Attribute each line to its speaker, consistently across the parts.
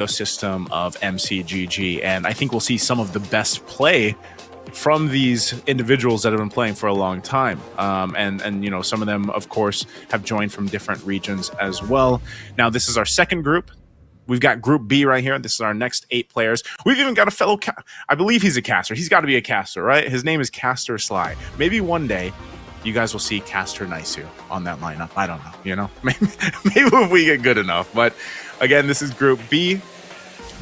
Speaker 1: ecosystem of MCGG, and I think we'll see some of the best play from these individuals that have been playing for a long time. And you know, some of them, of course, have joined from different regions as well. Now, this is our second group. We've got Group B right here. This is our next 8 players. We've even got a fellow, I believe he's a caster. He's got to be a caster, right? His name is Caster Sly. Maybe one day you guys will see Caster Nisu on that lineup. I don't know, you know? Maybe if we get good enough. But again, this is Group B.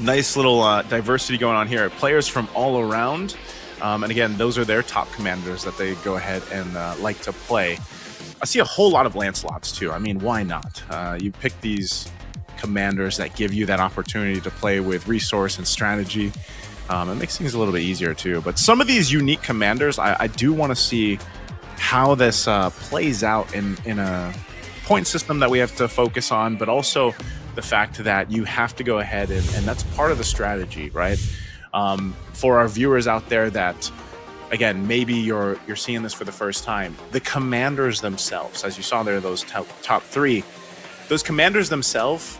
Speaker 1: Nice little diversity going on here. Players from all around. And again, those are their top commanders that they go ahead and like to play. I see a whole lot of Lancelots too. I mean, why not? You pick these commanders that give you that opportunity to play with resource and strategy. It makes things a little bit easier too. But some of these unique commanders, I do want to see how this plays out in a point system that we have to focus on, but also the fact that you have to go ahead and that's part of the strategy, right? For our viewers out there that, again, maybe you're seeing this for the first time, the commanders themselves, as you saw there, those top 3, those commanders themselves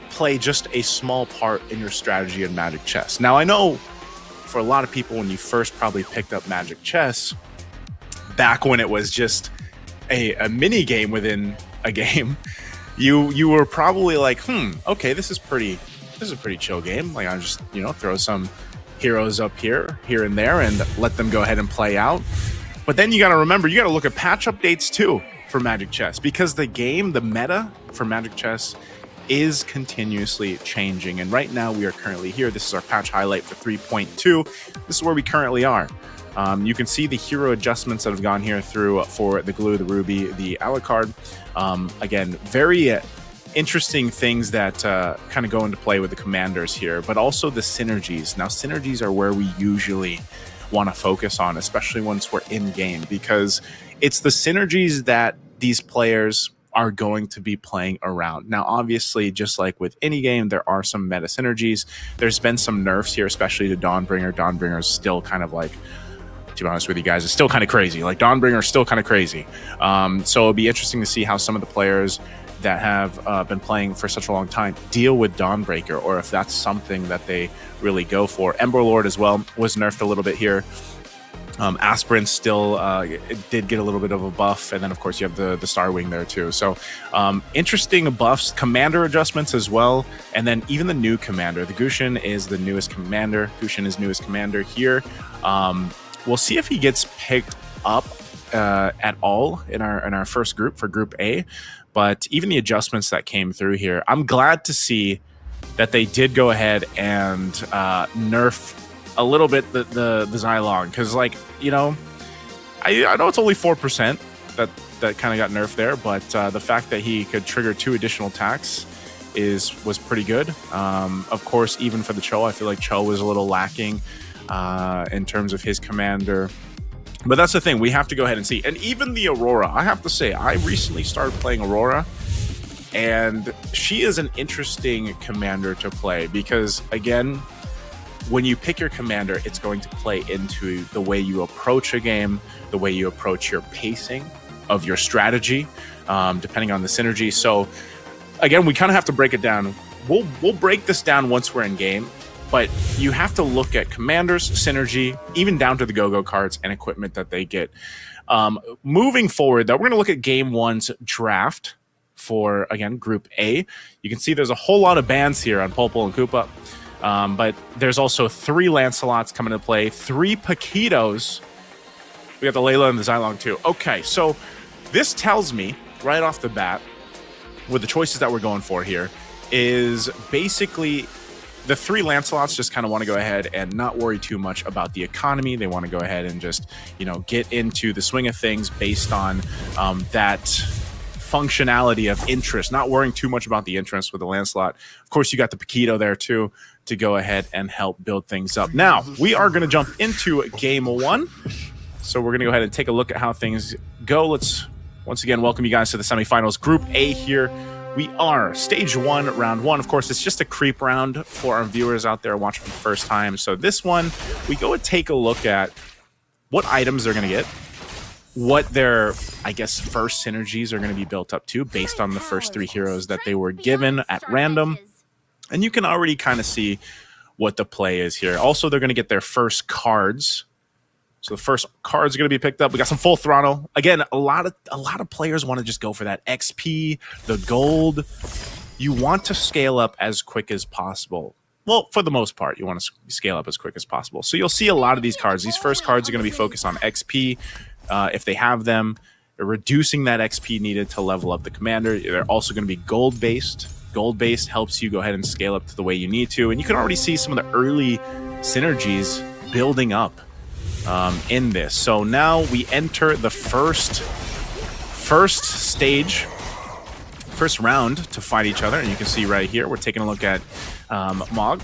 Speaker 1: play just a small part in your strategy in Magic Chess. Now, I know for a lot of people, when you first probably picked up Magic Chess, back when it was just a mini game within a game, you were probably like, okay, this is a pretty chill game. Like, I'll just, you know, throw some heroes up here and there and let them go ahead and play out. But then you got to remember, you got to look at patch updates too for Magic Chess, because the game, the meta for Magic Chess is continuously changing. And right now we are currently here. This is our patch highlight for 3.2. This is where we currently are. You can see the hero adjustments that have gone here through for the Glue, the Ruby, the Alucard. Again, very interesting things that kind of go into play with the commanders here, but also the synergies. Now, synergies are where we usually want to focus on, especially once we're in game, because it's the synergies that these players are going to be playing around. Now, obviously, just like with any game, there are some meta synergies. There's been some nerfs here, especially to Dawnbringer. Dawnbringer is still kind of like, to be honest with you guys, it's still kind of crazy. Like, Dawnbringer is still kind of crazy. So it'll be interesting to see how some of the players that have been playing for such a long time deal with Dawnbreaker, or if that's something that they really go for. Ember Lord as well was nerfed a little bit here. Aspirin still did get a little bit of a buff, and then of course you have the Star Wing there too. So interesting buffs, commander adjustments as well, and then even the new commander. The Gushin is the newest commander. Gushin is newest commander here. We'll see if he gets picked up at all in our first group for Group A. But even the adjustments that came through here, I'm glad to see that they did go ahead and nerf a little bit the Xylong, because, like, you know, I know it's only 4% that kind of got nerfed there, but the fact that he could trigger 2 additional attacks was pretty good. Of course, even for the Cho, I feel like Cho was a little lacking in terms of his commander. But that's the thing, we have to go ahead and see. And even the Aurora, I have to say, I recently started playing Aurora, and she is an interesting commander to play because, again, when you pick your commander, it's going to play into the way you approach a game, the way you approach your pacing of your strategy, depending on the synergy. So, again, we kind of have to break it down. We'll break this down once we're in game. But you have to look at commanders, synergy, even down to the go-go cards and equipment that they get. Moving forward, though, we're going to look at Game 1's draft for, again, Group A. You can see there's a whole lot of bans here on Popol and Koopa. But there's also 3 Lancelots coming into play, 3 Paquitos. We got the Layla and the Xylong, too. Okay, so this tells me, right off the bat, with the choices that we're going for here, is basically the 3 Lancelots just kind of want to go ahead and not worry too much about the economy. They want to go ahead and just, you know, get into the swing of things based on that functionality of interest, not worrying too much about the interest with the Lancelot. Of course, you got the Paquito there too to go ahead and help build things up. Now, we are going to jump into Game 1. So we're going to go ahead and take a look at how things go. Let's once again welcome you guys to the semifinals. Group A here. We are Stage 1, Round 1. Of course, it's just a creep round for our viewers out there watching for the first time. So this one, we go and take a look at what items they're going to get, what their, I guess, first synergies are going to be built up to based on the first 3 heroes that they were given at random. And you can already kind of see what the play is here. Also, they're going to get their first cards. So the first cards are going to be picked up. We got some full throttle. Again, a lot of players want to just go for that XP, the gold. You want to scale up as quick as possible. Well, for the most part, you want to scale up as quick as possible. So you'll see a lot of these cards. These first cards are going to be focused on XP. If they have them, they're reducing that XP needed to level up the commander. They're also going to be gold-based. Gold-based helps you go ahead and scale up to the way you need to. And you can already see some of the early synergies building up in this. So now we enter the first stage, first round to fight each other. And you can see right here, we're taking a look at Mog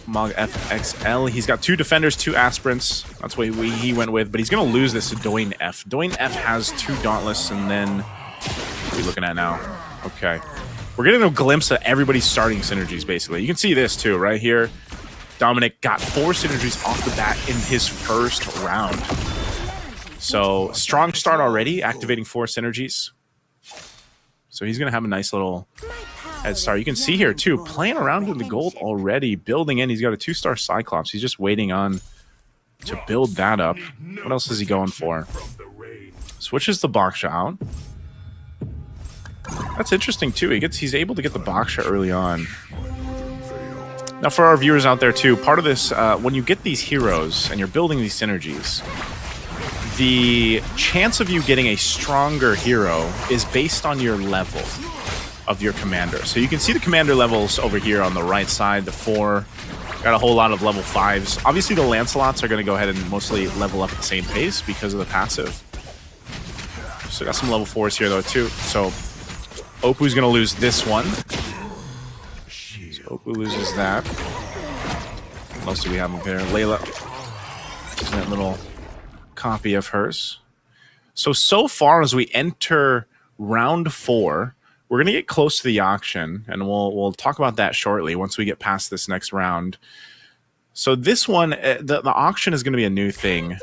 Speaker 1: FXL. He's got 2 defenders, 2 aspirants. That's what he went with, but he's going to lose this to Doin F. Doin F has 2 dauntless, and then what are we looking at now? Okay. We're getting a glimpse of everybody's starting synergies, basically. You can see this, too, right here. Dominic got 4 synergies off the bat in his first round. So, strong start already, activating 4 synergies. So he's going to have a nice little head start. You can see here, too, playing around with the gold already, building in. He's got a 2-star Cyclops. He's just waiting on to build that up. What else is he going for? Switches the Baksha out. That's interesting, too. He's able to get the Baksha early on. Now, for our viewers out there, too, part of this, when you get these heroes and you're building these synergies, the chance of you getting a stronger hero is based on your level of your commander. So you can see the commander levels over here on the right side, the 4. Got a whole lot of level 5s. Obviously, the Lancelots are going to go ahead and mostly level up at the same pace because of the passive. So got some level 4s here, though, too. So Opu's going to lose this one. Opu loses that. What else do we have up there? Layla. That little copy of hers. So far as we enter round 4, we're going to get close to the auction, and we'll talk about that shortly once we get past this next round. So this one, the auction is going to be a new thing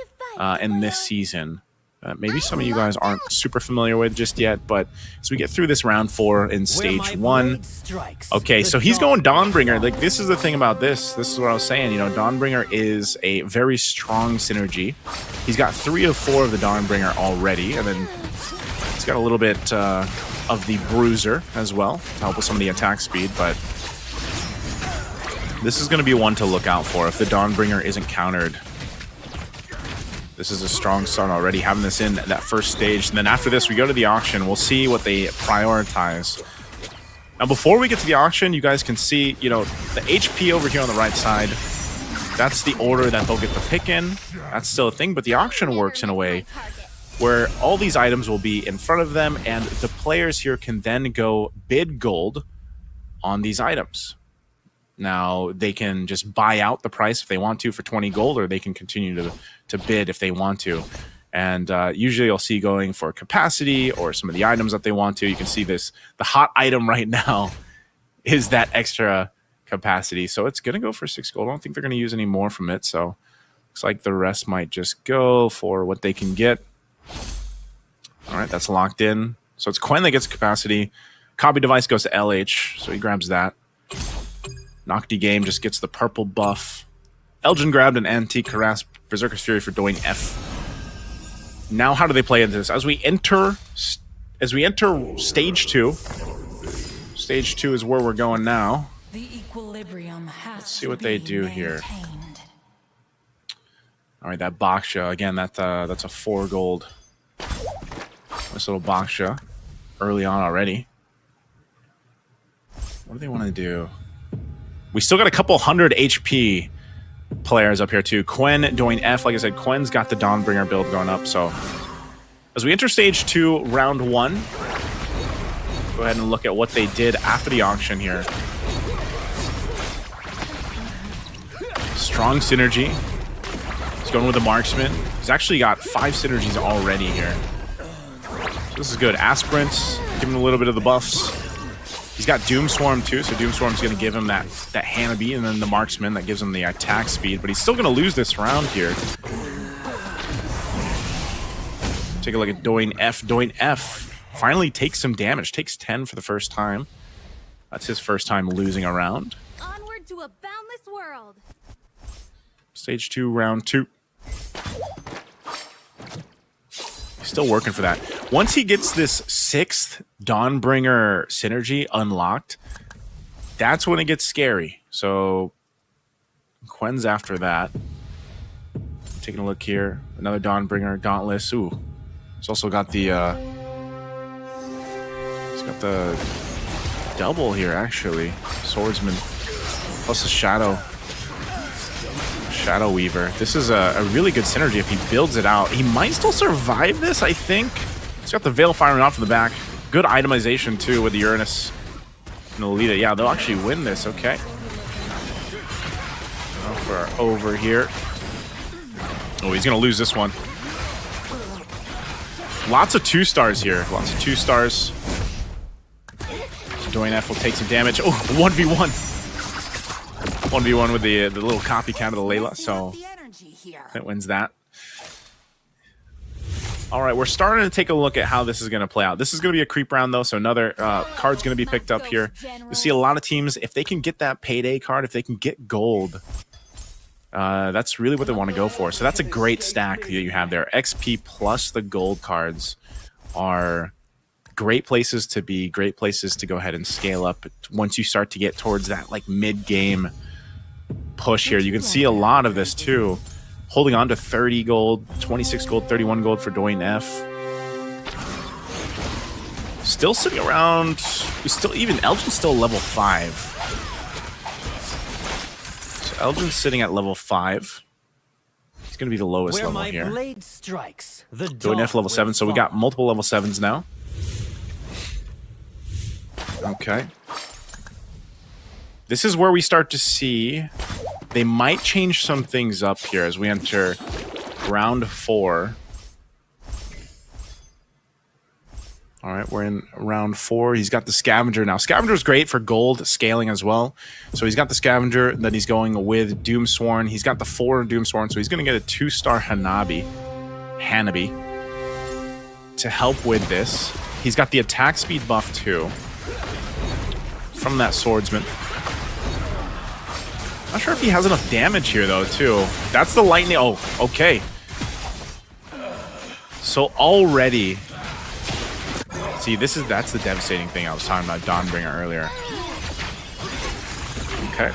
Speaker 1: in this season. Maybe some of you guys aren't super familiar with just yet, but as we get through this round 4 in stage 1, okay, so he's going Dawnbringer. Like, this is the thing about this. This is what I was saying. You know, Dawnbringer is a very strong synergy. He's got 3 of 4 of the Dawnbringer already, and then he's got a little bit of the Bruiser as well to help with some of the attack speed, but this is going to be one to look out for if the Dawnbringer isn't countered. This is a strong start already, having this in that first stage. And then after this, we go to the auction. We'll see what they prioritize. Now, before we get to the auction, you guys can see, you know, the HP over here on the right side. That's the order that they'll get the pick in. That's still a thing, but the auction works in a way where all these items will be in front of them, and the players here can then go bid gold on these items. Now, they can just buy out the price if they want to for 20 gold, or they can continue to bid if they want to. And usually you'll see going for capacity or some of the items that they want to. You can see this. The hot item right now is that extra capacity. So it's going to go for 6 gold. I don't think they're going to use any more from it. So looks like the rest might just go for what they can get. All right, that's locked in. So it's Quen that gets capacity. Copy device goes to LH, so he grabs that. Nocti Game just gets the purple buff. Elgin grabbed an Antique Harass Berserker's Fury for Doing F. Now, how do they play into this? As we enter stage 2. Stage 2 is where we're going now.
Speaker 2: The equilibrium has
Speaker 1: Let's see what they do here. All right, that Baksha again. That's a 4 gold. This little Baksha early on already. What do they want to do? We still got a couple 100 HP players up here too. Quen doing F. Like I said, Quen's got the Dawnbringer build going up. So as we enter stage 2, round 1, go ahead and look at what they did after the auction here. Strong synergy. He's going with the Marksman. He's actually got 5 synergies already here. So this is good. Aspirants, give him a little bit of the buffs. He's got Doomswarm too, so Doomswarm's going to give him that Hanabi, and then the Marksman that gives him the attack speed, but he's still going to lose this round here. Take a look at Doin F. Doin F finally takes some damage, takes 10 for the first time. That's his first time losing a round.
Speaker 3: Onward to a boundless world.
Speaker 1: Stage 2, round 2. Still working for that. Once he gets this 6th Dawnbringer synergy unlocked, that's when it gets scary. So Quen's after that. Taking a look here. Another Dawnbringer, Dauntless. Ooh. He's also got the he's got the double here, actually. Swordsman. Plus the Shadow Weaver. This is a really good synergy if he builds it out. He might still survive this, I think. He's got the Veil firing off in the back. Good itemization, too, with the Uranus and the Lolita. Yeah, they'll actually win this, okay. Over here. Oh, he's going to lose this one. Lots of 2-stars here. Lots of 2-stars. Doinef will take some damage. Oh, 1v1. 1v1 with the little copycat of the Layla, so it wins that. All right, we're starting to take a look at how this is going to play out. This is going to be a creep round, though, so another card's going to be picked up here. You see a lot of teams, if they can get that payday card, if they can get gold, that's really what they want to go for. So that's a great stack that you have there. XP plus the gold cards are great places to be, great places to go ahead and scale up once you start to get towards that like mid-game push here. You can see a lot of this too. Holding on to 30 gold, 26 gold, 31 gold for Doinef. Still sitting around, Elgin's still level 5. So Elgin's sitting at level 5. He's going to be the lowest level here. Doinef level 7, so we got multiple level 7s now. Okay. This is where we start to see they might change some things up here as we enter round 4. All right, we're in round 4. He's got the Scavenger now. Scavenger's great for gold scaling as well. So he's got the Scavenger that he's going with Doomsworn. He's got the 4 Doomsworn, so he's going to get a 2-star Hanabi to help with this. He's got the attack speed buff too from that Swordsman. Not sure if he has enough damage here, though, too. That's the lightning. Oh, okay. So already... See, that's the devastating thing I was talking about Dawnbringer earlier. Okay.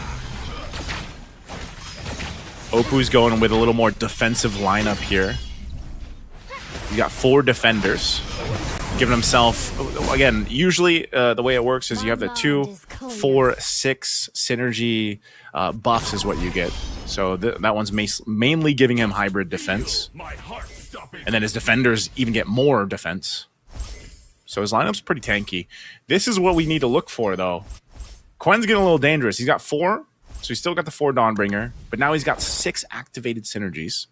Speaker 1: Opu's going with a little more defensive lineup here. He's got 4 defenders. Giving himself, again, usually the way it works is you have the 2, 4, 6 synergy buffs is what you get. So that one's mainly giving him hybrid defense. And then his defenders even get more defense. So his lineup's pretty tanky. This is what we need to look for, though. Quen's getting a little dangerous. He's got 4, so he's still got the 4 Dawnbringer, but now he's got 6 activated synergies.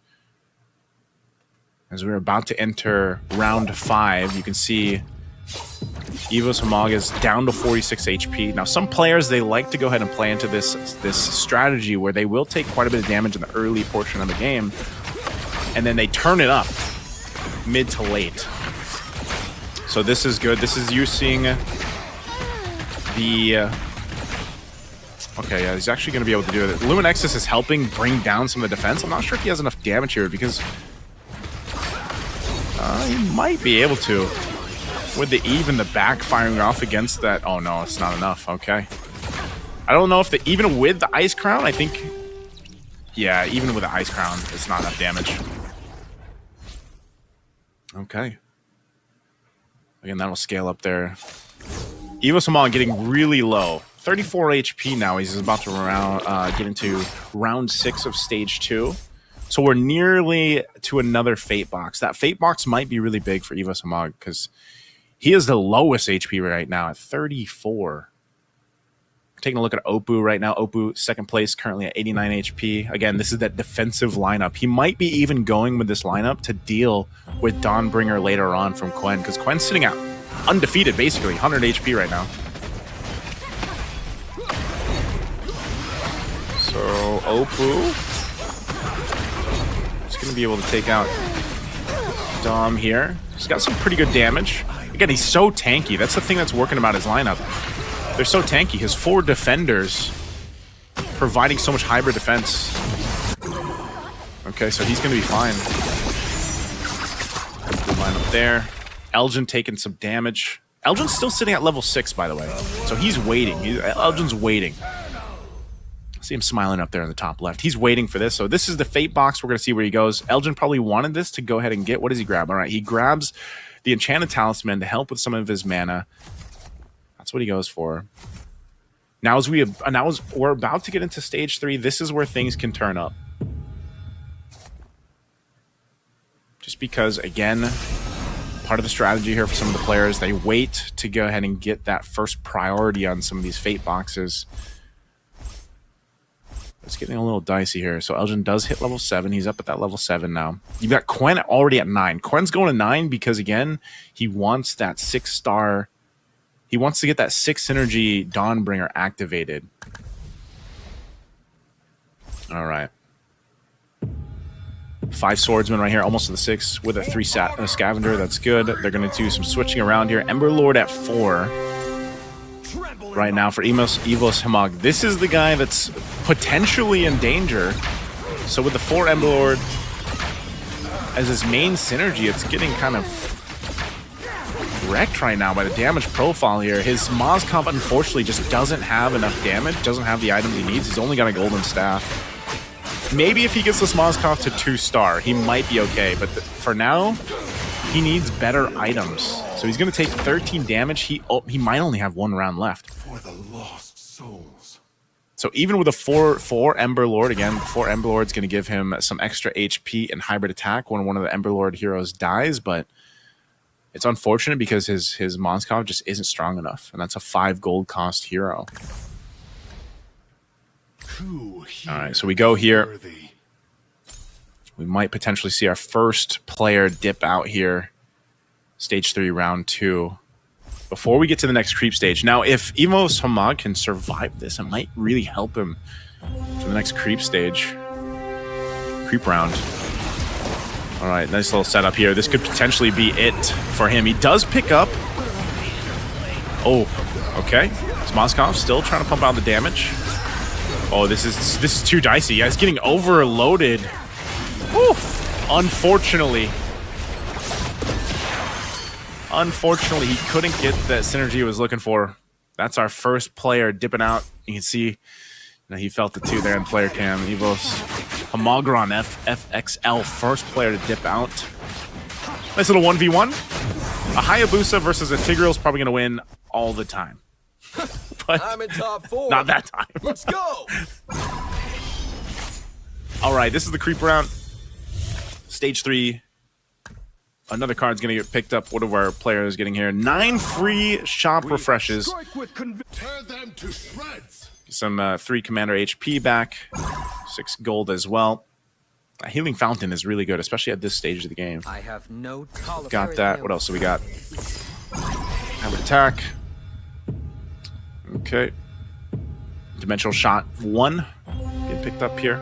Speaker 1: As we're about to enter round 5, you can see Evos Hamag is down to 46 HP. Now, some players, they like to go ahead and play into this strategy where they will take quite a bit of damage in the early portion of the game, and then they turn it up mid to late. So this is good. This is using the... Okay, yeah, he's actually going to be able to do it. Luminexus is helping bring down some of the defense. I'm not sure if he has enough damage here because... he might be able to. With the Eve in the back firing off against that. Oh no, it's not enough. Okay. I don't know if even with the Ice Crown, I think... Yeah, even with the Ice Crown, it's not enough damage. Okay. Again, that'll scale up there. Evos Hamag getting really low. 34 HP now. He's about to get into round 6 of stage 2. So we're nearly to another Fate Box. That Fate Box might be really big for Evos Hamag because he is the lowest HP right now at 34. Taking a look at Opu right now. Opu, second place, currently at 89 HP. Again, this is that defensive lineup. He might be even going with this lineup to deal with Dawnbringer later on from Quen, because Quen's sitting out undefeated, basically. 100 HP right now. So, Opu is going to be able to take out Dom here. He's got some pretty good damage. Again, he's so tanky. That's the thing that's working about his lineup. They're so tanky. His 4 defenders providing so much hybrid defense. Okay, so he's going to be fine. Good line up there. Elgin taking some damage. Elgin's still sitting at level 6, by the way. So he's waiting. Elgin's waiting. See him smiling up there in the top left. He's waiting for this. So this is the Fate box. We're going to see where he goes. Elgin probably wanted this to go ahead and get. What does he grab? All right, he grabs the Enchanted Talisman to help with some of his mana. That's what he goes for. Now as we're about to get into stage 3, this is where things can turn up. Just because, again, part of the strategy here for some of the players, they wait to go ahead and get that first priority on some of these Fate boxes. It's getting a little dicey here. So Elgin does hit level 7. He's up at that level 7 now. You've got Quen already at 9. Quen's going to 9 because, again, he wants that 6-star. He wants to get that 6 synergy Dawnbringer activated. All right. 5 swordsmen right here, almost to the 6 with a 3 scavenger. That's good. They're going to do some switching around here. Emberlord at 4 right now for Evos Hamog. This is the guy that's potentially in danger. So with the 4 Emberlord as his main synergy, it's getting kind of wrecked right now by the damage profile here. His Mozcomp unfortunately just doesn't have enough damage, doesn't have the items he needs. He's only got a golden staff. Maybe if he gets this Mozcomp to 2-star, he might be okay. But for now, he needs better items. So he's going to take 13 damage. He might only have 1 round left.
Speaker 4: For the lost souls.
Speaker 1: So even with a 4 Ember Lord, again, 4 Ember Lord's going to give him some extra HP and hybrid attack when one of the Ember Lord heroes dies. But it's unfortunate because his Mozcomp just isn't strong enough. And that's a 5 gold cost hero. All right, so we go here. We might potentially see our first player dip out here. Stage 3, round 2. Before we get to the next creep stage. Now, if Evos Hamog can survive this, it might really help him for the next creep stage. Creep round. All right, nice little setup here. This could potentially be it for him. He does pick up. Oh, okay. Mozcomp still trying to pump out the damage. Oh, this is too dicey. Yeah, it's getting overloaded. Oof. Unfortunately, he couldn't get the synergy he was looking for. That's our first player dipping out. You can see he felt the 2 there in player cam. Evos Hamogron FXL, first player to dip out. Nice little 1v1. A Hayabusa versus a Tigreal is probably going to win all the time. But
Speaker 4: I'm in top 4.
Speaker 1: Not that time.
Speaker 4: Let's go.
Speaker 1: All right, this is the creep round. Stage 3. Another card's going to get picked up. What are our players getting here? 9 free shop refreshes.
Speaker 4: Tear them to shreds.
Speaker 1: Some 3 commander HP back. 6 gold as well. A healing fountain is really good, especially at this stage of the game.
Speaker 4: I have no tolerance.
Speaker 1: Got that. What else do we got? Have an attack. Okay. Dimensional shot 1. Get picked up here.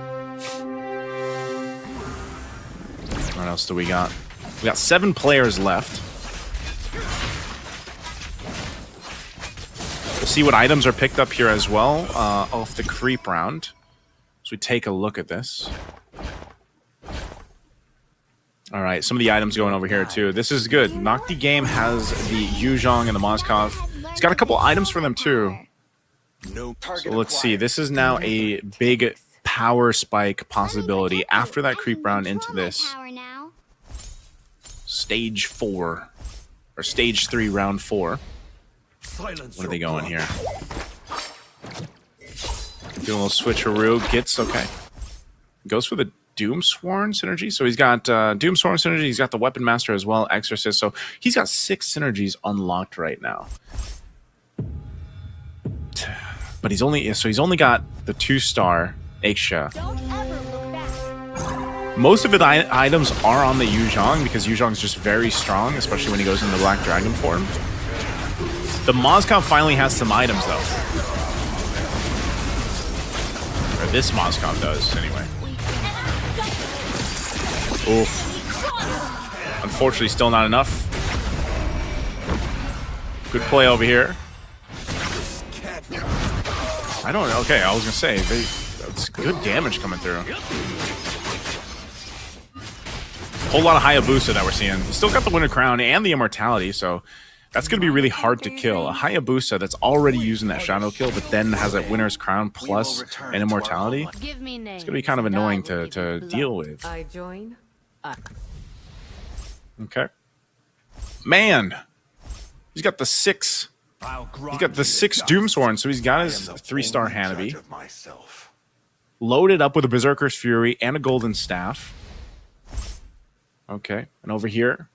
Speaker 1: What else do we got? We got 7 players left. We'll see what items are picked up here as well off the creep round. So we take a look at this. All right, some of the items going over here too. This is good. Nocti Game has the Yuzhong and the Mozcomp. He's got a couple items for them too. So let's see. This is now a big power spike possibility after that creep round into this. Stage 4. Or stage 3, round 4. What are they going here? Doing a little switcheroo. Gets, okay. Goes for the Doomsworn synergy. So he's got Doomsworn synergy. He's got the Weapon Master as well. Exorcist. So he's got 6 synergies unlocked right now. But he's only got the 2-star Aisha. Most of the items are on the Yuzhong because Yuzhong's just very strong, especially when he goes in the Black Dragon form. The Mozcomp finally has some items though. Or this Mozcomp does, anyway. Oof. Unfortunately, still not enough. Good play over here. I don't know. Okay, I was gonna say that's good damage coming through. Whole lot of Hayabusa that we're seeing. He's still got the Winter Crown and the Immortality, so that's gonna be really hard to kill. A Hayabusa that's already using that Shadow Kill, but then has that Winter's Crown plus an Immortality.
Speaker 3: Give me names.
Speaker 1: It's gonna be kind of annoying to deal with.
Speaker 5: I join.
Speaker 1: Okay. Man, he's got the 6. He's got the 6 Doomsworn, so he's got his 3-star Hanabi. Loaded up with a Berserker's Fury and a Golden Staff. Okay, and over here,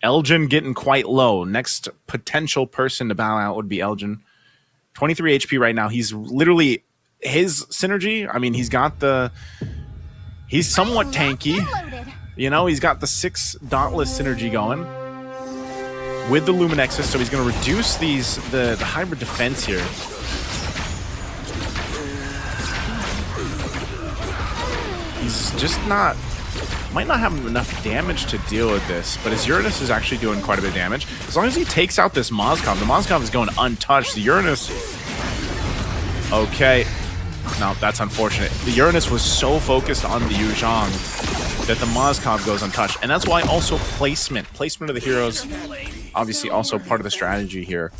Speaker 1: Elgin getting quite low. Next potential person to bow out would be Elgin. 23 HP right now. He's literally, his synergy, I mean, he's got the, he's somewhat tanky. You know, he's got the 6 Dauntless synergy going with the Luminexus, so he's going to reduce the hybrid defense here. He's just might not have enough damage to deal with this, but his Uranus is actually doing quite a bit of damage. As long as he takes out this Moskov, the Moskov is going untouched. The Uranus... Okay. No, that's unfortunate. The Uranus was so focused on the Yuzhong that the Moskov goes untouched. And that's why also placement of the heroes, obviously also part of the strategy here.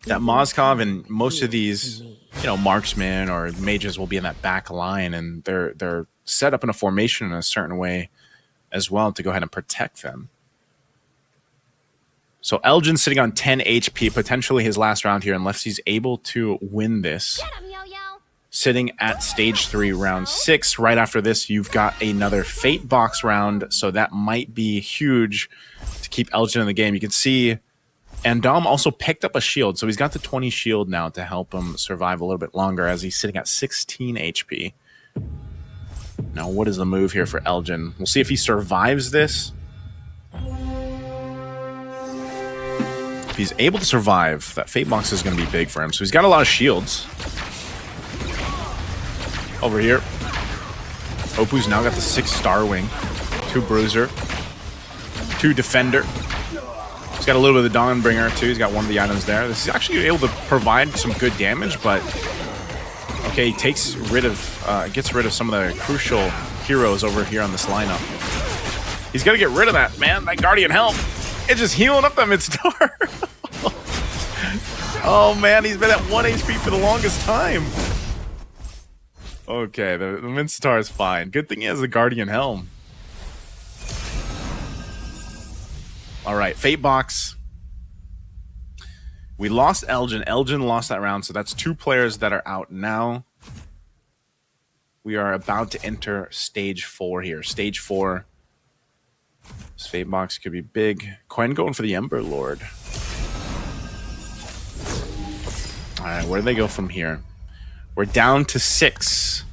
Speaker 1: That Moskov and most of these, you know, marksmen or mages will be in that back line, and they're set up in a formation in a certain way as well to go ahead and protect them. So Elgin sitting on 10 HP, potentially his last round here, unless he's able to win this.
Speaker 3: Get him, Yo-Yo.
Speaker 1: Sitting at stage 3, round 6. Right after this, you've got another Fate Box round, so that might be huge to keep Elgin in the game. You can see, and Dom also picked up a shield, so he's got the 20 shield now to help him survive a little bit longer as he's sitting at 16 HP. Now, what is the move here for Elgin? We'll see if he survives this. If he's able to survive, that Fate Box is going to be big for him. So he's got a lot of shields. Over here, Opu's now got the 6 Star Wing, 2 Bruiser, 2 Defender. He's got a little bit of the Dawnbringer too. He's got one of the items there. This is actually able to provide some good damage, but okay, he takes rid of, gets rid of some of the crucial heroes over here on this lineup. He's got to get rid of that, man. That Guardian Helm, it's just healing up that mid-star. Oh man, he's been at 1 HP for the longest time. Okay, the mid-star is fine. Good thing he has the Guardian Helm. All right, Fate Box. We lost Elgin. Elgin lost that round, so that's 2 players that are out now. We are about to enter stage 4 here. Stage 4. This Fate Box could be big. Quen going for the Ember Lord. All right, where do they go from here? We're down to 6.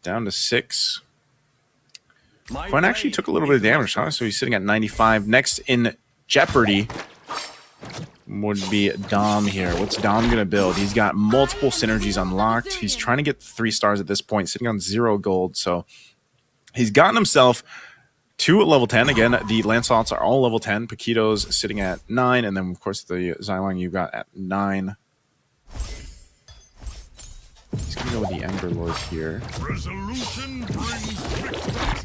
Speaker 1: Down to 6. Quen actually took a little bit of damage, huh? So he's sitting at 95. Next in jeopardy would be Dom here. What's Dom going to build? He's got multiple synergies unlocked. He's trying to get 3 stars at this point, sitting on 0 gold. So he's gotten himself to level 10. Again, the Lancelots are all level 10. Paquito's sitting at 9. And then, of course, the Xylong you got at 9. He's going to go with the Ember Lord here.
Speaker 4: Resolution brings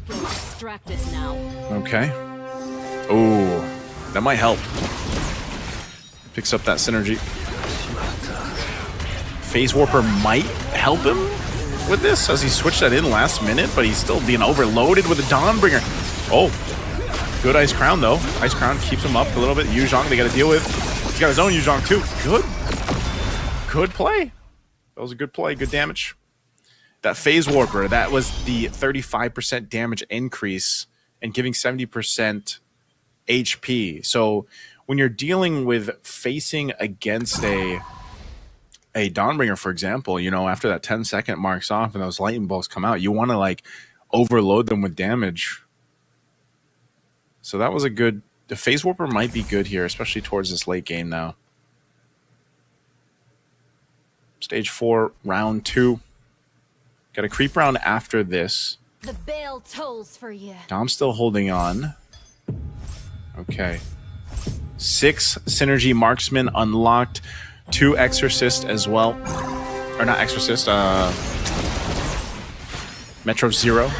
Speaker 2: Distracted now.
Speaker 1: Okay. Oh, that might help. Picks up that synergy. Phase Warper might help him with this as he switched that in last minute, but he's still being overloaded with a Dawnbringer. Oh, good Ice Crown though. Ice Crown keeps him up a little bit. Yuzhong they got to deal with. He's got his own Yuzhong too. Good play. That was a good play, good damage. That Phase Warper, that was the 35% damage increase and giving 70% HP. So when you're dealing with facing against a Dawnbringer, for example, you know, after that 10-second marks off and those lightning bolts come out, you want to like overload them with damage. So that was a good... The Phase Warper might be good here, especially towards this late game now. Stage 4, round 2. Got a creep round after this.
Speaker 3: The bell tolls for you.
Speaker 1: Dom's still holding on. Okay. 6 synergy marksmen unlocked. 2 Exorcist as well. Or not Exorcist, Metro Zero.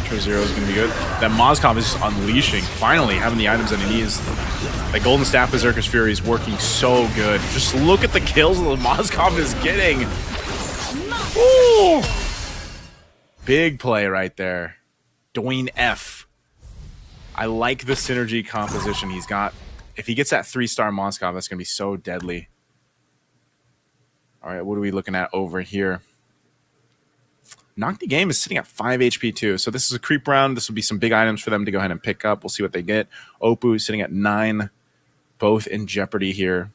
Speaker 1: Metro Zero is going to be good. That Mozkov is just unleashing, finally having the items that he needs. That Golden Staff Berserker's Fury is working so good. Just look at the kills that Mozkov is getting. Ooh! Big play right there. Dwayne F. I like the synergy composition he's got. If he gets that 3-star Mozkov, that's going to be so deadly. All right, what are we looking at over here? Knock the Game is sitting at 5 HP too. So this is a creep round. This will be some big items for them to go ahead and pick up. We'll see what they get. Oppo is sitting at 9. Both in jeopardy here.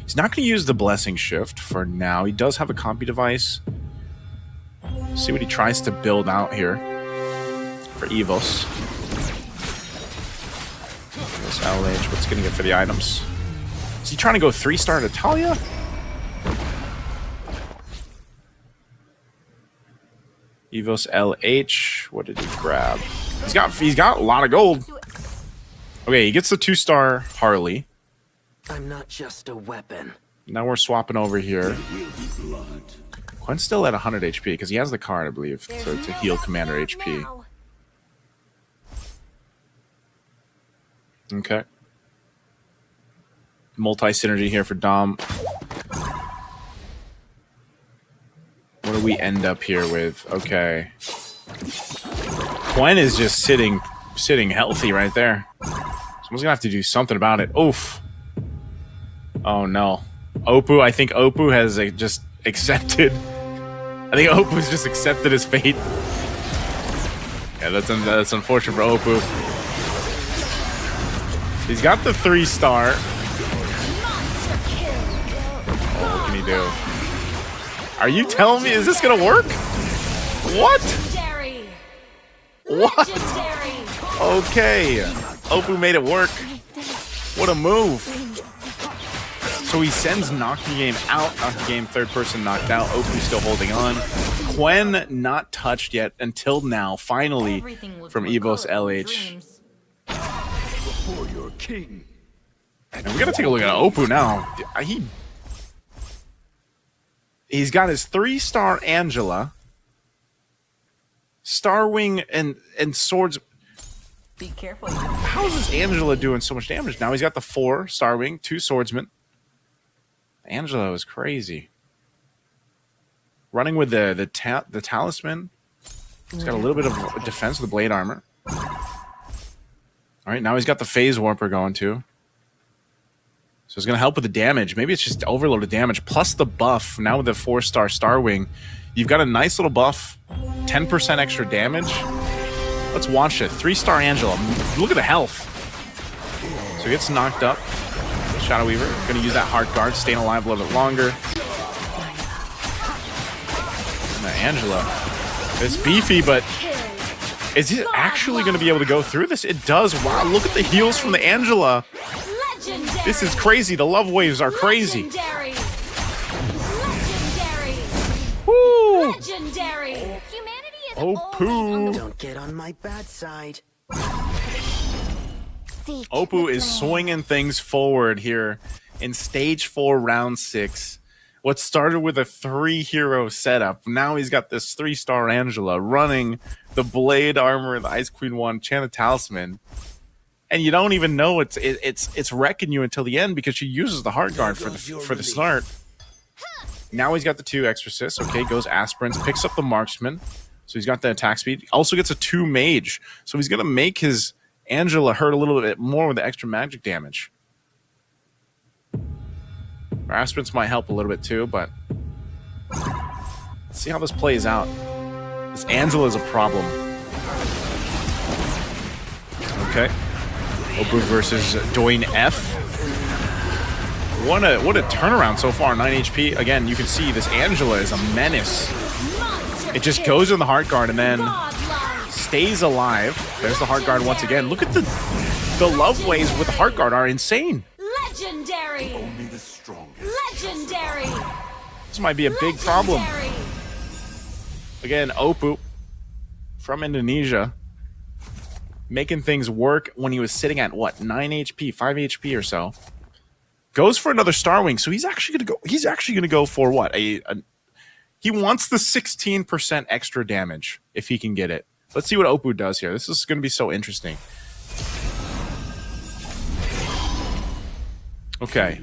Speaker 1: He's not going to use the Blessing Shift for now. He does have a copy device. See what he tries to build out here for Evos. This LH, what's going to get for the items? Is he trying to go 3-star to Talia? Evos LH, what did he grab? He's got a lot of gold. Okay, he gets the 2-star Harley.
Speaker 5: I'm not just a weapon.
Speaker 1: Now we're swapping over here. Quen's still at 100 HP because he has the card, I believe, to heal Commander HP.
Speaker 3: Now.
Speaker 1: Okay. Multi-synergy here for Dom. What do we end up here with? Okay. Quen is just sitting healthy right there. Someone's gonna have to do something about it. Oof. Oh no. Oppo, I think Oppo has just accepted. I think Oppo's just accepted his fate. Yeah, that's unfortunate for Oppo. He's got the 3-star. Oh, what can he do? Are you telling me, is this gonna work? What?
Speaker 3: Legendary.
Speaker 1: What?
Speaker 3: Legendary.
Speaker 1: Okay. Oppo made it work. What a move. So he sends Knock the Game out. Knock the Game, 3rd person knocked out. Oppo still holding on. Quen not touched yet until now, finally, from Evos LH.
Speaker 4: For your king.
Speaker 1: And we gotta take a look at Oppo now. He's got his 3-star Angela, Starwing, and Swords.
Speaker 5: Be careful.
Speaker 1: How is this Angela doing so much damage? Now he's got the 4 Starwing, 2 Swordsmen. Angela is crazy. Running with the Talisman. He's got a little bit of defense with the Blade Armor. All right, now he's got the Phase Warper going too. So it's going to help with the damage. Maybe it's just overloaded damage. Plus the buff. Now with the 4-star Starwing, you've got a nice little buff. 10% extra damage. Let's watch it. 3-star Angela. Look at the health. So he gets knocked up. Shadow Weaver. Going to use that Heart Guard. Staying alive a little bit longer. And Angela. It's beefy, but is it actually going to be able to go through this? It does. Wow, look at the heals from the Angela.
Speaker 3: Legendary.
Speaker 1: This is crazy. The love waves are crazy.
Speaker 3: Legendary. Legendary.
Speaker 1: Woo!
Speaker 3: Legendary. Humanity is
Speaker 1: Oh, poo.
Speaker 5: Don't get on my bad side.
Speaker 1: Oppo is swinging things forward here in stage 4, round 6. What started with a 3-hero setup, now he's got this 3-star Angela running the Blade Armor, the Ice Queen 1, Chant Talisman, and you don't even know it's wrecking you until the end because she uses the Heart Guard for the start. Now he's got the 2 Exorcists. Okay, goes Aspirants, picks up the Marksman, so he's got the attack speed. Also gets a 2 Mage, so he's gonna make his Angela hurt a little bit more with the extra magic damage. Aspirants might help a little bit too, but let's see how this plays out. This Angela is a problem. Okay. Oppo versus Dwayne F. What a turnaround so far, 9 HP. Again, you can see this Angela is a menace. It just goes in the Heart Guard and then stays alive. There's the Heart Guard once again. Look at the love waves with the Heart Guard are insane.
Speaker 3: Legendary.
Speaker 4: Only the strongest.
Speaker 3: Legendary.
Speaker 1: This might be a big problem. Again, Oppo from Indonesia making things work when he was sitting at what, 9 HP, 5 HP or so. Goes for another Star Wing, so he's actually gonna go for what? He wants the 16% extra damage if he can get it. Let's see what Oppo does here. This is gonna be so interesting. Okay.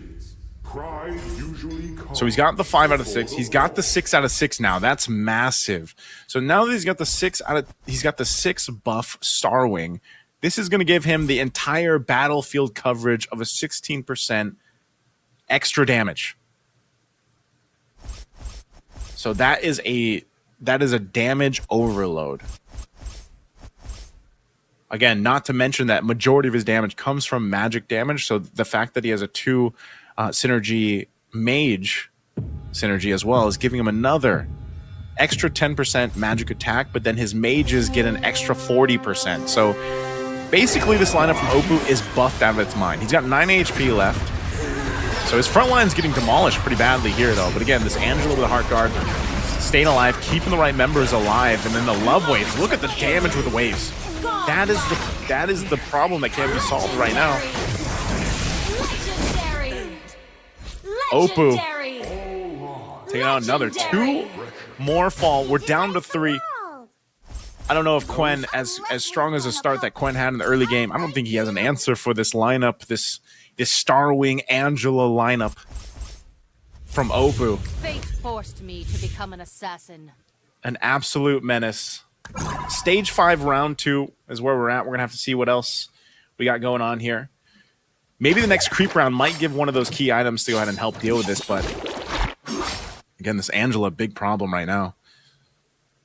Speaker 1: So he's got the 5 out of 6. He's got the 6 out of 6 now. That's massive. So now that he's got the 6 buff Star Wing, this is going to give him the entire battlefield coverage of a 16% extra damage. So that is a damage overload. Again, not to mention that majority of his damage comes from magic damage. So the fact that he has a 2 synergy mage synergy as well is giving him another extra 10% magic attack, but then his mages get an extra 40%. So basically this lineup from Oppo is buffed out of its mind. He's got 9 HP left. So his front line's getting demolished pretty badly here though. But again, this Angela with the Heart Guard staying alive, keeping the right members alive, and then the love waves. Look at the damage with the waves. That is the problem that can't be solved right now. Oppo taking out another 2 more fall. We're down to 3. I don't know if Quen, as strong as a start that Quen had in the early game, I don't think he has an answer for this lineup, this Starwing Angela lineup from Oppo.
Speaker 2: Fate forced me to become an assassin.
Speaker 1: An absolute menace. Stage 5, round 2 is where we're at. We're going to have to see what else we got going on here. Maybe the next creep round might give one of those key items to go ahead and help deal with this, but again, this Angela, big problem right now.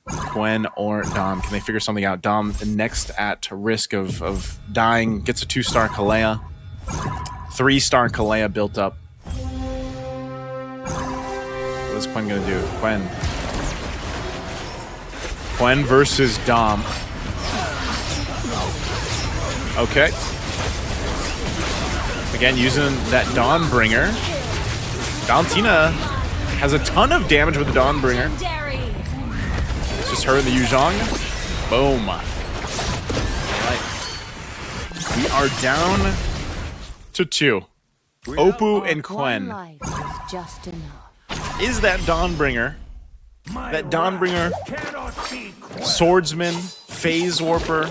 Speaker 1: Quen or Dom, can they figure something out? Dom, next at risk of dying, gets a 2-star Kalea. 3-star Kalea built up. What is Quen going to do? Quen versus Dom. Okay. Again, using that Dawnbringer. Valentina has a ton of damage with the Dawnbringer. It's just her and the Yuzhong. Boom. All right. We are down to 2. Oppo and Quen.
Speaker 2: Just enough.
Speaker 1: Is that Dawnbringer? That Dawnbringer, Swordsman, Phase Warper,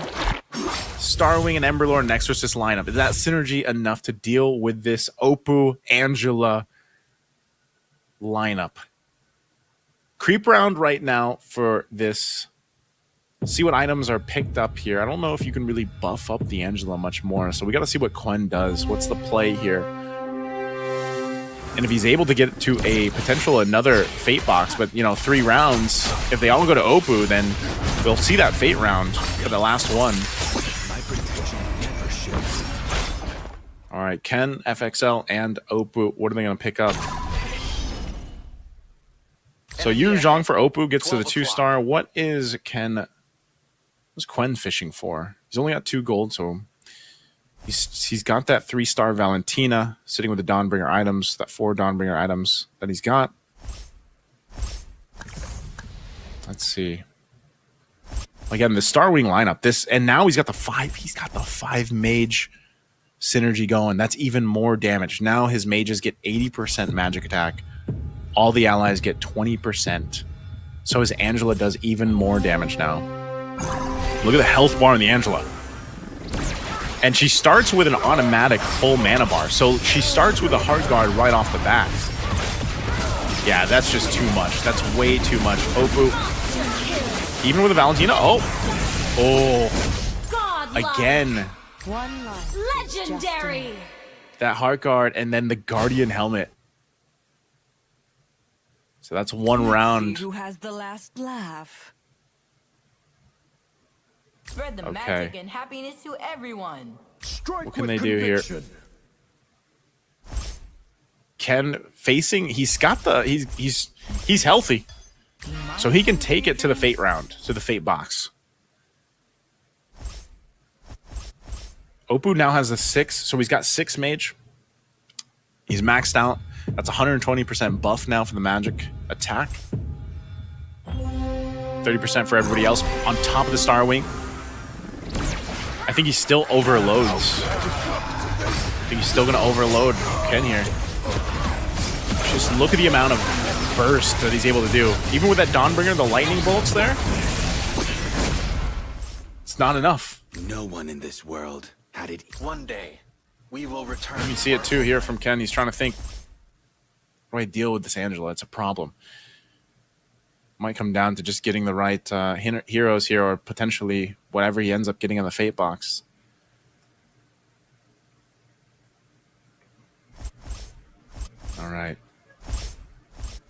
Speaker 1: Starwing, and Emberlord and Exorcist lineup. Is that synergy enough to deal with this Oppo Angela lineup? Creep round right now for this. See what items are picked up here. I don't know if you can really buff up the Angela much more. So we got to see what Quen does. What's the play here? And if he's able to get to a potential another Fate box, but 3 rounds, if they all go to Oppo, then we'll see that Fate round for the last one. All right, Ken, FXL, and Oppo, what are they going to pick up? So Yu Zhang for Oppo gets to the 2-star. What is Quen fishing for? He's only got 2 gold, so he's got that 3-star Valentina sitting with the Dawnbringer items, that 4 Dawnbringer items that he's got. Let's see. Again, the Starwing lineup. And now he's got the 5. He's got the 5 mage synergy going. That's even more damage. Now his mages get 80% magic attack. All the allies get 20%. So his Angela does even more damage now. Look at the health bar on the Angela. And she starts with an automatic full mana bar. So she starts with a Heart Guard right off the bat. Yeah, that's just too much. That's way too much. Oppo. Even with a Valentina. Oh. Again.
Speaker 2: One life.
Speaker 3: Legendary.
Speaker 1: That Heart Guard and then the Guardian Helmet. So that's 1 round.
Speaker 5: Who has the last laugh?
Speaker 6: Spread the magic and happiness to everyone.
Speaker 1: What can they do here? Ken facing, he's healthy. So he can take it to the Fate round, to the Fate box. Oppo now has a 6, so he's got 6 mage. He's maxed out. That's 120% buff now for the magic attack. 30% for everybody else on top of the Starwing. I think he still overloads. I think he's still going to overload Ken here. Just look at the amount of burst that he's able to do. Even with that Dawnbringer, the lightning bolts there, it's not enough.
Speaker 4: No one in this world had it. One day, we will return.
Speaker 1: You can see it too here from Ken. He's trying to think, how do I deal with this Angela? It's a problem. Might come down to just getting the right heroes here, or potentially whatever he ends up getting in the Fate box. All right.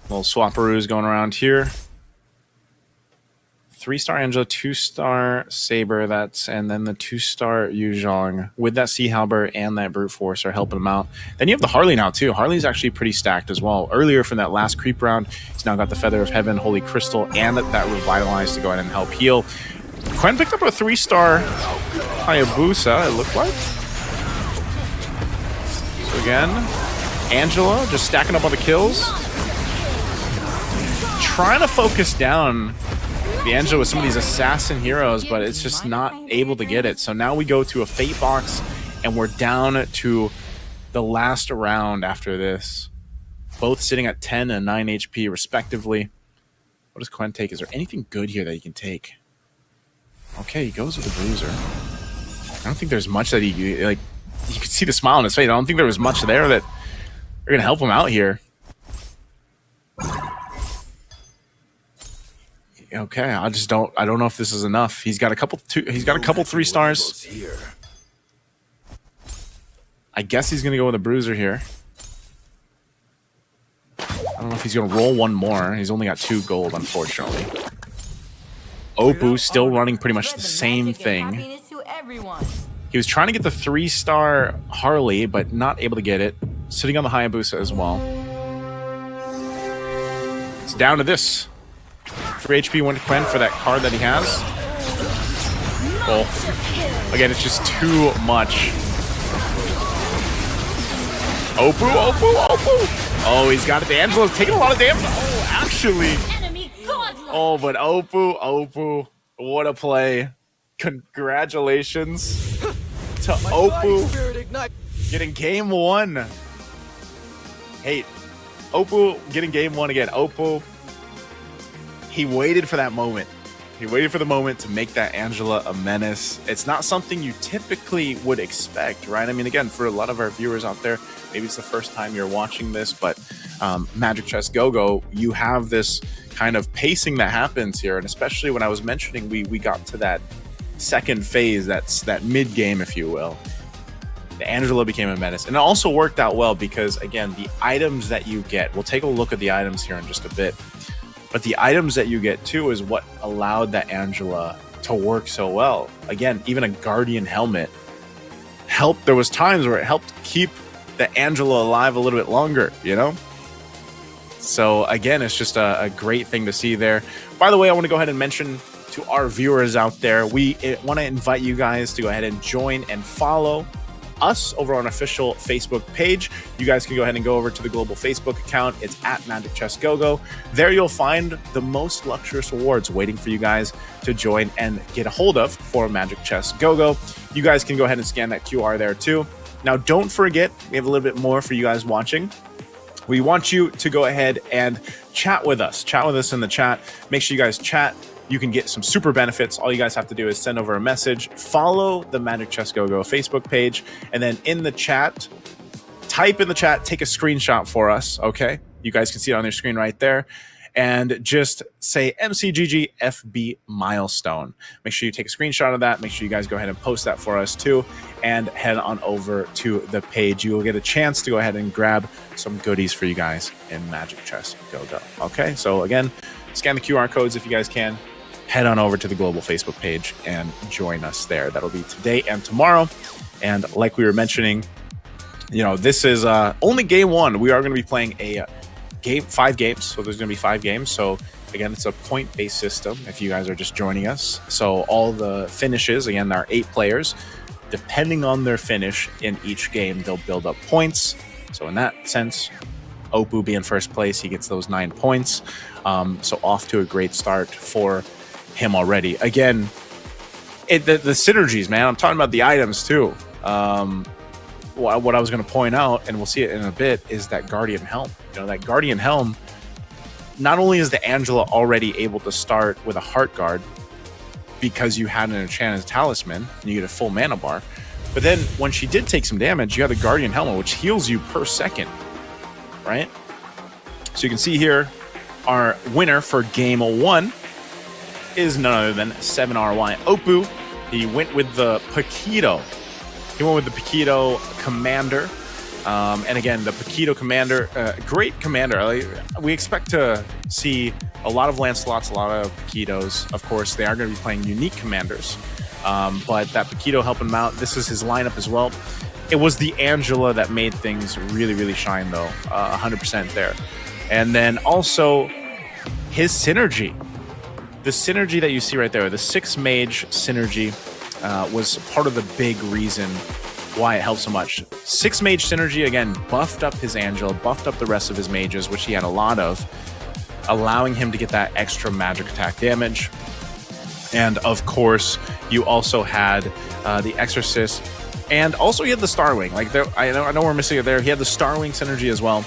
Speaker 1: Little swapperoos going around here. 3-star Angela, 2-star Saber, and then the 2-star Yuzhong with that Sea Halber and that Brute Force are helping him out. Then you have the Harley now too. Harley's actually pretty stacked as well. Earlier from that last creep round, he's now got the Feather of Heaven, Holy Crystal, and that Revitalize to go ahead and help heal. Quen picked up a 3-star Hayabusa, it looked like. So again, Angela just stacking up on the kills. Trying to focus down the Angela with some of these assassin heroes, but it's just not able to get it. So now we go to a Fate box, and we're down to the last round after this. Both sitting at 10 and 9 HP respectively. What does Quen take? Is there anything good here that he can take? Okay, he goes with the Bruiser. I don't think there's much that he, like, you can see the smile on his face. I don't think there was much there that are going to help him out here. Okay, I don't know if this is enough. He's got a couple 3 stars. I guess he's going to go with a Bruiser here. I don't know if he's going to roll one more. He's only got 2 gold, unfortunately. Opus still running pretty much the same thing. He was trying to get the 3-star Harley, but not able to get it. Sitting on the Hayabusa as well. It's down to this. 3 HP went to Quen for that card that he has. Oh. Again, it's just too much. Opus, Opus, Opus! Oh, he's got it. Angela's taking a lot of damage. Oh, actually. Oh, but Opus, what a play. Congratulations to Opus getting game 1. Hey, Opus getting game 1 again. Opus, he waited for that moment. He waited for the moment to make that Angela a menace. It's not something you typically would expect, right? I mean, again, for a lot of our viewers out there, maybe it's the first time you're watching this, but Magic Chess Go-Go, you have this kind of pacing that happens here. And especially when I was mentioning we got to that second phase, that's that mid-game, if you will. The Angela became a menace. And it also worked out well because, again, the items that you get, we'll take a look at the items here in just a bit. But the items that you get, too, is what allowed that Angela to work so well. Again, even a Guardian Helmet helped. There was times where it helped keep the Angela alive a little bit longer, you know? So, again, it's just a great thing to see there. By the way, I want to go ahead and mention to our viewers out there, we want to invite you guys to go ahead and join and follow us over on our official Facebook page. You guys can go ahead and go over to the global Facebook account. It's at Magic Chess Go-Go. There you'll find the most luxurious rewards waiting for you guys to join and get a hold of for Magic Chess Go-Go. You guys can go ahead and scan that QR there too. Now, don't forget, we have a little bit more for you guys watching. We want you to go ahead and chat with us. Chat with us in the chat. Make sure you guys chat. You can get some super benefits. All you guys have to do is send over a message, follow the Magic Chess Go-Go Facebook page, and then in the chat, type in the chat, take a screenshot for us, okay? You guys can see it on your screen right there. And just say MCGG FB milestone. Make sure you take a screenshot of that. Make sure you guys go ahead and post that for us too. And head on over to the page. You will get a chance to go ahead and grab some goodies for you guys in Magic Chess Go-Go. Okay, so again, scan the QR codes if you guys can. Head on over to the global Facebook page and join us there. That'll be today and tomorrow. And like we were mentioning, you know, this is only game 1. We are going to be playing a game, 5 games. So there's going to be 5 games. So again, it's a point-based system if you guys are just joining us. So all the finishes, again, there are 8 players. Depending on their finish in each game, they'll build up points. So in that sense, Opus being first place, he gets those 9 points. So off to a great start for him already. Again, the synergies, man. I'm talking about the items too. what I was going to point out, and we'll see it in a bit, is that Guardian Helm. You know, that Guardian Helm, not only is the Angela already able to start with a Heart Guard because you had an Enchanted Talisman and you get a full mana bar, but then when she did take some damage, you have the Guardian Helmet, which heals you per second, right? So you can see here, our winner for game 1 is none other than 7RY Opuu. He went with the Paquito. He went with the Paquito Commander. And again, the Paquito Commander, great commander. We expect to see a lot of Lancelots, a lot of Paquitos. Of course, they are going to be playing unique commanders. But that Paquito helping him out. This is his lineup as well. It was the Angela that made things really, really shine, though. 100% there. And then also his synergy. The synergy that you see right there, the 6 mage synergy, was part of the big reason why it helped so much. 6 mage synergy, again, buffed up his Angela, buffed up the rest of his mages, which he had a lot of, allowing him to get that extra magic attack damage. And of course, you also had the Exorcist, and also he had the Starwing. Like, there, I know we're missing it there. He had the Starwing synergy as well.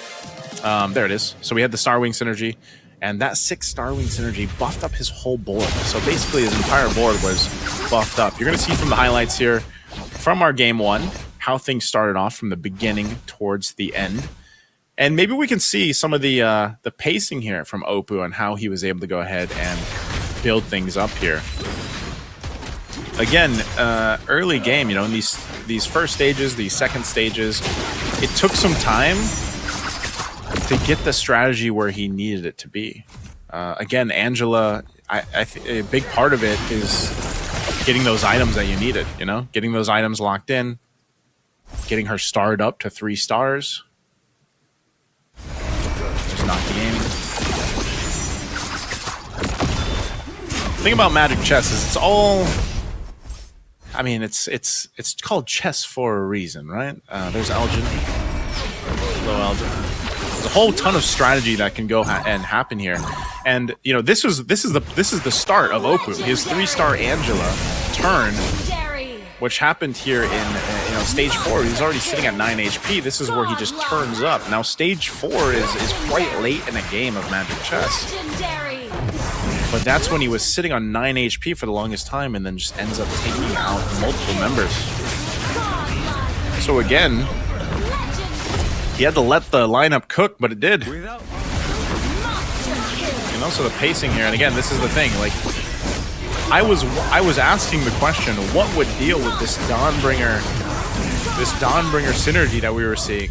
Speaker 1: There it is. So we had the Starwing synergy, and that 6 Starwing synergy buffed up his whole board. So basically, his entire board was buffed up. You're going to see from the highlights here from our game 1 how things started off from the beginning towards the end. And maybe we can see some of the pacing here from Opuu and how he was able to go ahead and build things up here. Again, early game, you know, in these first stages, these second stages, it took some time to get the strategy where he needed it to be. Again, Angela, I think a big part of it is getting those items that you needed, you know? Getting those items locked in, getting her starred up to 3 stars. Just knock the game. The thing about Magic Chess is it's all... I mean, it's called chess for a reason, right? There's Elgin. Hello, Elgin. There's a whole ton of strategy that can go and happen here, and you know this is the start of Opuu, his 3-star Angela turn, which happened here in stage 4. He's already sitting at 9 HP. This is where he just turns up. Now stage 4 is quite late in a game of Magic Chess, but that's when he was sitting on 9 HP for the longest time, and then just ends up taking out multiple members. So again, he had to let the lineup cook, but it did. You know, so the pacing here, and again, this is the thing. Like, I was asking the question, what would deal with this Dawnbringer synergy that we were seeing,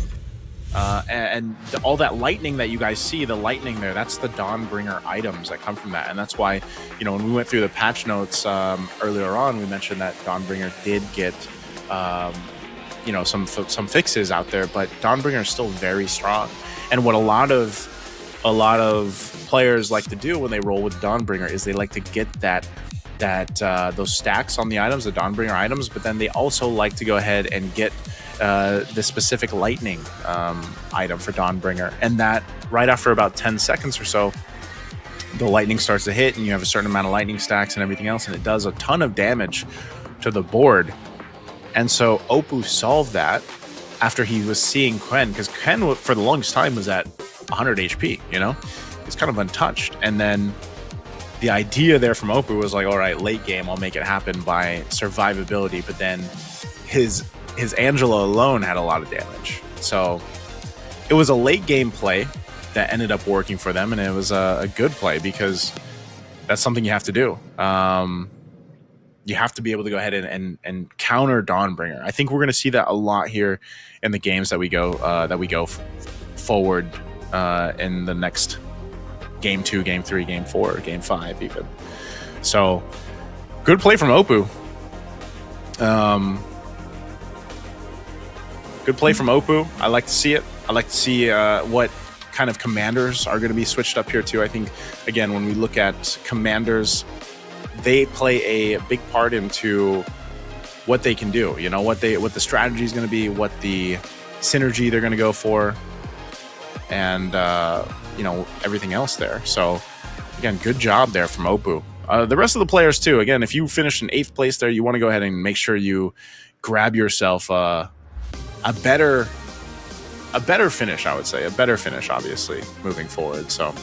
Speaker 1: and all that lightning that you guys see, the lightning there, that's the Dawnbringer items that come from that, and that's why, you know, when we went through the patch notes earlier on, we mentioned that Dawnbringer did get you know, some fixes out there, but Dawnbringer is still very strong. And what a lot of players like to do when they roll with Dawnbringer is they like to get those stacks on the items, the Dawnbringer items, but then they also like to go ahead and get the specific lightning item for Dawnbringer, and that right after about 10 seconds or so, the lightning starts to hit, and you have a certain amount of lightning stacks and everything else, and it does a ton of damage to the board. And so Opuu solved that after he was seeing Quen, because Quen for the longest time was at 100 HP, you know? It's kind of untouched. And then the idea there from Opuu was like, all right, late game, I'll make it happen by survivability. But then his Angela alone had a lot of damage. So it was a late game play that ended up working for them, and it was a good play because that's something you have to do. You have to be able to go ahead and counter Dawnbringer. I think we're going to see that a lot here in the games that we go forward in the next game 2, game 3, game 4, game 5 even. So good play from Opuu. Good play from Opuu. I like to see it. I like to see what kind of commanders are going to be switched up here too. I think, again, when we look at commanders, they play a big part into what they can do, you know, what the strategy is going to be, what the synergy they're going to go for, and you know, everything else there. So again, good job there from Opuu. The rest of the players too, again, if you finish in 8th place there, you want to go ahead and make sure you grab yourself a better finish, I would say. A better finish, obviously, moving forward. So,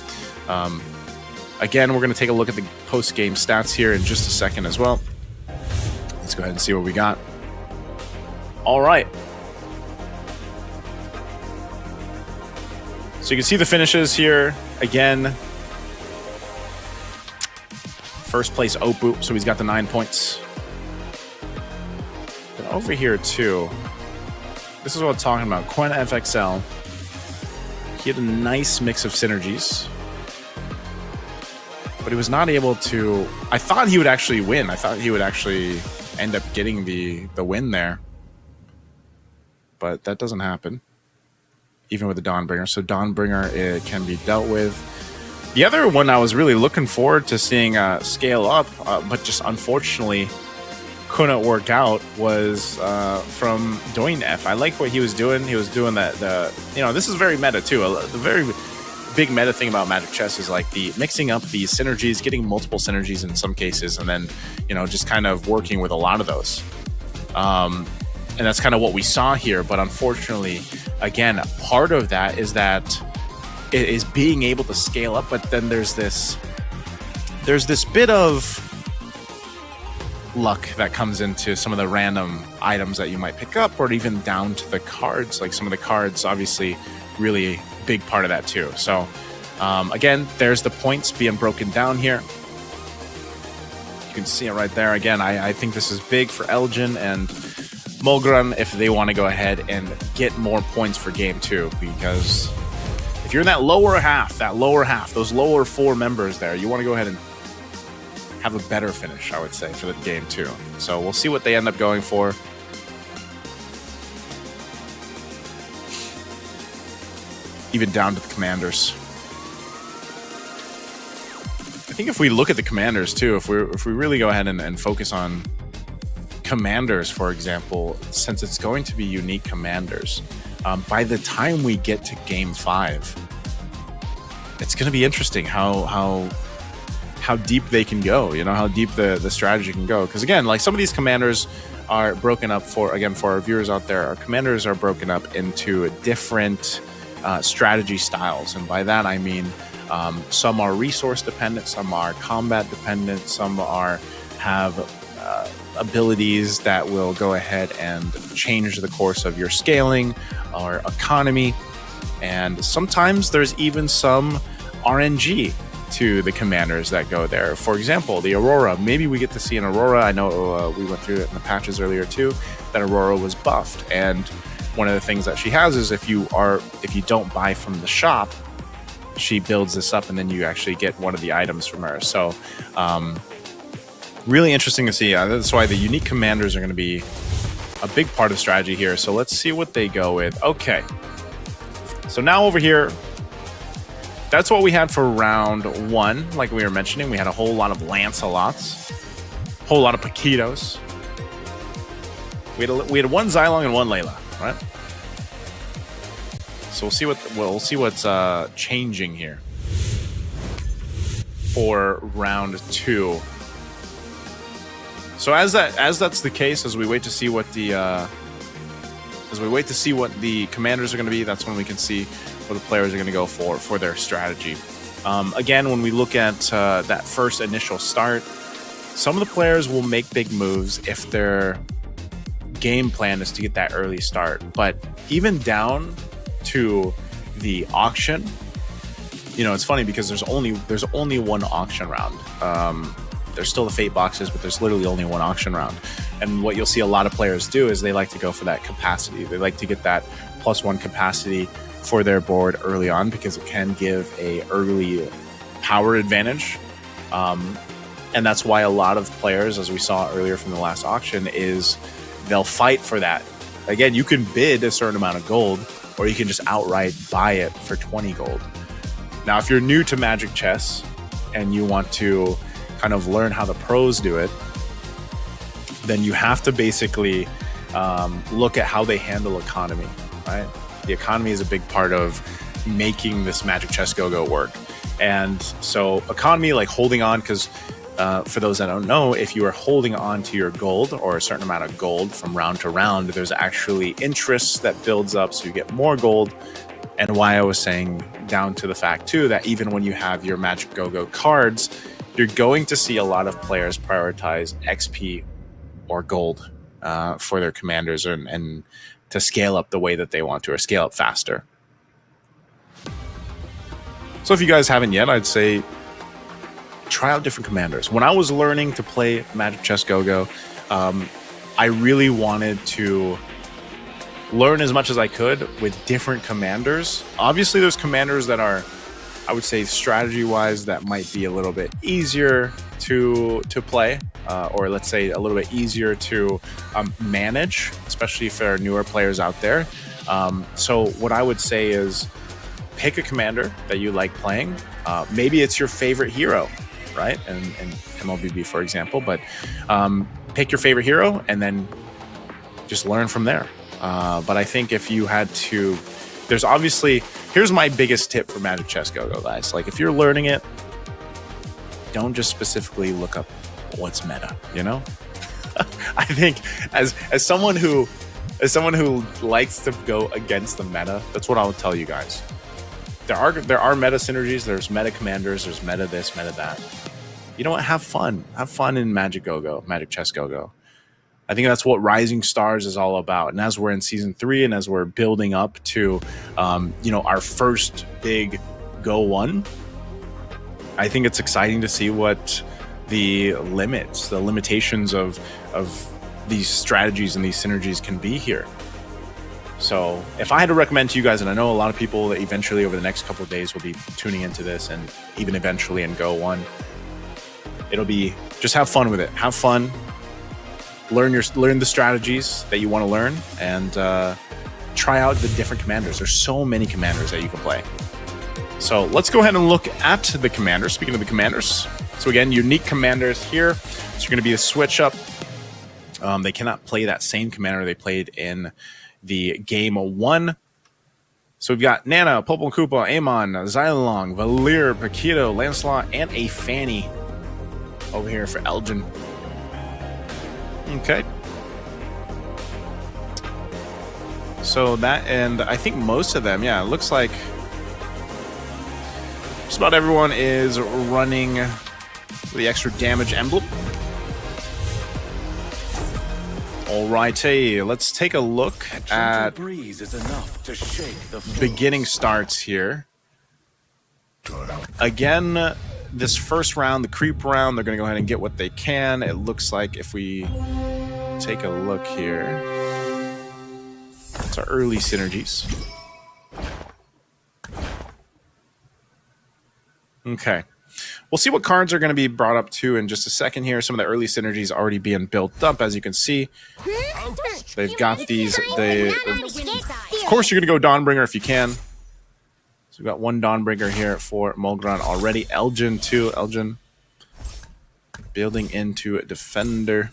Speaker 1: again, we're going to take a look at the post-game stats here in just a second as well. Let's go ahead and see what we got. All right. So you can see the finishes here. Again, first place Oppo, so he's got the 9 points. But over here too, this is what I'm talking about. Quen FXL, he had a nice mix of synergies, but he was not able to. I thought he would actually win. I thought he would actually end up getting the win there, but that doesn't happen, even with the Dawnbringer. So Dawnbringer, it can be dealt with. The other one I was really looking forward to seeing scale up, but just unfortunately couldn't work out, was from Doinef. I like what he was doing. He was doing that. This is very meta too. The very big meta thing about Magic Chess is like the mixing up the synergies, getting multiple synergies in some cases, and then just kind of working with a lot of those. And that's kind of what we saw here. But unfortunately, again, part of that is being able to scale up. But then there's this bit of luck that comes into some of the random items that you might pick up, or even down to the cards. Like some of the cards, obviously, really big part of that too. So again, there's the points being broken down here. You can see it right there. Again, I think this is big for Elgin and Mulgren if they want to go ahead and get more points for game 2, because if you're in that lower half, those lower 4 members there, you want to go ahead and have a better finish, I would say, for the game 2. So we'll see what they end up going for. Even down to the commanders. I think if we look at the commanders too, if we really go ahead and focus on commanders, for example, since it's going to be unique commanders, by the time we get to game 5, it's going to be interesting how deep they can go, how deep the strategy can go. Because again, like some of these commanders are broken up for our viewers out there, our commanders are broken up into different strategy styles. And by that, I mean, some are resource dependent, some are combat dependent, some have abilities that will go ahead and change the course of your scaling or economy. And sometimes there's even some RNG to the commanders that go there. For example, the Aurora, maybe we get to see an Aurora. I know we went through it in the patches earlier too, that Aurora was buffed. And one of the things that she has is if you don't buy from the shop, she builds this up and then you actually get one of the items from her. So really interesting to see. That's why the unique commanders are going to be a big part of strategy here. So let's see what they go with. Okay. So now over here, that's what we had for round 1. Like we were mentioning, we had a whole lot of Lancelots, a whole lot of Paquitos. We had one Xylong and one Layla, right? So we'll see what's changing here for round 2. So as that's the case, as we wait to see what the commanders are going to be, that's when we can see what the players are going to go for their strategy. Again, when we look at that first initial start, some of the players will make big moves if their game plan is to get that early start. But even down to the auction, it's funny because there's only one auction round. There's still the fate boxes, but there's literally only one auction round. And what you'll see a lot of players do is they like to go for that capacity. They like to get that +1 capacity for their board early on because it can give a early power advantage. And that's why a lot of players, as we saw earlier from the last auction, is they'll fight for that. Again, you can bid a certain amount of gold, or you can just outright buy it for 20 gold. Now, if you're new to Magic Chess and you want to kind of learn how the pros do it, then you have to basically look at how they handle economy, right? The economy is a big part of making this Magic Chess Go-Go work. And so economy, like holding on, because For those that don't know, if you are holding on to your gold or a certain amount of gold from round to round, there's actually interest that builds up, so you get more gold. And why I was saying down to the fact too that even when you have your Magic Go-Go cards, you're going to see a lot of players prioritize XP or gold for their commanders and to scale up the way that they want to, or scale up faster. So if you guys haven't yet, I'd say try out different commanders. When I was learning to play Magic Chess Go-Go, I really wanted to learn as much as I could with different commanders. Obviously, there's commanders that are, I would say, strategy-wise, that might be a little bit easier to play, or let's say a little bit easier to manage, especially if there are newer players out there. So what I would say is pick a commander that you like playing. Maybe it's your favorite hero, right? And MLBB, for example, but pick your favorite hero and then just learn from there. But I think if you had to, there's obviously, here's my biggest tip for Magic Chess Go-Go, guys. Like, if you're learning it, don't just specifically look up what's meta, you know? I think as someone who likes to go against the meta, that's what I would tell you guys. There are meta synergies, there's meta commanders, there's meta this, meta that. You know what? Have fun. Have fun in Magic Go-Go, Magic Chess Go-Go. I think that's what Rising Stars is all about. And as we're in season 3 and as we're building up to, our first big Go 1, I think it's exciting to see what the limitations of these strategies and these synergies can be here. So if I had to recommend to you guys, and I know a lot of people that eventually over the next couple of days will be tuning into this, and even eventually in Go 1, it'll be just have fun with it. Have fun. Learn the strategies that you want to learn, and try out the different commanders. There's so many commanders that you can play. So let's go ahead and look at the commanders. Speaking of the commanders, so again, unique commanders here. So you're going to be a switch up. They cannot play that same commander they played in the game 1. So we've got Nana, Popol Koopa, Amon, Xylong, Valir, Paquito, Lancelot, and a Fanny over here for Elgin. Okay. So that, and I think most of them, yeah, it looks like just about everyone is running the extra damage emblem. Alrighty, let's take a look at
Speaker 4: breeze is enough to shake the
Speaker 1: beginning starts here. Again, this first round, the creep round, they're going to go ahead and get what they can. It looks like if we take a look here, it's our early synergies. Okay. We'll see what cards are going to be brought up too in just a second here. Some of the early synergies already being built up, as you can see. They've got these. Of course, you're going to go Dawnbringer if you can. So we've got one Dawnbringer here for Mulgron already. Elgin too. Elgin building into a defender.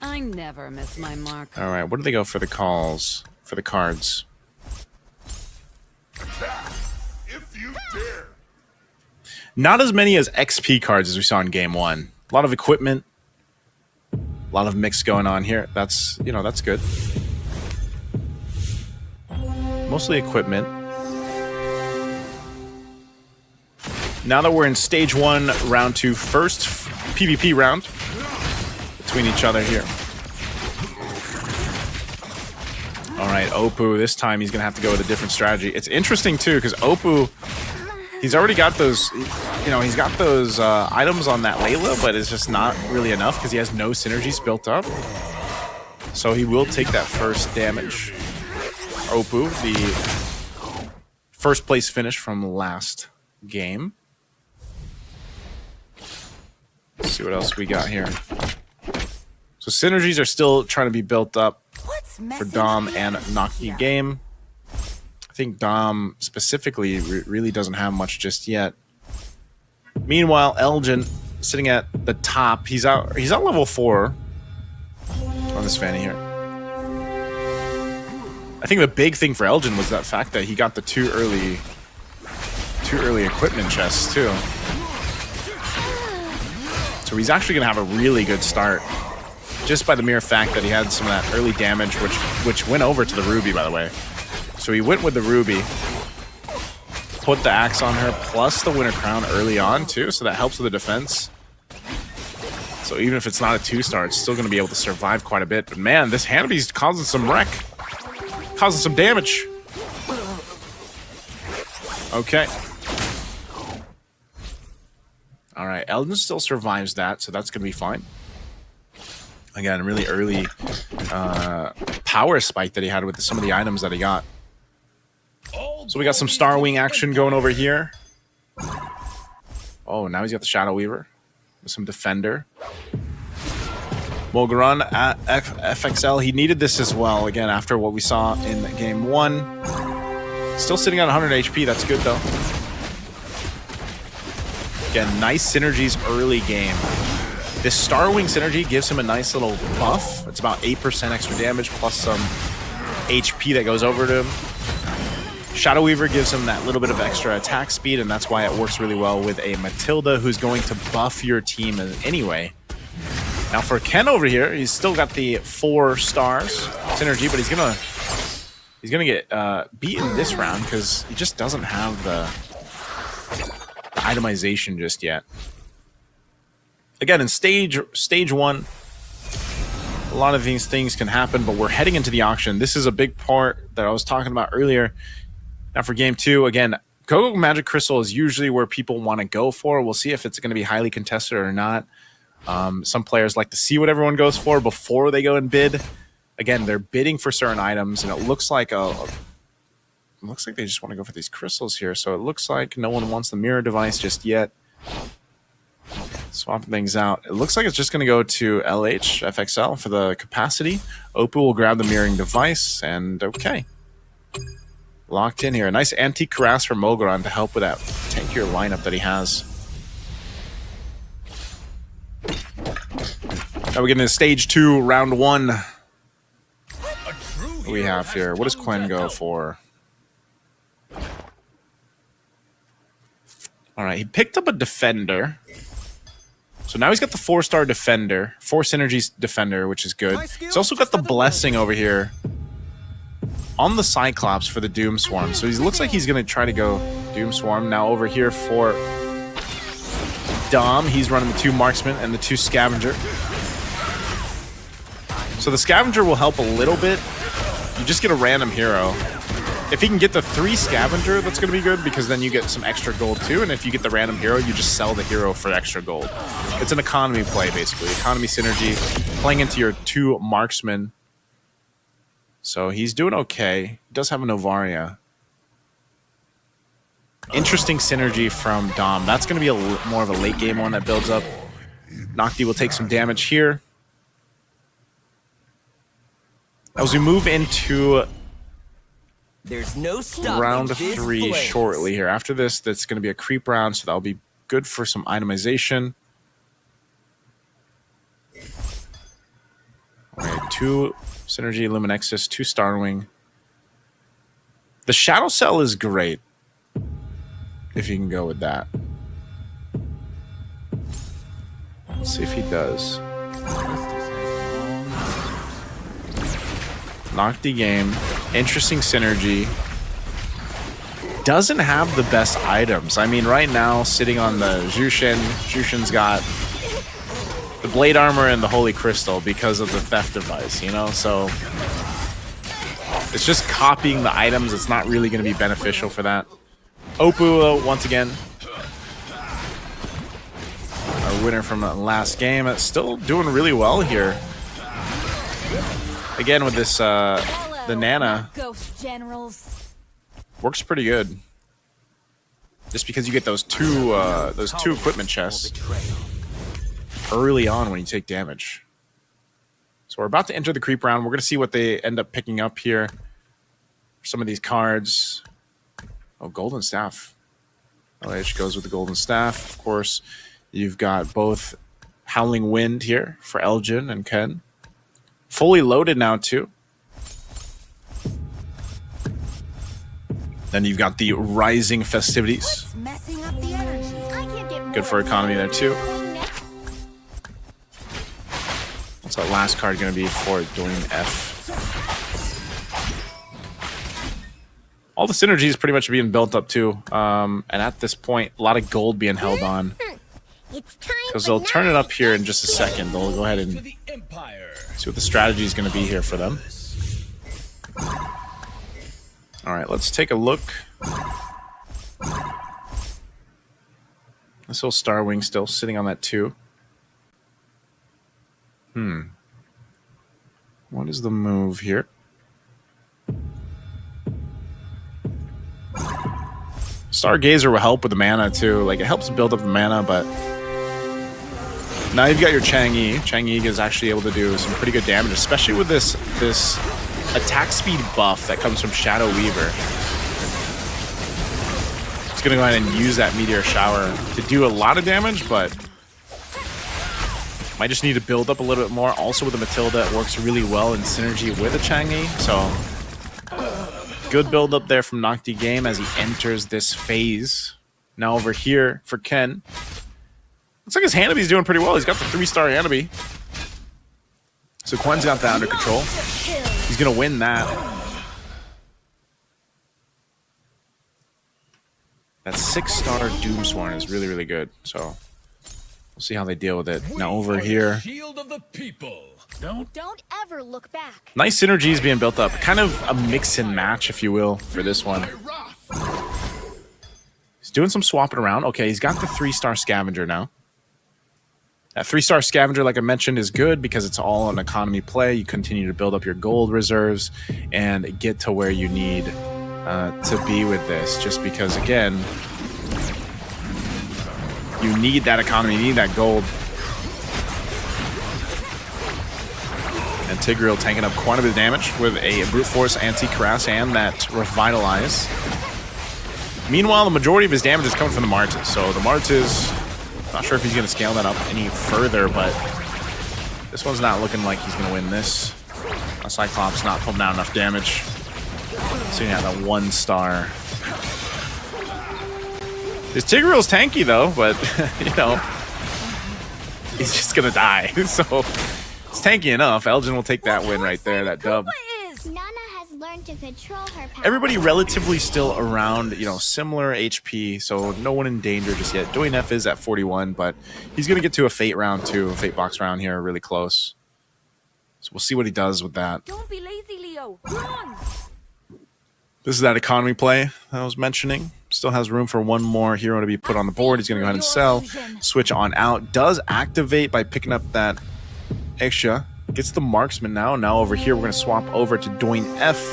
Speaker 2: I never miss my mark.
Speaker 1: All right, what do they go for the calls for the cards?
Speaker 7: If you dare.
Speaker 1: Not as many as XP cards as we saw in game 1. A lot of equipment, a lot of mix going on here. That's good. Mostly equipment. Now that we're in stage 1, round 2, first PvP round between each other here. All right, Oppo, this time he's going to have to go with a different strategy. It's interesting, too, because Oppo, he's already got those, he's got those items on that Layla, but it's just not really enough because he has no synergies built up. So he will take that first damage. Oppo, the first place finish from last game. Let's see what else we got here. So synergies are still trying to be built up for Dom and Naki game. I think Dom specifically really doesn't have much just yet. Meanwhile, Elgin sitting at the top. He's out level 4 on this Fanny here. I think the big thing for Elgin was that fact that he got the two early equipment chests too. So he's actually going to have a really good start just by the mere fact that he had some of that early damage, which went over to the Ruby, by the way. So he went with the Ruby, put the axe on her, plus the Winter Crown early on, too, so that helps with the defense. So even if it's not a 2-star, it's still going to be able to survive quite a bit. But man, this Hanabi's causing some wreck. Causing some damage. Okay. Alright, Elden still survives that, so that's going to be fine. Again, really early power spike that he had with some of the items that he got. So we got some Starwing action going over here. Oh, now he's got the Shadow Weaver. With some Defender. Mogaran at FXL. He needed this as well, again, after what we saw in game 1. Still sitting on 100 HP. That's good, though. Again, nice synergies early game. This Starwing synergy gives him a nice little buff. It's about 8% extra damage plus some HP that goes over to him. Shadow Weaver gives him that little bit of extra attack speed, and that's why it works really well with a Matilda who's going to buff your team anyway. Now for Ken over here, he's still got the 4 stars synergy, but he's gonna get beaten this round because he just doesn't have the itemization just yet. Again, in stage 1, a lot of these things can happen, but we're heading into the auction. This is a big part that I was talking about earlier. Now for game 2, again, Go-Go Magic Crystal is usually where people want to go for. We'll see if it's going to be highly contested or not. Some players like to see what everyone goes for before they go and bid. Again, they're bidding for certain items, and it looks like they just want to go for these crystals here. So it looks like no one wants the mirror device just yet. Swapping things out. It looks like it's just going to go to LH FXL for the capacity. Oppo will grab the mirroring device, and okay. Locked in here. A nice antique Cuirass for Mogaran to help with that tankier lineup that he has. Now we get into stage 2, round 1. What do we have here? What does Quen go for? Alright, he picked up a Defender. So now he's got the 4-star Defender. 4 synergies Defender, which is good. He's also got the Blessing over here on the Cyclops for the Doom Swarm. So he looks like he's going to try to go Doom Swarm. Now over here for Dom, he's running the 2 Marksman and the 2 Scavenger. So the Scavenger will help a little bit. You just get a random hero. If he can get the 3 Scavenger, that's going to be good, because then you get some extra gold too. And if you get the random hero, you just sell the hero for extra gold. It's an economy play, basically. Economy synergy, playing into your 2 Marksmen. So he's doing okay. He does have a Novaria. Interesting synergy from Dom. That's going to be more of a late game one that builds up. Nocti will take some damage here. As we move into
Speaker 8: There's no stopping
Speaker 1: round
Speaker 8: this
Speaker 1: 3
Speaker 8: place.
Speaker 1: shortly here. After this, that's going to be a creep round, so that'll be good for some itemization. All right, 2 Synergy Luminexus, 2 Starwing. The Shadow Cell is great, if you can go with that. Let's see if he does. Nocti game. Interesting synergy. Doesn't have the best items. I mean, right now, sitting on the Jushin, Jushin's got the Blade Armor and the Holy Crystal because of the Theft Device, you know? So it's just copying the items. It's not really going to be beneficial for that. Oppo, once again, our winner from the last game. It's still doing really well here. Again, with this, the Nana
Speaker 3: Ghost generals.
Speaker 1: works pretty good. Just because you get those two equipment chests early on when you take damage. So we're about to enter the creep round. We're going to see what they end up picking up here. Some of these cards. Oh, Golden Staff. LH goes with the Golden Staff. Of course, you've got both Howling Wind here for Elgin and Ken. Fully loaded now, too. Then you've got the Rising Festivities.
Speaker 5: Messing up the energy.
Speaker 3: I can't get
Speaker 1: Good for economy there, too. What's that last card going to be for Dwayne F? All the synergies pretty much being built up too. And at this point, a lot of gold being held on. Because they'll turn it up here in just a second. They'll go ahead and see what the strategy is going to be here for them. All right, let's take a look. This little Star Wing still sitting on that 2. What is the move here? Stargazer will help with the mana too. Like, it helps build up the mana, but now you've got your Chang'e. Chang'e is actually able to do some pretty good damage, especially with this attack speed buff that comes from Shadow Weaver. It's gonna go ahead and use that Meteor Shower to do a lot of damage, but might just need to build up a little bit more. Also with the Matilda, it works really well in synergy with the Chang'e, so good build up there from Nocti Game as he enters this phase. Now over here for Ken. Looks like his Hanabi's doing pretty well. He's got the 3-star Hanabi. So Quen's got that under control. He's going to win that. That 6-star Doomsworn is really, really good. So we'll see how they deal with it. Now over here.
Speaker 3: Don't ever look back.
Speaker 1: Nice synergies being built up. Kind of a mix and match, if you will, for this one. He's doing some swapping around. Okay, he's got the 3-star Scavenger now. That 3-star Scavenger, like I mentioned, is good because it's all an economy play. You continue to build up your gold reserves and get to where you need to be with this. Just because, again, you need that economy, you need that gold. And Tigreal tanking up quite a bit of damage with a Brute Force, Anti-Crass, and that Revitalize. Meanwhile, the majority of his damage is coming from the Martis. So the Martis, not sure if he's going to scale that up any further, but this one's not looking like he's going to win this. Cyclops not pumping out enough damage. So you have that 1-star. His Tigreal's tanky though, but you know, he's just going to die. So it's tanky enough. Elgin will take that win right there, that dub.
Speaker 3: Nana has learned to control her power.
Speaker 1: Everybody relatively still around, you know, similar HP, so no one in danger just yet. Dwayne F is at 41, but he's going to get to a Fate round too, a Fate box round here, really close. So we'll see what he does with that.
Speaker 3: Don't be lazy, Leo. Run!
Speaker 1: This is that economy play I was mentioning. Still has room for one more hero to be put on the board. He's going to go ahead and sell, switch on out. Does activate by picking up that extra. Gets the marksman now. Now over here, we're going to swap over to Dwayne F.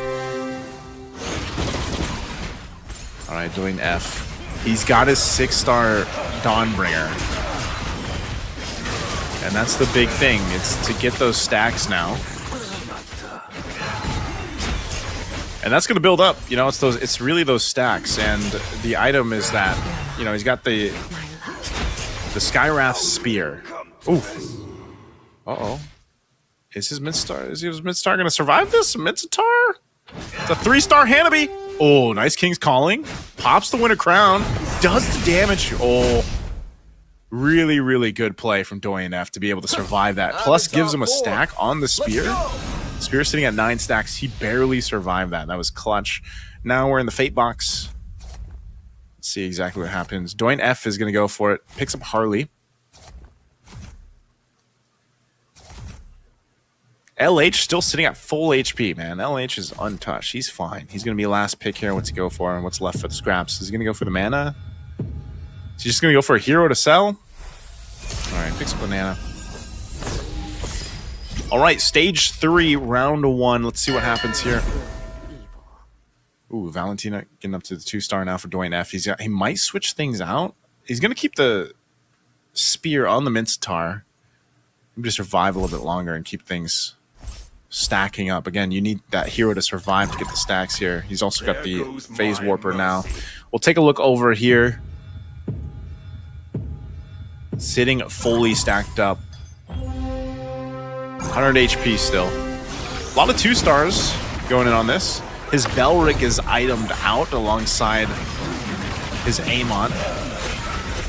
Speaker 1: All right, Dwayne F. He's got his 6-star Dawnbringer. And that's the big thing. It's to get those stacks now. And that's going to build up. You know, it's really those stacks. And the item is that, you know, he's got the Skywrath Spear. Ooh. Uh-oh. Is his Midstar going to survive this? Midsitar? It's a 3-star Hanabi. Oh, nice King's Calling. Pops the Winter Crown. Does the damage. Oh, really, really good play from Dwayne F to be able to survive that. Plus gives him a stack on the Spear. Spear sitting at 9 stacks. He barely survived that. That was clutch. Now we're in the Fate box. Let's see exactly what happens. Dwayne F is going to go for it. Picks up Harley. LH still sitting at full HP, man. LH is untouched. He's fine. He's going to be last pick here. What's he go for? And what's left for the scraps? Is he going to go for the mana? Is he just going to go for a hero to sell? All right, picks up the mana. All right, stage 3, round 1. Let's see what happens here. Ooh, Valentina getting up to the 2-star now for Dwayne F. He might switch things out. He's going to keep the Spear on the Mincetar. Maybe to survive a little bit longer and keep things stacking up. Again, you need that hero to survive to get the stacks here. He's also got the Phase Warper now. We'll take a look over here. Sitting fully stacked up. 100 HP still. A lot of 2-stars going in on this. His Belric is itemed out alongside his Amon.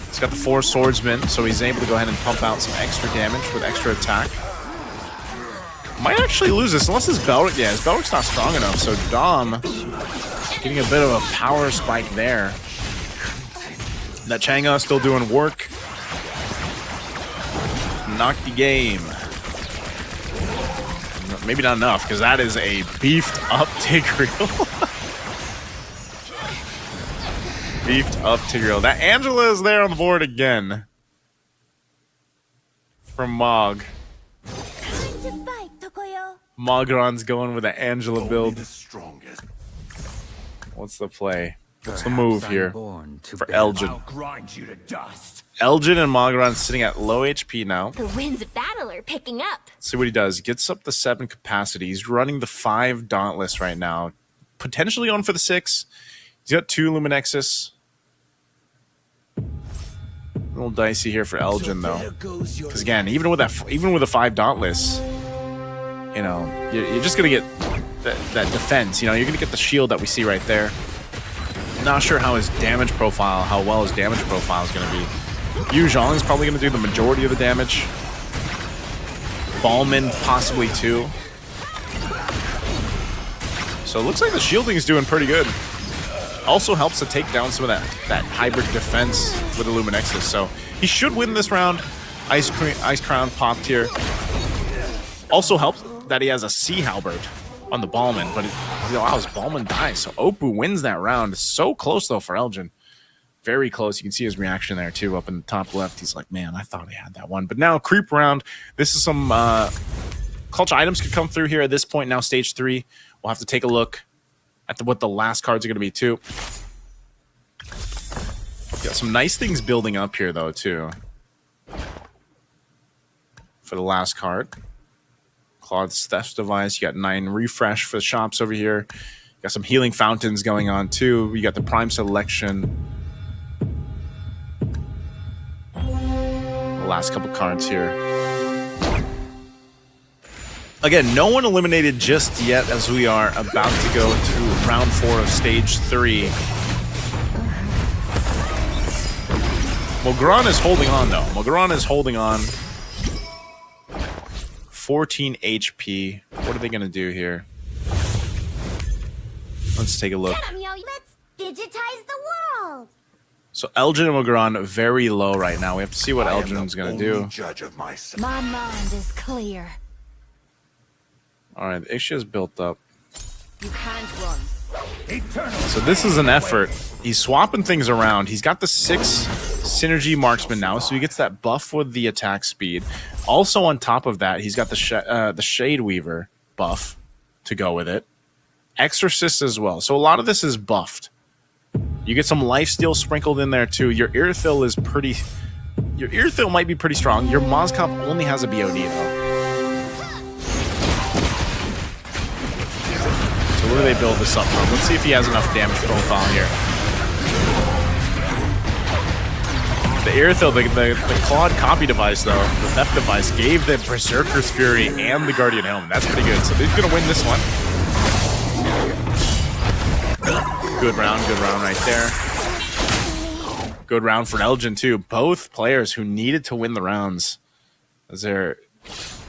Speaker 1: He's got the 4 swordsmen, so he's able to go ahead and pump out some extra damage with extra attack. Might actually lose this unless his Belric. Yeah, his Belric's not strong enough. So Dom getting a bit of a power spike there. That Chang'e still doing work. Knock the game. Maybe not enough, because that is a beefed up Tigreal. Beefed up Tigreal. That Angela is there on the board again. From Mog. Mogron's going with the Angela build. What's the play? What's the move here for Elgin?
Speaker 7: I'll grind you to dust.
Speaker 1: Elgin and Mogron sitting at low HP now.
Speaker 3: The winds of battle are picking up.
Speaker 1: Let's see what he does. Gets up the 7 capacity. He's running the 5 Dauntless right now. Potentially on for the 6. He's got 2 Luminexus. A little dicey here for Elgin though. Because again, even with a 5 Dauntless, you know, you're just gonna get that defense. You know, you're gonna get the shield that we see right there. Not sure how his damage profile, how well his damage profile is gonna be. Yu Zhong is probably gonna do the majority of the damage. Balman possibly too. So it looks like the shielding is doing pretty good. Also helps to take down some of that hybrid defense with the Luminexus. So he should win this round. Ice Crown popped here. Also helps that he has a Sea Halberd on the Balman, but he allows Balman die. So Oppo wins that round. So close though for Elgin. Very close. You can see his reaction there too up in the top left. He's like, man, I thought I had that one. But now creep round. This is some clutch items could come through here at this point. Now stage 3. We'll have to take a look at what the last cards are going to be too. Got some nice things building up here though too. For the last card. Claude's Theft Device. You got 9 refresh for the shops over here. You got some healing fountains going on too. You got the Prime Selection. The last couple cards here. Again, no one eliminated just yet as we are about to go to round 4 of stage 3. Mogran is holding on though. Mogran is holding on. 14 HP. What are they going to do here? Let's take a look.
Speaker 3: Let's digitize the world.
Speaker 1: So Elgin and Mogran very low right now. We have to see what Elgin's going to do.
Speaker 7: Judge of myself.
Speaker 3: My mind is clear.
Speaker 1: All right, the issue is built up.
Speaker 3: You can't run.
Speaker 1: So this is an effort. He's swapping things around. He's got the 6 synergy marksman now, so he gets that buff with the attack speed. Also on top of that, he's got the Shade Weaver buff to go with it. Exorcist as well. So a lot of this is buffed. You get some lifesteal sprinkled in there too. Your Irithyll is pretty... Your Irithyll might be pretty strong. Your Mozcop only has a BOD though. So where do they build this up from? Let's see if he has enough damage profile here. The Irithyll, the Claude copy device though, the Theft Device, gave the Berserker's Fury and the Guardian Helm. That's pretty good. So he's going to win this one. Good round right there. Good round for Elgin too. Both players who needed to win the rounds, as they're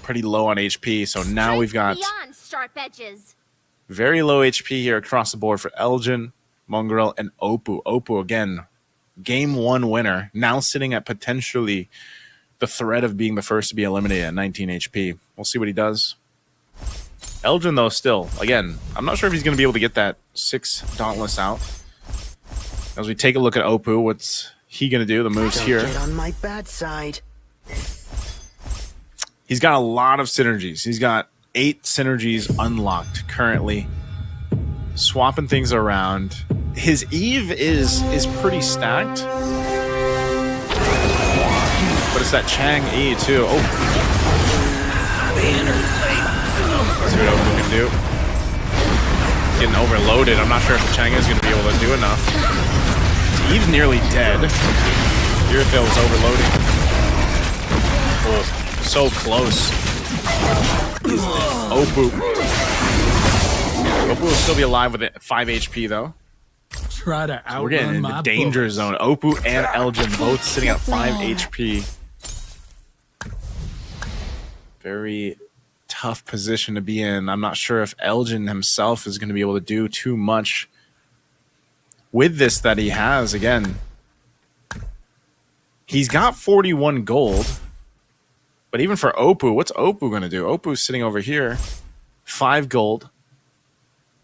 Speaker 1: pretty low on HP. So now we've got
Speaker 3: Beyond sharp edges.
Speaker 1: very low HP here across the board for Elgin, Mongrel, and Oppo. Oppo again, game 1 winner. Now sitting at potentially the threat of being the first to be eliminated at 19 HP. We'll see what he does. Elgin, though, still, again, I'm not sure if he's going to be able to get that 6 Dauntless out. As we take a look at Oppo, what's he going to do? The moves here.
Speaker 8: Get on my bad side.
Speaker 1: He's got a lot of synergies. He's got 8 synergies unlocked currently. Swapping things around. His Eve is pretty stacked. But it's that Chang E too. Oh. See what Oppo can do. Getting overloaded. I'm not sure if the Chang is going to be able to do enough. Eve's nearly dead. Irithyll is overloading. Oh, so close. Oppo. Oppo will still be alive with it. 5 HP though.
Speaker 9: Try to outrun
Speaker 1: We're getting in the danger zone. Oppo and Elgin both sitting at 5 HP. Very tough position to be in. I'm not sure if Elgin himself is going to be able to do too much with this that he has. Again, he's got 41 gold. But even for Oppo, what's Oppo going to do? Oppo's sitting over here. 5 gold.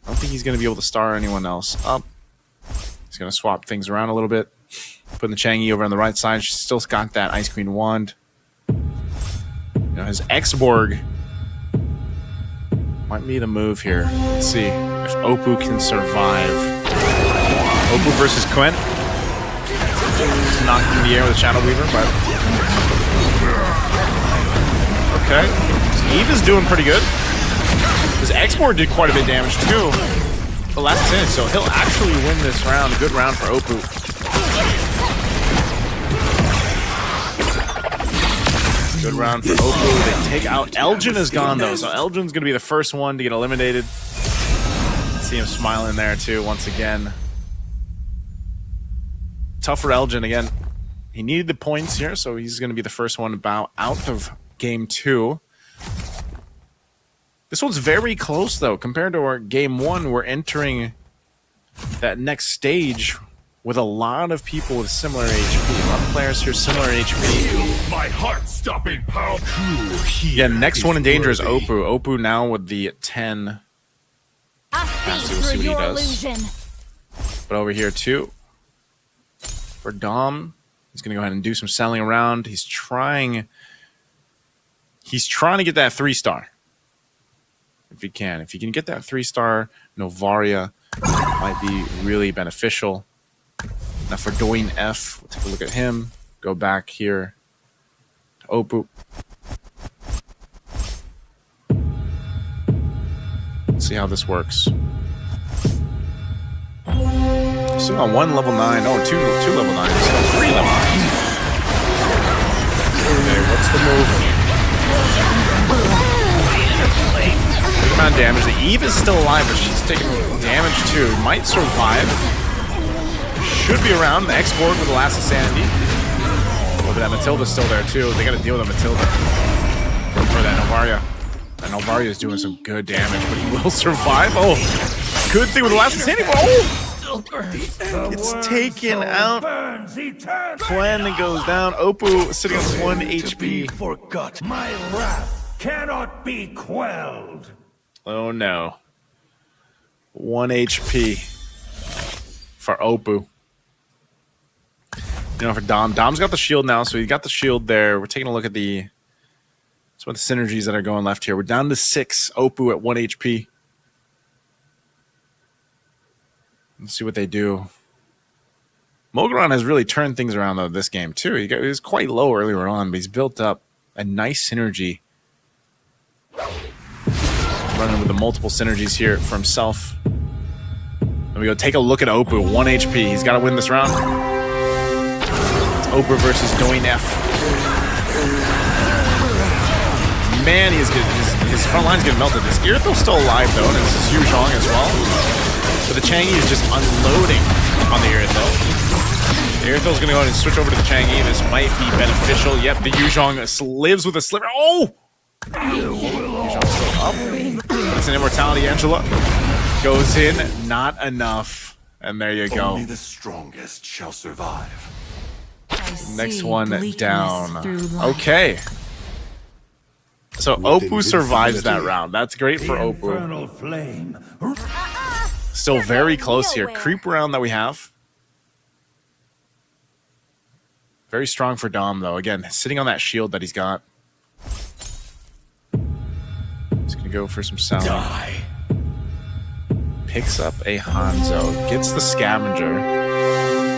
Speaker 1: I don't think he's going to be able to star anyone else up. He's going to swap things around a little bit. Putting the Changi over on the right side. She's still got that Ice Queen wand. You know, his X-Borg might be the move here. Let's see if Oppo can survive. Oppo versus Quinn. Just knocked in the air with a Shadow Weaver, but... Okay. So Eve is doing pretty good. His X-Borg did quite a bit of damage, too. But last in, so he'll actually win this round. Good round for Oppo. Good round for Oppo. They take out... Elgin is gone, though, so Elgin's going to be the first one to get eliminated. See him smiling there, too, once again. Tough for Elgin, again. He needed the points here, so he's going to be the first one to bow out of Game 2. This one's very close, though. Compared to our Game 1, we're entering that next stage with a lot of people with similar HP. A lot of players here, similar HP.
Speaker 7: My heart-stopping power.
Speaker 1: Yeah, next one in danger is Oppo. Oppo now with the 10.
Speaker 3: I
Speaker 1: See,
Speaker 3: see
Speaker 1: we'll see
Speaker 3: through
Speaker 1: what he
Speaker 3: your
Speaker 1: does.
Speaker 3: illusion.
Speaker 1: But over here, too, for Dom, he's going to go ahead and do some selling around. He's trying to get that 3-star. If he can. If he can get that 3-star, Novaria might be really beneficial. Now for Doin F, we'll take a look at him. Go back here to Oppo. Let's see how this works. Still on 1 level 9. Oh, two level 9. Still 3 level 9. Okay, what's the move? Big amount of damage. The Eve is still alive, but she's taking damage too. Might survive. Should be around. The X-Borg with the last of Sanity. Oh, but that Matilda's still there too. They got to deal with that Matilda. For that Novaria. And Novaria is doing some good damage, but he will survive. Oh, good thing with the last of Sanity. Oh! It's taken out. Gwen goes down. Oppo sitting on 1 HP.
Speaker 7: Forgot. My wrath cannot be quelled.
Speaker 1: Oh no. 1 HP for Oppo. You know, for Dom. Dom's got the shield now, so he got the shield there. We're taking a look at some of the synergies that are going left here. We're down to 6. Oppo at 1 HP. Let's see what they do. Mogron has really turned things around, though, this game, too. He was quite low earlier on, but he's built up a nice synergy. Running with the multiple synergies here for himself. And we go take a look at Oppo. 1 HP. He's got to win this round. It's Oppo versus Doin F. Man, he's good. His front line's getting melted. This Irithil's still alive, though, and it's his Yuzhong as well. But the Changi is just unloading on the Irithil. The Irithil's going to go ahead and switch over to the Changi. This might be beneficial. Yep, the Yuzhong lives with a sliver. Oh! Yuzhong's still up. It's an immortality, Angela. Goes in, not enough. And there you go.
Speaker 7: Only the strongest shall survive.
Speaker 1: Next one down. Okay. So Oppo survives that round. That's great for Oppo.
Speaker 7: Infernal flame.
Speaker 1: Still very close here. Creep round that we have. Very strong for Dom, though. Again, sitting on that shield that he's got. He's going to go for some sound.
Speaker 7: Die.
Speaker 1: Picks up a Hanzo. Gets the Scavenger.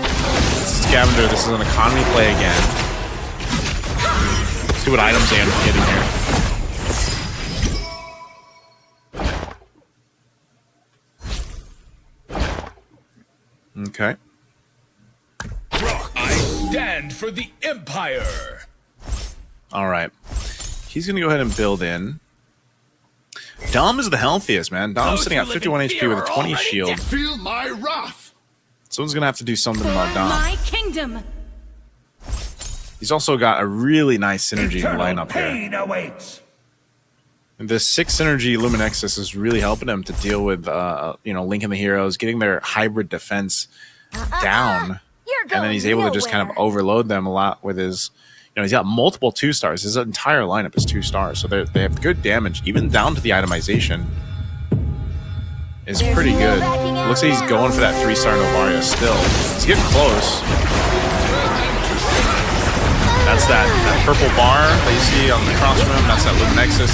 Speaker 1: It's a Scavenger. This is an economy play again. See what items they end up getting here. Okay.
Speaker 7: I stand for the Empire.
Speaker 1: All right. He's going to go ahead and build in. Dom is the healthiest, man. Dom's sitting at 51 HP with a 20 shield.
Speaker 7: Feel my wrath.
Speaker 1: Someone's going to have to do something about Dom.
Speaker 3: My kingdom.
Speaker 1: He's also got a really nice synergy
Speaker 7: Eternal
Speaker 1: lineup here.
Speaker 7: pain awaits.
Speaker 1: The 6 synergy Luminexus is really helping him to deal with, linking the heroes, getting their hybrid defense down. And then he's able to just kind of overload them a lot with his, he's got multiple 2-stars. His entire lineup is 2 stars. So they have good damage, even down to the itemization is pretty good. Looks like he's going for that 3-star Novaria still. He's getting close. That's that purple bar that you see on the cross from him. That's that Luminexus.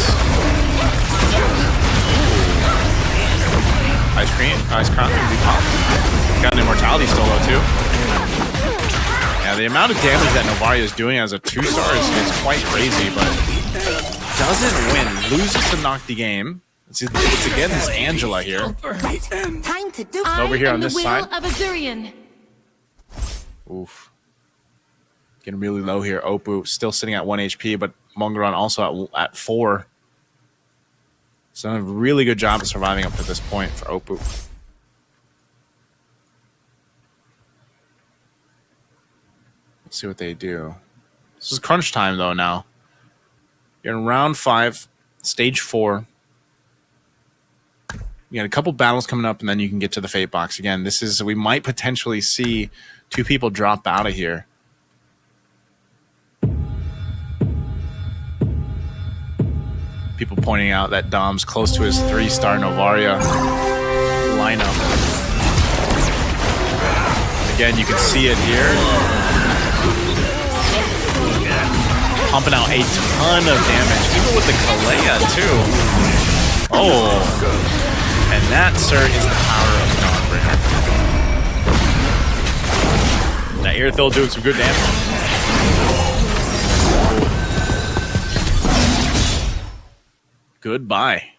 Speaker 1: Ice cream, we pop. Got an immortality still though too. Yeah, the amount of damage that Novaria is doing as a 2-star is quite crazy, but doesn't win. Loses to Nocti game. It's again this Angela here.
Speaker 3: Time to do
Speaker 1: Over here on this side.
Speaker 3: Of Azurian.
Speaker 1: Oof. Getting really low here. Oppo still sitting at 1 HP, but Mongaron also at 4. So done a really good job of surviving up to this point for Oppo. Let's see what they do. This is crunch time though now. You're in round 5, stage 4. You got a couple battles coming up, and then you can get to the Fate Box again. We might potentially see 2 people drop out of here. People pointing out that Dom's close to his 3-star Novaria lineup. Again, you can see it here. Pumping out a ton of damage, even with the Kalea too. Oh, and that, sir, is the power of Dawnbringer. That Irithil doing some good damage. Goodbye.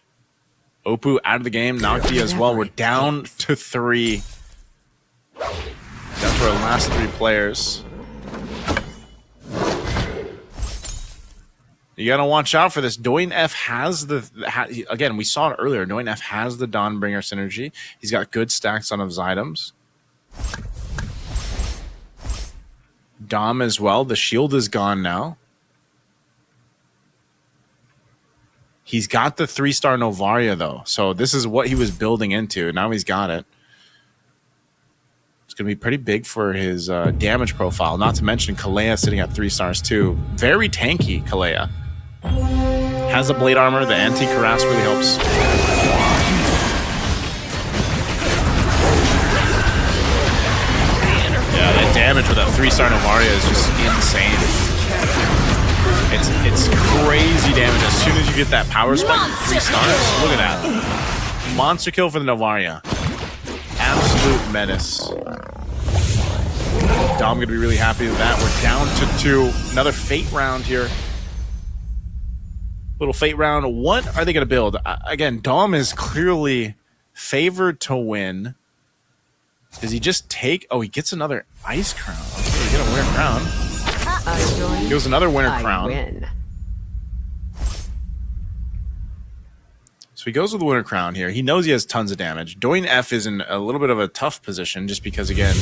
Speaker 1: Oppo out of the game. Nocti as well. We're down to 3. Down to our last 3 players. You got to watch out for this. Doin F has again, we saw it earlier. Doin F has the Dawnbringer synergy. He's got good stacks on his items. Dom as well. The shield is gone now. He's got the 3-star Novaria, though. So this is what he was building into. Now he's got it. It's going to be pretty big for his damage profile. Not to mention Kalea sitting at 3 stars, too. Very tanky, Kalea. Has the blade armor. The anti-Karas really helps. Yeah, that damage with that 3-star Novaria is just insane. It's crazy damage as soon as you get that power spike. 3 stars. Look at that. Monster kill for the Novaria. Absolute menace. Dom gonna be really happy with that. We're down to 2. Another Fate round here. Little Fate round. What are they gonna build? Again, Dom is clearly favored to win. Does he just take? Oh, he gets another Ice Crown. Okay, he get a Winter Crown. He was another Winter Crown. So he goes with the Winter Crown here. He knows he has tons of damage. Doin F is in a little bit of a tough position just because, again,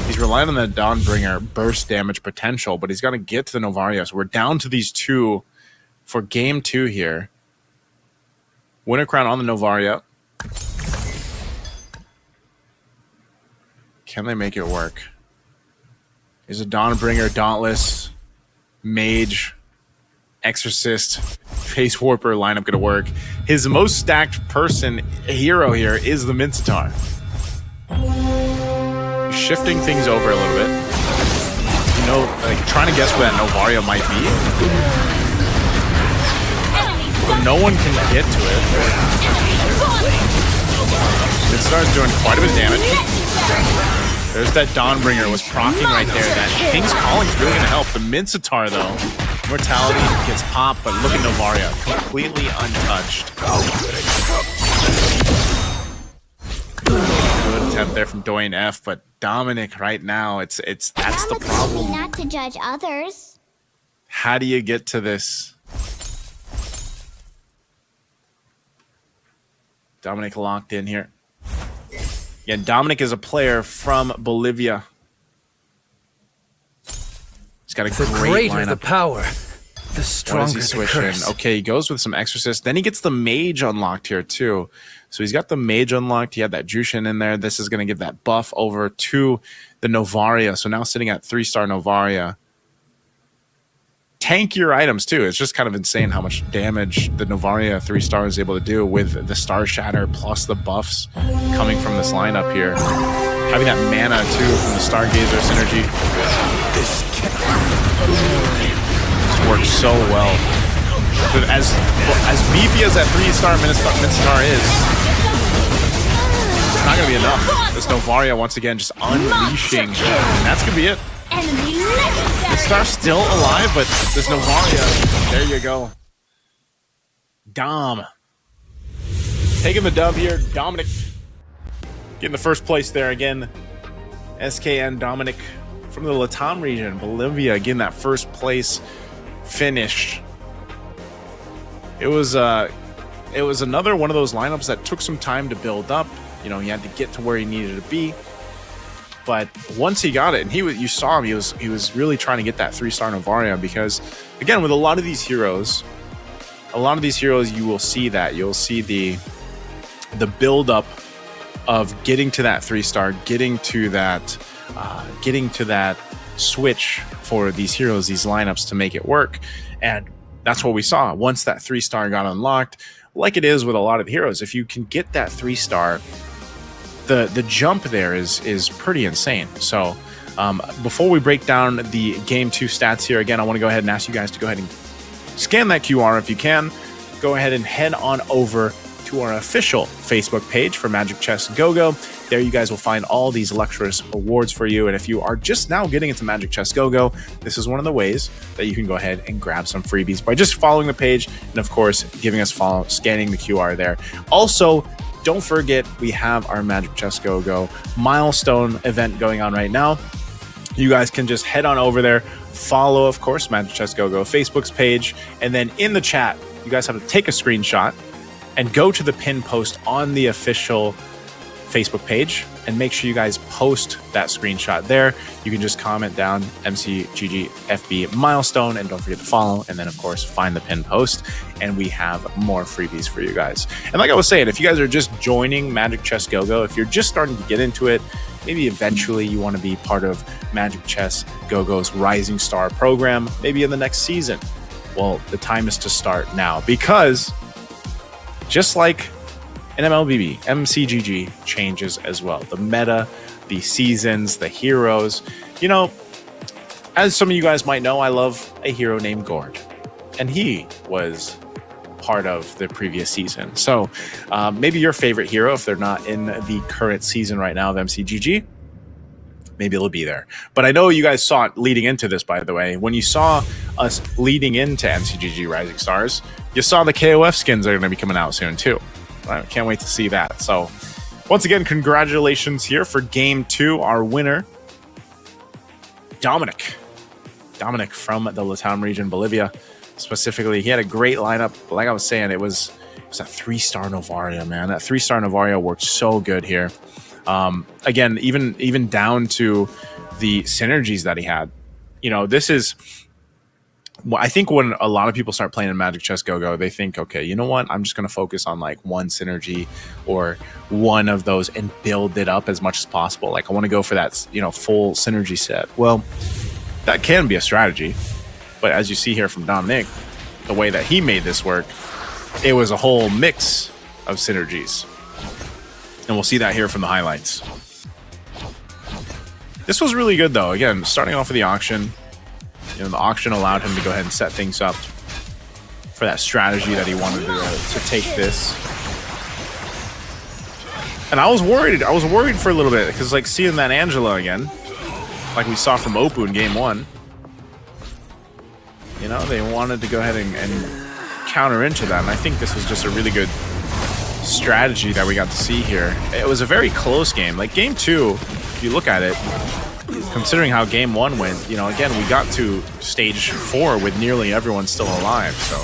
Speaker 1: he's relying on the Dawnbringer burst damage potential, but he's got to get to the Novaria. So we're down to these 2 for game 2 here. Winter Crown on the Novaria. Can they make it work? Is a Dawnbringer, Dauntless, Mage, Exorcist, Face Warper lineup going to work? His most stacked hero here is the Mincetar. Shifting things over a little bit. Trying to guess where that Novaria might be. But no one can get to it. Mincetar's doing quite a bit of damage. There's that Dawnbringer was proccing right there. That King's Calling is really going to help. The Mincetar, though, Mortality gets popped, but look at Novaria, completely untouched. Good attempt there from Doin F, but Dominic right now, that's the problem.
Speaker 9: Not to judge others.
Speaker 1: How do you get to this? Dominic locked in here. Yeah, Dominic is a player from Bolivia. He's got a great lineup.
Speaker 10: The power.
Speaker 7: The
Speaker 1: What
Speaker 7: stronger
Speaker 1: does he
Speaker 7: the
Speaker 1: switch in?
Speaker 7: curse.
Speaker 1: Okay, he goes with some Exorcist. Then he gets the Mage unlocked here too. So he's got the Mage unlocked. He had that Jushin in there. This is going to give that buff over to the Novaria. So now sitting at 3-star Novaria. Tankier items too. It's just kind of insane how much damage the Novaria 3-star is able to do with the Star Shatter plus the buffs coming from this lineup here. Having that mana too from the Stargazer synergy. This works so well. But as beefy as that 3-star Minstar is, it's not going to be enough. This Novaria once again just unleashing. And that's going to be it.
Speaker 3: Enemy legendary.
Speaker 1: Star's still alive, but there's Novaria. There you go. Dom. Taking the dub here. Dominic getting the first place there again. SKN Dominic from the Latam region, Bolivia, getting that first place finish. It was another one of those lineups that took some time to build up. You know, he had to get to where he needed to be. But once he got it, and you saw him, he was really trying to get that 3-star Novaria because, again, with a lot of these heroes, you will see that. You'll see the build-up of getting to that 3-star, getting to that switch for these heroes, these lineups to make it work. And that's what we saw. Once that 3-star got unlocked, like it is with a lot of heroes, if you can get that 3-star, the jump there is pretty insane. So before we break down the Game 2 stats here, again, I want to go ahead and ask you guys to go ahead and scan that QR if you can. Go ahead and head on over to our official Facebook page for Magic Chess Go-Go. There you guys will find all these luxurious awards for you. And if you are just now getting into Magic Chess Go-Go, this is one of the ways that you can go ahead and grab some freebies by just following the page and, of course, giving us a follow, scanning the QR there. Also, don't forget, we have our Magic Chess Go-Go milestone event going on right now. You guys can just head on over there, follow, of course, Magic Chess Go-Go Facebook's page, and then in the chat, you guys have to take a screenshot and go to the pin post on the official Facebook page and make sure you guys post that screenshot there. You can just comment down MCGGFB milestone and don't forget to follow, and then of course find the pin post, and we have more freebies for you guys. And like I was saying, if you guys are just joining Magic Chess Go-Go, if you're just starting to get into it, maybe eventually you want to be part of Magic Chess Go-Go's Rising Star program, maybe in the next season. Well, the time is to start now, because just like in MLBB, MCGG changes as well. The meta, the seasons, the heroes. You know, as some of you guys might know, I love a hero named Gord, and he was part of the previous season. So maybe your favorite hero, if they're not in the current season right now of MCGG, maybe it'll be there. But I know you guys saw it leading into this, by the way. When you saw us leading into MCGG Rising Stars, you saw the KOF skins that are going to be coming out soon too. I can't wait to see that. So once again, congratulations here for Game 2. Our winner, Dominic from the Latam region, Bolivia. Specifically, he had a great lineup. But like I was saying, it was a 3-star Novaria, man. That 3-star Novaria worked so good here. Again, even down to the synergies that he had. You know, this is, I think when a lot of people start playing in Magic Chess Go-Go, they think, okay, you know what? I'm just going to focus on like one synergy or one of those and build it up as much as possible. Like I want to go for that, you know, full synergy set. Well, that can be a strategy. But as you see here from Dominic, the way that he made this work, it was a whole mix of synergies. And we'll see that here from the highlights. This was really good, though. Again, starting off with the auction. You know, the auction allowed him to go ahead and set things up for that strategy that he wanted to take this. And I was worried. I was worried for a little bit because, like, seeing that Angela again, like we saw from Oppo in Game 1, you know, they wanted to go ahead and counter into that. And I think this was just a really good strategy that we got to see here. It was a very close game. Like, Game 2, if you look at it, considering how Game 1 went, you know, again, we got to stage 4 with nearly everyone still alive, so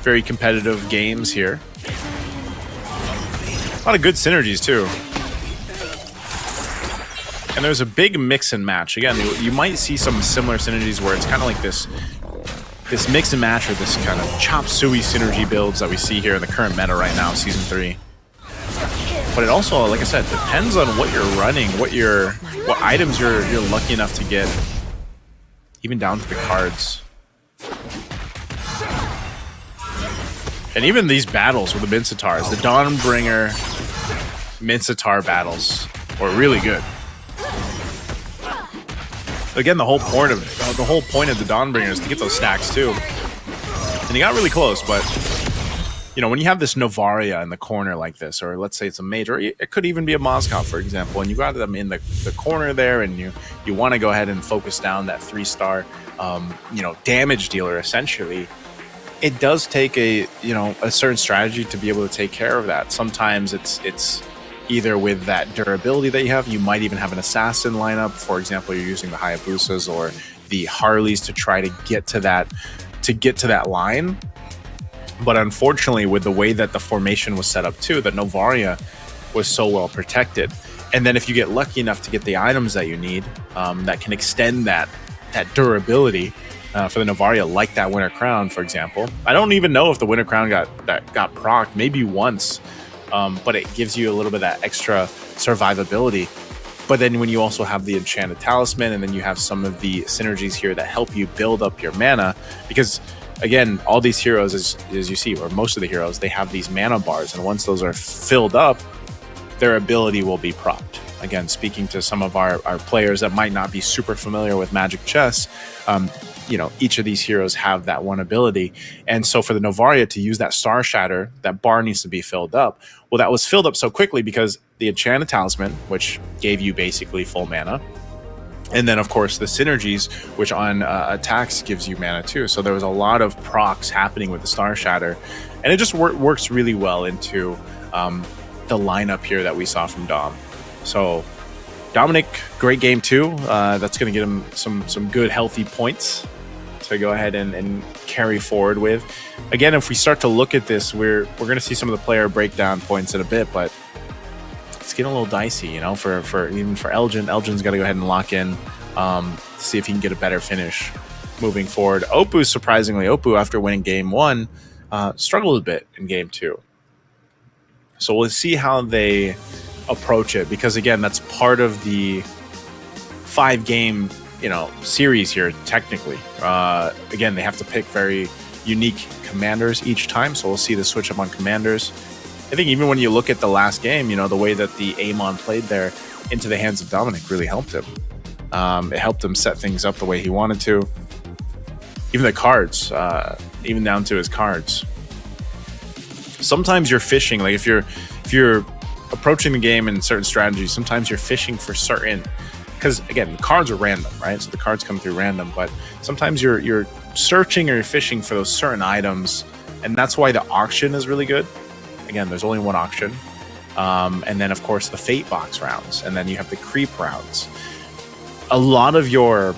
Speaker 1: very competitive games here. A lot of good synergies, too. And there's a big mix and match. Again, you might see some similar synergies where it's kind of like this mix and match, or this kind of chop suey synergy builds that we see here in the current meta right now, Season 3. But it also, like I said, depends on what you're running, what items you're lucky enough to get, even down to the cards. And even these battles with the Minsitars, the Dawnbringer Minsitar battles were really good. Again, the whole point of the Dawnbringer is to get those stacks too. And he got really close, but you know, when you have this Novaria in the corner like this, or let's say it's a mage, or it could even be a Moscow, for example, and you got them in the corner there, and you want to go ahead and focus down that 3-star, you know, damage dealer essentially. It does take a certain strategy to be able to take care of that. Sometimes it's either with that durability that you have. You might even have an assassin lineup. For example, you're using the Hayabusas or the Harleys to try to get to that line. But unfortunately, with the way that the formation was set up too, that Novaria was so well protected. And then if you get lucky enough to get the items that you need that can extend that durability for the Novaria, like that Winter Crown, for example. I don't even know if the Winter Crown got procced, maybe once. But it gives you a little bit of that extra survivability. But then when you also have the Enchanted Talisman, and then you have some of the synergies here that help you build up your mana, because again, all these heroes, as you see, or most of the heroes, they have these mana bars, and once those are filled up, their ability will be propped. Again, speaking to some of our players that might not be super familiar with Magic Chess, you know, each of these heroes have that one ability. And so for the Novaria to use that Star Shatter, that bar needs to be filled up. Well, that was filled up so quickly because the Enchanted Talisman, which gave you basically full mana. And then, of course, the synergies, which on attacks gives you mana too. So there was a lot of procs happening with the Star Shatter. And it just works really well into the lineup here that we saw from Dom. So Dominic, great game too. That's going to get him some good, healthy points to go ahead and carry forward with. Again, if we start to look at this, we're going to see some of the player breakdown points in a bit, but it's getting a little dicey, you know, for even for Elgin. Elgin's got to go ahead and lock in to see if he can get a better finish moving forward. Oppo, after winning game 1, struggled a bit in game 2. So we'll see how they approach it, because again, that's part of the 5-game series here technically. Again, they have to pick very unique commanders each time, so we'll see the switch up on commanders. I think even when you look at the last game, the way that the Amon played there into the hands of Dominic really helped him. It helped him set things up the way he wanted to. Even the cards, even down to his cards. Sometimes you're fishing, like if you're approaching the game in certain strategies, sometimes you're fishing for certain, because again, the cards are random, right? So the cards come through random, but sometimes you're searching or you're fishing for those certain items, and that's why the auction is really good. Again, there's only one auction. And then, of course, the Fate Box rounds. And then you have the Creep rounds. A lot of your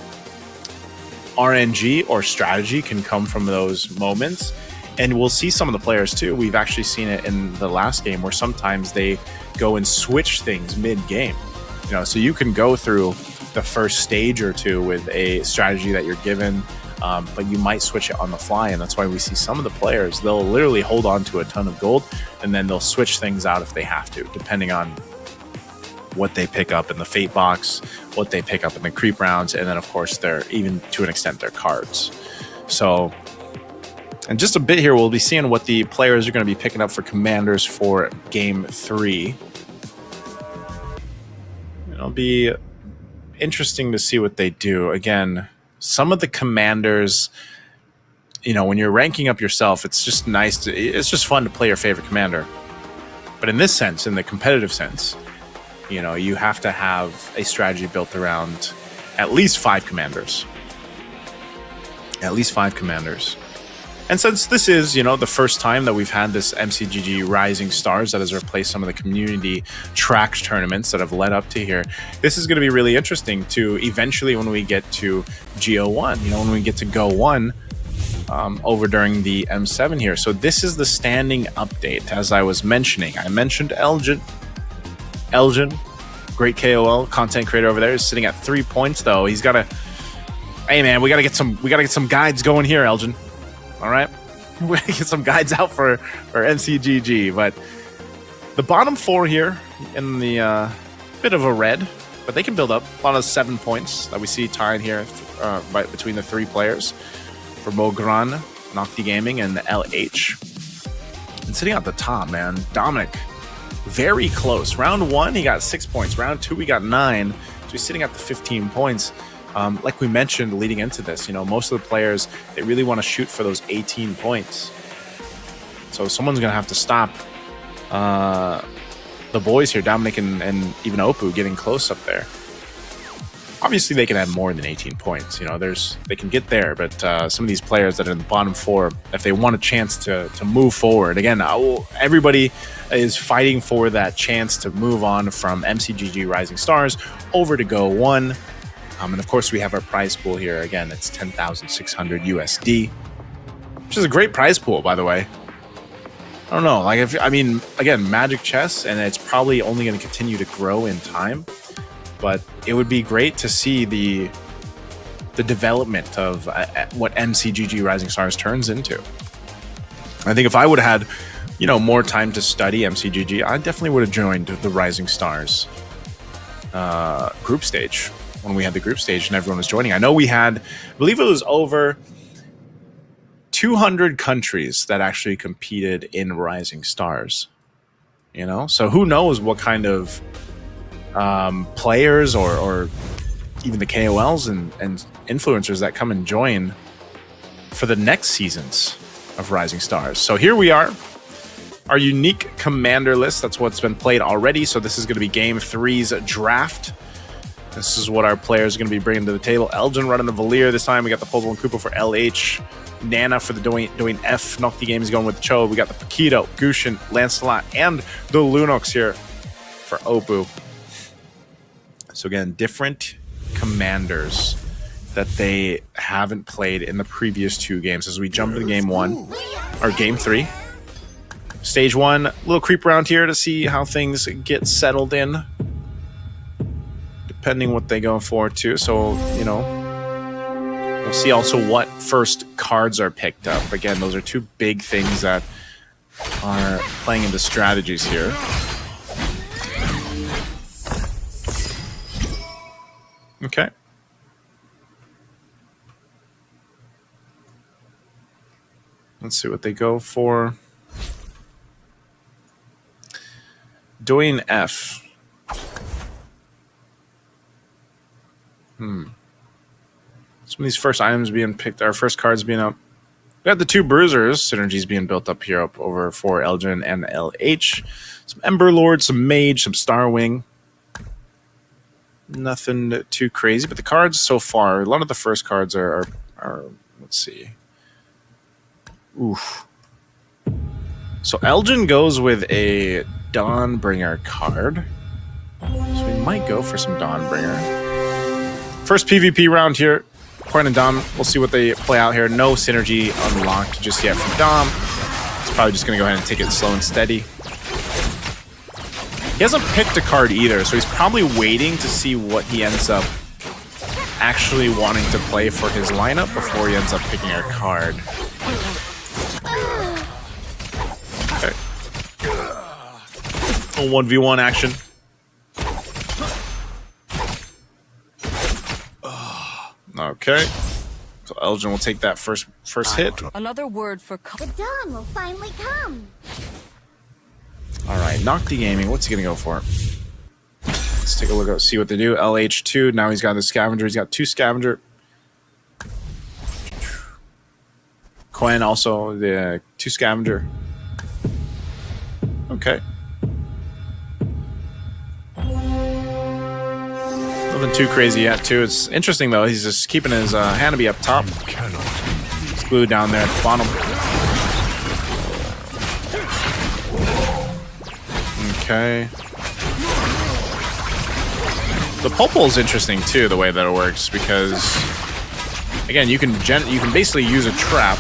Speaker 1: RNG or strategy can come from those moments. And we'll see some of the players, too. We've actually seen it in the last game where sometimes they go and switch things mid-game. So you can go through the first stage or two with a strategy that you're given, but you might switch it on the fly, and that's why we see some of the players, they'll literally hold on to a ton of gold, and then they'll switch things out if they have to, depending on what they pick up in the Fate Box, what they pick up in the Creep rounds, and then, of course, even to an extent, their cards. So, in just a bit here, we'll be seeing what the players are going to be picking up for commanders for Game 3. It'll be interesting to see what they do. Again, some of the commanders, when you're ranking up yourself, it's just nice it's just fun to play your favorite commander. But in this sense, in the competitive sense, you have to have a strategy built around at least 5 commanders. At least 5 commanders. And since this is, the first time that we've had this MCGG Rising Stars that has replaced some of the community tracked tournaments that have led up to here, this is going to be really interesting to eventually when we get to GO1, when we get to Go 1 over during the M7 here. So this is the standing update, as I was mentioning. I mentioned Elgin, great KOL content creator over there, is sitting at 3 points though. He's got to. Hey man, we gotta get some guides going here, Elgin. All right, we gotta get some guides out for MCGG. But the bottom 4 here in the bit of a red, but they can build up a lot of 7 points that we see tied here between the 3 players for Mogran, Nocti Gaming, and LH. And sitting at the top, man, Dominic, very close. Round 1, he got 6 points. Round 2, he got 9. So he's sitting at the 15 points. Like we mentioned leading into this, you know, most of the players, they really want to shoot for those 18 points. So someone's going to have to stop the boys here, Dominic and even Opu, getting close up there. Obviously, they can have more than 18 points. You know, they can get there, but some of these players that are in the bottom 4, if they want a chance to move forward, again, everybody is fighting for that chance to move on from MCGG Rising Stars over to Go 1. And of course, we have our prize pool here. Again, it's 10,600 USD, which is a great prize pool, by the way. I don't know, like again, Magic Chess, and it's probably only going to continue to grow in time. But it would be great to see the development of what MCGG Rising Stars turns into. I think if I would have had, you know, more time to study MCGG, I definitely would have joined the Rising Stars group stage when we had the group stage and everyone was joining. I know we had, I believe it was over 200 countries that actually competed in Rising Stars. You know, so who knows what kind of players or even the KOLs and influencers that come and join for the next seasons of Rising Stars. So here we are, our unique commander list. That's what's been played already. So this is going to be Game 3's draft. This is what our players are going to be bringing to the table. Elgin running the Valier this time. We got the Popo and Koopa for LH. Nana for the doing F. Nocti Games going with Cho. We got the Paquito, Gushin, Lancelot, and the Lunox here for Opu. So again, different commanders that they haven't played in the previous 2 games. As we jump into Game 1, or Game 3. Stage 1, little creep around here to see how things get settled in. Depending what they go for too. So, you know, we'll see also what first cards are picked up. Again, those are 2 big things that are playing into strategies here. Okay. Let's see what they go for. Doing F. Some of these first items being picked, our first cards being up. We have the 2 Bruisers, synergies being built up here up over for Elgin and LH. Some Ember Lord, some Mage, some Starwing. Nothing too crazy, but the cards so far, a lot of the first cards are let's see. Oof. So Elgin goes with a Dawnbringer card. So we might go for some Dawnbringer. First PvP round here. Coin and Dom, we'll see what they play out here. No synergy unlocked just yet from Dom. He's probably just going to go ahead and take it slow and steady. He hasn't picked a card either, so he's probably waiting to see what he ends up actually wanting to play for his lineup before he ends up picking a card. Okay. A 1v1 action. Okay. So Elgin will take that first hit.
Speaker 5: Another word for
Speaker 9: The dawn will finally come.
Speaker 1: All right, Nocti Gaming. What's he gonna go for? Let's take a look at see what they do. LH2. Now he's got the Scavenger. He's got 2 Scavenger. Quen also the 2 Scavenger. Okay. Nothing too crazy yet, too. It's interesting though. He's just keeping his Hanabi up top. He's glued down there at the bottom. Okay. The Popol is interesting too, the way that it works, because again, you can basically use a trap.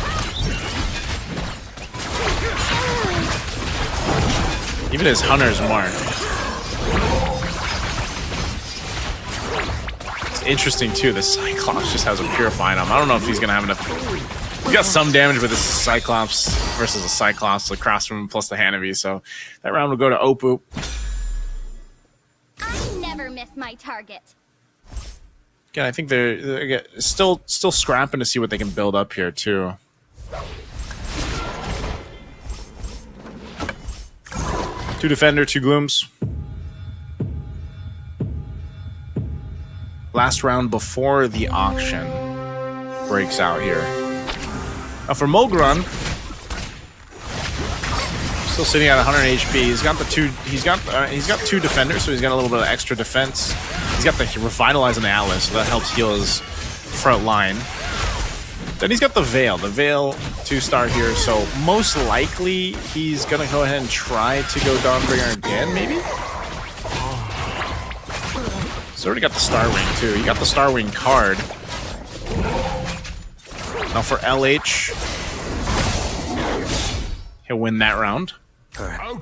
Speaker 1: Even his Hunter's Mark. interesting too. The Cyclops just has a Purify on him. I don't know if he's gonna have enough. He's got some damage with this Cyclops versus a Cyclops across from him plus the Hanabi. So that round will go to Oppo.
Speaker 9: I never miss my target.
Speaker 1: Again, I think they're still scrapping to see what they can build up here too. Two Defender, two Glooms. Last round before the auction breaks out here. Now for Mogron, still sitting at 100 HP. He's got the two. He's got two defenders, so he's got a little bit of extra defense. He's got the Revitalize on the Atlas, so that helps heal his front line. Then he's got the Veil. The Veil 2-star here, so most likely he's gonna go ahead and try to go Dawnbringer again, maybe. He's already got the Star Wing too. He got the Star Wing card. Now for LH, he'll win that round.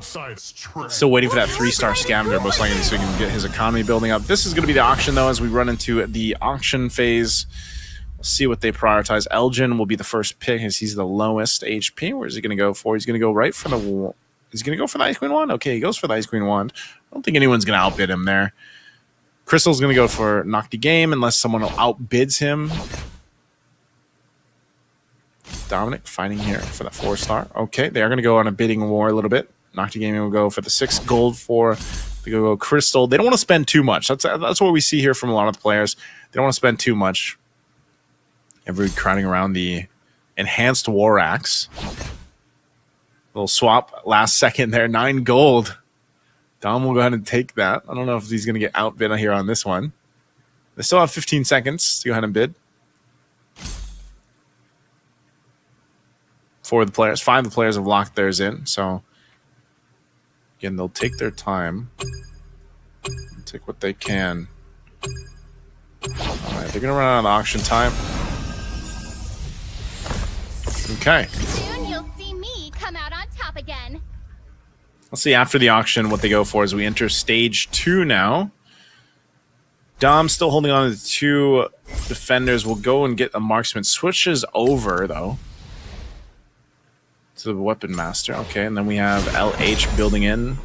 Speaker 1: Still waiting for that 3-star Scavenger, most likely, so he can get his economy building up. This is going to be the auction, though, as we run into the auction phase. We'll see what they prioritize. Elgin will be the first pick, as he's the lowest HP. Where's he going to go for? He's going to go right for the... He's going to go for the Ice Queen Wand? Okay, he goes for the Ice Queen Wand. I don't think anyone's going to outbid him there. Crystal's going to go for Nocti Game, unless someone outbids him. Dominic fighting here for the 4-star. Okay, they are going to go on a bidding war a little bit. Nocti Gaming will go for the 6 gold for the go Crystal. They don't want to spend too much. That's what we see here from a lot of the players. They don't want to spend too much. Everybody crowding around the enhanced War Axe. Little swap last second there. 9 gold. Dom will go ahead and take that. I don't know if he's going to get outbid here on this one. They still have 15 seconds to go ahead and bid. 4 of the players, 5 of the players have locked theirs in. So again, they'll take their time, take what they can. All right, they're gonna run out of auction time. Okay.
Speaker 9: Soon you'll see me come out on top again.
Speaker 1: Let's see after the auction what they go for as we enter stage 2 now. Dom still holding on to the 2 defenders. Will go and get a marksman. Switches over though to the weapon master. Okay, and then we have LH building in.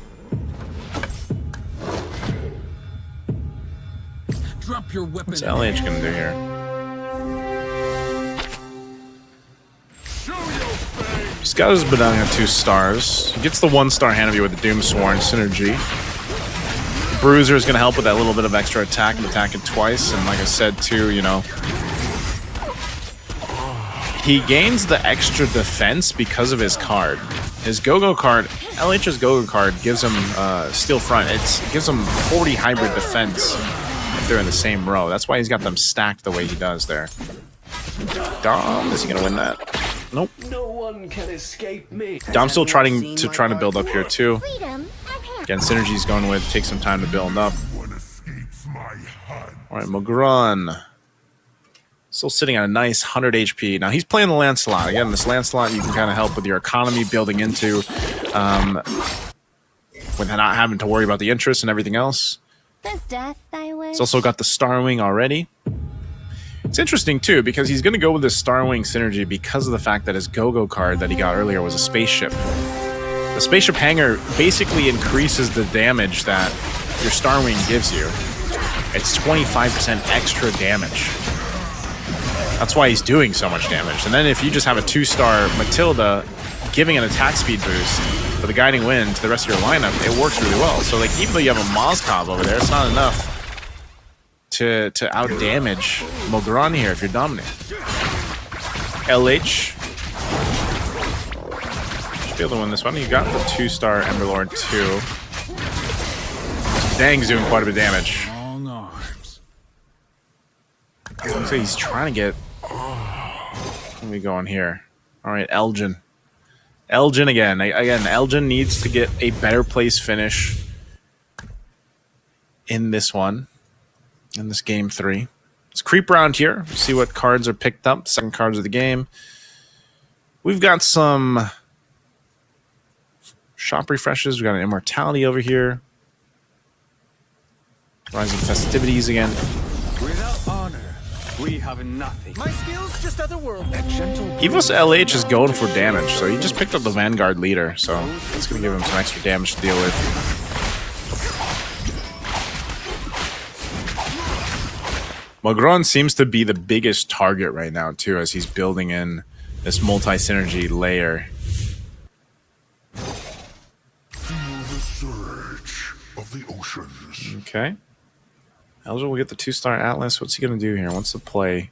Speaker 8: Drop your weapon.
Speaker 1: What's LH gonna do here? Scout has been down at 2 stars. He gets the 1-star Hanabi with the Doomsworn synergy. The Bruiser is gonna help with that little bit of extra attack and attack it twice. And like I said too, you know, he gains the extra defense because of his card. His Go-Go card, LH's Go-Go card gives him Steel Front. It gives him 40 hybrid defense if they're in the same row. That's why he's got them stacked the way he does there. Dom, is he gonna win that? Nope.
Speaker 7: No one can escape me.
Speaker 1: Dom's still trying to build up here too.
Speaker 9: Freedom at hand.
Speaker 1: Again, synergy's going with, take some time to build up. Alright, Mogron. Still sitting at a nice 100 HP. Now he's playing the Lancelot. Again, this Lancelot you can kind of help with your economy building into with not having to worry about the interest and everything else.
Speaker 9: This death I wish.
Speaker 1: He's also got the Starwing already. It's interesting too because he's going to go with this Starwing synergy because of the fact that his Go-Go card that he got earlier was a spaceship. The spaceship hanger basically increases the damage that your Starwing gives you. It's 25% extra damage. That's why he's doing so much damage. And then if you just have a 2-star Matilda giving an attack speed boost with a guiding wind to the rest of your lineup, it works really well. So like even though you have a Mozkov over there, it's not enough to out-damage Mogron here if you're dominant. LH should be able to win this one. You got the 2-star Emberlord too. Dang's doing quite a bit of damage.
Speaker 8: Long arms.
Speaker 1: Looks like he's trying to get... Let me go on here. All right, Elgin. Elgin again. Again, Elgin needs to get a better place finish in this one. In this game 3. Let's creep around here. See what cards are picked up. Second cards of the game. We've got some shop refreshes. We've got an Immortality over here. Rising Festivities again.
Speaker 8: Without
Speaker 4: We have nothing.
Speaker 8: My skills just otherworldly. A gentle
Speaker 1: Evo's LH is going for damage, so he just picked up the Vanguard leader, so it's going to give him some extra damage to deal with. Mogron seems to be the biggest target right now, too, as he's building in this multi-synergy layer.
Speaker 7: The surge of the oceans.
Speaker 1: Okay. Elgin will get the 2-star Atlas. What's he going to do here? What's the play?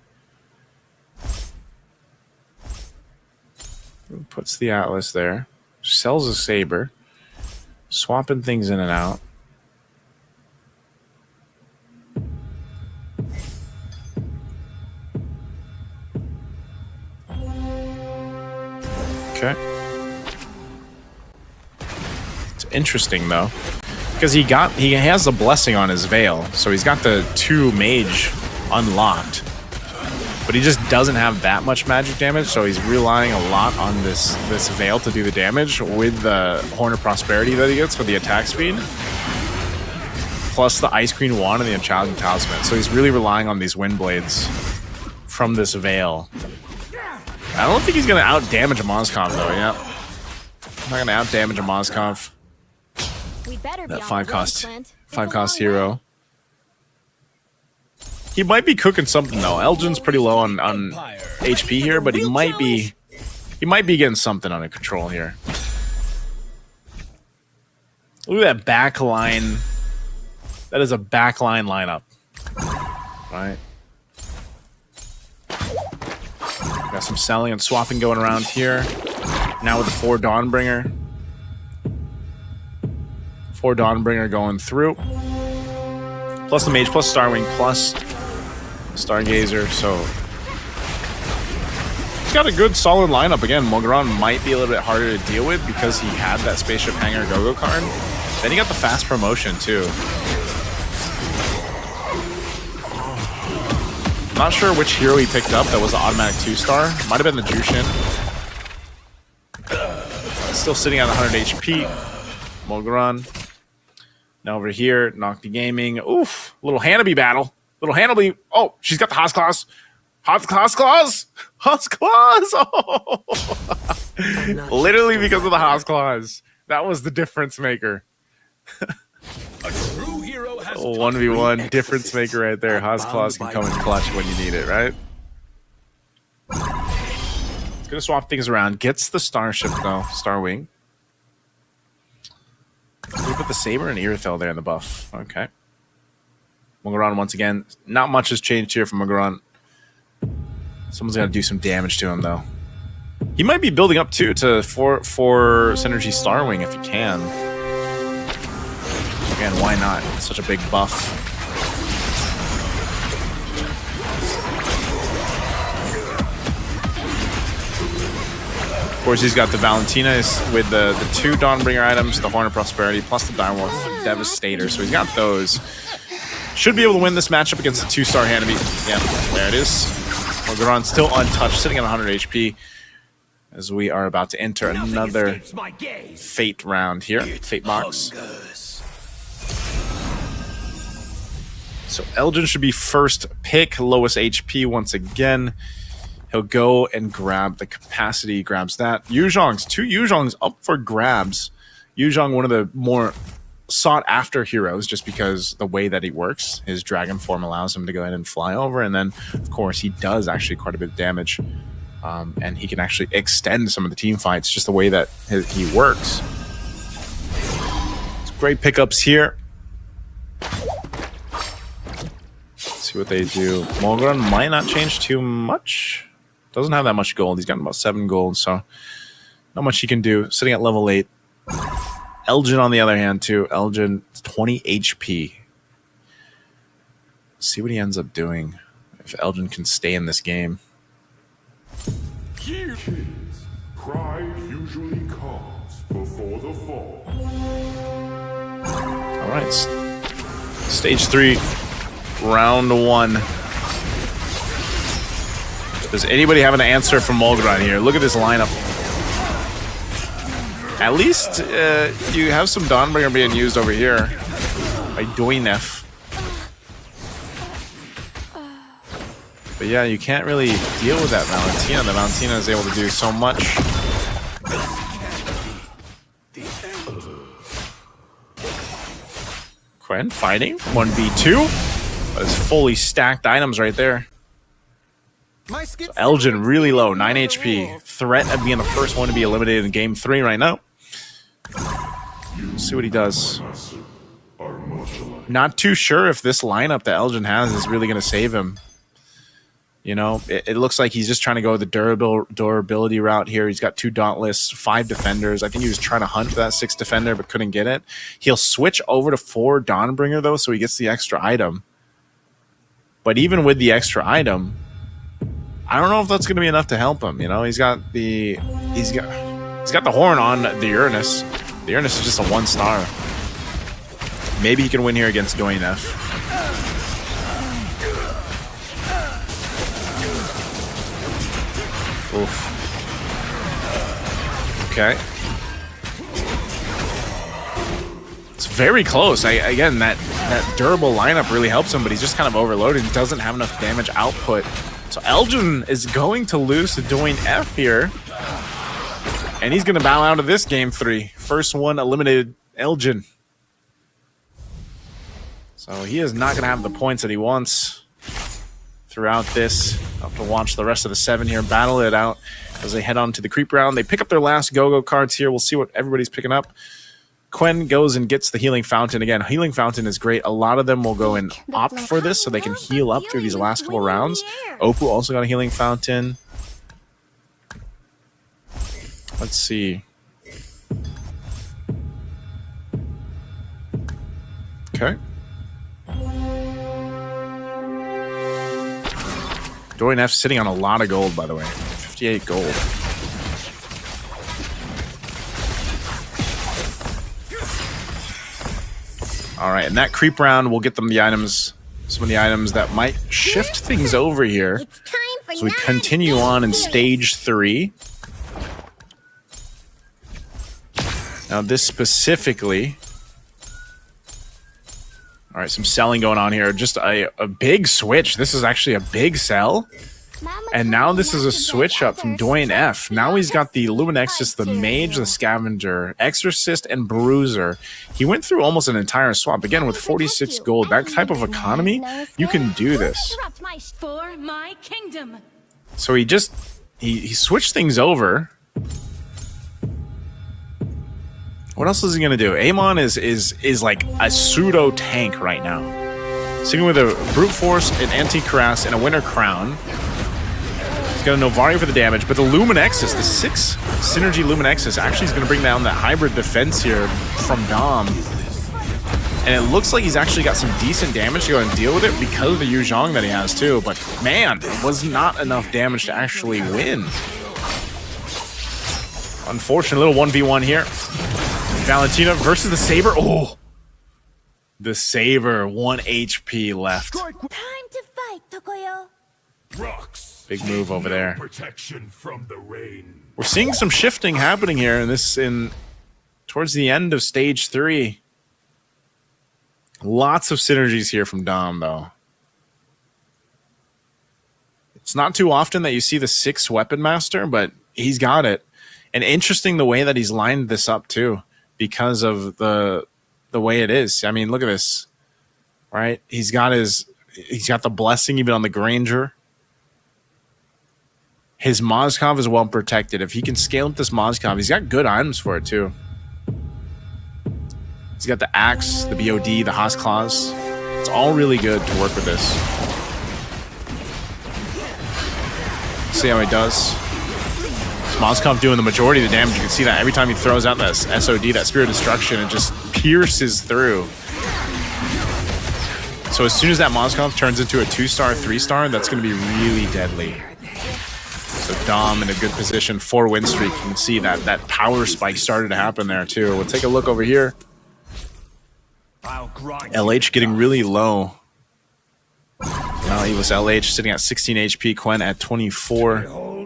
Speaker 1: Puts the Atlas there. Sells a Saber. Swapping things in and out. Okay. It's interesting though, because he has the blessing on his Veil, so he's got the 2 mage unlocked, but he just doesn't have that much magic damage, so he's relying a lot on this Veil to do the damage with the Horn of Prosperity that he gets for the attack speed, plus the Ice Queen Wand and the Enchanted Talisman. So he's really relying on these Wind Blades from this Veil. I don't think he's going to out-damage a Moskov, though, yeah. I'm not going to out-damage a Moskov.
Speaker 9: We better be
Speaker 1: That
Speaker 9: on
Speaker 1: 5-cost hero. He might be cooking something, though. Elgin's pretty low on HP here, but he might be getting something under control here. Look at that back line. That is a backline lineup. Right? Got some selling and swapping going around here. Now with the 4 Dawnbringer. 4 Dawnbringer going through. Plus the Mage, plus Starwing, plus Stargazer. So he's got a good solid lineup. Again, Mogron might be a little bit harder to deal with because he had that Spaceship Hangar Go-Go card. Then he got the fast promotion too. Not sure which hero he picked up that was the automatic 2-star. Might have been the Jushin. Still sitting at 100 HP. Mogron. Now over here, Nocti Gaming. Oof. Little Hanabi battle. Little Hanabi. Oh, she's got the Haas Claws. Haas Claws. Haas Claws. Oh. Literally because of the Haas Claws. That was the difference maker.
Speaker 8: A true hero has
Speaker 1: 1v1 difference maker right there. Haas Claws can come in clutch when you need it, right? It's going to swap things around. Gets the Starship, though. Starwing. We put the Saber and Irithel there in the buff. Okay. Mogron once again. Not much has changed here from Mogron. Someone's got to do some damage to him, though. He might be building up, too, to 4 Synergy Starwing if he can. Again, why not? It's such a big buff. Of course, he's got the Valentinas with the 2 Dawnbringer items, the Horn of Prosperity, plus the Direwolf Devastator. So he's got those. Should be able to win this matchup against the 2-star Hanabi. Yeah, there it is. Mogron still untouched, sitting at 100 HP. As we are about to enter another Fate round here. Fate box. So Elgin should be first pick, lowest HP once again. He'll go and grab the capacity, grabs that. Yuzhong's, 2 Yuzhong's up for grabs. Yuzhong, one of the more sought after heroes just because the way that he works. His dragon form allows him to go ahead and fly over. And then, of course, he does actually quite a bit of damage. And he can actually extend some of the team fights just the way that he works. It's great pickups here. See what they do. Mogron might not change too much. Doesn't have that much gold. He's got about 7 gold, so not much he can do. Sitting at level 8. Elgin, on the other hand, too. Elgin, 20 HP. See what he ends up doing. If Elgin can stay in this game.
Speaker 7: Kids, pride usually comes before the fall.
Speaker 1: All right. Stage 3. Round 1. Does anybody have an answer for Mogron here? Look at this lineup. At least you have some Dawnbringer being used over here by Doinef. But yeah, you can't really deal with that Valentina. The Valentina is able to do so much. Quen fighting 1v2. Those fully stacked items right there. So Elgin really low, 9 HP. Threat of being the first one to be eliminated in game 3 right now. Let's see what he does. Not too sure if this lineup that Elgin has is really going to save him. You know, it looks like he's just trying to go the durability route here. He's got 2 Dauntless, 5 defenders. I think he was trying to hunt for that 6th defender, but couldn't get it. He'll switch over to 4 Dawnbringer, though, so he gets the extra item. But even with the extra item, I don't know if that's going to be enough to help him. You know, he's got the horn on the Uranus. The Uranus is just a 1-star. Maybe he can win here against Doyen F. Oof. Okay. It's very close. Again, that durable lineup really helps him, but he's just kind of overloaded. He doesn't have enough damage output. So Elgin is going to lose to Doyen F here. And he's going to bow out of this game 3. First one eliminated Elgin. So he is not going to have the points that he wants throughout this. I'll have to watch the rest of the 7 here battle it out as they head on to the creep round. They pick up their last go-go cards here. We'll see what everybody's picking up. Quen goes and gets the Healing Fountain. Again, Healing Fountain is great. A lot of them will go and opt for this so they can heal up through these last couple rounds. Oppo also got a Healing Fountain. Let's see. Okay. Doyen F sitting on a lot of gold, by the way. 58 gold. All right, and that creep round will get them the items, some of the items that might shift things over here. So we continue on in stage 3. Now this specifically... All right, some selling going on here. Just a big switch. This is actually a big sell. And now this is a switch up from Doyen F. Now he's got the Luminexus, the Mage, the Scavenger, Exorcist, and Bruiser. He went through almost an entire swap. Again, with 46 gold, that type of economy, you can do this.
Speaker 2: For my kingdom.
Speaker 1: So he switched things over. What else is he going to do? Amon is like a pseudo tank right now. Sitting with a Brute Force, an Anti-Cuirass, and a Winter Crown. He's got a Novari for the damage, but the Luminexus, the 6 Synergy Luminexus, actually is going to bring down that hybrid defense here from Dom. And it looks like he's actually got some decent damage to go and deal with it because of the Yu Zhong that he has too. But man, it was not enough damage to actually win. Unfortunate little 1v1 here. Valentina versus the Saber. Oh, the Saber, 1 HP left.
Speaker 3: Time to fight, Tokoyo.
Speaker 7: Rocks.
Speaker 1: Big move over there.
Speaker 7: Protection from the rain.
Speaker 1: We're seeing some shifting happening here towards the end of stage 3. Lots of synergies here from Dom, though. It's not too often that you see the 6 Weapon Master, but he's got it. And interesting the way that he's lined this up, too, because of the way it is. I mean, look at this, right? He's got the Blessing even on the Granger. His Mozkov is well protected. If he can scale up this Mozkov, he's got good items for it, too. He's got the Axe, the BOD, the Haas Claws. It's all really good to work with this. See how he does. Mozkov doing the majority of the damage. You can see that every time he throws out that SOD, that Spirit of Destruction, it just pierces through. So as soon as that Mozkov turns into a 2-star, 3-star, that's going to be really deadly. So Dom in a good position, 4 win streak. You can see that power spike started to happen there too. We'll take a look over here. LH getting really low. Now Evil's LH sitting at 16 HP, Quen at 24.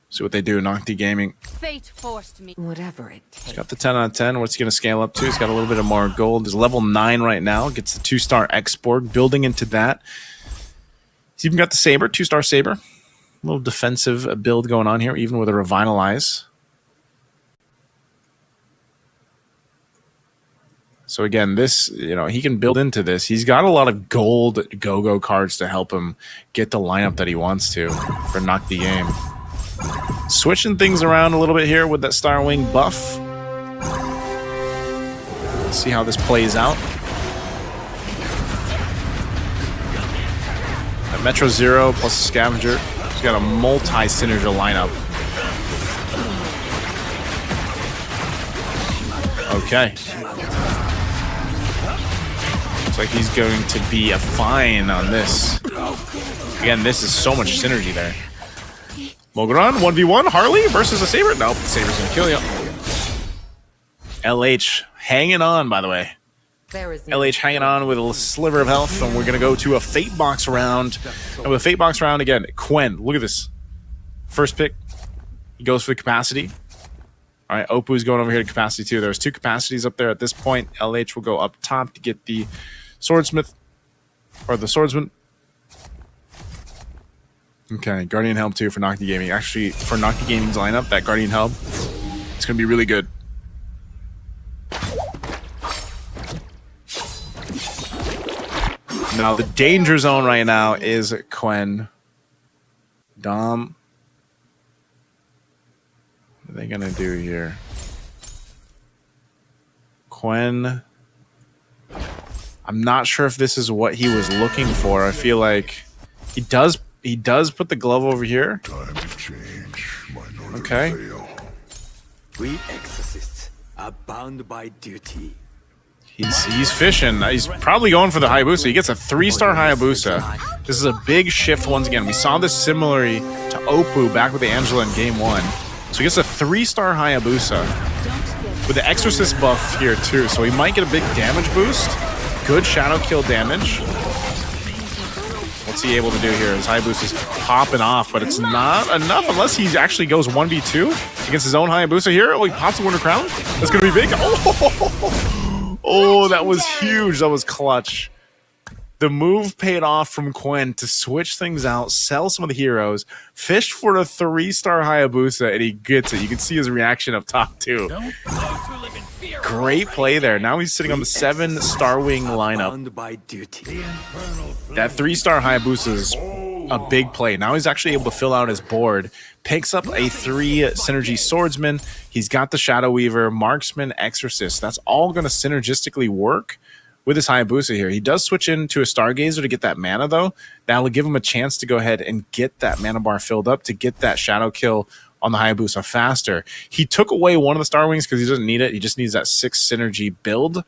Speaker 1: See what they do, Nocti Gaming.
Speaker 2: Fate forced me.
Speaker 5: Whatever it
Speaker 1: He's
Speaker 5: takes.
Speaker 1: got the 10 out of 10. What's he going to scale up to? He's got a little bit of more gold. He's level 9 right now. Gets the 2-star export. Building into that. He's even got the Saber, 2-star Saber. A little defensive build going on here, even with a Revitalize. So again, this, he can build into this. He's got a lot of gold go-go cards to help him get the lineup that he wants to for Knock the Game. Switching things around a little bit here with that Star Wing buff. Let's see how this plays out. That Metro Zero plus a Scavenger. He's got a multi-synergy lineup. Okay. Looks like he's going to be a fine on this. Again, this is so much synergy there. Mogron, 1v1, Harley versus a Saber. Nope, the Saber's gonna kill you. LH hanging on, by the way. LH hanging on with a sliver of health, and we're gonna go to a Fate Box round. And with a Fate Box round, again, Quen, look at this. First pick, he goes for the capacity. All right, Opu's going over here to capacity too. There's 2 capacities up there at this point. LH will go up top to get the Swordsmith, or the Swordsman. Okay, Guardian Helm too for Nocti Gaming. Actually, for Nocti Gaming's lineup, that Guardian Helm, it's going to be really good. Now, the danger zone right now is Quen. Dom. What are they going to do here? Quen. I'm not sure if this is what he was looking for. I feel like he does put the glove over here.
Speaker 7: Time to change. My
Speaker 1: Okay.
Speaker 7: fail.
Speaker 4: We exorcists are bound by duty.
Speaker 1: He's fishing. He's probably going for the Hayabusa. He gets a 3-star Hayabusa. This is a big shift once again. We saw this similarly to Opu back with the Angela in game 1. So he gets a 3-star Hayabusa with the Exorcist buff here too. So he might get a big damage boost. Good shadow kill damage. What's he able to do here? His Hayabusa's popping off, but it's not enough unless he actually goes 1v2 against his own Hayabusa here. Oh, he pops the Winter Crown. That's going to be big. Oh, that was huge. That was clutch. The move paid off from Quen to switch things out, sell some of the heroes, fish for a 3-star Hayabusa, and he gets it. You can see his reaction up top, too. Great play there. Now he's sitting on the 7-star wing lineup. That 3-star Hayabusa is a big play. Now he's actually able to fill out his board. Picks up a 3 synergy swordsman. He's got the Shadow Weaver, Marksman, Exorcist. That's all going to synergistically work with his Hayabusa here. He does switch into a Stargazer to get that mana, though. That'll give him a chance to go ahead and get that mana bar filled up to get that shadow kill on the Hayabusa faster. He took away one of the Star Wings because he doesn't need it. He just needs that 6 synergy build.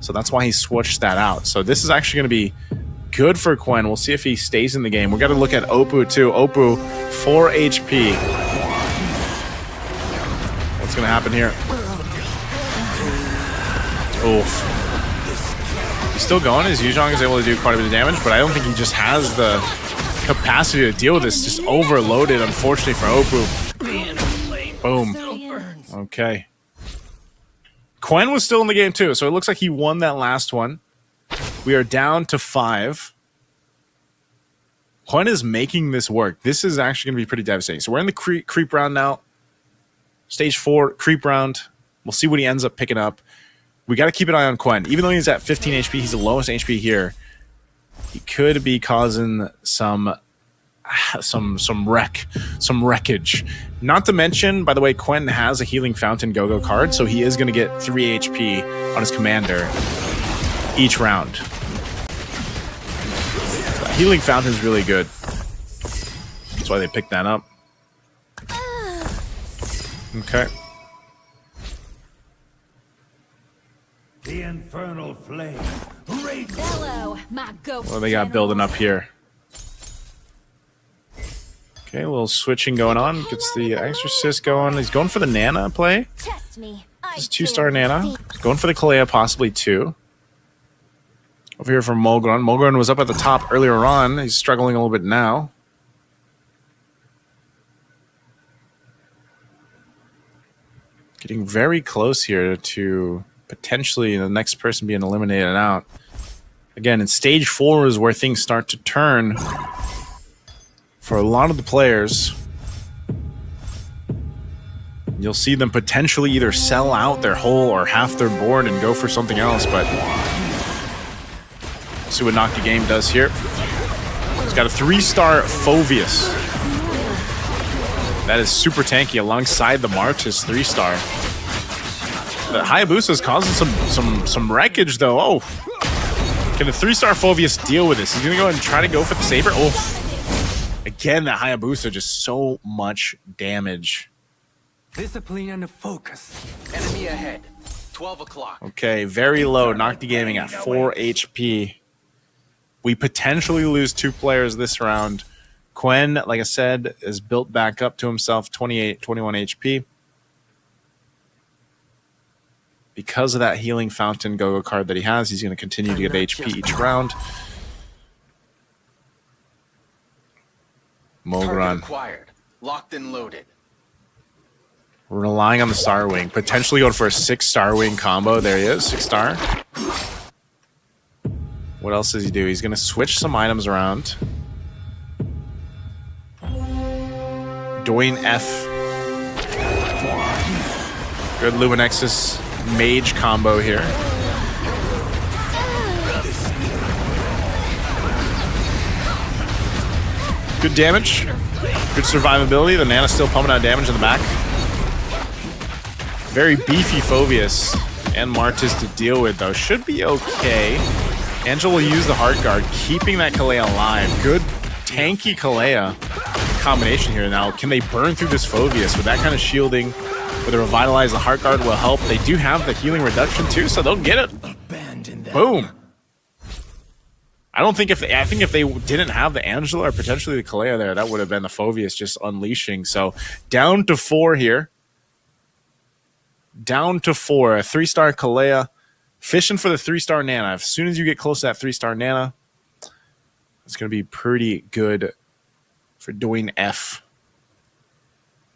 Speaker 1: So that's why he switched that out. So this is actually going to be good for Quen. We'll see if he stays in the game. We've got to look at Opu, too. Opu, 4 HP. What's going to happen here? Oof. He's still going. His Yuzhong is able to do quite a bit of damage, but I don't think he just has the capacity to deal with this. Just overloaded, unfortunately, for Opu. Boom. Okay. Quen was still in the game, too, so it looks like he won that last one. We are down to 5. Quen is making this work. This is actually going to be pretty devastating. So we're in the creep round now. Stage 4, creep round. We'll see what he ends up picking up. We got to keep an eye on Quen. Even though he's at 15 HP, he's the lowest HP here. He could be causing some wreckage. Not to mention, by the way, Quen has a Healing Fountain go-go card, so he is going to get 3 HP on his commander each round. So Healing Fountain is really good. That's why they picked that up. Okay.
Speaker 8: The infernal flame.
Speaker 2: Hello, my ghost.
Speaker 1: What do they got building up here? Okay, a little switching going on. Gets the Exorcist going. He's going for the Nana play.
Speaker 3: Trust me.
Speaker 1: This is 2-star Nana. He's going for the Kalea, possibly 2. Over here for Mulgron. Mulgron was up at the top earlier on. He's struggling a little bit now. Getting very close here to potentially the next person being eliminated out. Again, in stage 4 is where things start to turn for a lot of the players. You'll see them potentially either sell out their whole or half their board and go for something else, but see what Knock the Game does here. He's got a 3-star Phoveus. That is super tanky alongside the Martis 3-star. The Hayabusa is causing some wreckage though. Oh, can the 3-star Phoveus deal with this? He's gonna go ahead and try to go for the Saber. Oh, again, that Hayabusa just so much damage.
Speaker 4: Discipline and focus. Enemy ahead. 12 o'clock.
Speaker 1: Okay, very low. Nocti Gaming at 4 HP. We potentially lose 2 players this round. Quen, like I said, is built back up to himself, 21 HP. Because of that Healing Fountain Go-Go card that he has, he's going to continue to get HP each round. Mogran.
Speaker 4: Acquired. Locked and loaded.
Speaker 1: Relying on the Star Wing. Potentially going for a 6 Star Wing combo. There he is, 6 star. What else does he do? He's going to switch some items around. Doing F. Good Luminexus Mage combo here. Good damage. Good survivability. The Nana's still pumping out damage in the back. Very beefy Phoveus and Martis to deal with, though. Should be okay. Angela will use the Heart Guard, keeping that Kalea alive. Good tanky Kalea combination here. Now, can they burn through this Phoveus with that kind of shielding? With a Revitalize, the Heart Guard will help. They do have the healing reduction too, so they'll get it. Boom. I think if they didn't have the Angela or potentially the Kalea there, that would have been the Phoveus just unleashing. So down to 4 here. Down to 4. A 3-star Kalea. Fishing for the 3-star Nana. As soon as you get close to that 3-star Nana, it's going to be pretty good for doing F.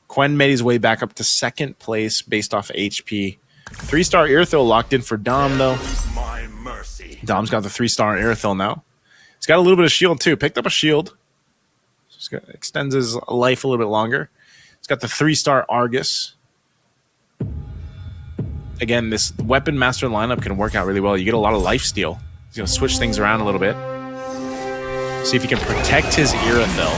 Speaker 1: Quen made his way back up to 2nd place based off HP. 3-star Irithil locked in for Dom, though.
Speaker 7: My mercy.
Speaker 1: Dom's got the 3-star Irithil now. He's got a little bit of shield, too. Picked up a shield. Just extends his life a little bit longer. He's got the 3-star Argus. Again, this Weapon Master lineup can work out really well. You get a lot of lifesteal. He's going to switch things around a little bit. See if he can protect his Irithil.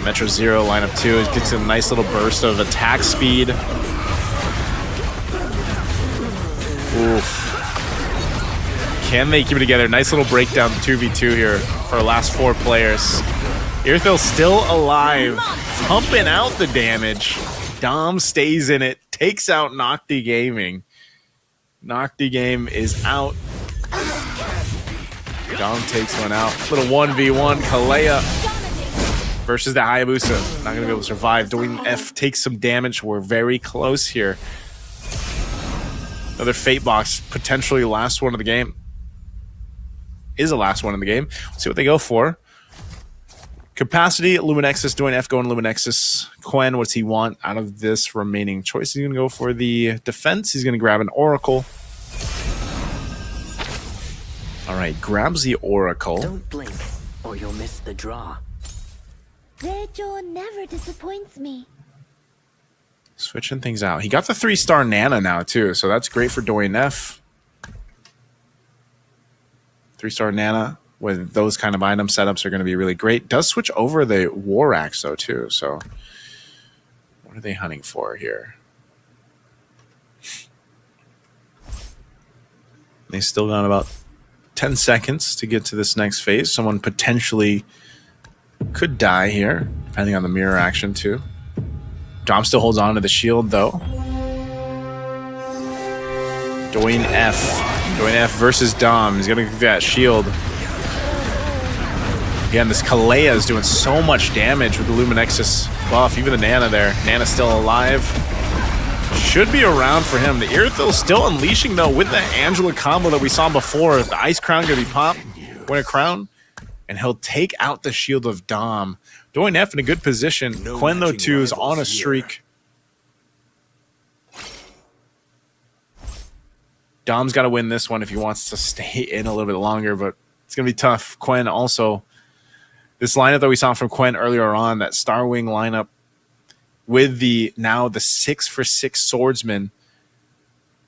Speaker 1: Metro Zero lineup 2. It gets a nice little burst of attack speed. Oof. Can they keep it together? Nice little breakdown 2v2 here for our last 4 players. Irithil's still alive. Pumping out the damage. Dom stays in it. Takes out Nocti Gaming. Nocti Game is out. Dom takes one out. Little 1v1. Kalea versus the Hayabusa. Not going to be able to survive. Doing F takes some damage. We're very close here. Another Fate Box. Potentially last one of the game. Is the last one in the game. Let's see what they go for. Capacity, Luminexus, doing F going Luminexus. Quen, what's he want out of this remaining choice? He's going to go for the defense. He's going to grab an Oracle. All right, grabs the Oracle.
Speaker 10: Don't blink, or you'll miss the draw.
Speaker 3: Rejo never disappoints me.
Speaker 1: Switching things out. He got the 3-star Nana now, too, so that's great for doing F. 3-star Nana with those kind of item setups are going to be really great. Does switch over the War Axe, though, too, so what are they hunting for here? They still got about 10 seconds to get to this next phase. Someone potentially could die here, depending on the mirror action, too. Dom still holds on to the shield, though. Doing F. Doing F versus Dom. He's going to get that shield. Again, this Kalea is doing so much damage with the Luminexus buff. Even the Nana there. Nana's still alive. Should be around for him. The Irithil still unleashing, though, with the Angela combo that we saw before. The Ice Crown going to be popped. Win a crown. And he'll take out the shield of Dom. Doing F in a good position. Quen, though, too, is on a streak. Dom's got to win this one if he wants to stay in a little bit longer, but it's going to be tough. Quen also, this lineup that we saw from Quen earlier on, that Starwing lineup with the 6-for-6 swordsman,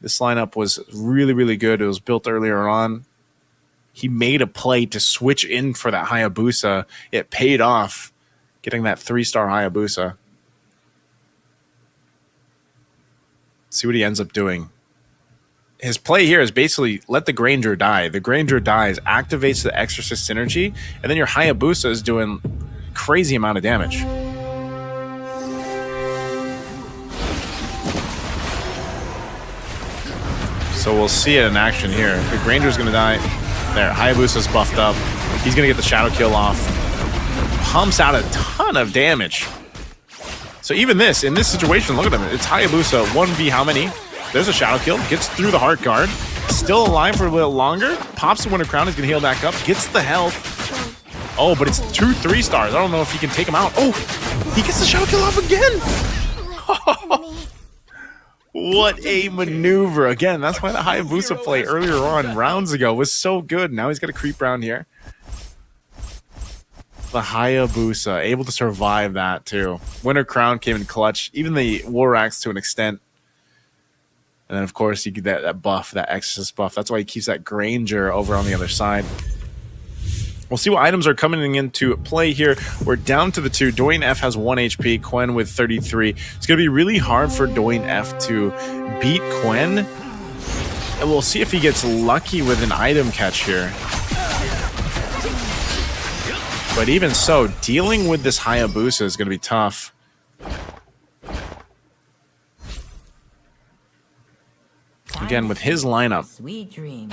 Speaker 1: this lineup was really, really good. It was built earlier on. He made a play to switch in for that Hayabusa. It paid off, getting that 3-star Hayabusa. See what he ends up doing. His play here is basically let the Granger die. The Granger dies, activates the Exorcist synergy, and then your Hayabusa is doing crazy amount of damage. So we'll see it in action here. The Granger's going to die. There, Hayabusa's buffed up. He's going to get the Shadow Kill off. Pumps out a ton of damage. So even this, in this situation, look at him. It's Hayabusa, 1v how many? There's a Shadow Kill. Gets through the Heart Guard. Still alive for a little longer. Pops the Winter Crown. He's going to heal back up. Gets the health. Oh, but it's 2 3-stars. I don't know if he can take him out. Oh, he gets the Shadow Kill off again. What a maneuver. Again, that's why the Hayabusa play earlier on, rounds ago, was so good. Now he's got a creep round here. The Hayabusa, able to survive that too. Winter Crown came in clutch. Even the War Axe to an extent. And then, of course, you get that buff, that Exorcist buff. That's why he keeps that Granger over on the other side. We'll see what items are coming into play here. We're down to the 2. Dwayne F has 1 HP, Quen with 33. It's going to be really hard for Dwayne F to beat Quen. And we'll see if he gets lucky with an item catch here. But even so, dealing with this Hayabusa is going to be tough. Again, with his lineup,
Speaker 6: Sweet dream.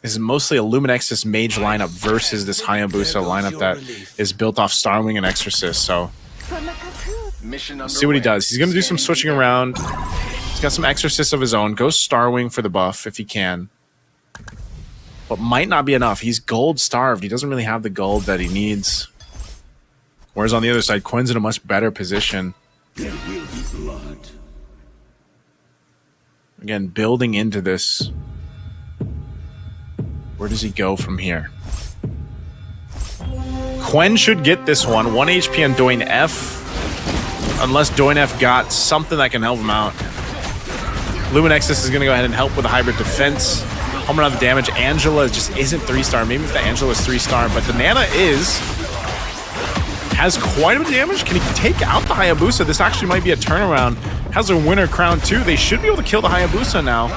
Speaker 1: this is mostly a Luminexus mage lineup versus this Hayabusa lineup that is built off Starwing and Exorcist. So let's see what he does. He's going to do some switching around. He's got some Exorcists of his own. Goes Starwing for the buff if he can. But might not be enough. He's gold starved. He doesn't really have the gold that he needs. Whereas on the other side, Quen's in a much better position.
Speaker 8: There will be blood.
Speaker 1: Again, building into this. Where does he go from here? Quen should get this one. 1 HP on Dwayne F. Unless Dwayne F got something that can help him out. Luminexus is going to go ahead and help with the hybrid defense. Homing on the damage. Angela just isn't 3-star. Maybe if the Angela is 3-star, but the Nana has quite a bit of damage. Can he take out the Hayabusa? This actually might be a turnaround. Has a Winter Crown too. They should be able to kill the Hayabusa now.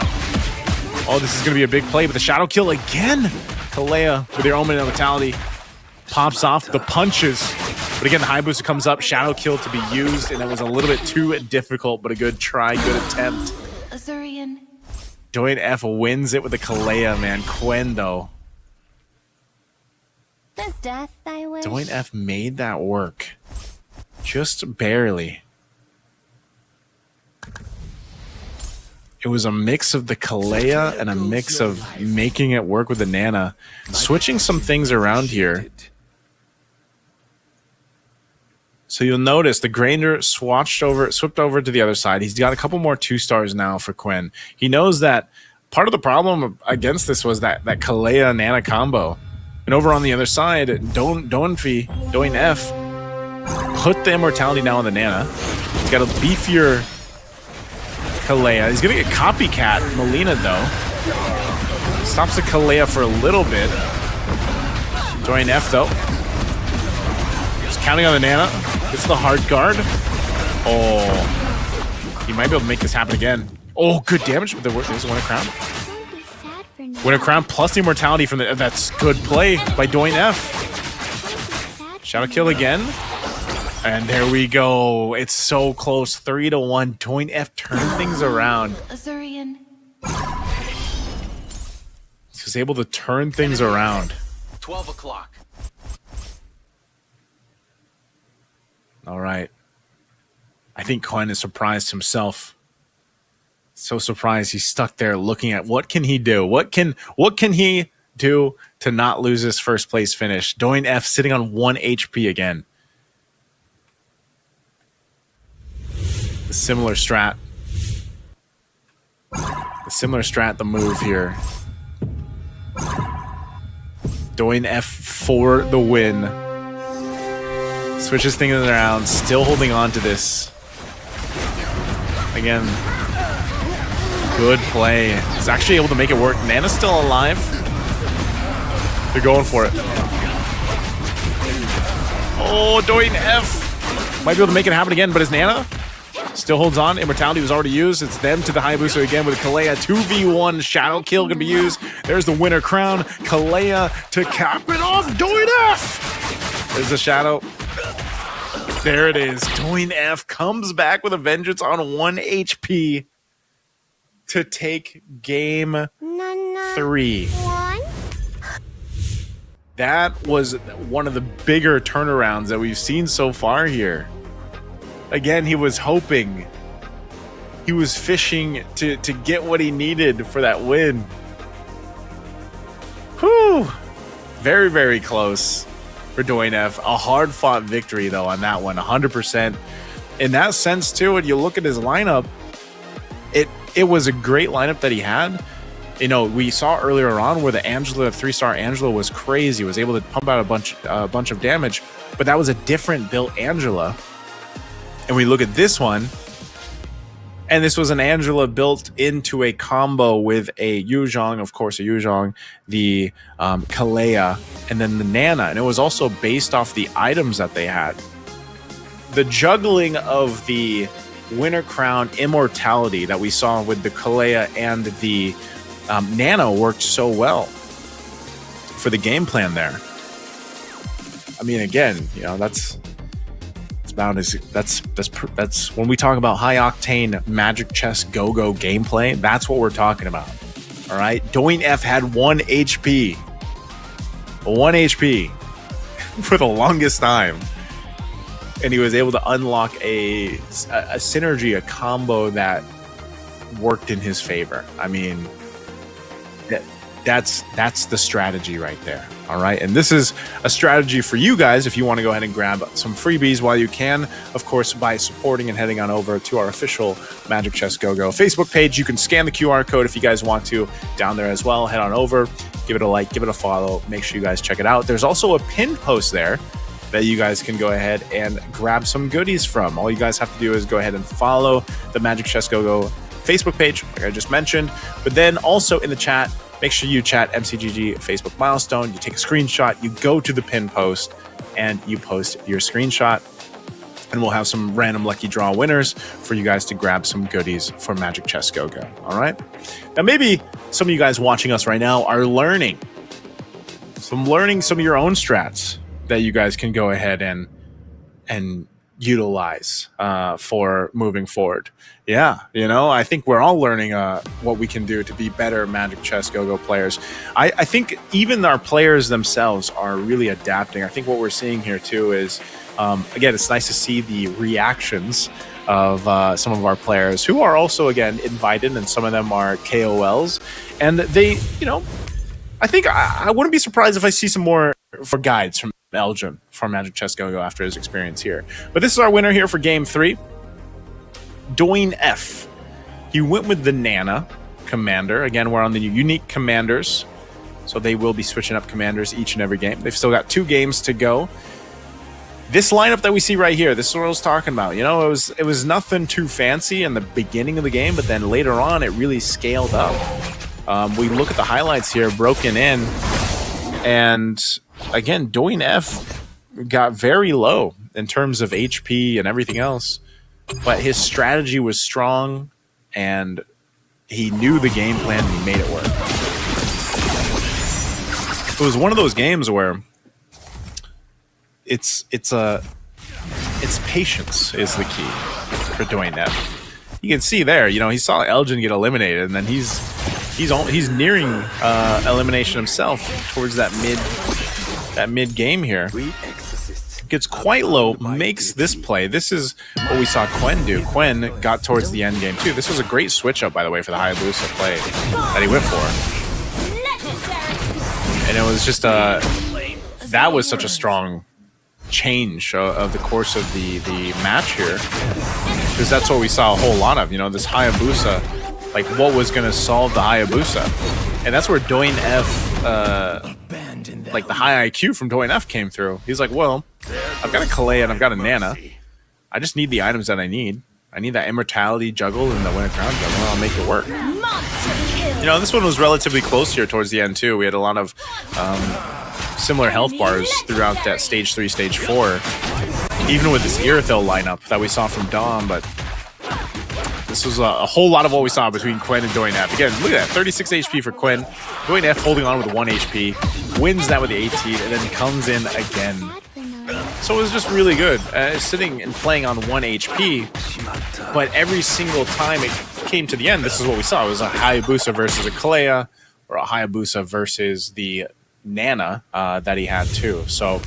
Speaker 1: Oh, this is going to be a big play, but the Shadow Kill again. Kalea with their Omen of Vitality pops off the punches. But again, the Hayabusa comes up. Shadow Kill to be used, and it was a little bit too difficult, but a good try, good attempt.
Speaker 2: Azurian.
Speaker 1: Dwayne F wins it with the Kalea, man. Quen, though.
Speaker 3: Does death thy wish?
Speaker 1: Dwayne F made that work. Just barely. It was a mix of the Kalea and a mix of making it work with the Nana. Switching some things around here. So you'll notice the Granger swapped over to the other side. He's got a couple more 2-stars now for Quen. He knows that part of the problem against this was that Kalea Nana combo. And over on the other side, Dwayne F put the immortality now on the Nana. He's got a beefier Kalea. He's going to get copycat Melina, though. Stops the Kalea for a little bit. Dwayne F, though. He's counting on the Nana. Gets the hard guard. Oh. He might be able to make this happen again. Oh, good damage. There's a Winter Crown. Winter Crown plus the immortality from the... That's good play by Dwayne F. Shadow Kill again. And there we go. It's so close. 3-1. Dwayne F turned things around.
Speaker 2: Azurian.
Speaker 1: He was able to turn things around.
Speaker 4: 12 o'clock.
Speaker 1: All right. I think Quen is surprised himself. So surprised he's stuck there looking at what can he do? What can he do to not lose his first place finish? Dwayne F sitting on 1 HP again. A similar strat. The Similar strat, the move here. Doing F for the win. Switches things around, still holding on to this. Again, good play. He's actually able to make it work. Nana's still alive. They're going for it. Oh, Doing F. Might be able to make it happen again, but is Nana? Still holds on. Immortality was already used. It's them to the Hayabusa again with Kalea. 2v1 Shadow Kill gonna be used. There's the winner crown. Kalea to cap it off. Doing F. There's the Shadow. There it is. Doing F comes back with a vengeance on 1 HP to take game 3. That was one of the bigger turnarounds that we've seen so far here. Again, he was hoping. He was fishing to get what he needed for that win. Whew. Very, very close for Doing F. A hard-fought victory, though, on that one. 100%. In that sense, too, when you look at his lineup, it was a great lineup that he had. You know, we saw earlier on where the Angela, 3-star Angela was crazy. Was able to pump out a bunch of damage. But that was a different built Angela. And we look at this one, and this was an Angela built into a combo with a Yuzhong, of course, a Yuzhong, the Kalea, and then the Nana. And it was also based off the items that they had. The juggling of the Winter Crown Immortality that we saw with the Kalea and the Nana worked so well for the game plan there. I mean, again, you know, that's when we talk about high octane Magic Chess Go-Go gameplay. That's what we're talking about. All right, Doing F had 1 HP, 1 HP for the longest time, and he was able to unlock a synergy, a combo that worked in his favor. I mean, that's the strategy right there. All right, and this is a strategy for you guys if you want to go ahead and grab some freebies while you can, of course, by supporting and heading on over to our official Magic Chess Go-Go Facebook page. You can scan the QR code if you guys want to down there as well. Head on over, give it a like, give it a follow. Make sure you guys check it out. There's also a pinned post there that you guys can go ahead and grab some goodies from. All you guys have to do is go ahead and follow the Magic Chess Go-Go Facebook page, like I just mentioned. But then also in the chat, make sure you chat MCGG Facebook milestone. You take a screenshot, you go to the pin post, and you post your screenshot. And we'll have some random lucky draw winners for you guys to grab some goodies for Magic Chess Go-Go. All right? Now, maybe some of you guys watching us right now are learning some of your own strats that you guys can go ahead and utilize for moving forward. Yeah, you know, I think we're all learning what we can do to be better Magic Chess Go-Go players. I think even our players themselves are really adapting. I think what we're seeing here too is, again, it's nice to see the reactions of some of our players who are also, again, invited, and some of them are KOLs. And they, you know, I think I wouldn't be surprised if I see some more for guides from Elgin for Magic Chess Go-Go after his experience here. But this is our winner here for Game 3. Doing F. He went with the Nana commander. Again, we're on the unique commanders, so they will be switching up commanders each and every game. They've still got 2 games to go. This lineup that we see right here, this is what I was talking about. You know, it was nothing too fancy in the beginning of the game, but then later on, it really scaled up. We look at the highlights here, broken in, and again, Doing F got very low in terms of HP and everything else. But his strategy was strong, and he knew the game plan, and he made it work. It was one of those games where it's patience is the key for Doing F. You can see there, you know, he saw Elgin get eliminated, and then he's nearing elimination himself towards that mid game here. Gets quite low, makes this play. This is what we saw Quen do. Quen got towards the end game too. This was a great switch up, by the way, for the Hayabusa play that he went for. And it was just that was such a strong change of the course of the match here, because that's what we saw a whole lot of. You know, this Hayabusa like what was going to solve the Hayabusa. And that's where Doin F, like the high IQ from Doin F came through. He's like, well, I've got a Kalei and I've got a Nana. I just need the items that I need. I need that Immortality juggle and the Winter Crown juggle, and I'll make it work. You know, this one was relatively close here towards the end, too. We had a lot of similar health bars throughout that Stage 3, Stage 4. Even with this Irithyll lineup that we saw from Dom, but this was a whole lot of what we saw between Quen and Doin F. Again, look at that, 36 HP for Quen. Doin F holding on with 1 HP, wins that with the 18, and then comes in again. So it was just really good. Sitting and playing on 1 HP, but every single time it came to the end, this is what we saw. It was a Hayabusa versus a Kalea, or a Hayabusa versus the Nana that he had too. So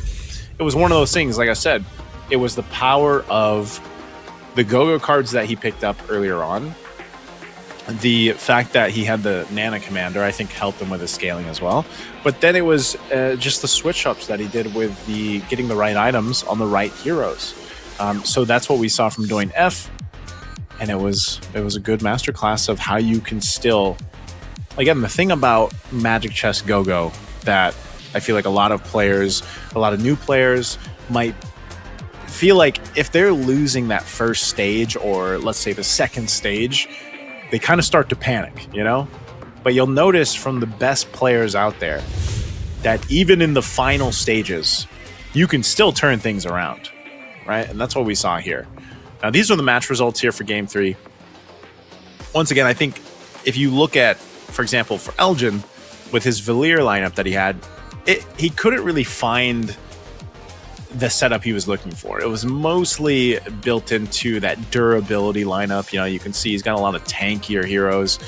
Speaker 1: it was one of those things, like I said, it was the power of the Go-Go cards that he picked up earlier on. The fact that he had the Nana Commander, I think, helped him with his scaling as well. But then it was just the switch-ups that he did with the getting the right items on the right heroes. So that's what we saw from Doin F, and it was a good masterclass of how you can still... Again, the thing about Magic Chess Go-Go that I feel like a lot of players, a lot of new players might feel like if they're losing that first stage, or let's say the second stage, they kind of start to panic, you know? But you'll notice from the best players out there that even in the final stages, you can still turn things around, right? And that's what we saw here. Now, these are the match results here for Game 3. Once again, I think if you look at, for example, for Elgin, with his Valir lineup that he had, he couldn't really find the setup he was looking for. It was mostly built into that durability lineup. You know, you can see he's got a lot of tankier heroes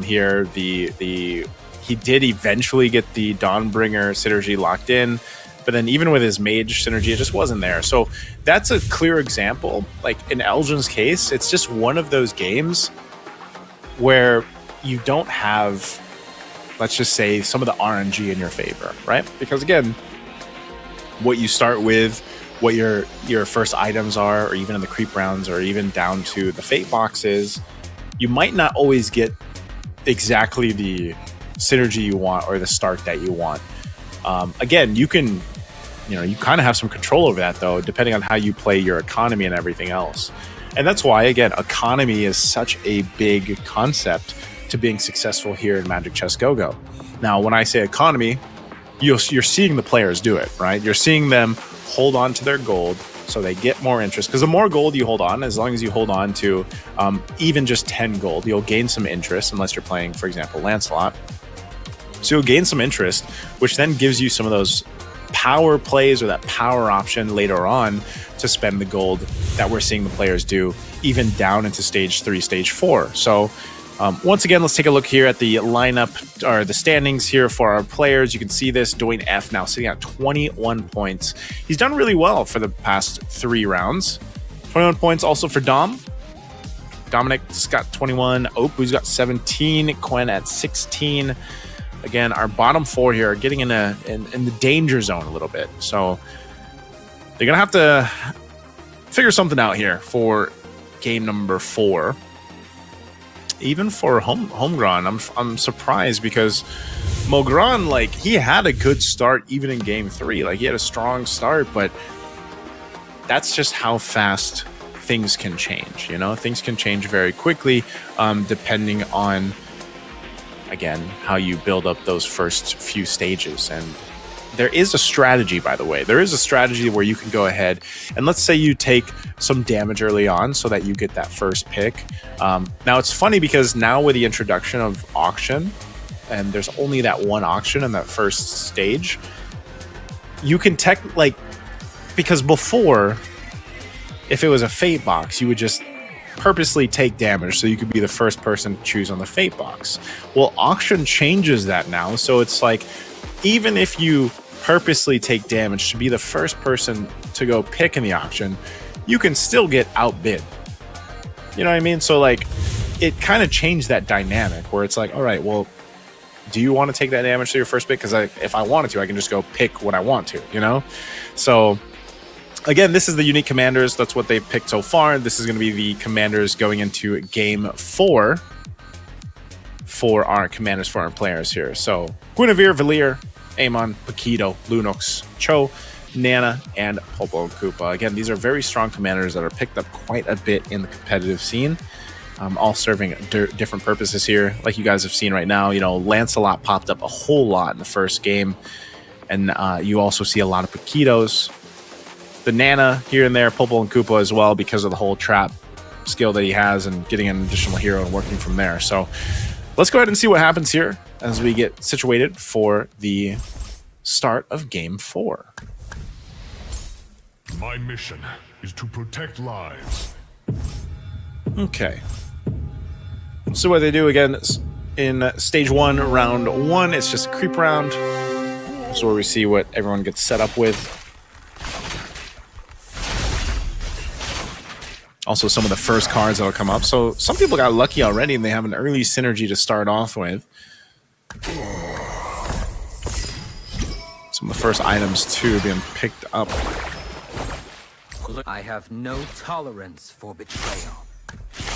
Speaker 1: here. He did eventually get the Dawnbringer synergy locked in, but then even with his mage synergy, it just wasn't there. So that's a clear example. Like in Elgin's case, it's just one of those games where you don't have, let's just say, some of the RNG in your favor, right? Because again, what you start with, what your first items are, or even in the creep rounds, or even down to the fate boxes, you might not always get exactly the synergy you want or the start that you want. Again, you can, you kind of have some control over that though, depending on how you play your economy and everything else. And that's why, again, economy is such a big concept to being successful here in Magic Chess Go-Go. Now, when I say economy, you're seeing the players do it, right? You're seeing them hold on to their gold so they get more interest. Because the more gold you hold on, as long as you hold on to even just 10 gold, you'll gain some interest, unless you're playing, for example, Lancelot. So you'll gain some interest, which then gives you some of those power plays or that power option later on to spend the gold that we're seeing the players do, even down into Stage 3, Stage 4. So once again, let's take a look here at the lineup, or the standings here for our players. You can see this, Doin F now sitting at 21 points. He's done really well for the past 3 rounds. 21 points also for Dom. Dominic's got 21. Opu's got 17. Quen at 16. Again, our bottom 4 here are getting in the danger zone a little bit. So they're going to have to figure something out here for game number 4. Even for Holmgren, I'm surprised, because Mogran, like, he had a good start even in game 3. Like, he had a strong start, but that's just how fast things can change. Things can change very quickly, depending on, again, how you build up those first few stages. And there is a strategy, by the way. There is a strategy where you can go ahead and, let's say you take some damage early on so that you get that first pick. Now, it's funny because now with the introduction of auction, and there's only that one auction in that first stage, you can because before, if it was a fate box, you would just purposely take damage so you could be the first person to choose on the fate box. Well, auction changes that now, so it's like, even if you purposely take damage to be the first person to go pick in the auction, you can still get outbid. You know what I mean? So, like, it kind of changed that dynamic where it's like, all right, well, do you want to take that damage to your first pick? Because if I wanted to, I can just go pick what I want to, So, again, this is the unique commanders. That's what they've picked so far. This is going to be the commanders going into game 4. for our commanders, for our players here. So Guinevere, Valier, Amon, Paquito, Lunox, Cho, Nana, and Popo and Koopa. Again, these are very strong commanders that are picked up quite a bit in the competitive scene, all serving different purposes here. Like you guys have seen right now, you know, Lancelot popped up a whole lot in the first game, and you also see a lot of Paquitos. The Nana here and there, Popo and Koopa as well, because of the whole trap skill that he has and getting an additional hero and working from there. So let's go ahead and see what happens here as we get situated for the start of Game 4.
Speaker 7: My mission is to protect lives.
Speaker 1: Okay. So what they do again in stage 1, round 1, it's just a creep round. So where we see what everyone gets set up with. Also some of the first cards that'll come up. So some people got lucky already and they have an early synergy to start off with. Some of the first items too being picked up.
Speaker 4: I have no tolerance for betrayal.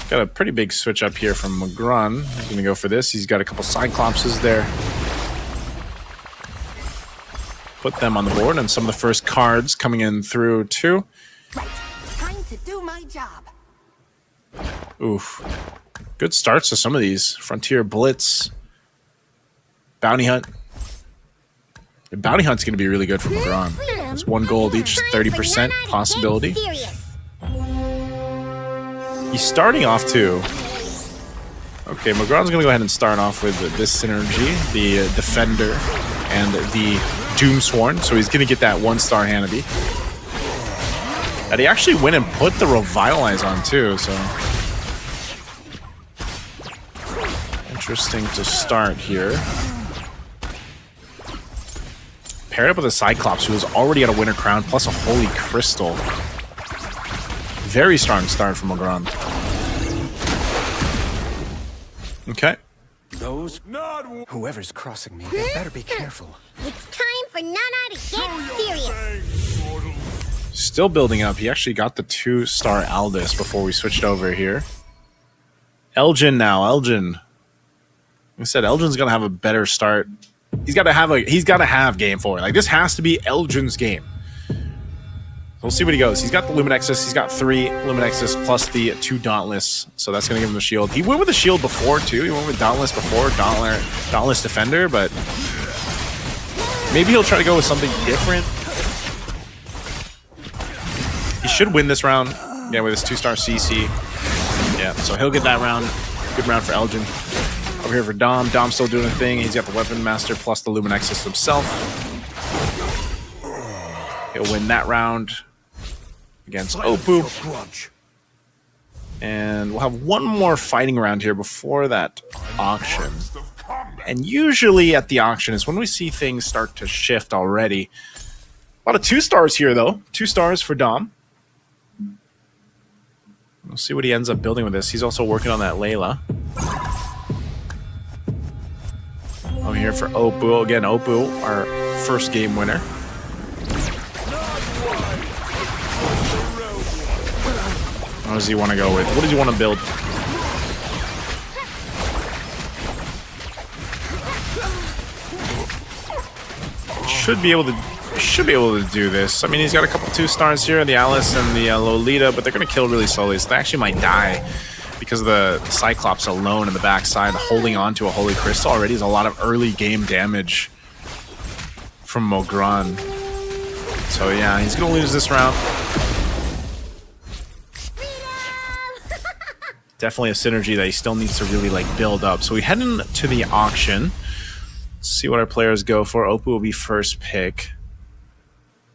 Speaker 1: Got a pretty big switch up here from McGrun. He's going to go for this. He's got a couple Cyclopses there. Put them on the board, and some of the first cards coming in through too.
Speaker 5: Right. Time to do my job.
Speaker 1: Oof. Good starts to some of these. Frontier Blitz. Bounty Hunt. The Bounty Hunt's going to be really good for McGrun. It's 1 gold each, 30% possibility. He's starting off too. Okay, McGron's going to go ahead and start off with this synergy, the Defender and the Doomsworn. So he's going to get that 1-star Hannity. And he actually went and put the Revitalize on too, so interesting to start here. Paired up with a Cyclops who was already at a Winter Crown plus a Holy Crystal. Very strong start from McGron. Okay.
Speaker 4: Whoever's crossing me, they better be careful.
Speaker 3: It's time for Nana to get serious.
Speaker 1: Still building up. He actually got the 2-star Aldous before we switched over here. Elgin now. Elgin. Like I said, Elgin's gonna have a better start. He's got to have Game 4. Like, this has to be Elgin's game. We'll see what he goes. He's got the Luminexus. He's got 3 Luminexus plus the 2 Dauntless. So that's going to give him the shield. He went with the shield before, too. He went with Dauntless before, Dauntless Defender, but maybe he'll try to go with something different. He should win this round. Yeah, with his 2-star CC. Yeah, so he'll get that round. Good round for Elgin. Over here for Dom. Dom's still doing a thing. He's got the Weapon Master plus the Luminexus himself. He'll win that round against Opoo. And we'll have one more fighting round here before that auction. And usually at the auction is when we see things start to shift already. A lot of 2-stars here, though. 2 stars for Dom. We'll see what he ends up building with this. He's also working on that Layla. I'm here for Opoo. Again, Opoo, our first game winner. What does he want to go with? What does he want to build? Should be able to do this. I mean, he's got a couple 2-stars here, the Alice and the Lolita, but they're going to kill really slowly, so they actually might die. Because of the Cyclops alone in the backside, holding on to a Holy Crystal already is a lot of early game damage from Mogran. So yeah, he's going to lose this round. Definitely a synergy that he still needs to really build up. So we head into the auction. Let's see what our players go for. Opoo will be first pick.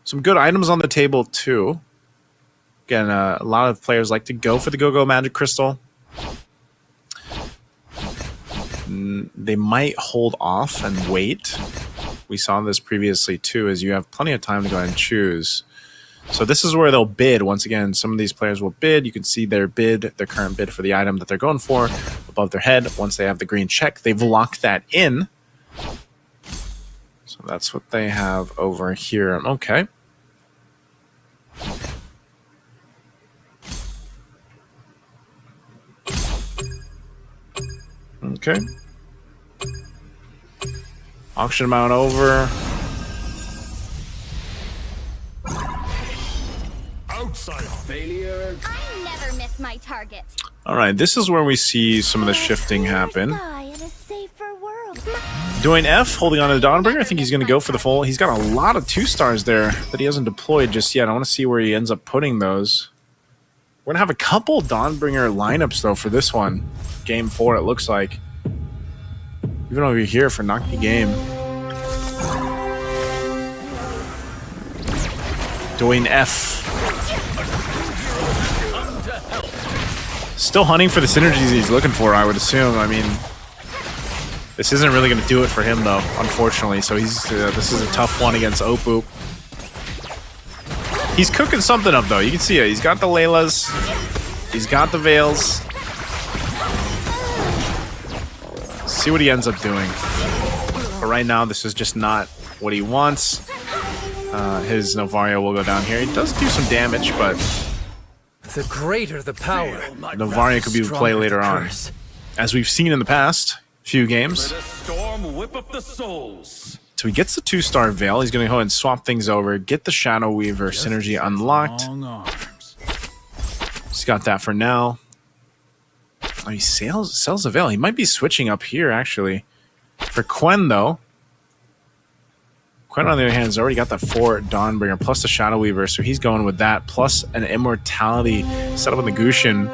Speaker 1: Some good items on the table too. Again, a lot of players like to go for the Go-Go Magic Crystal. They might hold off and wait. We saw this previously too, as you have plenty of time to go ahead and choose. So this is where they'll bid. Once again, some of these players will bid. You can see their bid, their current bid for the item that they're going for above their head. Once they have the green check, they've locked that in. So that's what they have over here. Okay. Okay. Auction them out over.
Speaker 7: Outside
Speaker 8: Failure.
Speaker 9: I never miss my target.
Speaker 1: All right, this is where we see some of the shifting happen.
Speaker 9: Sky in a safer world.
Speaker 1: Doing F, holding on to the Dawnbringer. I think he's going to go for the full. He's got a lot of 2-stars there that he hasn't deployed just yet. I want to see where he ends up putting those. We're going to have a couple Dawnbringer lineups, though, for this one. Game 4, it looks like. Even over here for Nocti Game. Doing F. Still hunting for the synergies he's looking for, I would assume. I mean, this isn't really going to do it for him, though, unfortunately. So he's this is a tough one against Opoo. He's cooking something up, though. You can see it. He's got the Laylas. He's got the Veils. See what he ends up doing. But right now, this is just not what he wants. His Novaria will go down here. He does do some damage, but
Speaker 4: The greater the power,
Speaker 1: Novaria could be the play later on. As we've seen in the past few games.
Speaker 8: Storm whip up the souls.
Speaker 1: So he gets the 2-star Veil. He's going to go ahead and swap things over. Get the Shadow Weaver synergy unlocked. He's got that for now. Oh, he sells a Veil. He might be switching up here, actually. For Quen, though. Quen, on the other hand, has already got the 4 Dawnbringer plus the Shadow Weaver, so he's going with that, plus an Immortality set up on the Gushin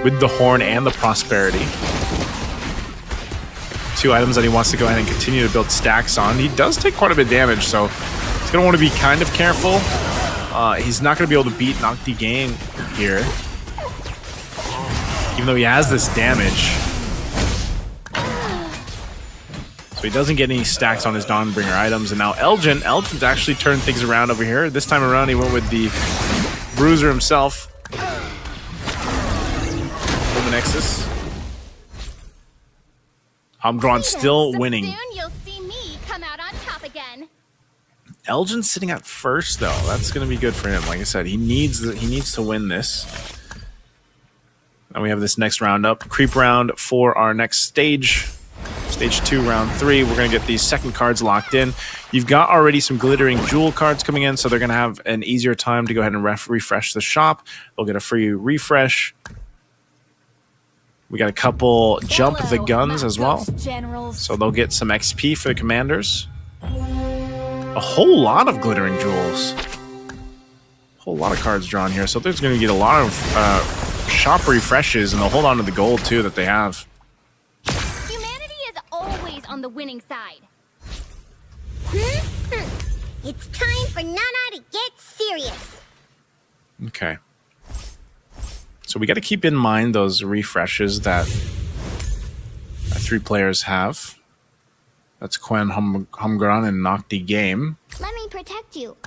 Speaker 1: with the Horn and the Prosperity. 2 items that he wants to go ahead and continue to build stacks on. He does take quite a bit of damage, so he's going to want to be kind of careful. He's not going to be able to beat Nocti Game here, even though he has this damage. So he doesn't get any stacks on his Dawnbringer items. And now Elgin's actually turned things around over here. This time around, he went with the Bruiser himself. Luminexus. Humdron still winning.
Speaker 9: Soon you'll see me come out on top again.
Speaker 1: Elgin's sitting at first, though. That's going to be good for him. Like I said, he needs to win this. And we have this next round up. Creep round for our next stage. Stage 2, round 3. We're going to get these second cards locked in. You've got already some glittering jewel cards coming in, so they're going to have an easier time to go ahead and refresh the shop. They'll get a free refresh. We got a couple jump the guns as well. So they'll get some XP for the commanders. A whole lot of glittering jewels. A whole lot of cards drawn here. So there's going to get a lot of shop refreshes, and they'll hold on to the gold, too, that they have.
Speaker 9: Always on the winning side.
Speaker 3: It's time for Nana to get serious.
Speaker 1: Okay. So we got to keep in mind those refreshes that 3 players have. That's Quen, Humgron, and Nocti Game.
Speaker 3: Let me protect you.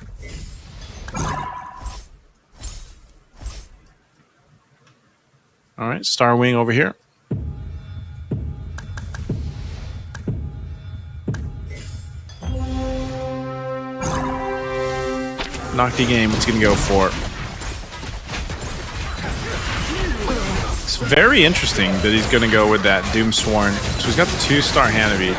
Speaker 1: All right, Starwing over here. Nocti Game, what's going to go for? It's very interesting that he's going to go with that Doomsworn. So he's got the 2-star Hanabi.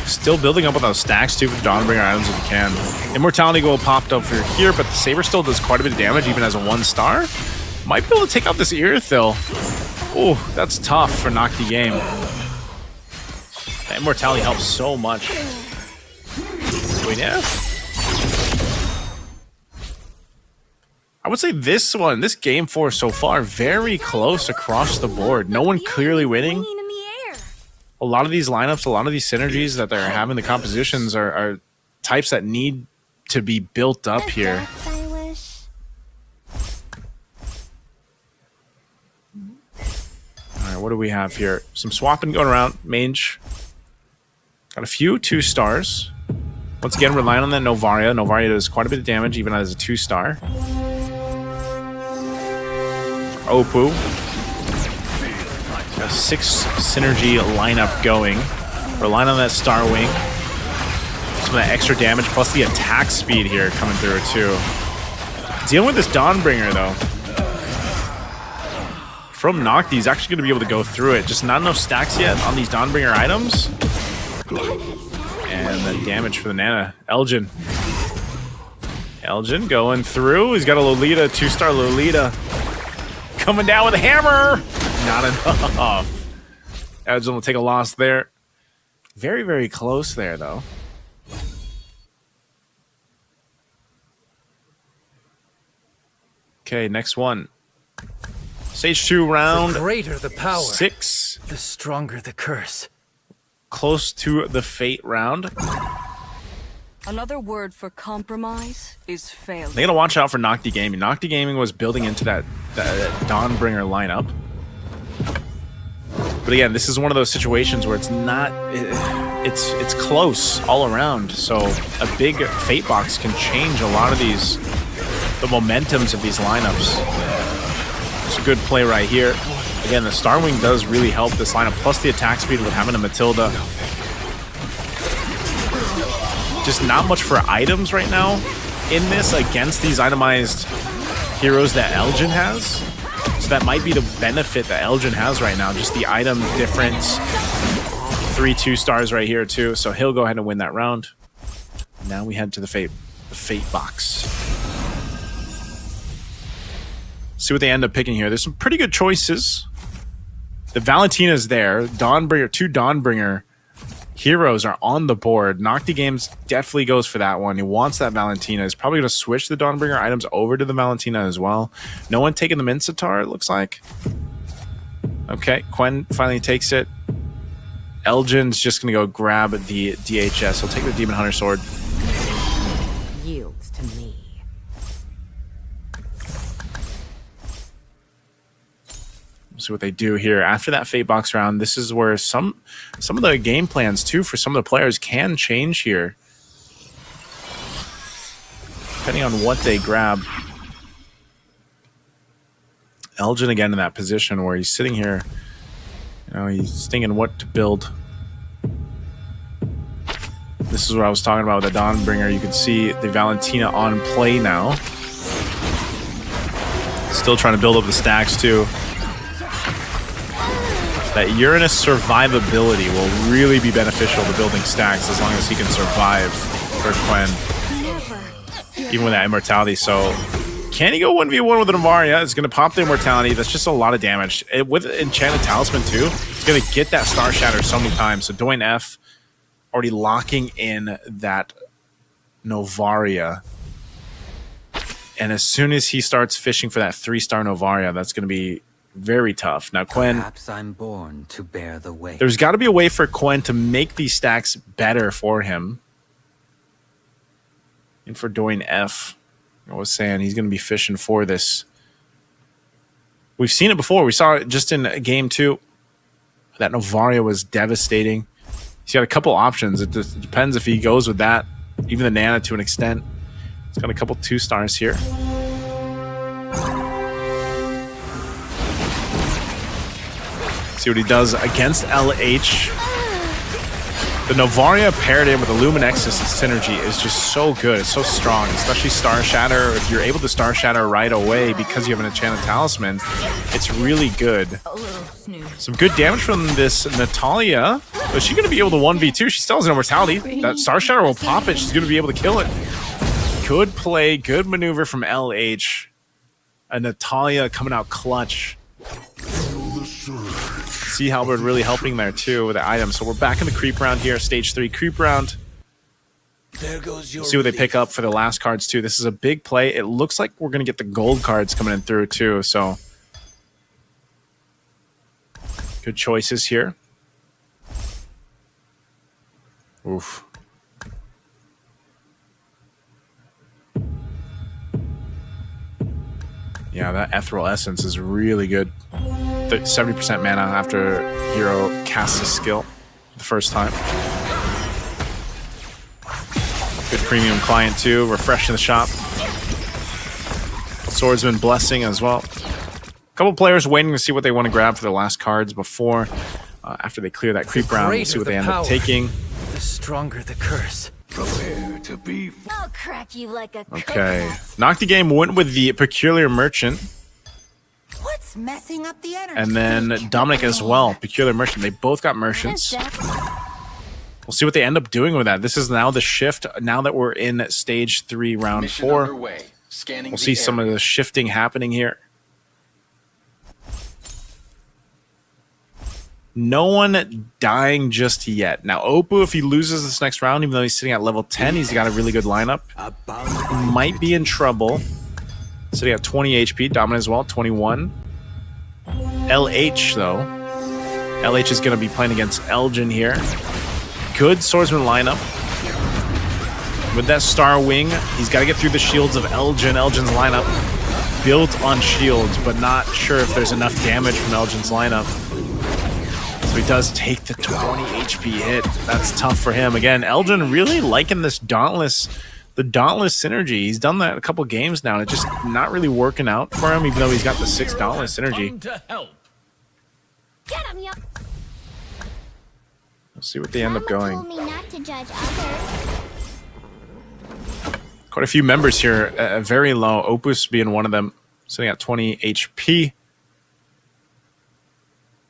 Speaker 1: Still building up on those stacks, too, for Dawnbringer items if he can. Immortality Gold popped up for here, but the Saber still does quite a bit of damage, even as a 1-star. Might be able to take out this Irithyll. Oh, that's tough for Nocti Game. That Immortality helps so much. Wait, yeah. I would say this game 4 so far, very close across the board. No one clearly winning. A lot of these lineups, a lot of these synergies that they're having, the compositions are types that need to be built up here. All right, what do we have here? Some swapping going around. Mage. Got a few 2-stars. Once again, relying on that Novaria. Novaria does quite a bit of damage, even as a 2-star. Opoo. A 6 synergy lineup going. Relying on that Starwing. Some of that extra damage, plus the attack speed here coming through, too. Dealing with this Dawnbringer, though. From Nocti, he's actually going to be able to go through it. Just not enough stacks yet on these Dawnbringer items. And the damage for the Nana. Elgin going through. He's got a Lolita, 2-star Lolita. Coming down with a hammer. Not enough. Elgin will take a loss there. Very, very close there, though. Okay, next one. Stage 2 round.
Speaker 4: The greater the power,
Speaker 1: 6.
Speaker 4: the stronger the curse.
Speaker 1: Close to the Fate round.
Speaker 6: Another word for compromise is failure.
Speaker 1: They gotta watch out for Nocti Gaming. Nocti Gaming was building into that Dawnbringer lineup. But again, this is one of those situations where it's not... It's close all around. So a big Fate box can change a lot of these... the momentums of these lineups. It's a good play right here. Again, the Starwing does really help this lineup, plus the attack speed with having a Matilda. Just not much for items right now in this against these itemized heroes that Elgin has. So that might be the benefit that Elgin has right now, just the item difference. 3 2-stars right here too, so he'll go ahead and win that round. Now we head to the Fate box. See what they end up picking here. There's some pretty good choices. The Valentina's there. Dawnbringer, 2 Dawnbringer heroes are on the board. Nocti Games definitely goes for that one. He wants that Valentina. He's probably going to switch the Dawnbringer items over to the Valentina as well. No one taking the Mincetar, it looks like. Okay, Quen finally takes it. Elgin's just going to go grab the DHS. He'll take the Demon Hunter Sword.
Speaker 5: Yields to me.
Speaker 1: See what they do here after that Fate box round. This is where some of the game plans too for some of the players can change here, depending on what they grab. Elgin again in that position where he's sitting here, you know, he's thinking what to build. This is what I was talking about with the Dawnbringer. You can see the Valentina on play now, still trying to build up the stacks too. That Uranus survivability will really be beneficial to building stacks as long as he can survive for Quen. Even with that immortality. So can he go 1v1 with an Novaria? It's going to pop the immortality. That's just a lot of damage. With Enchanted Talisman too, it's going to get that Star Shatter so many times. So Doin F already locking in that Novaria. And as soon as he starts fishing for that 3-star Novaria, that's going to be very tough. Now, Quen...
Speaker 10: Perhaps I'm born to bear the weight.
Speaker 1: There's got to be a way for Quen to make these stacks better for him. And for Doin F, I was saying he's going to be fishing for this. We've seen it before. We saw it just in game 2. That Novaria was devastating. He's got a couple options. It just depends if he goes with that. Even the Nana to an extent. He's got a couple 2-stars here. See what he does against LH. The Novaria paired in with the Luminexus synergy is just so good. It's so strong, especially Star Shatter. If you're able to Star Shatter right away because you have an Enchanted Talisman, it's really good. Some good damage from this Natalia. But she's going to be able to 1v2. She still has an immortality. That Star Shatter will pop it. She's going to be able to kill it. Good play, good maneuver from LH. And Natalia coming out clutch. Sea Halberd really helping there too with the items. So we're back in the creep round here, stage 3 creep round.
Speaker 4: There goes your
Speaker 1: See what they pick up for the last cards too. This is a big play. It looks like we're gonna get the gold cards coming in through too. So good choices here. Oof. Yeah, that Ethereal Essence is really good. 70% mana after hero casts a skill the first time. Good premium client too, refreshing the shop. Swordsman Blessing as well. A couple players waiting to see what they want to grab for their last cards before, after they clear that creep round. We'll see what they end up taking.
Speaker 4: The stronger the curse.
Speaker 8: Prepare to be...
Speaker 9: I'll crack you like a
Speaker 1: Okay. Nocti Game went with the Peculiar Merchant.
Speaker 5: What's messing up the energy?
Speaker 1: And then Dominic as well. Peculiar Merchant. They both got merchants. We'll see what they end up doing with that. This is now the shift. Now that we're in stage 3, round
Speaker 4: Mission
Speaker 1: 4,
Speaker 4: underway. Scanning
Speaker 1: we'll see some of the shifting happening here. No one dying just yet. Now, Oppo, if he loses this next round, even though he's sitting at level 10, he's got a really good lineup. He might be in trouble. Sitting at 20 HP. Dominant as well, 21. LH, though. LH is going to be playing against Elgin here. Good swordsman lineup. With that Star Wing, he's got to get through the shields of Elgin. Elgin's lineup built on shields, but not sure if there's enough damage from Elgin's lineup. So he does take the 20 HP hit. That's tough for him. Again, Elgin really liking this Dauntless, the Dauntless synergy. He's done that a couple games now, and it's just not really working out for him, even though he's got the 6 Dauntless synergy.
Speaker 9: Get him, yo.
Speaker 1: We'll see what they end up going.
Speaker 9: Told me not to judge others.
Speaker 1: Quite a few members here, very low. Opus being one of them, sitting at 20 HP.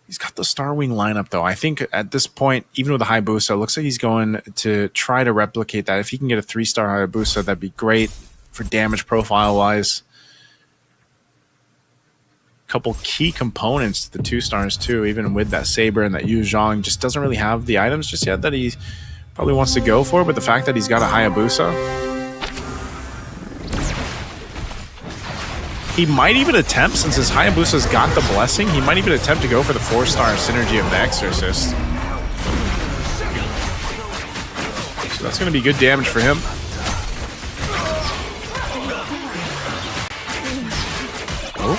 Speaker 1: He's got the Star Wing lineup, though. I think at this point, even with the Hayabusa, it looks like he's going to try to replicate that. If he can get a 3-star Hayabusa, that'd be great for damage profile-wise. Couple key components to the 2-stars, too, even with that Saber and that Yu Zhang. Just doesn't really have the items just yet that he probably wants to go for, but the fact that he's got a Hayabusa... He might even attempt, since his Hayabusa's got the blessing, he might even attempt to go for the 4-star synergy of the Exorcist. So that's going to be good damage for him. Oh.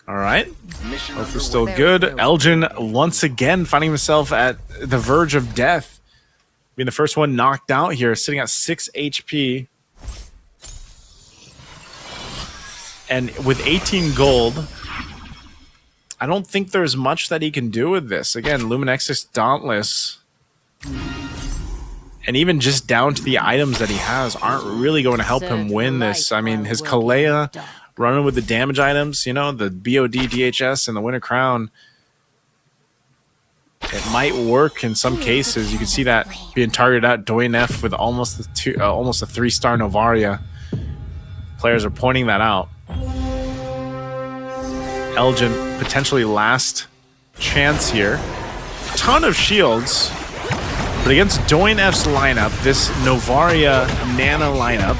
Speaker 1: All right. Hope we're still good. Elgin, once again, finding himself at the verge of death. Being the first one knocked out here, sitting at 6 HP. And with 18 gold, I don't think there's much that he can do with this. Again, Luminexus Dauntless, and even just down to the items that he has, aren't really going to help him win this. I mean, his Kalea running with the damage items, you know, the BOD, DHS, and the Winter Crown, it might work in some cases. You can see that being targeted at Doinef with almost a 3-star Novaria. Players are pointing that out. Elgin, potentially last chance here. Ton of shields. But against Doinef's lineup, this Novaria Nana lineup,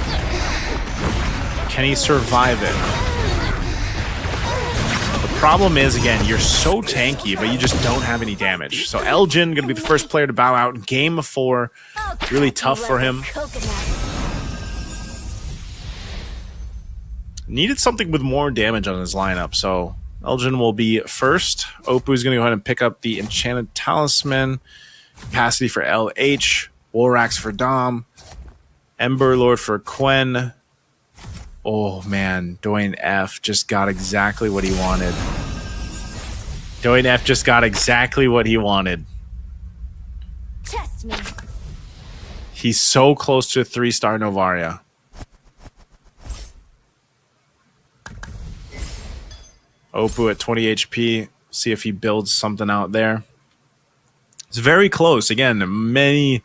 Speaker 1: can he survive it? The problem is, again, you're so tanky, but you just don't have any damage. So Elgin going to be the first player to bow out. Game of 4. Really tough for him. Needed something with more damage on his lineup, so Elgin will be first. Oppo is going to go ahead and pick up the Enchanted Talisman. Capacity for LH. Warax for Dom. Ember Lord for Quen. Oh, man. Doin F just got exactly what he wanted. Doin F just got exactly what he wanted.
Speaker 9: Test me.
Speaker 1: He's so close to a 3-star Novaria. Oppo at 20 HP. See if he builds something out there. It's very close. Again, many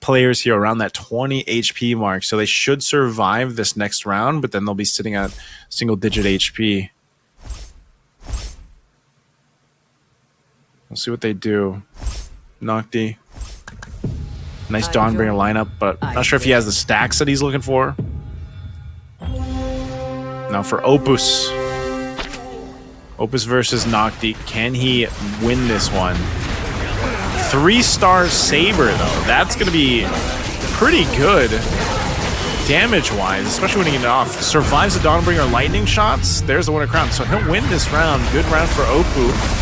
Speaker 1: players here around that 20 HP mark. So they should survive this next round, but then they'll be sitting at single-digit HP. We'll see what they do. Nocti. Nice Dawnbringer lineup, but not sure if he has the stacks that he's looking for. Now for Opus. Opus versus Nocti. Can he win this one? 3-star Saber, though. That's going to be pretty good damage-wise, especially when he gets off. Survives the Dawnbringer lightning shots. There's the Winter Crown. So he'll win this round. Good round for Oppo.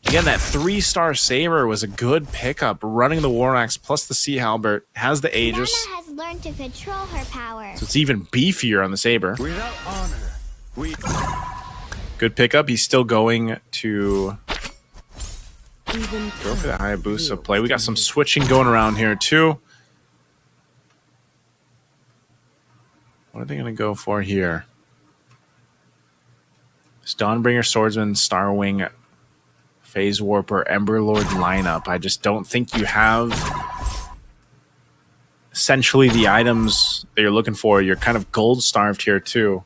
Speaker 1: Again, that 3-star Saber was a good pickup. Running the War Axe plus the Sea Halbert. Has the Aegis.
Speaker 9: Nana has learned to control her power.
Speaker 1: So it's even beefier on the Saber.
Speaker 4: Without honor, we...
Speaker 1: Good pickup. He's still going to go for that Hayabusa play. We got some switching going around here, too. What are they going to go for here? Dawnbringer, Swordsman, Starwing, Phase Warper, Emberlord lineup. I just don't think you have essentially the items that you're looking for. You're kind of gold starved here too.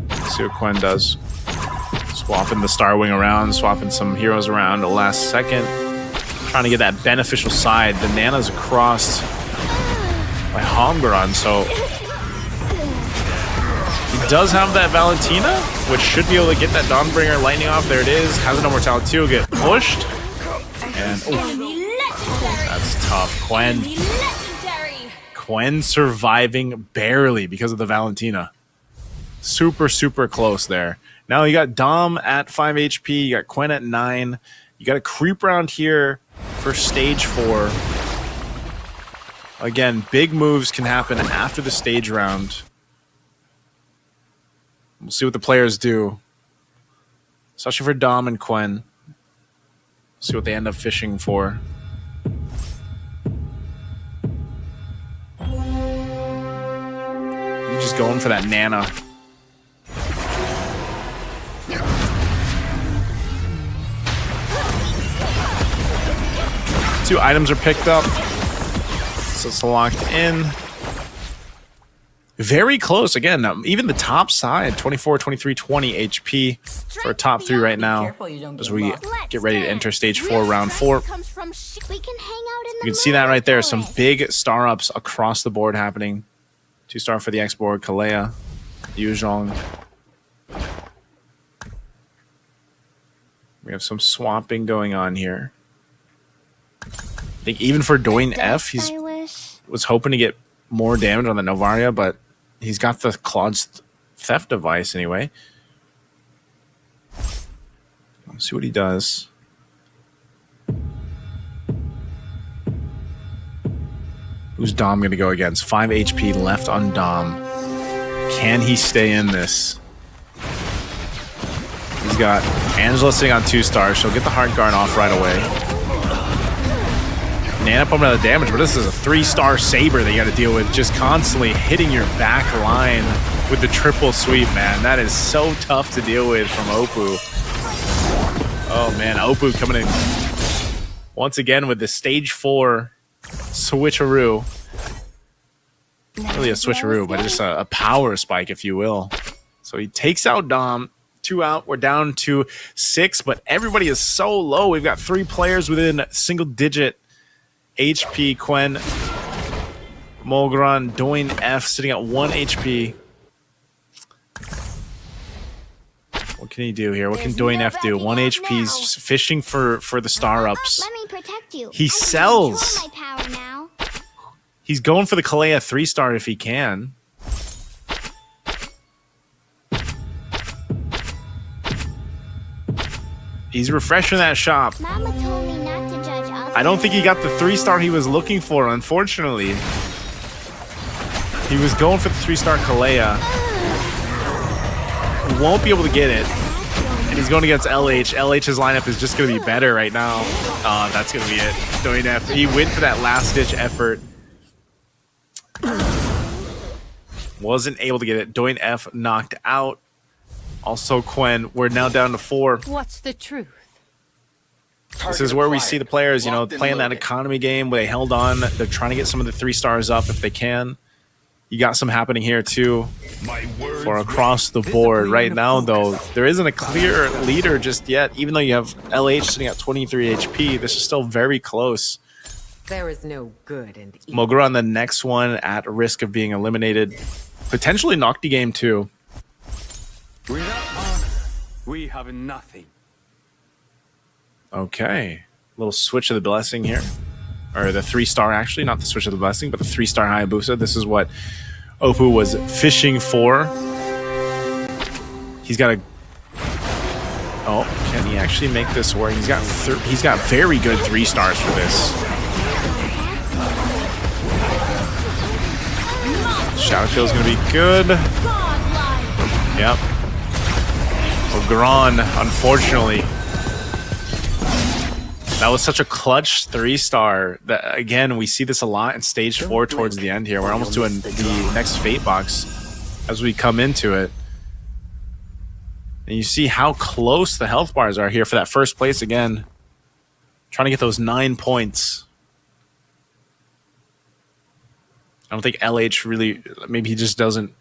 Speaker 1: Let's see what Quen does. Swapping the Starwing around, swapping some heroes around the last second. Trying to get that beneficial side. The Nana's across by Homgaron, so he does have that Valentina, which should be able to get that Dawnbringer lightning off. There it is. Has no mortality too. Get pushed. And that's tough. Quen surviving barely because of the Valentina. Super, super close there. Now you got Dom at 5 HP. You got Quen at 9. You got a creep round here for stage 4. Again, big moves can happen after the stage round. We'll see what the players do. Especially for Dom and Quen. See what they end up fishing for. I'm just going for that Nana. Two items are picked up. So it's locked in. Very close. Again, even the top side, 24, 23, 20 HP for a top 3 right now as we get ready to enter stage 4, round 4. You can see that right there. Some big star ups across the board happening. 2-star for the X board, Kalea, Yuzhong. We have some swapping going on here. I think even for Doin F, he was hoping to get more damage on the Novaria, but he's got the Claude's theft device anyway. Let's see what he does. Who's Dom going to go against? 5 HP left on Dom. Can he stay in this? He's got Angela sitting on 2 stars. She'll get the Heart Guard off right away. Nana pumping out the damage, but this is a 3-star Saber that you got to deal with, just constantly hitting your back line with the triple sweep, man. That is so tough to deal with from Oppo. Oh, man, Oppo coming in once again with the stage 4 switcheroo. Not really a switcheroo, but just a power spike, if you will. So he takes out Dom. 2 out. We're down to 6, but everybody is so low. We've got 3 players within single-digit HP. Quen, Mogran, Doin F sitting at 1 HP. What can he do here? What can Doin F do? 1 HP. He's just fishing for the star ups.
Speaker 9: Let me protect you.
Speaker 1: He sells. He's going for the Kalea 3-star if he can. He's refreshing that shop.
Speaker 9: Mama told me not to judge others.
Speaker 1: I don't think he got the 3-star he was looking for, unfortunately. He was going for the 3-star Kalea. He won't be able to get it. And he's going against LH. LH's lineup is just going to be better right now. That's going to be it. Doin F. He went for that last-ditch effort. Wasn't able to get it. Doin F knocked out. Also, Quen, we're now down to 4.
Speaker 2: What's the truth?
Speaker 1: This is where we see the players, you know, playing that economy game where they held on. They're trying to get some of the 3 stars up if they can. You got some happening here, too, for across the board. Right now, though, there isn't a clear leader just yet. Even though you have LH sitting at 23 HP, this is still very close.
Speaker 6: There is no good and evil.
Speaker 1: Mogura on the next one at risk of being eliminated. Potentially Nocti game, too.
Speaker 4: Without honor, we have nothing.
Speaker 1: Okay. Little switch of the blessing here. Or the 3-star, actually. Not the switch of the blessing, but the 3-star Hayabusa. This is what Oppo was fishing for. He's got a... Oh, can he actually make this work? He's got very good 3 stars for this. Shadow Kill is going to be good. Yep. Gran, unfortunately. That was such a clutch 3-star. That again, we see this a lot in stage 4 towards the end here. We're almost doing the next Fate box as we come into it. And you see how close the health bars are here for that first place again. Trying to get those 9 points. I don't think LH really... Maybe he just doesn't...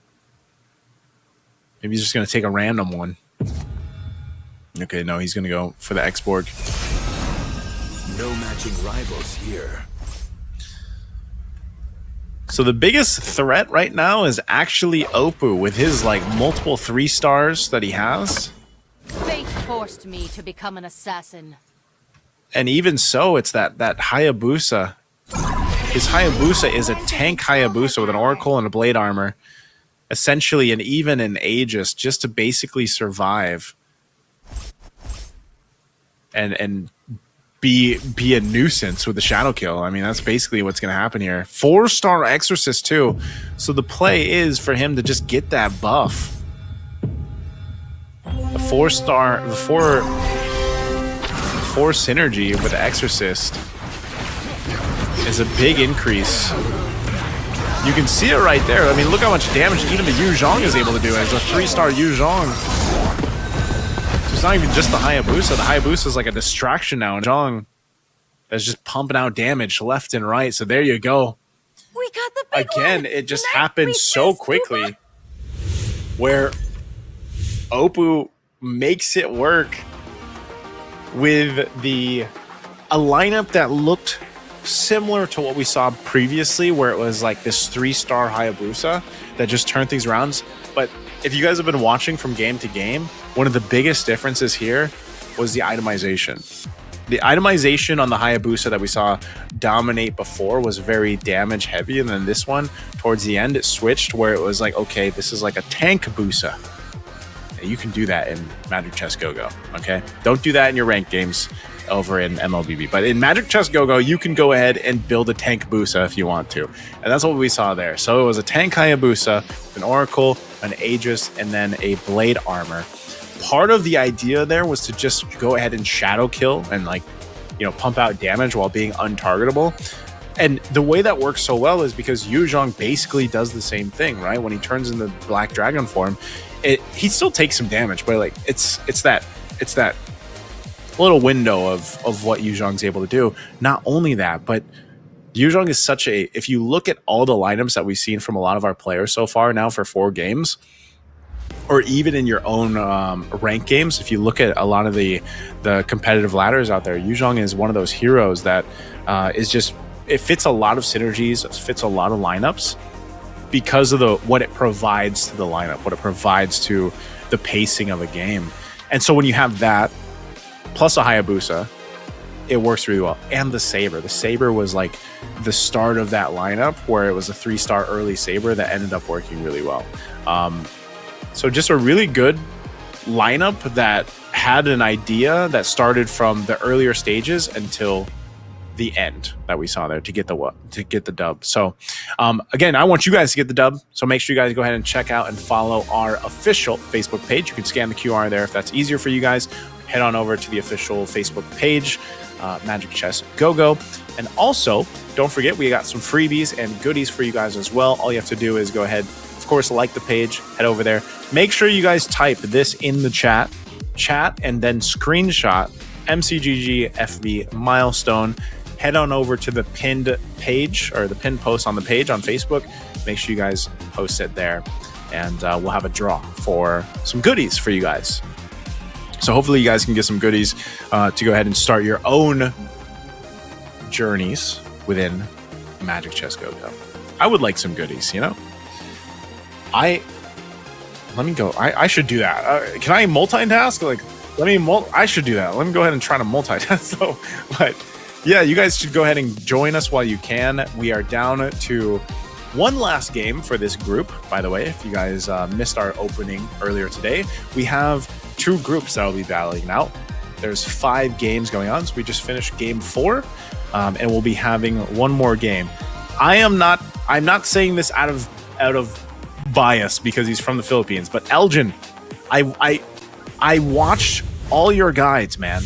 Speaker 1: Maybe he's just going to take a random one. Okay, no, he's going to go for the X-Borg.
Speaker 8: No matching rivals here.
Speaker 1: So the biggest threat right now is actually Oppo with his like multiple 3 stars that he has.
Speaker 2: Fate forced me to become an assassin.
Speaker 1: And even so, it's that Hayabusa. His Hayabusa is a tank Hayabusa with an Oracle and a Blade Armor. Essentially, and even an Aegis, just to basically survive. And be a nuisance with the Shadow Kill. I mean, that's basically what's going to happen here. 4-star Exorcist too. So the play is for him to just get that buff. The 4-star, the 4 synergy with the Exorcist is a big increase. You can see it right there. I mean, look how much damage even the Yu Zhong is able to do as a 3-star Yu Zhong. So it's not even just the Hayabusa. The Hayabusa is like a distraction now. And Zhong is just pumping out damage left and right. So there you go.
Speaker 2: We got the big
Speaker 1: Again,
Speaker 2: one.
Speaker 1: it just happened so quickly where Oppo makes it work with a lineup that looked similar to what we saw previously, where it was like this 3-star Hayabusa that just turned things around. But if you guys have been watching from game to game, one of the biggest differences here was the itemization. The itemization on the Hayabusa that we saw dominate before was very damage heavy, and then this one, towards the end, it switched where it was like, okay, this is like a tank Busa. You can do that in Magic Chess Go-Go, okay? Don't do that in your ranked games over in MLBB. But in Magic Chess Go-Go, you can go ahead and build a tank Busa if you want to. And that's what we saw there. So it was a tank Hayabusa, an Oracle, an Aegis, and then a Blade Armor. Part of the idea there was to just go ahead and shadow kill and like, you know, pump out damage while being untargetable. And the way that works so well is because Yu Zhong basically does the same thing, right? When he turns into Black Dragon form, he still takes some damage, but like it's that little window of what Yu Zhong's able to do. Not only that, but Yu Zhong is such a, if you look at all the lineups that we've seen from a lot of our players so far now for 4 games, or even in your own rank games, if you look at a lot of the competitive ladders out there, Yu Zhong is one of those heroes that is just, it fits a lot of synergies, it fits a lot of lineups because of what it provides to the lineup, what it provides to the pacing of a game. And so when you have that, plus a Hayabusa, it works really well. And the Saber. The Saber was like the start of that lineup where it was a 3-star early Saber that ended up working really well. So just a really good lineup that had an idea that started from the earlier stages until the end that we saw there to get the dub. So again, I want you guys to get the dub, so make sure you guys go ahead and check out and follow our official Facebook page. You can scan the QR there if that's easier for you guys. Head on over to the official Facebook page, Magic Chess Go-Go. And also, don't forget, we got some freebies and goodies for you guys as well. All you have to do is go ahead, of course, like the page, head over there. Make sure you guys type this in the chat, and then screenshot MCGG FV milestone. Head on over to the pinned page, or the pinned post on the page on Facebook. Make sure you guys post it there, and we'll have a draw for some goodies for you guys. So hopefully you guys can get some goodies to go ahead and start your own journeys within Magic Chess Go-Go. I would like some goodies, you know? I should do that. Can I multitask? I should do that. Let me go ahead and try to multitask. So, but yeah, you guys should go ahead and join us while you can. We are down to one last game for this group, by the way. If you guys missed our opening earlier today, we have 2 groups that will be battling out. There's 5 games going on, so we just finished game 4, and we'll be having one more game. I'm not saying this out of bias because he's from the Philippines, but Elgin, I watched all your guides, man.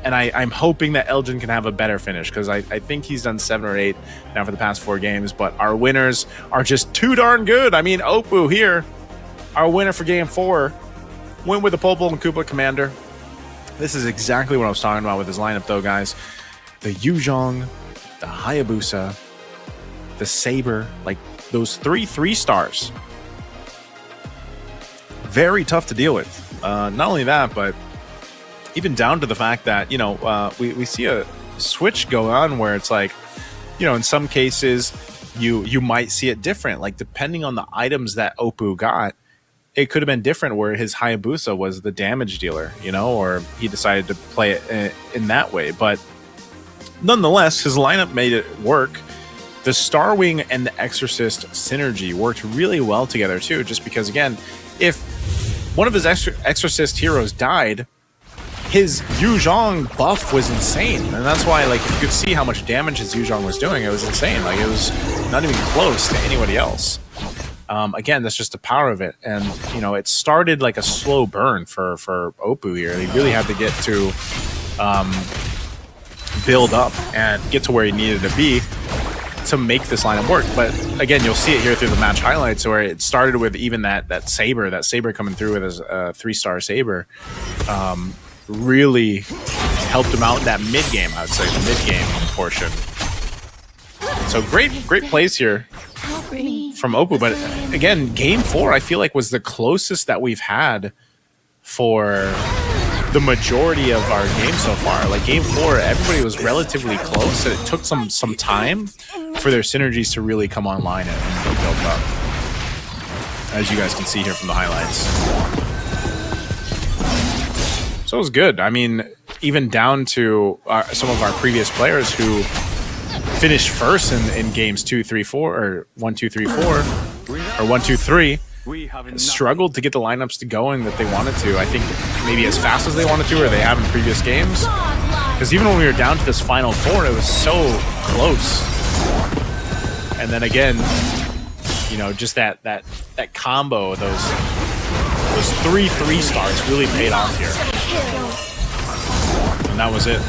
Speaker 1: And I'm hoping that Elgin can have a better finish, because I think he's done 7 or 8 now for the past 4 games. But our winners are just too darn good. I mean, Oppo here, our winner for game 4, Went with the Popol and Koopa commander. This is exactly what I was talking about with his lineup, though, guys. The Yuzhong, the Hayabusa, the Saber, like those 3 stars. Very tough to deal with. Not only that, but even down to the fact that, you know, we see a switch go on where it's like, you know, in some cases you might see it different. Like depending on the items that Oppo got, it could have been different where his Hayabusa was the damage dealer, you know, or he decided to play it in that way. But nonetheless, his lineup made it work. The Starwing and the Exorcist synergy worked really well together too, just because, again, if one of his Exorcist heroes died, his Yuzhong buff was insane. And that's why, like, if you could see how much damage his Yuzhong was doing, it was insane. Like, it was not even close to anybody else. Again, that's just the power of it. And, you know, it started like a slow burn for Oppo here. He really had to get to build up and get to where he needed to be to make this lineup work. But again, you'll see it here through the match highlights where it started with even that Saber coming through with his 3-star Saber. Really helped him out in that mid-game, I would say, the mid-game portion. So great plays here from Oppo. But again, game 4, I feel like was the closest that we've had for the majority of our game so far. Like game 4, everybody was relatively close, and it took some time for their synergies to really come online and be built up, as you guys can see here from the highlights. So it was good. I mean, even down to some of our previous players who finished first in games 2, 3, 4, or 1, 2, 3, 4, or 1, 2, 3, struggled to get the lineups to going that they wanted to. I think maybe as fast as they wanted to, or they have in previous games. Because even when we were down to this final 4, it was so close. And then again, you know, just that combo, those 3 3-stars really paid off here. And that was it.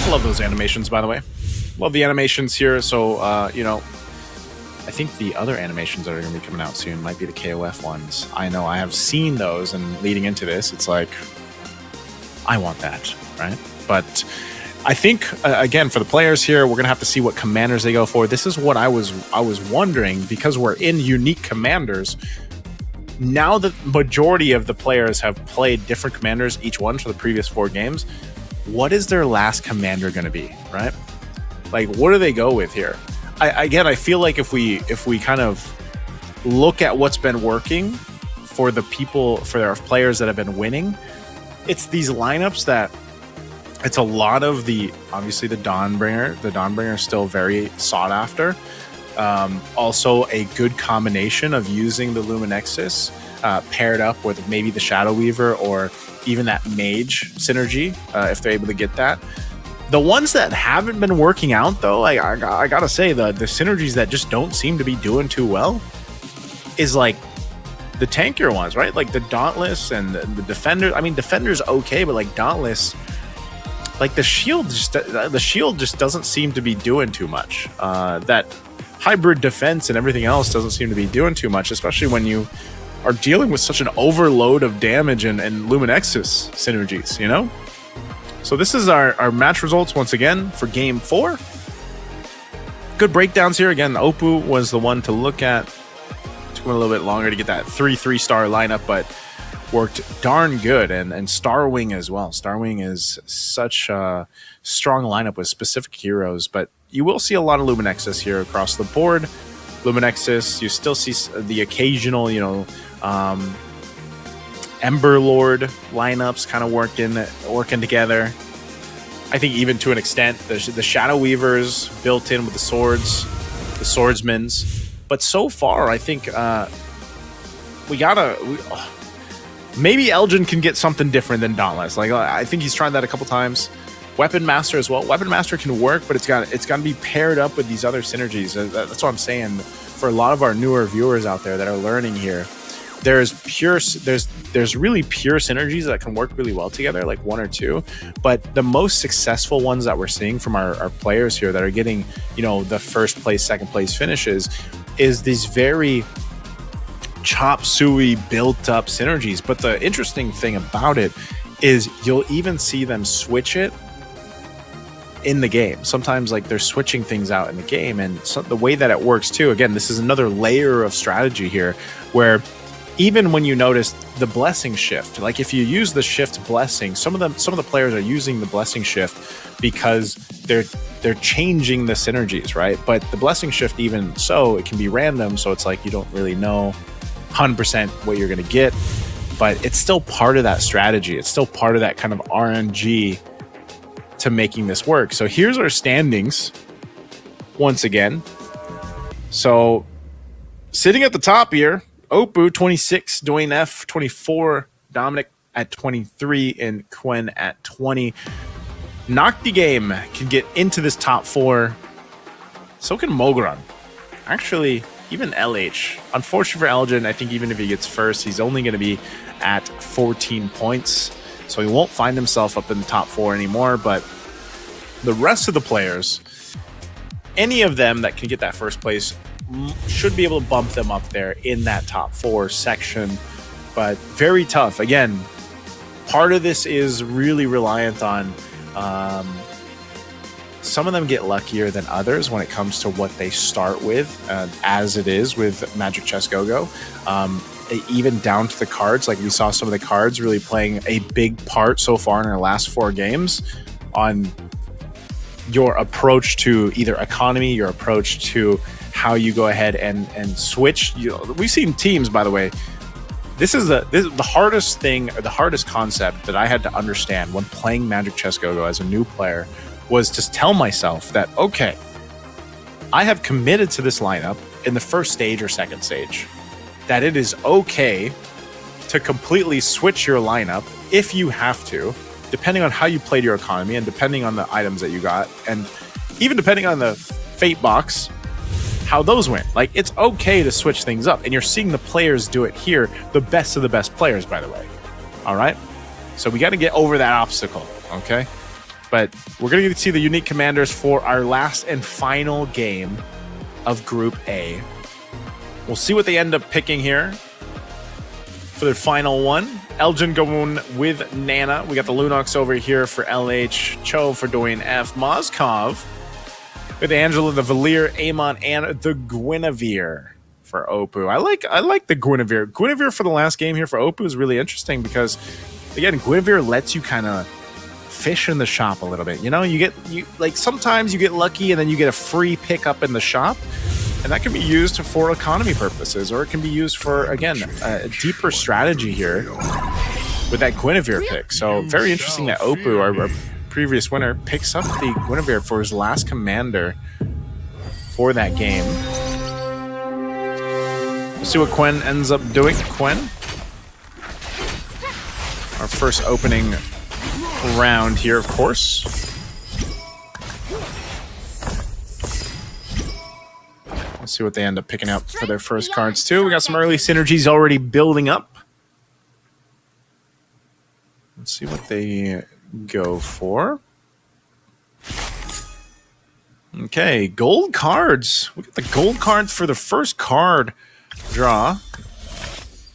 Speaker 1: I love those animations, by the way. Love the animations here. So, you know, I think the other animations that are going to be coming out soon might be the KOF ones. I know I have seen those, and leading into this, it's like, I want that, right? But I think, again, for the players here, we're going to have to see what commanders they go for. This is what I was wondering, because we're in unique commanders. Now the majority of the players have played different commanders, each one for the previous 4 games. What is their last commander going to be, right? Like, what do they go with here? I feel like if we kind of look at what's been working for the people, for our players that have been winning, it's these lineups that it's a lot of obviously the Dawnbringer. The Dawnbringer is still very sought after. Also a good combination of using the Luminexus paired up with maybe the Shadow Weaver or even that Mage synergy, if they're able to get that. The ones that haven't been working out, though, I gotta say, the synergies that just don't seem to be doing too well is like the tankier ones, right? Like the Dauntless and the Defender. I mean, Defender's okay, but like Dauntless, like the shield just doesn't seem to be doing too much. That hybrid defense and everything else doesn't seem to be doing too much, especially when you are dealing with such an overload of damage and Luminexus synergies, you know? So this is our match results once again for game 4. Good breakdowns here. Again, Oppo was the one to look at. Took him a little bit longer to get that 3-3-star lineup, but worked darn good. And Starwing as well. Starwing is such a strong lineup with specific heroes, but you will see a lot of Luminexus here across the board. Luminexus, you still see the occasional, you know, Ember Lord lineups kind of working together. I think even to an extent, the Shadow Weavers built in with the swords, the swordsmans. But so far, I think maybe Elgin can get something different than Dauntless. Like I think he's tried that a couple times. Weapon Master as well. Weapon Master can work, but it's got to be paired up with these other synergies. That's what I'm saying. For a lot of our newer viewers out there that are learning here, there's really pure synergies that can work really well together, like 1 or 2. But the most successful ones that we're seeing from our players here that are getting, you know, the first place, second place finishes is these very chop suey built up synergies. But the interesting thing about it is you'll even see them switch it in the game. Sometimes like they're switching things out in the game, and so the way that it works too, again, this is another layer of strategy here where even when you notice the blessing shift, like if you use the shift blessing, some of the players are using the blessing shift because they're changing the synergies, right? But the blessing shift, even so, it can be random, so it's like you don't really know 100% what you're going to get, but it's still part of that strategy. It's still part of that kind of RNG to making this work. So here's our standings once again. So sitting at the top here, Oppo 26, Dwayne F 24, Dominic at 23, and Quen at 20. Nocti Game can get into this top 4. So can Mogran. Actually, even LH. Unfortunately for Elgin, I think even if he gets first, he's only going to be at 14 points. So he won't find himself up in the top 4 anymore. But the rest of the players, any of them that can get that first place, should be able to bump them up there in that top 4 section. But very tough. Again, part of this is really reliant on some of them get luckier than others when it comes to what they start with, as it is with Magic Chess Go-Go. Even down to the cards, like we saw some of the cards really playing a big part so far in our last 4 games on your approach to either economy, your approach to how you go ahead and switch. We've seen teams, by the way. This is the hardest thing, or the hardest concept that I had to understand when playing Magic Chess Go-Go as a new player, was to tell myself that, okay, I have committed to this lineup in the first stage or second stage, that it is okay to completely switch your lineup if you have to, depending on how you played your economy and depending on the items that you got, and even depending on the fate box, how those went. Like, it's okay to switch things up, and you're seeing the players do it here, the best of the best players, by the way. All right? So we got to get over that obstacle, okay? But we're going to see the unique commanders for our last and final game of Group A. We'll see what they end up picking here for their final one. Elgin going with Nana. We got the Lunox over here for LH. Cho for Dwayne F. Mozkov with Angela, the Valir, Amon, and the Guinevere for Oppo. I like the Guinevere. Guinevere for the last game here for Oppo is really interesting because, again, Guinevere lets you kind of fish in the shop a little bit. You know, you like sometimes you get lucky and then you get a free pickup in the shop, and that can be used for economy purposes, or it can be used for, again, a deeper strategy here with that Guinevere pick. So very interesting that Oppo, our previous winner, picks up the Guinevere for his last commander for that game. We'll see what Quen ends up doing. Quen, our first opening round here, of course. Let's see what they end up picking up for their first cards too. We got some early synergies already building up. Let's see what they go for. Okay, gold cards. We got the gold cards for the first card draw.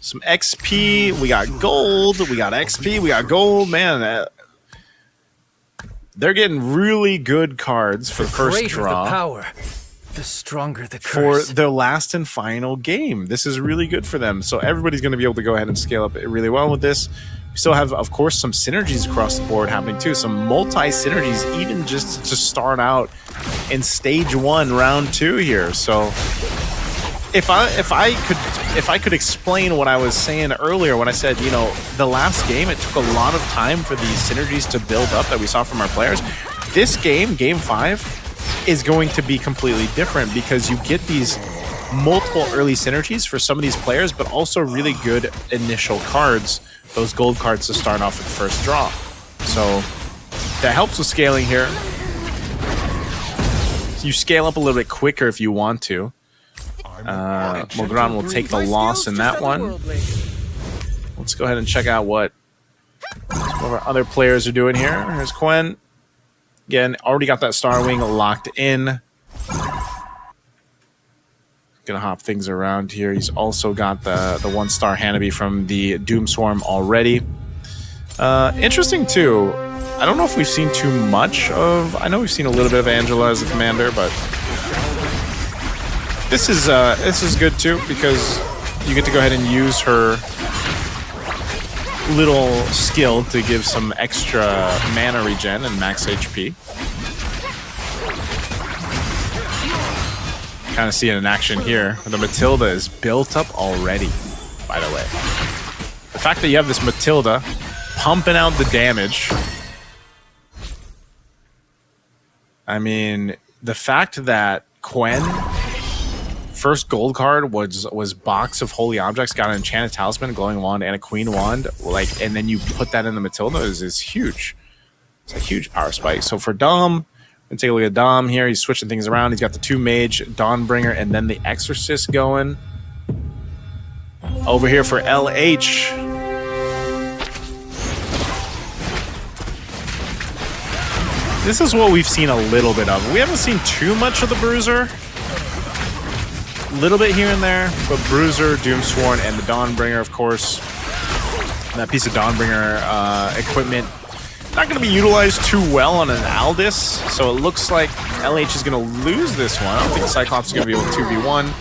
Speaker 1: Some XP. We got gold. We got XP. We got gold. Man, they're getting really good cards for the first draw.
Speaker 4: The power, the stronger the
Speaker 1: curse. For their last and final game. This is really good for them. So everybody's going to be able to go ahead and scale up really well with this. We still have, of course, some synergies across the board happening too. Some multi-synergies, even just to start out in stage 1, round 2 here. So if I could explain what I was saying earlier when I said, you know, the last game, it took a lot of time for these synergies to build up that we saw from our players. This game, game 5, is going to be completely different because you get these multiple early synergies for some of these players, but also really good initial cards, those gold cards to start off with the first draw. So that helps with scaling here. So you scale up a little bit quicker if you want to. Mogran will take the loss in that one. Let's go ahead and check out what some of our other players are doing here. Here's Quen. Again, already got that Star Wing locked in. Gonna hop things around here. He's also got the 1-star Hanabi from the Doom Swarm already. Interesting too. I don't know if we've seen too much of. I know we've seen a little bit of Angela as a commander, but this is good too because you get to go ahead and use her little skill to give some extra mana regen and max HP. Kind of see it in action here. The Matilda is built up already, by the way. The fact that you have this Matilda pumping out the damage. I mean, the fact that Quen first gold card was Box of Holy Objects, got an Enchanted Talisman, Glowing Wand, and a Queen Wand, like, and then you put that in the Matilda is huge. It's a huge power spike. So for Dom, we're gonna take a look at Dom here. He's switching things around. He's got the 2 Mage, Dawnbringer, and then the Exorcist going. Over here for LH. This is what we've seen a little bit of. We haven't seen too much of the Bruiser. A little bit here and there, but Bruiser, Doomsworn, and the Dawnbringer, of course. And that piece of Dawnbringer equipment not going to be utilized too well on an Aldis, so it looks like LH is going to lose this one. I don't think Cyclops is going to be able to 2v1.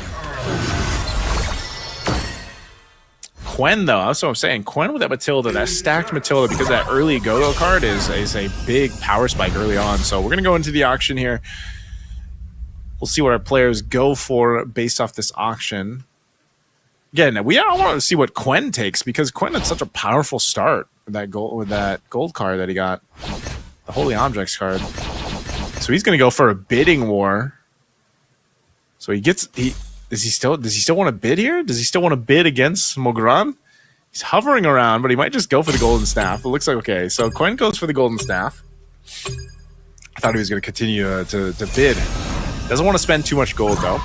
Speaker 1: Quen, though, that's what I'm saying. Quen with that Matilda, that stacked Matilda, because that early go-go card is a big power spike early on. So we're going to go into the auction here. We'll see what our players go for based off this auction. Again, I want to see what Quen takes, because Quen had such a powerful start with that gold card that he got, the Holy Objects card. So he's going to go for a bidding war. So does he still want to bid here? Does he still want to bid against Mogran? He's hovering around, but he might just go for the golden staff. It looks like okay. So Quen goes for the golden staff. I thought he was going to continue to bid. Doesn't want to spend too much gold though.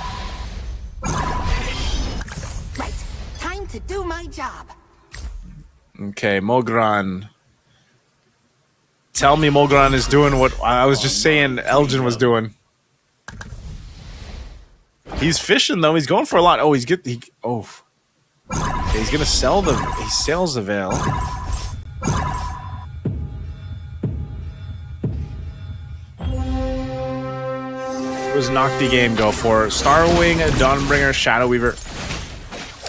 Speaker 5: Right. Time to do my job.
Speaker 1: Okay, Mogran. Tell me Mogran is doing what I was just saying Elgin was doing. He's fishing though. He's going for a lot. Oh, he's gonna sell the. He sells the Veil. What does Nocti game go for? Starwing, Dawnbringer, Shadow Weaver.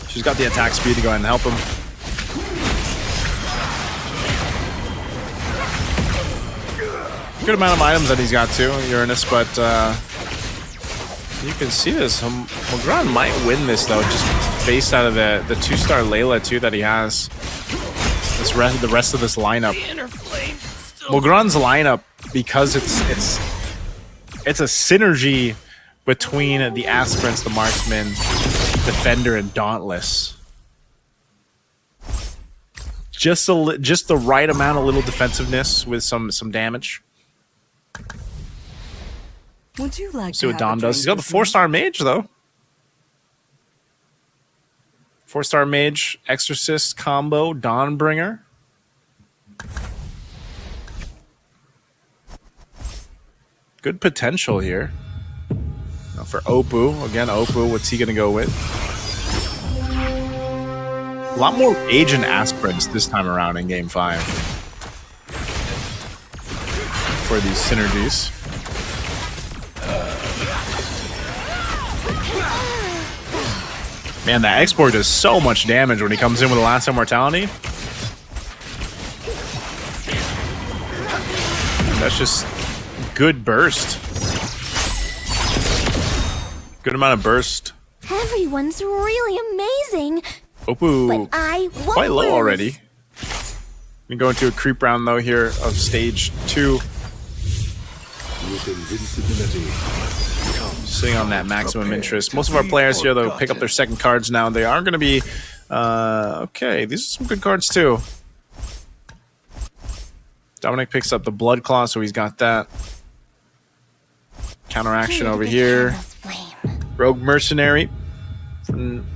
Speaker 1: She's got the attack speed to go ahead and help him. Good amount of items that he's got too, Uranus, but you can see this. Mogran might win this though, just based out of the 2-star Layla too that he has. The rest of this lineup. Mogran's lineup, because it's a synergy between the Aspirants, the Marksman, Defender, and Dauntless. Just the right amount of little defensiveness with some damage.
Speaker 5: Would you like
Speaker 1: see what Dom does? He's got the 4-star Mage though. 4-star Mage, Exorcist combo, Dawnbringer. Good potential here. Now for Oppo, again, Oppo, what's he gonna go with? A lot more Mage and Aspirants this time around in Game 5 for these synergies. Man, that export does so much damage when he comes in with the last immortality. That's just good burst. Good amount of burst.
Speaker 9: Everyone's really amazing.
Speaker 1: Oppo
Speaker 9: But I won't
Speaker 1: quite low
Speaker 9: lose.
Speaker 1: already. We go into a creep round though here of stage 2.
Speaker 7: With invincibility.
Speaker 1: Sitting on that maximum interest. Most of our players here though pick up their second cards now. They are going to be okay. These are some good cards too. Dominic picks up the Blood Claw, so he's got that. Counteraction over here. Rogue Mercenary from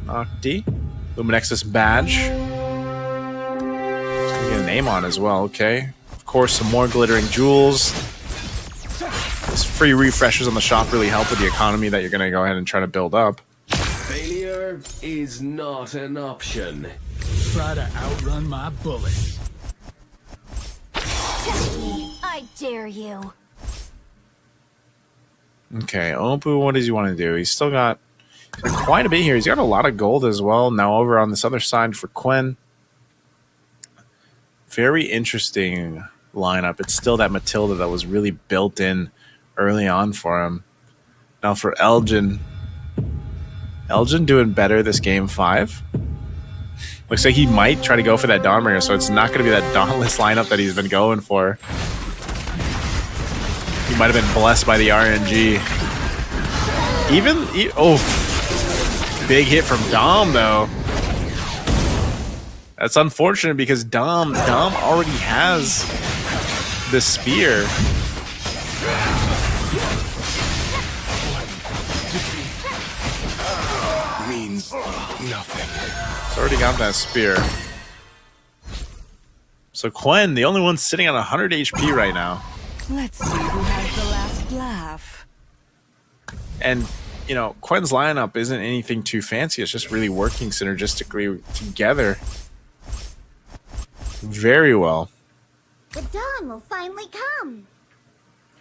Speaker 1: Nocti. Luminexus Badge. He's gonna get a name on as well. Okay. Of course, some more glittering jewels. This free refreshes on the shop really help with the economy that you're going to go ahead and try to build up.
Speaker 11: Failure is not an option.
Speaker 12: Try to outrun my bullet.
Speaker 9: Test me. I dare you.
Speaker 1: Okay, Opu, what does he want to do? He's still got quite a bit here. He's got a lot of gold as well. Now over on this other side for Quen. Very interesting lineup. It's still that Matilda that was really built in early on for him. Now for Elgin. Elgin doing better this game 5. Looks like he might try to go for that Dawnbringer, so it's not going to be that Dauntless lineup that he's been going for. He might have been blessed by the RNG. Oh, big hit from Dom, though. That's unfortunate because Dom already has the spear.
Speaker 8: Means nothing.
Speaker 1: It's already got that spear. So Quen, the only one sitting on 100 HP right now.
Speaker 5: Let's see who has the last laugh.
Speaker 1: And, you know, Quen's lineup isn't anything too fancy. It's just really working synergistically together. Very well.
Speaker 3: The dawn will finally come.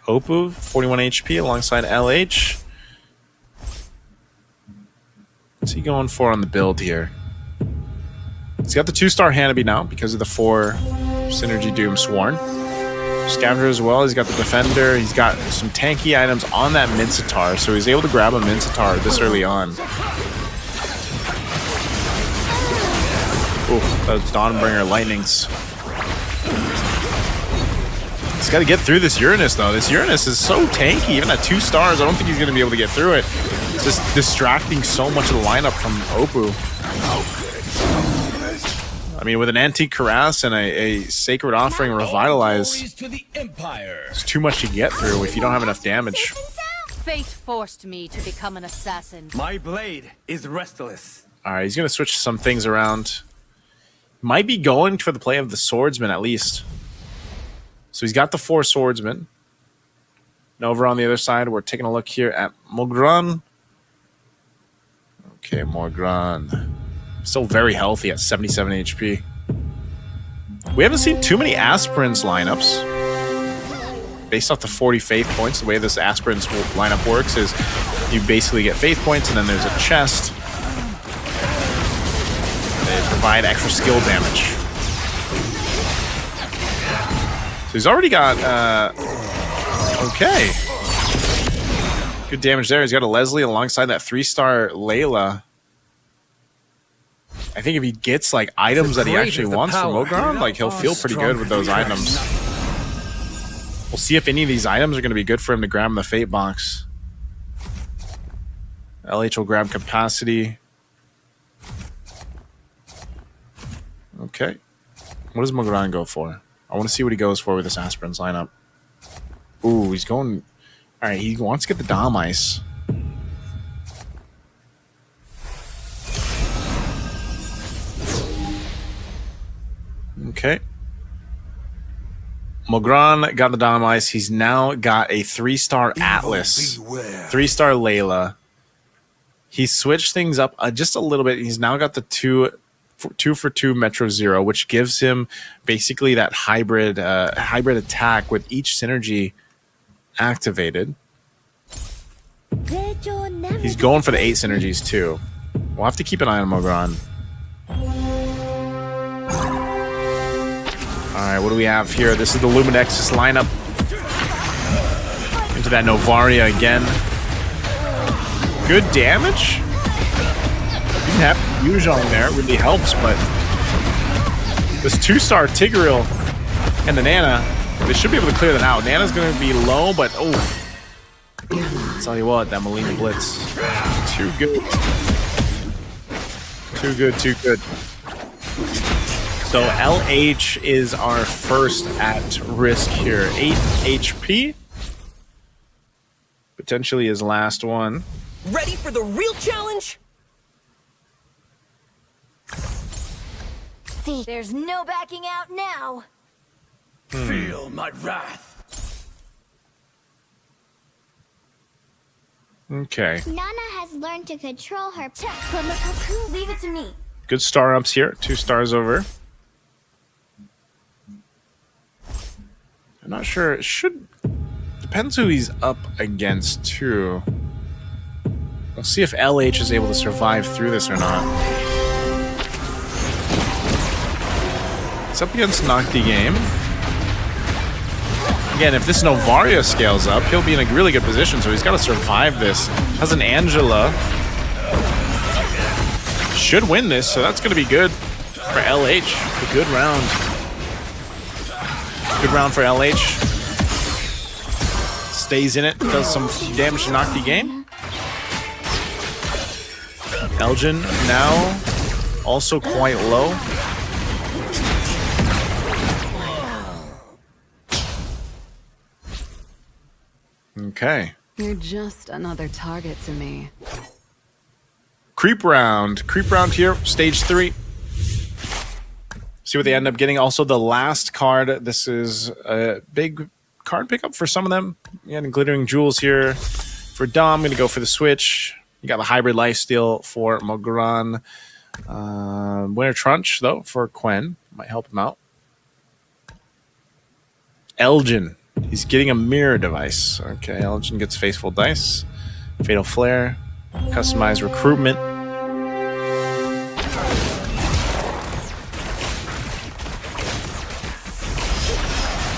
Speaker 1: Opu, 41 HP alongside LH. What's he going for on the build here? He's got the 2-star Hanabi now because of the 4 Synergy Doom Sworn. Scavenger as well. He's got the Defender. He's got some tanky items on that Mincetar, so he's able to grab a Mincetar this early on. Ooh, those Dawnbringer Lightnings. He's got to get through this Uranus, though. This Uranus is so tanky. Even at 2 stars, I don't think he's going to be able to get through it. It's just distracting so much of the lineup from Opu. I mean, with an Antique Cuirass and a Sacred Offering Revitalize, it's too much to get through if you don't have enough damage.
Speaker 2: Fate forced me to become an assassin.
Speaker 4: My blade is restless.
Speaker 1: All right, he's going to switch some things around. Might be going for the play of the Swordsman, at least. So he's got the 4 Swordsmen. And over on the other side, we're taking a look here at Mogran. Okay, Mogran. Still very healthy at 77 HP. We haven't seen too many Aspirins lineups. Based off the 40 Faith points, the way this Aspirins lineup works is you basically get Faith points and then there's a chest. They provide extra skill damage. So he's already got, okay. Good damage there. He's got a Leslie alongside that 3-star Layla. I think if he gets like items that he actually wants from Mogran, like he'll feel pretty good with those items. We'll see if any of these items are going to be good for him to grab in the Fate box. LH will grab Capacity. Okay. What does Mogran go for? I want to see what he goes for with this Aspirins lineup. Ooh, he's going... Alright, he wants to get the Dom Ice. Okay. Mogran got the Dom Ice. He's now got a 3-star Atlas. 3-star Layla. He switched things up just a little bit. He's now got the 2 for 2 Metro Zero, which gives him basically that hybrid attack with each synergy activated. He's going for the 8 synergies too. We'll have to keep an eye on Mogran. Alright, what do we have here? This is the Luminexus lineup. Into that Novaria again. Good damage. Didn't have Yuzhong there. It really helps, but this 2-star Tigreal and the Nana, they should be able to clear that out. Nana's going to be low, but oh. I'll tell you what, that Melina Blitz. Too good. Too good, too good. So LH is our first at risk here. 8 HP. Potentially his last one.
Speaker 5: Ready for the real challenge?
Speaker 9: See, there's no backing out now.
Speaker 11: Feel my wrath.
Speaker 1: Okay.
Speaker 3: Nana has learned to control her.
Speaker 9: Check from the cocoon. Leave it to me.
Speaker 1: Good star ups here. 2 stars over. I'm not sure. It should... Depends who he's up against, too. We'll see if LH is able to survive through this or not. It's up against Nocti Game. Again, if this Novaria scales up, he'll be in a really good position, so he's got to survive this. Has an Angela. Should win this, so that's going to be good for LH. A good round. Good round for LH. Stays in it, does some damage to Nocti Game. Elgin now also quite low. Okay.
Speaker 5: You're just another target to me.
Speaker 1: Creep round. Creep round here, stage 3. See what they end up getting. Also, the last card. This is a big card pickup for some of them. Yeah, and glittering jewels here. For Dom, I'm going to go for the switch. You got the hybrid lifesteal for Mogran. Winter Trunch, though, for Quen. Might help him out. Elgin. He's getting a mirror device. Okay, Elgin gets Faithful Dice. Fatal Flare. Customized recruitment.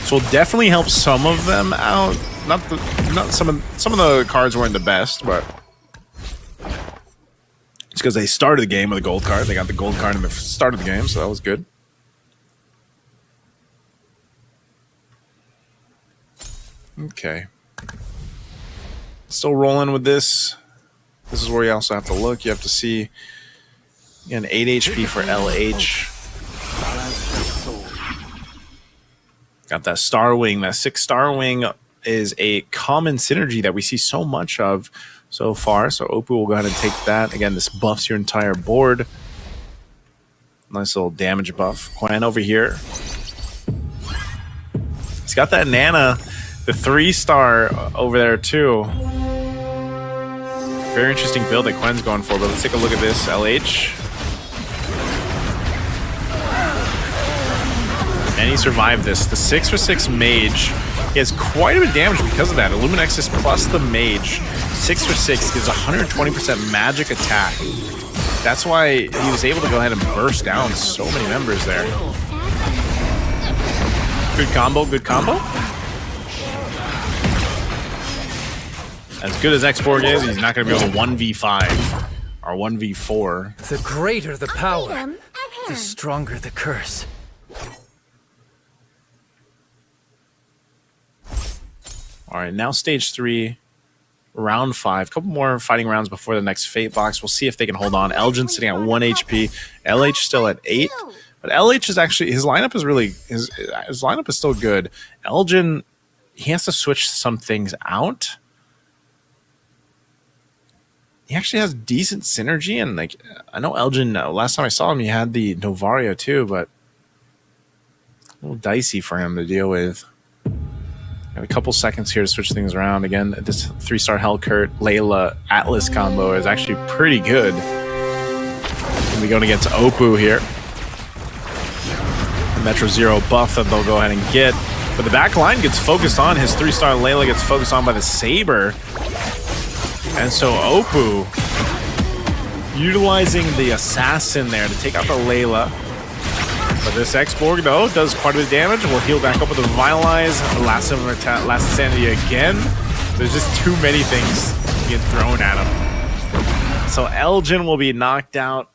Speaker 1: So it'll definitely help some of them out. Not some of the cards weren't the best, but it's because they started the game with a gold card. They got the gold card in the start of the game, so that was good. Okay. Still rolling with this. This is where you also have to look. You have to see an 8 HP for LH. Got that Star Wing. That 6 Star Wing is a common synergy that we see so much of so far. So Oppo will go ahead and take that. Again, this buffs your entire board. Nice little damage buff. Quen over here. He's got that Nana. The 3-star over there, too. Very interesting build that Quen's going for, but let's take a look at this. LH. And he survived this. The 6/6 mage. He has quite a bit of damage because of that. Illuminexus plus the mage. 6/6 gives 120% magic attack. That's why he was able to go ahead and burst down so many members there. Good combo, good combo. As good as Xborg is, he's not going to be able to 1v5 or 1v4.
Speaker 4: The greater the power, the stronger the curse.
Speaker 1: All right, now stage 3, round 5. A couple more fighting rounds before the next Fate box. We'll see if they can hold on. Elgin sitting at 1 HP. LH still at 8. But LH is actually, his lineup is really, his lineup is still good. Elgin, he has to switch some things out. He actually has decent synergy, and like I know Elgin, last time I saw him, he had the Novaria too, but a little dicey for him to deal with. Got a couple seconds here to switch things around. Again, this 3-star Hellcurt Layla Atlas combo is actually pretty good. Gonna be going against Oppo here. The Metro Zero buff that they'll go ahead and get. But the back line gets focused on. His 3-star Layla gets focused on by the Saber. And so Oppo utilizing the Assassin there to take out the Layla. But this Xborg, though, does quite a bit of damage. We'll heal back up with the Revitalize. Last Insanity again. There's just too many things to get thrown at him. So Elgin will be knocked out.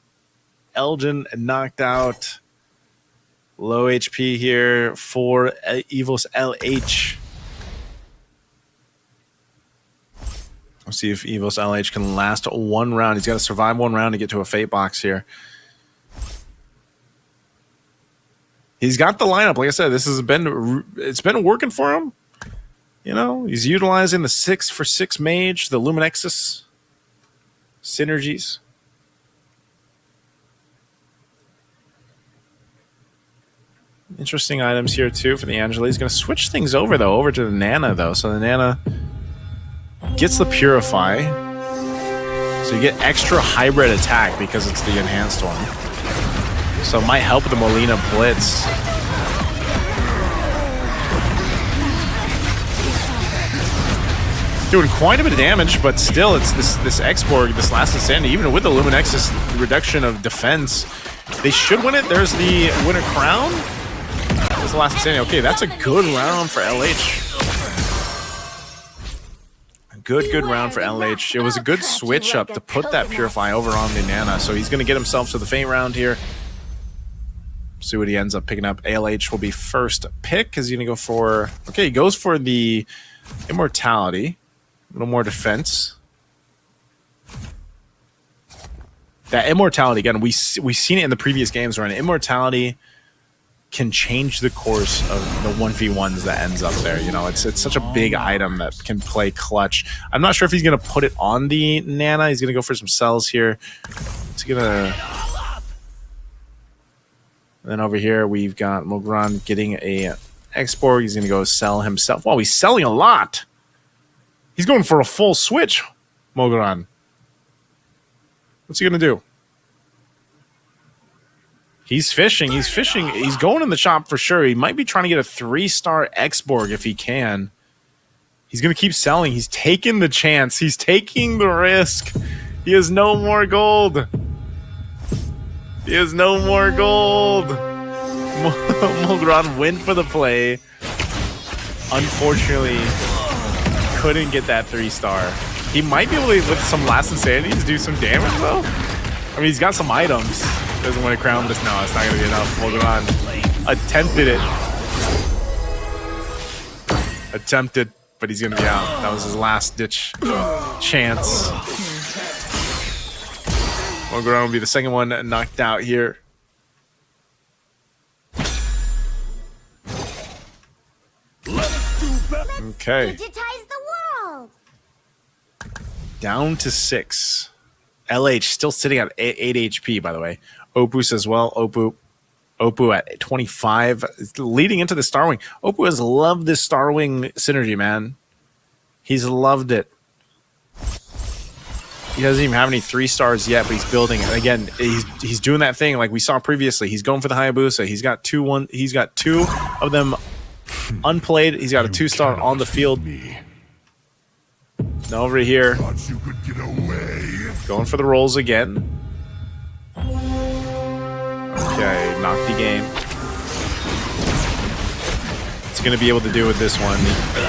Speaker 1: Elgin knocked out. Low HP here for Evos LH. Let's see if Evos LH can last 1 round. He's got to survive 1 round to get to a Fate box here. He's got the lineup. Like I said, it's been working for him. You know, he's utilizing the 6/6 mage, the Luminexus synergies. Interesting items here too for the Angela. He's going to switch things over to the Nana though. So the Nana gets the Purify. So you get extra hybrid attack because it's the enhanced one. So it might help the Molina Blitz. Doing quite a bit of damage, but still, it's this X-Borg, this Last Insanity, even with the Luminex's reduction of defense, they should win it. There's the winner crown. There's the Last Insanity. Okay, that's a good round for LH. Good round for LH. It was a good switch up to put that Purify over on the Nana, so he's going to get himself to the Fate round here. See what he ends up picking up. ALH will be first pick. Is he going to go for... Okay, he goes for the Immortality. A little more defense. That Immortality, again, we've seen it in the previous games where an Immortality can change the course of the 1v1s that ends up there. You know, it's such a big item that can play clutch. I'm not sure if he's going to put it on the Nana. He's going to go for some cells here. He's going to... Then over here, we've got Mogran getting a X-Borg. He's going to go sell himself. Wow, he's selling a lot. He's going for a full switch, Mogran. What's he going to do? He's fishing. He's fishing. He's going in the shop for sure. He might be trying to get a 3-star X-Borg if he can. He's going to keep selling. He's taking the chance. He's taking the risk. He has no more gold. He has no more gold. Mogran went for the play. Unfortunately, couldn't get that 3-star. He might be able to, with some Last Insanities, do some damage though. I mean, he's got some items. Doesn't want to crown this. No, it's not going to be enough. Mogran attempted it. Attempted, but he's going to be out. That was his last ditch chance. Mogran will be the second one knocked out here. Okay.
Speaker 3: Digitize the world.
Speaker 1: Down to 6. LH still sitting at 8 HP, by the way. Opus as well. Opus at 25. Leading into the Starwing. Opus has loved this Starwing synergy, man. He's loved it. He doesn't even have any 3-stars yet, but he's building. And again, he's doing that thing like we saw previously. He's going for the Hayabusa. He's got two of them unplayed. He's got a 2-star on the field. Now over here, going for the rolls again. Okay, knock the game. What's going to be able to do with this one?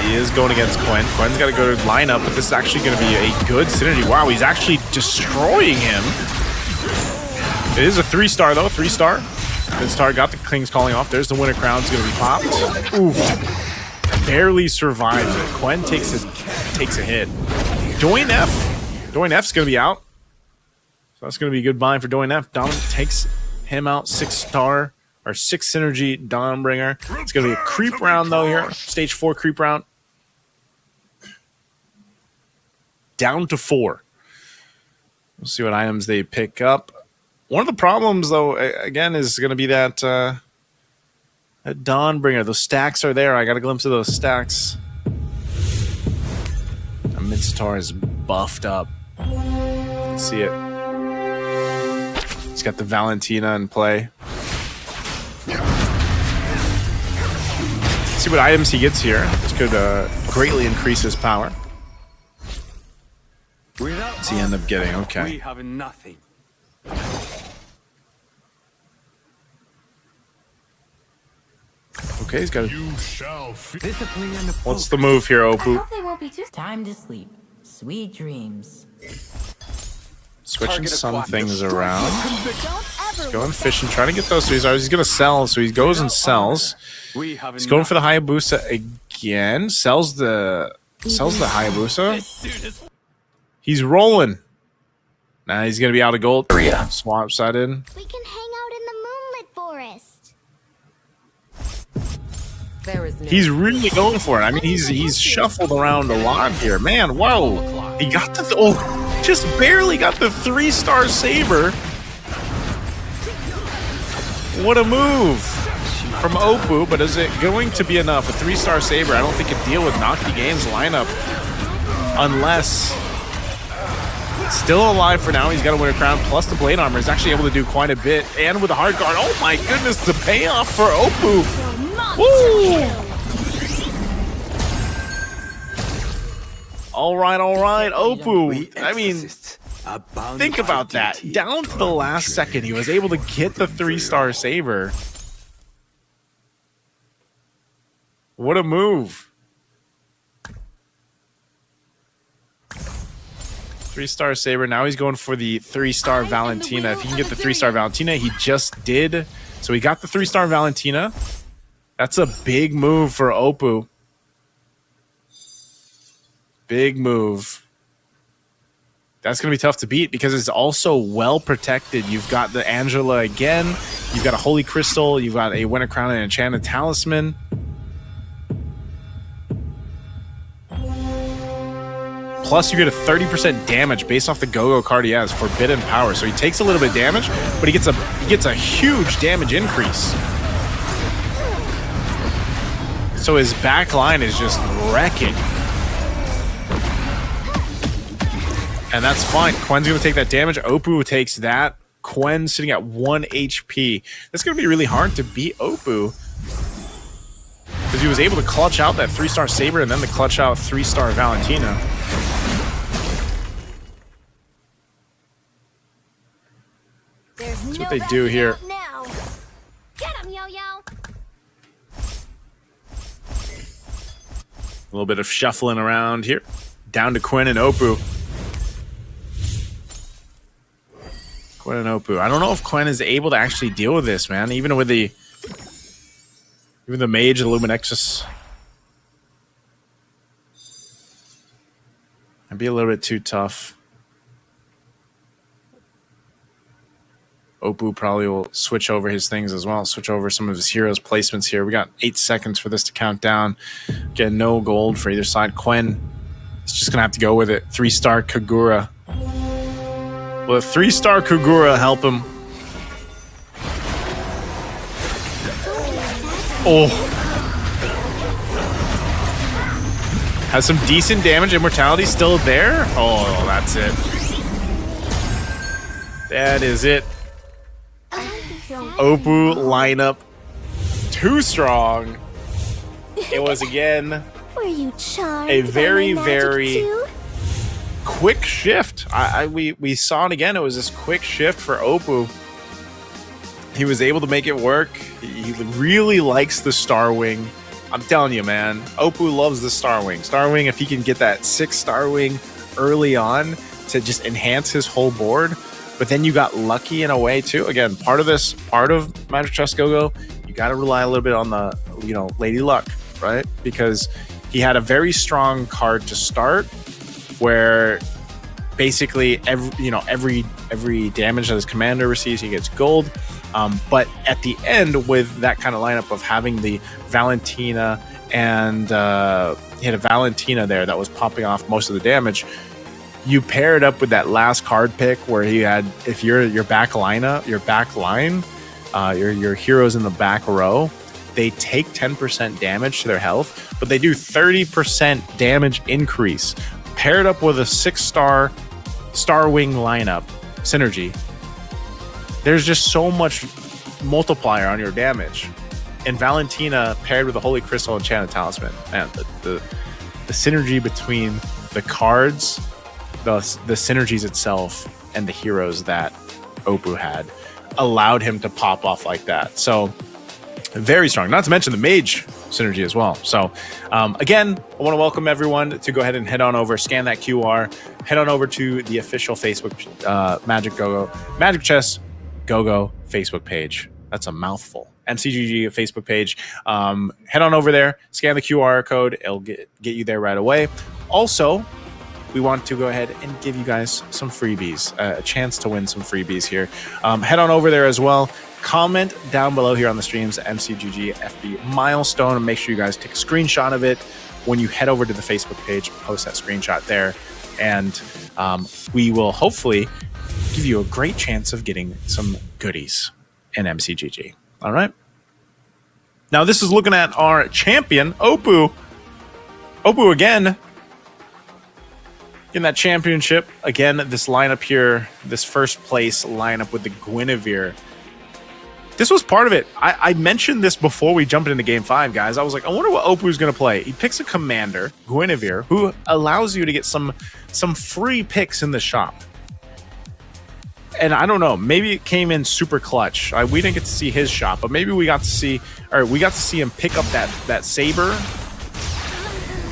Speaker 1: He is going against Quen. Quen's got to go to lineup, but this is actually going to be a good synergy. Wow, he's actually destroying him. It is a 3-star though, 3-star. This star got the King's Calling off. There's the winner crown. It's going to be popped. Oof. Barely survives it. Quen takes a hit. Doin F. Doin F's going to be out. So that's going to be a good bind for Doin F. Dom takes him out. 6-star or 6 synergy Dawnbringer. It's going to be a creep round though here. Stage 4 creep round. Down to 4. We'll see what items they pick up. One of the problems, though, again, is going to be that Dawnbringer. Those stacks are there. I got a glimpse of those stacks. Midstar is buffed up. Let's see it. He's got the Valentina in play. Let's see what items he gets here. This could greatly increase his power. What's he end up getting? Okay.
Speaker 4: We have nothing.
Speaker 1: Okay, he's got. What's
Speaker 4: the
Speaker 1: move here,
Speaker 6: I
Speaker 1: Opu?
Speaker 6: hope they won't be too time to sleep. Sweet dreams.
Speaker 1: Switching some things around. He's going fishing, trying to get those 3-stars. He's going to sell, so he goes and sells. He's going for the Hayabusa again. Sells the Hayabusa. He's rolling. Now he's going to be out of gold. Swap side in.
Speaker 3: We can hang out in the moonlit forest.
Speaker 1: He's really going for it. I mean, he's shuffled around a lot here. Man, whoa. He got the... just barely got the 3-star Saber. What a move from Opu, but is it going to be enough? A 3-star Saber, I don't think, can deal with Nocti Games lineup unless Still alive for now. He's got to win a crown. Plus the blade armor is actually able to do quite a bit. And with a hard guard. Oh my goodness, the payoff for Oppo. Woo! All right, Oppo. I mean, think about that. Down to the last second, he was able to get the 3-star saber. What a move. 3-star saber. Now he's going for the 3-star Valentina. If he can get the 3-star Valentina, he just did. So he got the 3-star Valentina. That's a big move for Oppo. Big move. That's going to be tough to beat because it's also well protected. You've got the Angela again. You've got a Holy Crystal. You've got a Winter Crown and an Enchanted Talisman. Plus, you get a 30% damage based off the Go-Go card he has, Forbidden Power. So he takes a little bit of damage, but he gets a huge damage increase. So his back line is just wrecking. And that's fine. Quen's going to take that damage. Oppo takes that. Quen sitting at 1 HP. That's going to be really hard to beat Oppo. Because he was able to clutch out that 3-star Saber and then to clutch out 3-star Valentina. That's what they do here.
Speaker 3: Get him, Yo-Yo.
Speaker 1: A little bit of shuffling around here. Down to Quen and Oppo. Quen and Oppo. I don't know if Quen is able to actually deal with this, man. Even with the Mage, the Luminexus. It'd be a little bit too tough. Oppo probably will switch over his things as well. Switch over some of his heroes' placements here. We got 8 seconds for this to count down. Get no gold for either side. Quen is just going to have to go with it. 3-star Kagura. Will a 3-star Kagura help him? Oh. Has some decent damage. Immortality still there. Oh, that's it. That is it. Oppo lineup too strong. It was again
Speaker 3: Were you charmed
Speaker 1: a
Speaker 3: by
Speaker 1: very,
Speaker 3: my magic
Speaker 1: very
Speaker 3: too?
Speaker 1: quick shift. We saw it again. It was this quick shift for Oppo. He was able to make it work. He really likes the Star Wing. I'm telling you, man. Oppo loves the Star Wing. Star Wing, if he can get that 6-star wing early on to just enhance his whole board. But then you got lucky in a way too. Again, part of Magic Chess Go-Go, you got to rely a little bit on the, Lady Luck, right? Because he had a very strong card to start, where basically every damage that his commander receives, he gets gold. But at the end, with that kind of lineup of having the Valentina and he had a Valentina there that was popping off most of the damage. You pair it up with that last card pick where he had, if your back line, your heroes in the back row, they take 10% damage to their health, but they do 30% damage increase. Paired up with a 6-star Star Wing lineup synergy, there's just so much multiplier on your damage. And Valentina paired with the Holy Crystal Enchanted Talisman, man, the synergy between the cards, the synergies itself, and the heroes that Oppo had allowed him to pop off like that. So very strong. Not to mention the Mage synergy as well. So again, I want to welcome everyone to go ahead and head on over, scan that QR, head on over to the official Facebook Magic Chess Go-Go Facebook page. That's a mouthful. MCGG Facebook page. Head on over there, scan the QR code. It'll get you there right away. Also, we want to go ahead and give you guys some freebies, a chance to win some freebies here. Head on over there as well. Comment down below here on the streams, MCGG FB milestone, and make sure you guys take a screenshot of it. When you head over to the Facebook page, post that screenshot there, and we will hopefully give you a great chance of getting some goodies in MCGG. All right. Now this is looking at our champion, Oppo. Oppo again. in that championship. Again, this lineup here, this first place lineup with the Guinevere. This was part of it. I mentioned this before we jumped into Game 5, guys. I was like, I wonder what Opu's going to play. He picks a commander, Guinevere, who allows you to get some free picks in the shop. And I don't know, maybe it came in super clutch. We didn't get to see his shop, but maybe we got to see him pick up that saber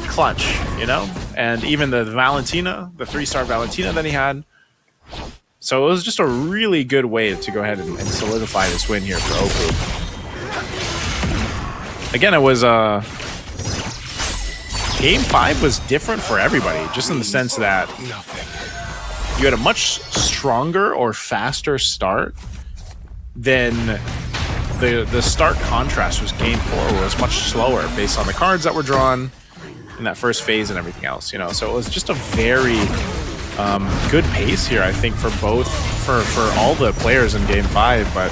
Speaker 1: clutch, you know? And even the Valentina, the 3-star Valentina that he had. So it was just a really good way to go ahead and solidify this win here for Opu. Again, it was Game 5 was different for everybody, just in the sense that you had a much stronger or faster start than the start contrast was Game 4, where it was much slower based on the cards that were drawn in that first phase and everything else, you know. So it was just a very good pace here, I think, for all the players in Game 5, but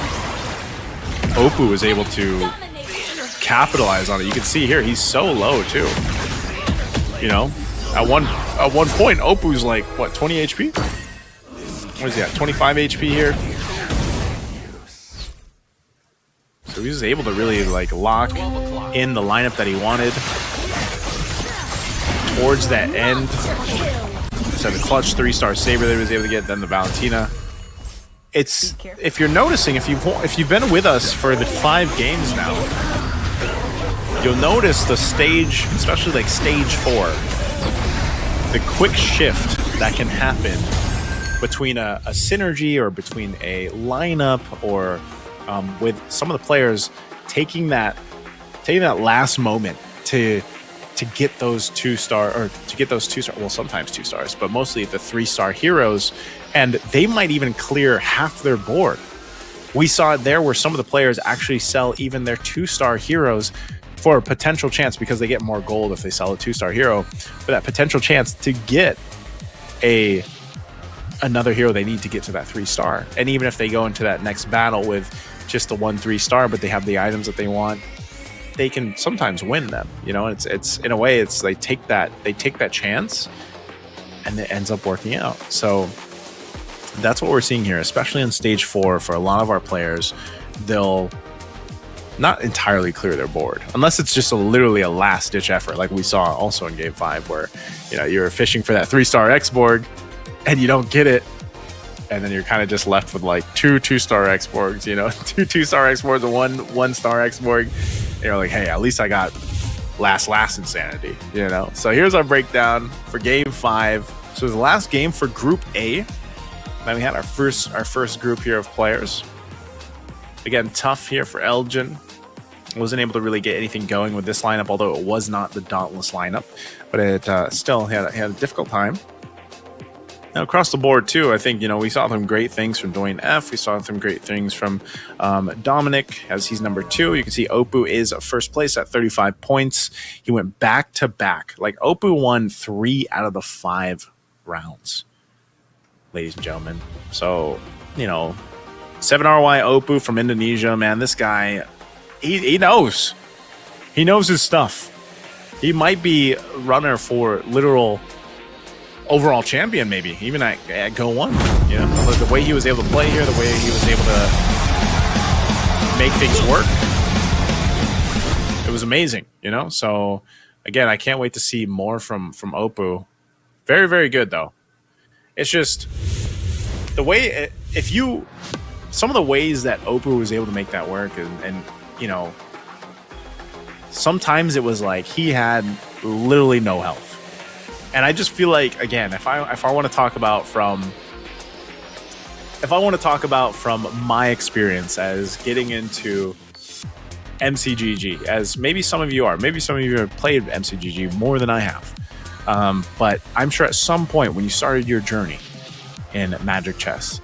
Speaker 1: Opu was able to capitalize on it. You can see here he's so low too. You know, at one point Opu's like what, 20 HP? What is he at? 25 HP here. So he was able to really like lock in the lineup that he wanted towards that end. So the clutch 3-star saber that he was able to get, then the Valentina. It's, if you're noticing, if you've been with us for the 5 games now, you'll notice the stage, especially like stage 4, the quick shift that can happen between a synergy or between a lineup, or with some of the players taking that last moment to get those 2-star, or to get those 2-star, well, sometimes 2 stars, but mostly the 3-star heroes, and they might even clear half their board. We saw it there where some of the players actually sell even their 2-star heroes for a potential chance, because they get more gold if they sell a 2-star hero, for that potential chance to get another hero they need to get to that 3-star. And even if they go into that next battle with just the 1 3-star, but they have the items that they want, they can sometimes win them, you know. It's in a way, it's they take that chance, and it ends up working out. So that's what we're seeing here, especially in stage 4. For a lot of our players, they'll not entirely clear their board, unless it's just literally a last-ditch effort, like we saw also in Game 5, where, you know, you're fishing for that 3-star X-Borg and you don't get it, and then you're kind of just left with like 2 2-star X-Borgs, you know, 2 2-star X-Borgs and 1 1-star X-Borg. And you're like, hey, at least I got last insanity, you know. So here's our breakdown for Game 5. So it was the last game for Group A. Then we had our first group here of players. Again, tough here for Elgin. Wasn't able to really get anything going with this lineup, although it was not the Dauntless lineup, but it still had a difficult time. Now, across the board, too, I think, you know, we saw some great things from Dwayne F. We saw some great things from Dominic, as he's number 2. You can see Opu is first place at 35 points. He went back-to-back. Like, Opu won 3 out of the 5 rounds, ladies and gentlemen. So, you know, 7RY Opu from Indonesia, man, this guy, he knows. He knows his stuff. He might be runner for literal overall champion, maybe even at Go 1. You know, the way he was able to play here, the way he was able to make things work, it was amazing, you know. So again, I can't wait to see more from Opu. Very, very good, though. It's just the way, some of the ways that Opu was able to make that work, and you know, sometimes it was like he had literally no health. And I just feel like, again, if I want to talk about from my experience as getting into MCGG, as maybe some of you have played MCGG more than I have, but I'm sure at some point when you started your journey in Magic Chess,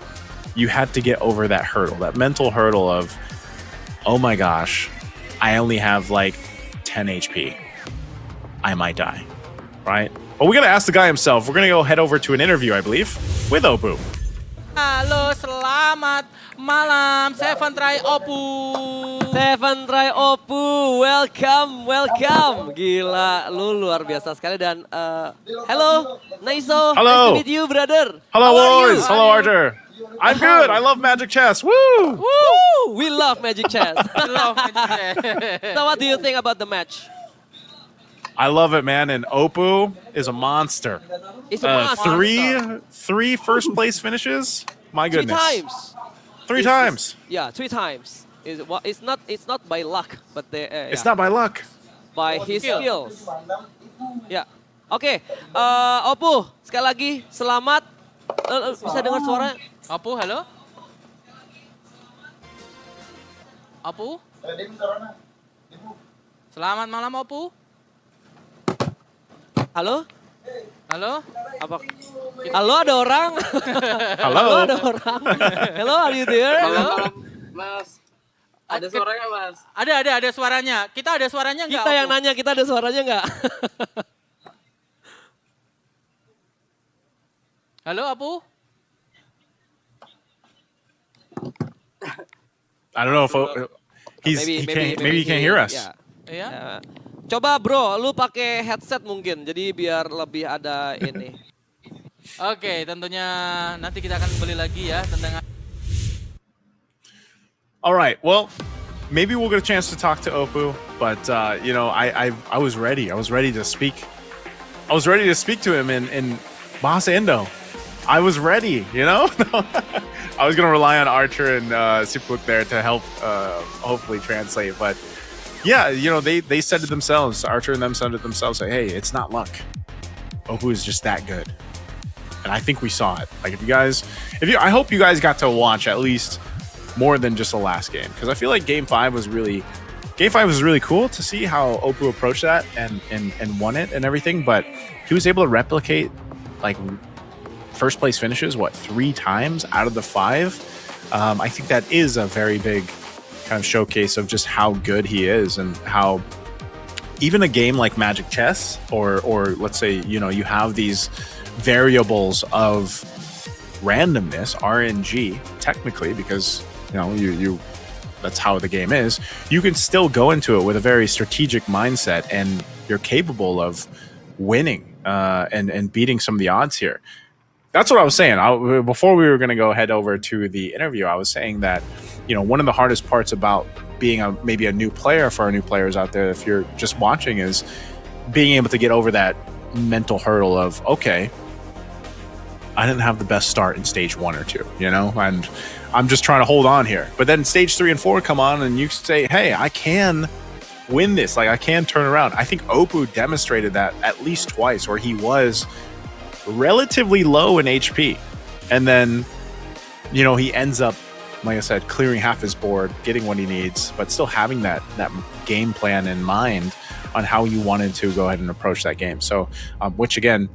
Speaker 1: you had to get over that hurdle, that mental hurdle of, oh my gosh, I only have like 10 HP. I might die, right? Well, we got to ask the guy himself. We're going to go head over to an interview, I believe, with Opu.
Speaker 13: Halo, selamat malam. Seven Try Opu.
Speaker 14: Seven Try Opu, welcome. Gila, lu luar biasa sekali dan hello, Naiso.
Speaker 1: Hello.
Speaker 14: Nice to meet you, brother.
Speaker 1: Hello,
Speaker 14: How are
Speaker 1: boys.
Speaker 14: you?
Speaker 1: Hello, Arthur. I'm good. I love Magic Chess. Woo!
Speaker 14: Woo! We love Magic Chess. So what do you think about the match?
Speaker 1: I love it, man. And Opu is a monster.
Speaker 14: It's a monster.
Speaker 1: Three first place finishes. My goodness.
Speaker 14: 3 times.
Speaker 1: Three times.
Speaker 14: Yeah, 3 times. It's not by luck, but
Speaker 1: It's not by luck.
Speaker 14: by his skills. Ya, oke. Opu, sekali lagi selamat. Bisa dengar suara?
Speaker 13: Opu, halo? Opu? Selamat malam, Opu.
Speaker 14: Halo?
Speaker 13: Halo?
Speaker 14: Apa? Halo, ada orang?
Speaker 1: Halo.
Speaker 14: Ada orang? Hello, are you there?
Speaker 13: Halo?
Speaker 15: Mas. Ada suaranya, Mas.
Speaker 13: Ada suaranya. Kita ada suaranya nggak?
Speaker 14: Kita yang
Speaker 13: Opu?
Speaker 14: nanya, kita ada suaranya nggak?
Speaker 13: Halo, Opu?
Speaker 1: I don't know if maybe he can't hear us.
Speaker 14: Ya.
Speaker 13: Iya.
Speaker 14: Coba bro, lu pakai headset mungkin, jadi biar lebih ada ini.
Speaker 13: Oke, tentunya nanti kita akan kembali lagi ya tentang.
Speaker 1: All right. Well, maybe we'll get a chance to talk to Opu, but you know, I was ready. I was ready to speak. I was ready to speak to him in Bahasa Indo. I was ready, you know? I was going to rely on Archer and Sipuk there to help hopefully translate. But yeah, you know, they said to themselves, Archer and them said to themselves, like, hey, it's not luck. Opu is just that good. And I think we saw it. Like, I hope you guys got to watch at least more than just the last game. Because I feel like Game 5 was really cool to see how Opu approached that and won it and everything. But he was able to replicate, like, first place finishes, 3 times out of the 5. I think that is a very big kind of showcase of just how good he is and how even a game like Magic Chess or let's say, you know, you have these variables of randomness, RNG, technically, because, you know, you that's how the game is. You can still go into it with a very strategic mindset and you're capable of winning and beating some of the odds here. That's what I was saying. Before we were going to head over to the interview, I was saying that, you know, one of the hardest parts about being maybe a new player for our new players out there, if you're just watching, is being able to get over that mental hurdle of, okay, I didn't have the best start in stage 1 or 2, you know, and I'm just trying to hold on here. But then stage 3 and 4 come on and you say, hey, I can win this. Like, I can turn around. I think Opu demonstrated that at least twice, where he was relatively low in HP. And then, you know, he ends up, like I said, clearing half his board, getting what he needs, but still having that game plan in mind on how you wanted to go ahead and approach that game. So, which again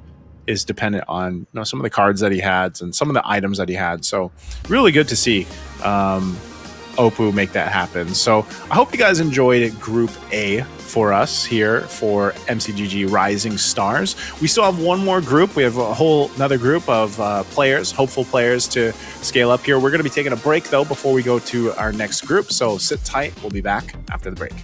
Speaker 1: is dependent on, you know, some of the cards that he had and some of the items that he had. So really good to see Opu make that happen. So I hope you guys enjoyed Group A for us here for MCGG Rising Stars. We still have one more group. We have another group of players, hopeful players to scale up here. We're going to be taking a break though before we go to our next group. So sit tight. We'll be back after the break.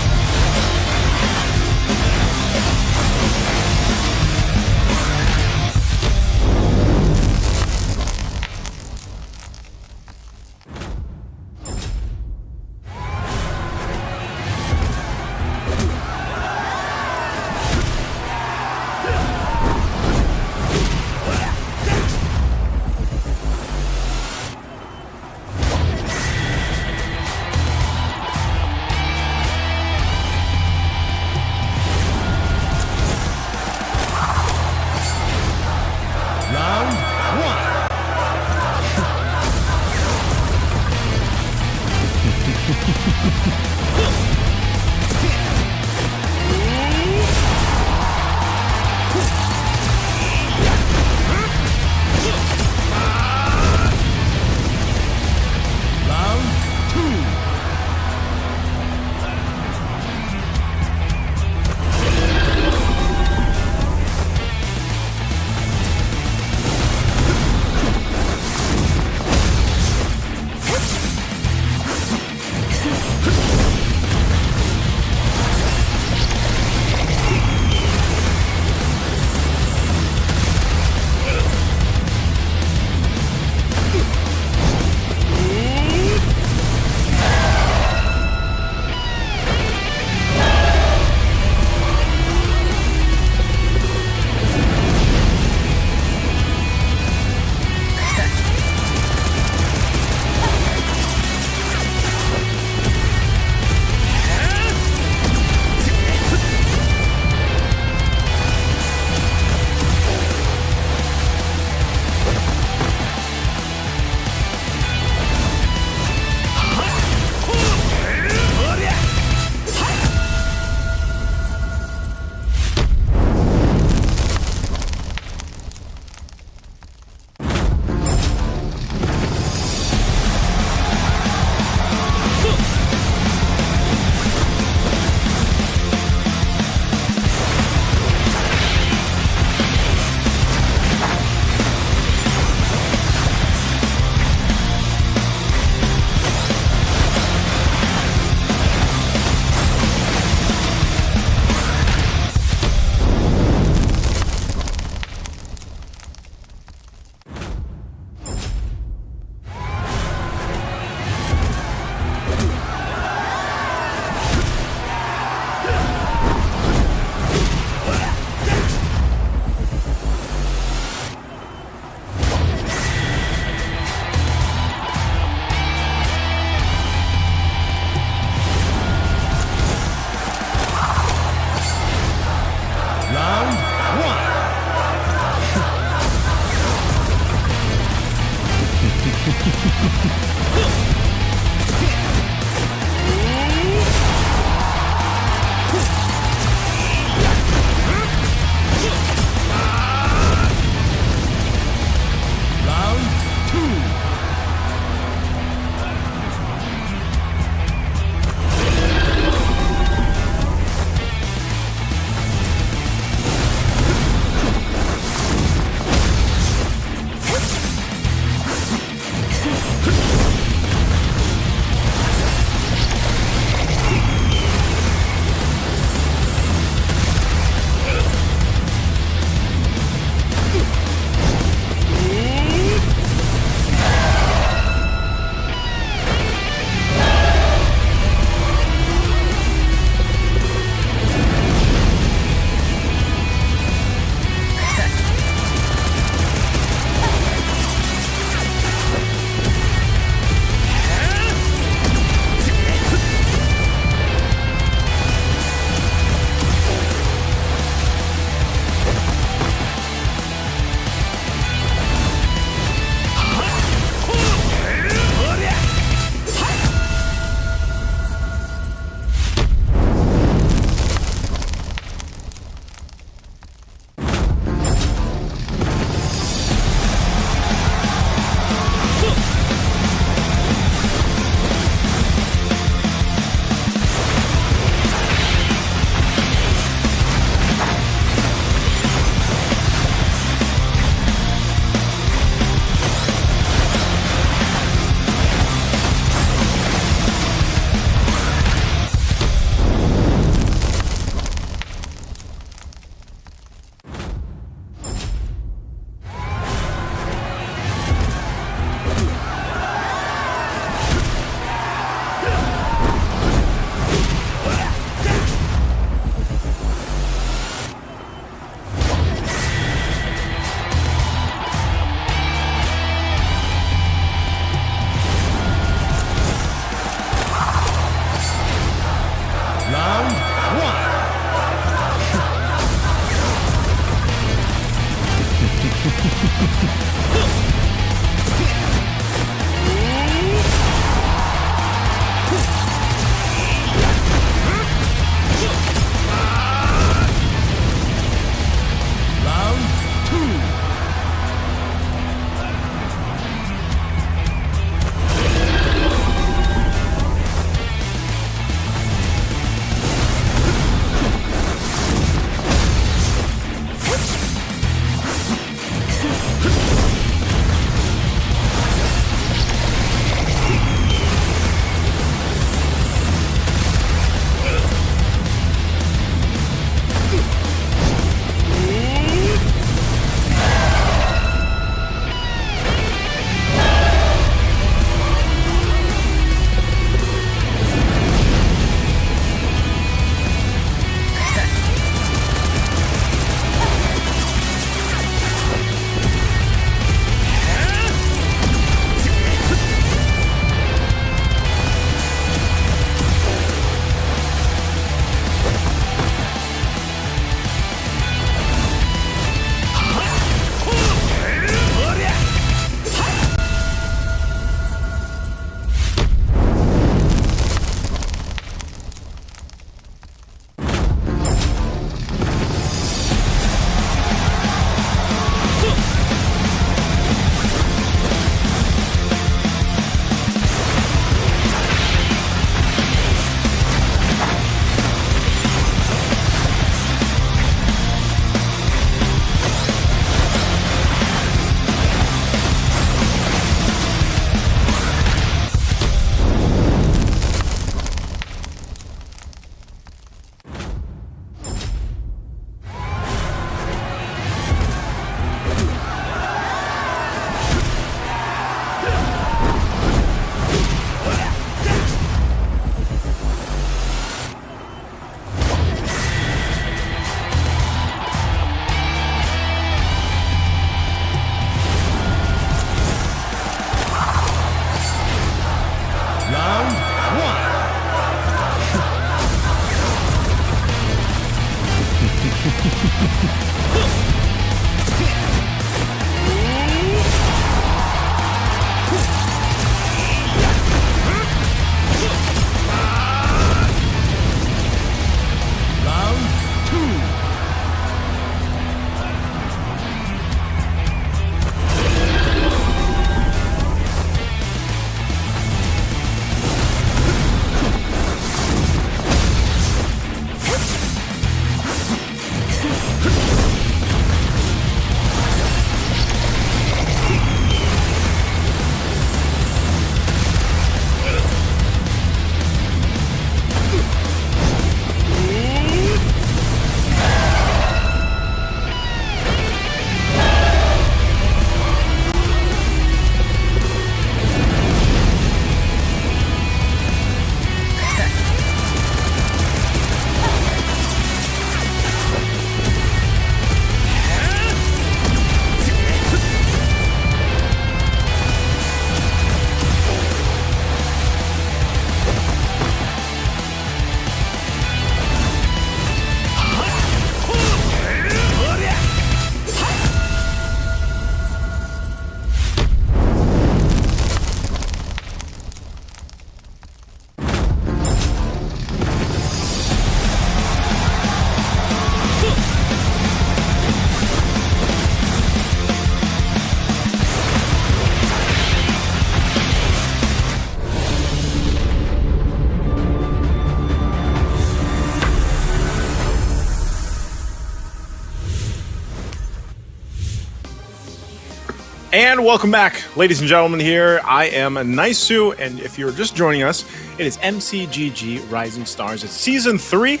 Speaker 1: And welcome back, ladies and gentlemen. Here I am, Naisu, and if you're just joining us, it is MCGG Rising Stars. It's Season 3,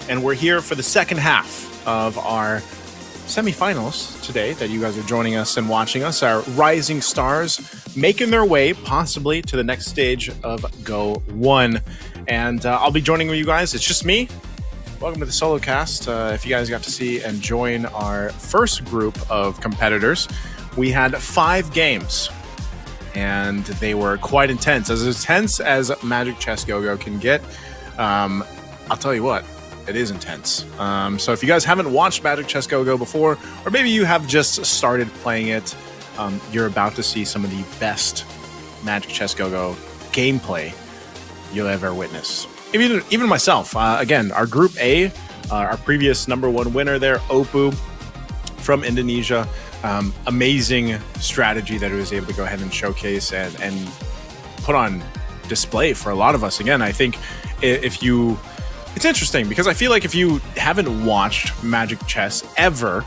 Speaker 1: and we're here for the second half of our semifinals today that you guys are joining us and watching us. Our Rising Stars making their way possibly to the next stage of Go 1. And I'll be joining with you guys. It's just me. Welcome to the solo cast. If you guys got to see and join our first group of competitors, we had 5 games, and they were quite intense, as Magic Chess Go-Go can get. I'll tell you what, it is intense. So if you guys haven't watched Magic Chess Go-Go before, or maybe you have just started playing it, you're about to see some of the best Magic Chess Go-Go gameplay you'll ever witness. Even myself. Again, our Group A, our previous #1 winner there, Oppo from Indonesia. Amazing strategy that he was able to go ahead and showcase and put on display for a lot of us. Again, I think it's interesting because I feel like if you haven't watched Magic Chess ever,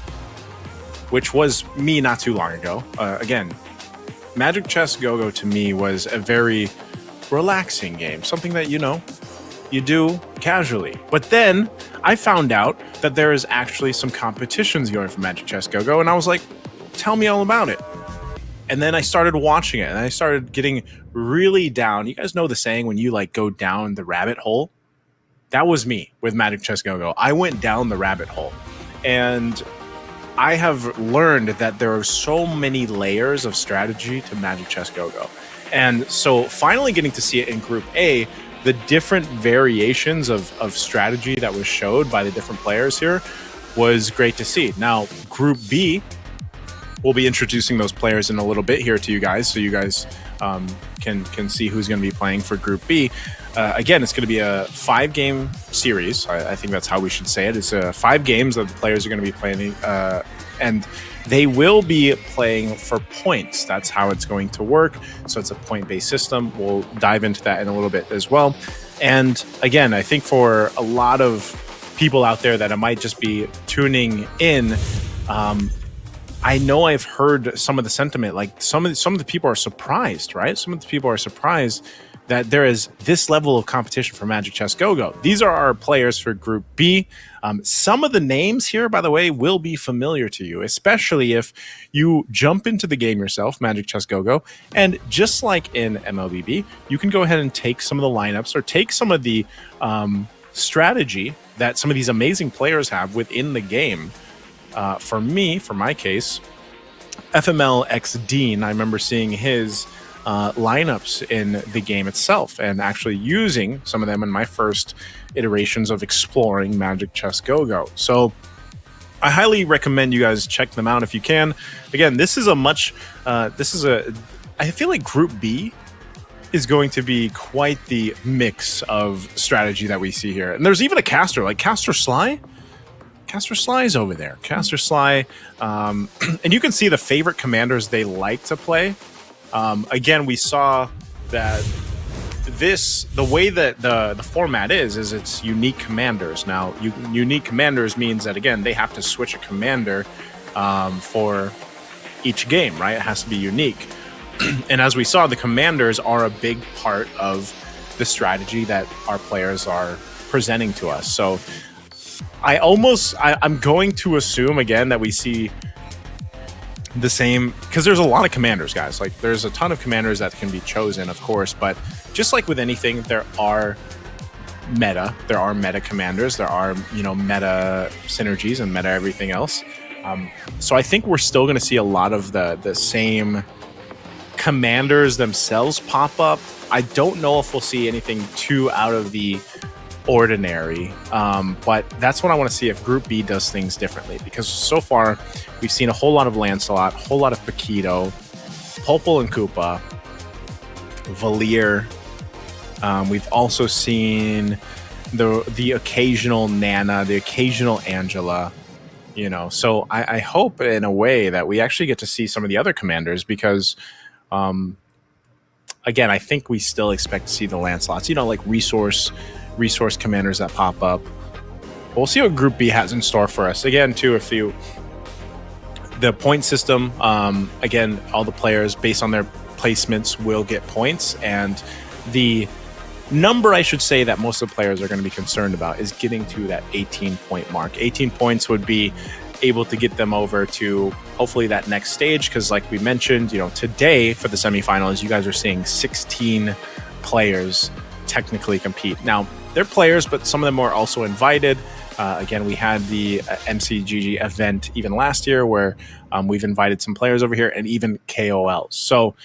Speaker 1: which was me not too long ago, again, Magic Chess Go-Go to me was a very relaxing game, something that, you do casually. But then I found out that there is actually some competitions going for Magic Chess Go-Go, and I was like, tell me all about it. And then I started watching it, and I started getting really down. You guys know the saying when you go down the rabbit hole? That was me with Magic Chess Go-Go. I went down the rabbit hole, and I have learned that there are so many layers of strategy to Magic Chess Go-Go. And so finally getting to see it in Group A, the different variations of strategy that was showed by the different players here was great to see. Now, Group B, we'll be introducing those players in a little bit here to you guys, so you guys can see who's going to be playing for Group B. Again, it's going to be a 5-game series. I think that's how we should say it. It's 5 games that the players are going to be playing, and they will be playing for points. That's how it's going to work. So it's a point-based system. We'll dive into that in a little bit as well. And again, I think for a lot of people out there that might just be tuning in, I know I've heard some of the sentiment, like some of the people are surprised, right? Some of the people are surprised that there is this level of competition for Magic Chess Go-Go. These are our players for Group B. Some of the names here, by the way, will be familiar to you, especially if you jump into the game yourself, Magic Chess Go-Go. And just like in MLBB, you can go ahead and take some of the lineups or take some of the strategy that some of these amazing players have within the game. For my case, FML X Dean, I remember seeing his lineups in the game itself and actually using some of them in my first iterations of exploring Magic Chess Go-Go. So I highly recommend you guys check them out if you can. Again, I feel like Group B is going to be quite the mix of strategy that we see here. And there's even a caster, like Caster Sly. Caster Sly is over there. Caster Sly. And you can see the favorite commanders they like to play. Again, we saw that the way that the format is it's unique commanders. Now, unique commanders means that, again, they have to switch a commander for each game, right? It has to be unique. And as we saw, the commanders are a big part of the strategy that our players are presenting to us. So I'm going to assume, again, that we see the same, because there's a lot of commanders, guys. Like, there's a ton of commanders that can be chosen, of course, but just like with anything, there are meta commanders, there are meta synergies and meta everything else. So I think we're still going to see a lot of the same commanders themselves pop up. I don't know if we'll see anything too out of the ordinary, but that's what I want to see if Group B does things differently, because so far we've seen a whole lot of Lancelot, a whole lot of Paquito, Popol and Koopa, Valier. We've also seen the occasional Nana, the occasional Angela, so I hope in a way that we actually get to see some of the other commanders, because again, I think we still expect to see the Lancelots, like resource commanders that pop up. We'll see what Group B has in store for us. Again, too, the point system, again, all the players based on their placements will get points, and the number, I should say, that most of the players are going to be concerned about is getting to that 18-point mark. 18 points would be able to get them over to hopefully that next stage, because like we mentioned, today for the semifinals, you guys are seeing 16 players technically compete. Now, they're players, but some of them are also invited. Again, we had the MCGG event even last year where we've invited some players over here and even KOLs. So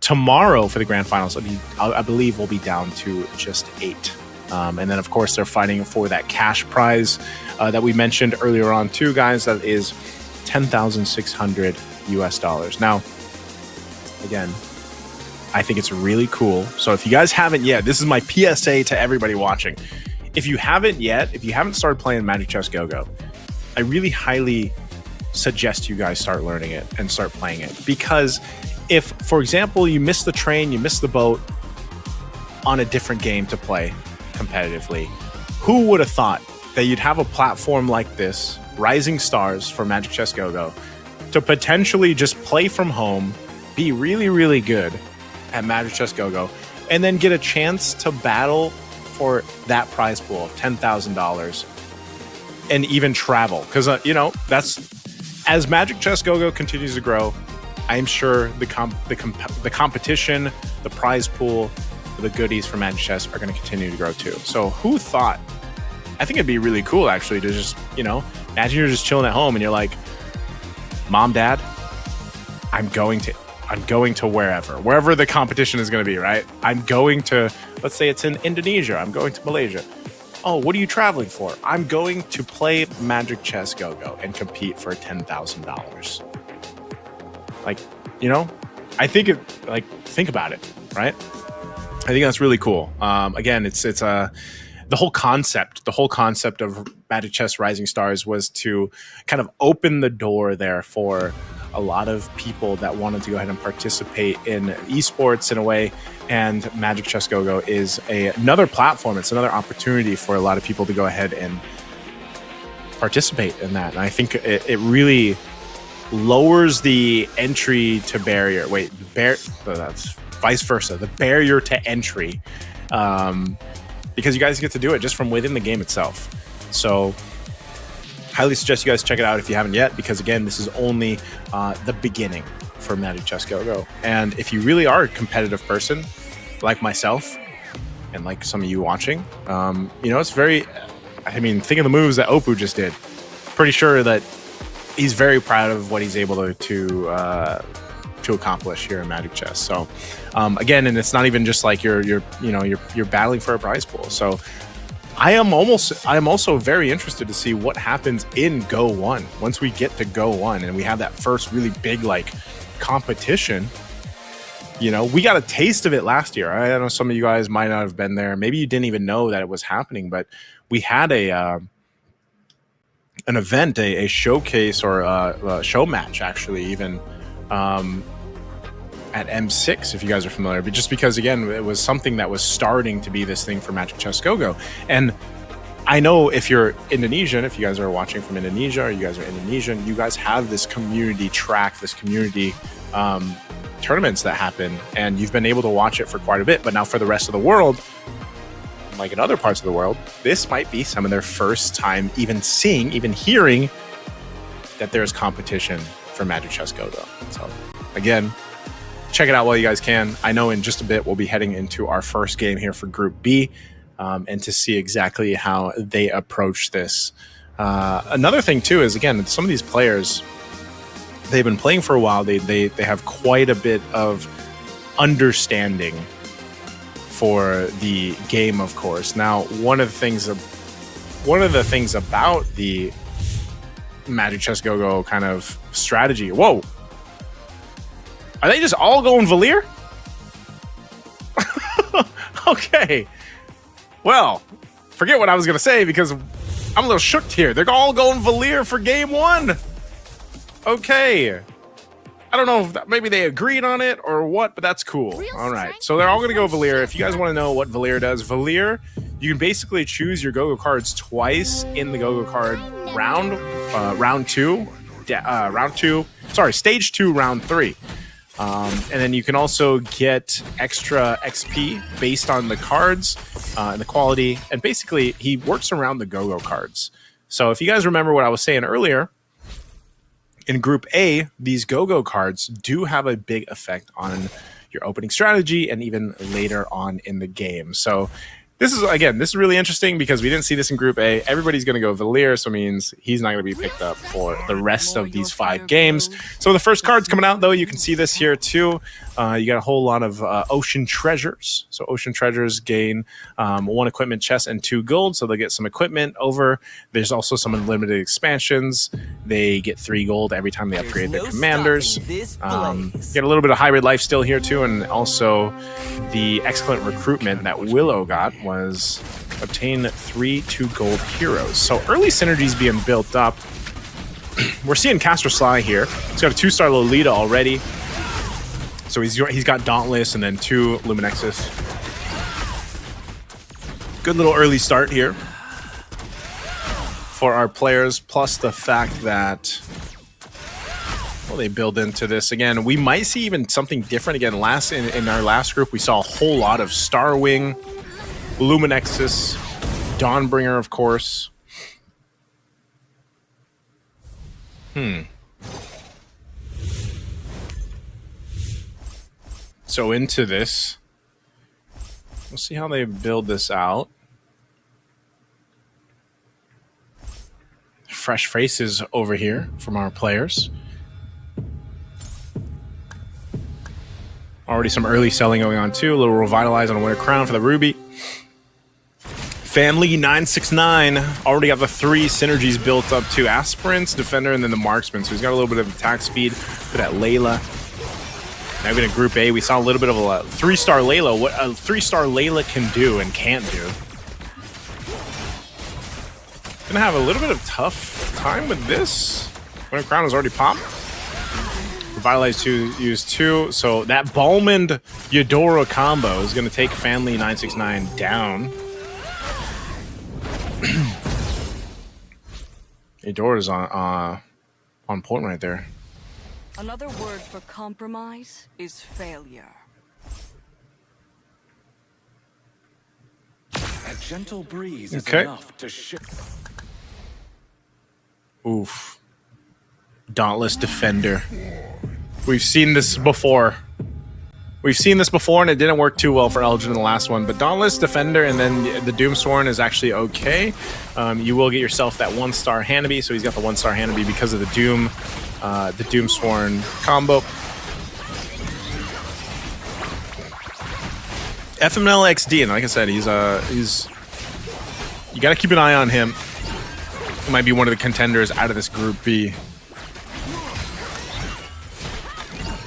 Speaker 1: tomorrow for the grand finals, I believe we'll be down to just 8 And then, of course, they're fighting for that cash prize that we mentioned earlier on, too, guys. That is $10,600 US. Now, again, I think it's really cool. So if you guys haven't yet, this is my PSA to everybody watching. If you haven't yet, if you haven't started playing Magic Chess Go-Go, I really highly suggest you guys start learning it and start playing it. Because if, for example, you miss the train, you miss the boat on a different game to play competitively, who would have thought that you'd have a platform like this, Rising Stars for Magic Chess Go-Go, to potentially just play from home, be really, really good at Magic Chess Go-Go, and then get a chance to battle for that prize pool of $10,000 and even travel. Because, you know, that's, as Magic Chess Go-Go continues to grow, I'm sure the competition, the prize pool, the goodies for Magic Chess are going to continue to grow too. So who thought? I think it'd be really cool actually to just, you know, imagine you're just chilling at home and you're like, Mom, Dad, I'm going to wherever the competition is going to be, right? I'm going to, let's say it's in Indonesia. I'm going to Malaysia. Oh, what are you traveling for? I'm going to play Magic Chess Go-Go and compete for $10,000. Like, you know, I think think about it, right? I think that's really cool. Again, it's the whole concept of Magic Chess Rising Stars was to kind of open the door there for a lot of people that wanted to go ahead and participate in esports in a way. And Magic Chess Go-Go is another platform. It's another opportunity for a lot of people to go ahead and participate in that. And I think it really lowers the entry to barrier. That's vice versa. The barrier to entry, because you guys get to do it just from within the game itself. So highly suggest you guys check it out if you haven't yet, because again, this is only the beginning for Magic Chess Go-Go. And if you really are a competitive person like myself and like some of you watching, you know, it's very, I mean, think of the moves that Oppo just did. Pretty sure that he's very proud of what he's able to accomplish here in Magic Chess. So again, and it's not even just like you're battling for a prize pool. So I am also very interested to see what happens in Go 1 once we get to Go 1 and we have that first really big like competition. You know, we got a taste of it last year. I know some of you guys might not have been there. Maybe you didn't even know that it was happening, but we had an event, a showcase or a show match actually, even at M6, if you guys are familiar, but just because again, it was something that was starting to be this thing for Magic Chess Go-Go. And I know if you're Indonesian, if you guys are watching from Indonesia or you guys are Indonesian, you guys have this community track, this community tournaments that happen, and you've been able to watch it for quite a bit. But now for the rest of the world, like in other parts of the world, this might be some of their first time even hearing that there's competition for Magic Chess Go-Go. So again, check it out while you guys can. I know in just a bit we'll be heading into our first game here for Group B, and to see exactly how they approach this. Another thing too is, again, some of these players, they've been playing for a while. They have quite a bit of understanding for the game, of course. Now, one of the things about the Magic Chess Go-Go kind of strategy. Whoa. Are they just all going Valier? Okay. Well, forget what I was going to say because I'm a little shook here. They're all going Valier for game one. Okay. I don't know if maybe they agreed on it or what, but that's cool. All right. So they're all going to go Valier. If you guys want to know what Valier does, Valier, you can basically choose your Go-Go cards twice in the Go-Go card stage 2, round 3. And then you can also get extra XP based on the cards and the quality. And basically, he works around the Go-Go cards. So if you guys remember what I was saying earlier, in Group A, these Go-Go cards do have a big effect on your opening strategy and even later on in the game. So This is really interesting because we didn't see this in Group A. Everybody's going to go Valier, so it means he's not going to be picked up for the rest of these 5 games. So the first card's coming out, though. You can see this here, too. You got a whole lot of Ocean Treasures. So Ocean Treasures gain 1 equipment chest and 2 gold, so they'll get some equipment over. There's also some unlimited expansions. They get 3 gold every time they upgrade their commanders. Get a little bit of hybrid life still here, too, and also the excellent recruitment that Willow got was obtain 3 2-gold heroes. So early synergies being built up. We're seeing Castor Sly here. He's got a 2-star Lolita already. So he's got Dauntless and then 2 Luminexus. Good little early start here for our players, plus the fact that, well, they build into this. Again, we might see even something different. Again, in our last group, we saw a whole lot of Starwing, Luminexus, Dawnbringer, of course. So into this, we'll see how they build this out. Fresh faces over here from our players. Already some early selling going on too. A little revitalize on a Winter Crown for the Ruby. Family 969 already got the 3 synergies built up to Aspirants, Defender, and then the Marksman. So he's got a little bit of attack speed for that Layla. Now even in Group A, we saw a little bit of a 3-star Layla. What a 3-star Layla can do and can't do. Gonna have a little bit of tough time with this. Winter Crown is already popped. Revitalize 2, use 2. So that Balmond Eudora combo is gonna take Family 969 down. Eudora's on point right there.
Speaker 16: Another word for compromise is failure.
Speaker 8: A gentle breeze is enough to shift.
Speaker 1: Oof. Dauntless Defender. We've seen this before. We've seen this before, and it didn't work too well for Elgin in the last one. But Dauntless Defender and then the Doomsworn is actually okay. You will get yourself that 1-star Hanabi. So he's got the 1-star Hanabi because of the Doomsworn combo. FML XD, and like I said, he's you got to keep an eye on him. He might be one of the contenders out of this Group B.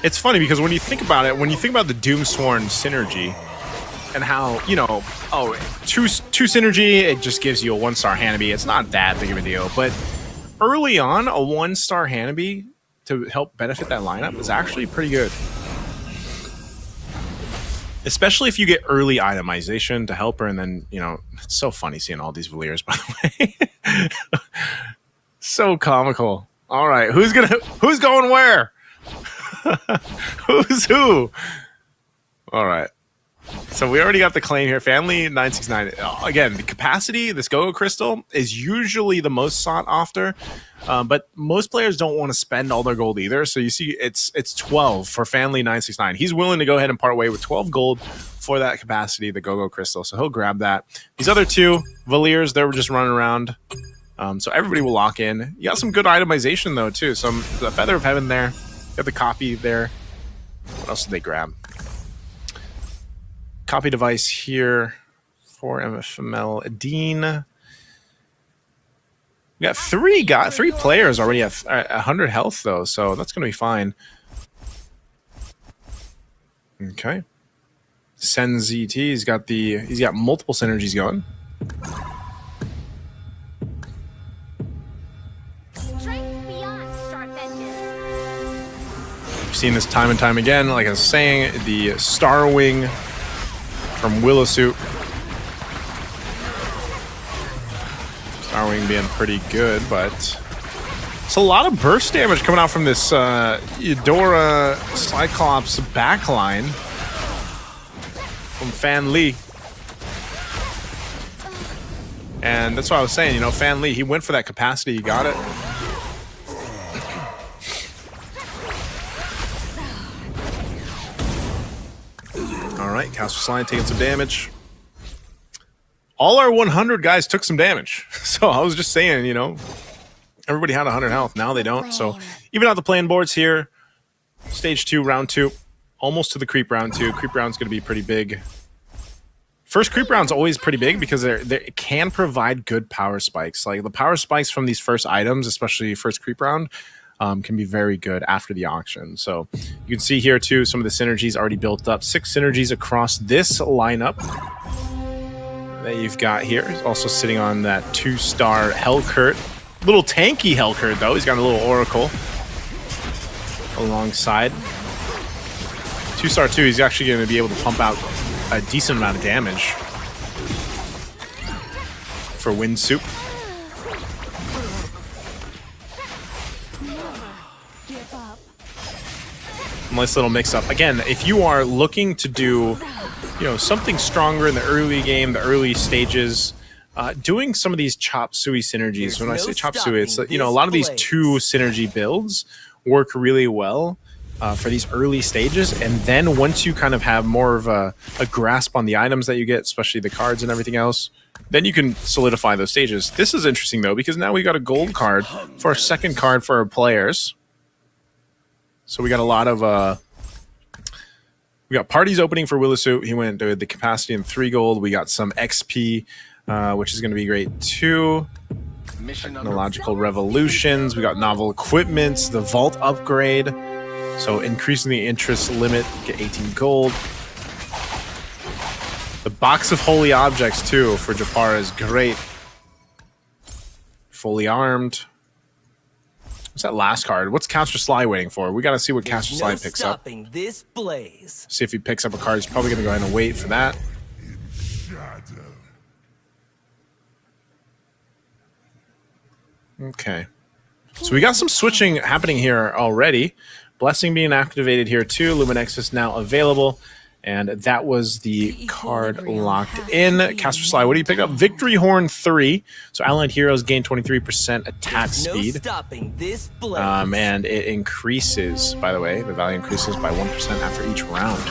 Speaker 1: It's funny because when you think about it, when you think about the Doomsworn synergy and how, you know, two synergy, it just gives you a 1-star Hanabi. It's not that big of a deal, but early on, a 1-star Hanabi to help benefit that lineup is actually pretty good. Especially if you get early itemization to help her, and then, you know, it's so funny seeing all these Valiers, by the way. So comical. All right, who's going where? Who's who? All right. So we already got the claim here. Family 969. Again, the capacity, this Go-Go Crystal, is usually the most sought after. But most players don't want to spend all their gold either. So you see it's 12 for Family 969. He's willing to go ahead and part way with 12 gold for that capacity, the Go-Go Crystal. So he'll grab that. These other 2 Valiers, they were just running around. So everybody will lock in. You got some good itemization though too. The Feather of Heaven there. You have the copy there. What else did they grab? Copy device here for MFML Dean. We got 3 players already at 100 health though, so that's gonna be fine. Okay. Sen ZT, he's got multiple synergies going. We've seen this time and time again. Like I was saying, the Starwing from Willowsuit. Starwing being pretty good, but it's a lot of burst damage coming out from this Eudora Cyclops backline from Fan Lee. And that's what I was saying, you know, Fan Lee, he went for that capacity, he got it. All right, Castle Slide taking some damage. all our 100 guys took some damage. So I was just saying, you know, everybody had 100 health. Now they don't. So even out the playing boards here, stage 2, round 2, almost to the creep round 2. Creep round's going to be pretty big. First creep round's always pretty big because they can provide good power spikes. Like the power spikes from these first items, especially first creep round, can be very good after the auction. So you can see here too, some of the synergies already built up. 6 synergies across this lineup that you've got here. He's also sitting on that 2-star Hellcurt. Little tanky Hellcurt though. He's got a little Oracle alongside. 2-star 2, he's actually going to be able to pump out a decent amount of damage for Wind Soup. Nice little mix-up. Again, if you are looking to do, you know, something stronger in the early game, the early stages, doing some of these chop suey synergies. When I say chop suey, it's, you know, a lot of these 2 synergy builds work really well for these early stages, and then once you kind of have more of a grasp on the items that you get, especially the cards and everything else, then you can solidify those stages. This is interesting though, because now we got a gold card for our second card for our players. So we got a lot of we got parties opening for Willisuit. He went to the capacity in 3 gold. We got some XP, which is going to be great too. Technological revolutions. We got novel equipments, the vault upgrade. So increasing the interest limit, get 18 gold. The box of holy objects too for Japara is great. Fully armed. What's that last card? What's Caster Sly waiting for? We got to see what Caster Sly picks up.
Speaker 17: This blaze.
Speaker 1: See if he picks up a card. He's probably going to go ahead and wait for that. Okay. So we got some switching happening here already. Blessing being activated here too. Luminexus now available. And that was the card locked in. Caster Sly, what do you pick up? Victory Horn 3. So allied heroes gain 23% attack speed. And it increases, by the way, the value increases by 1% after each round.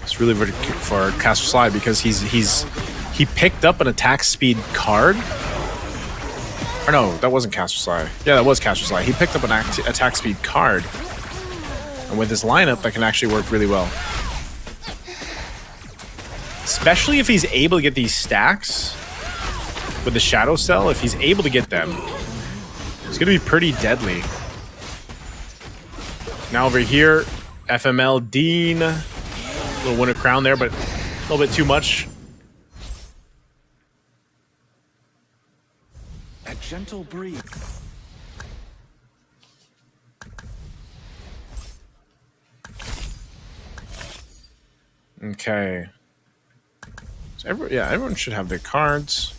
Speaker 1: It's really good for Caster Sly because he picked up an attack speed card. Or no, that wasn't Caster Sly. Yeah, that was Caster Sly. He picked up an attack speed card. And with this lineup, that can actually work really well. Especially if he's able to get these stacks with the Shadow Cell. If he's able to get them, it's going to be pretty deadly. Now over here, FML Dean. Little Winter Crown there, but a little bit too much.
Speaker 8: A gentle breeze.
Speaker 1: Okay. So everyone should have their cards.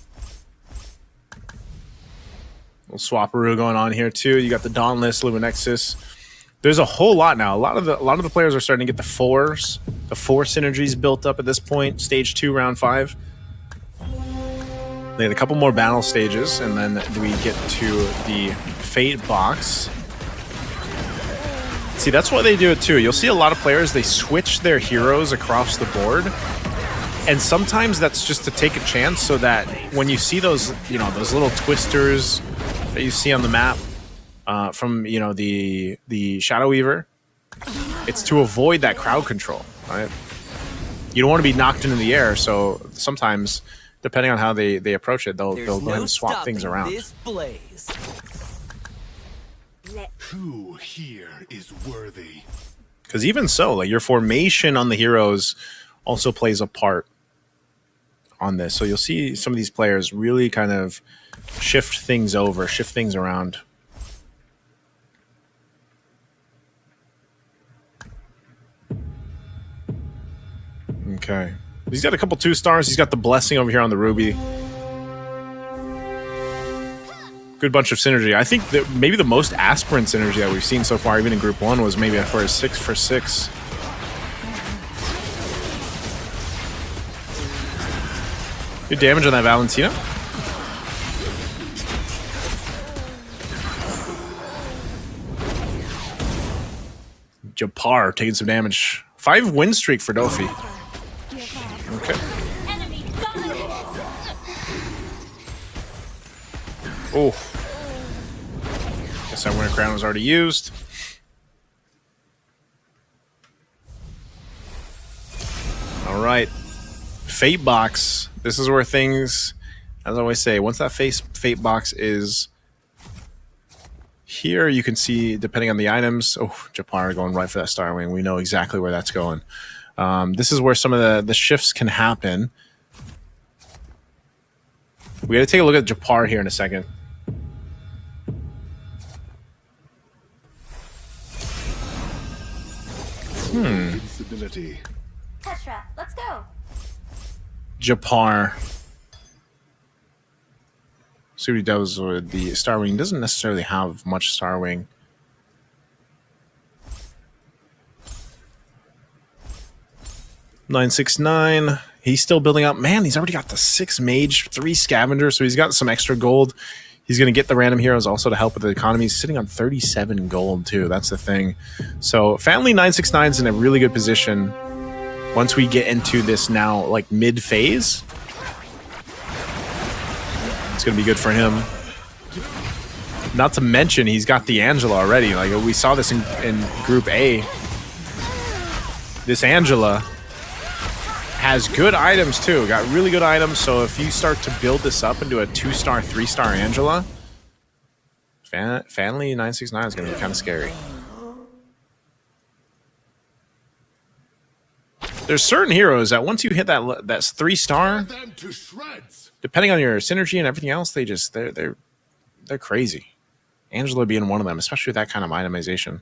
Speaker 1: Little swapperoo going on here too. You got the Dauntless, Luminexus. There's a whole lot now. A lot of the players are starting to get the 4s. The 4 synergies built up at this point. Stage 2, round 5. They had a couple more battle stages, and then we get to the Fate box. See, that's why they do it too. You'll see a lot of players, they switch their heroes across the board. And sometimes that's just to take a chance so that when you see those, you know, those little twisters that you see on the map from, you know, the Shadow Weaver, it's to avoid that crowd control, right? You don't want to be knocked into the air, so sometimes, depending on how they approach it, they'll go ahead and swap things around.
Speaker 7: Who here is worthy?
Speaker 1: Because even so, like your formation on the heroes also plays a part on this. So you'll see some of these players really kind of shift things over, shift things around. Okay. He's got a couple 2-stars. He's got the Blessing over here on the Ruby. Good bunch of synergy. I think that maybe the most aspirant synergy that we've seen so far, even in Group 1, was maybe for a 6-for-6. Good damage on that Valentina. Japar taking some damage. 5 win streak for Dofi. Okay. Oh. Guess that Winter Crown was already used. All right. Fate Box. This is where things, as I always say, once that Fate Box is here, you can see, depending on the items, oh, Japara going right for that Star Wing. We know exactly where that's going. This is where some of the shifts can happen. We got to take a look at Japar here in a second.
Speaker 9: Petra, let's go.
Speaker 1: Japar. See what he does with the Star Wing. He doesn't necessarily have much Star Wing. $969. He's still building up. Man, he's already got the 6 Mage, 3 Scavenger, so he's got some extra gold. He's going to get the random heroes also to help with the economy. He's sitting on 37 gold, too. That's the thing. So, Family 969 is in a really good position once we get into this now, like, mid-phase. It's going to be good for him. Not to mention, he's got the Angela already. Like, we saw this in Group A. This Angela has good items too. Got really good items. So if you start to build this up into a 2-star, 3-star Angela, Family 969 is going to be kind of scary. There's certain heroes that once you hit that 3-star, depending on your synergy and everything else, they're crazy. Angela being one of them, especially with that kind of itemization.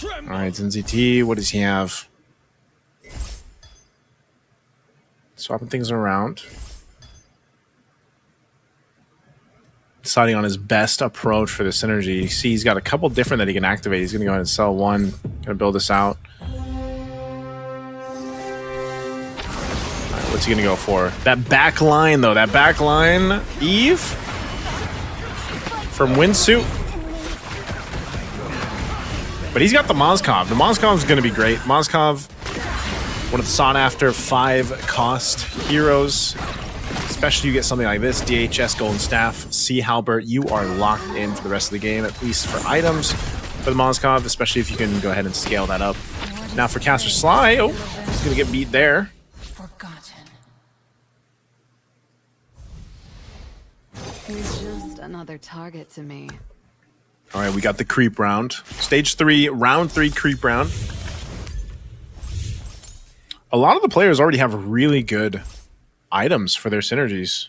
Speaker 1: All right, ZNZT, what does he have? Swapping things around. Deciding on his best approach for the synergy. You see he's got a couple different that he can activate. He's going to go ahead and sell one. Going to build this out. All right, what's he going to go for? That back line, though. That back line. Eve from Windsuit. But he's got the Moskov. The Moskov is going to be great. Moskov, one of the sought-after 5-cost heroes. Especially you get something like this, DHS Golden Staff, Sea Halbert, you are locked in for the rest of the game, at least for items for the Moskov, especially if you can go ahead and scale that up. Now for Caster Sly, oh, he's going to get beat there.
Speaker 5: Forgotten. He's just another target to me.
Speaker 1: All right, we got the creep round. Stage 3, round 3 creep round. A lot of the players already have really good items for their synergies.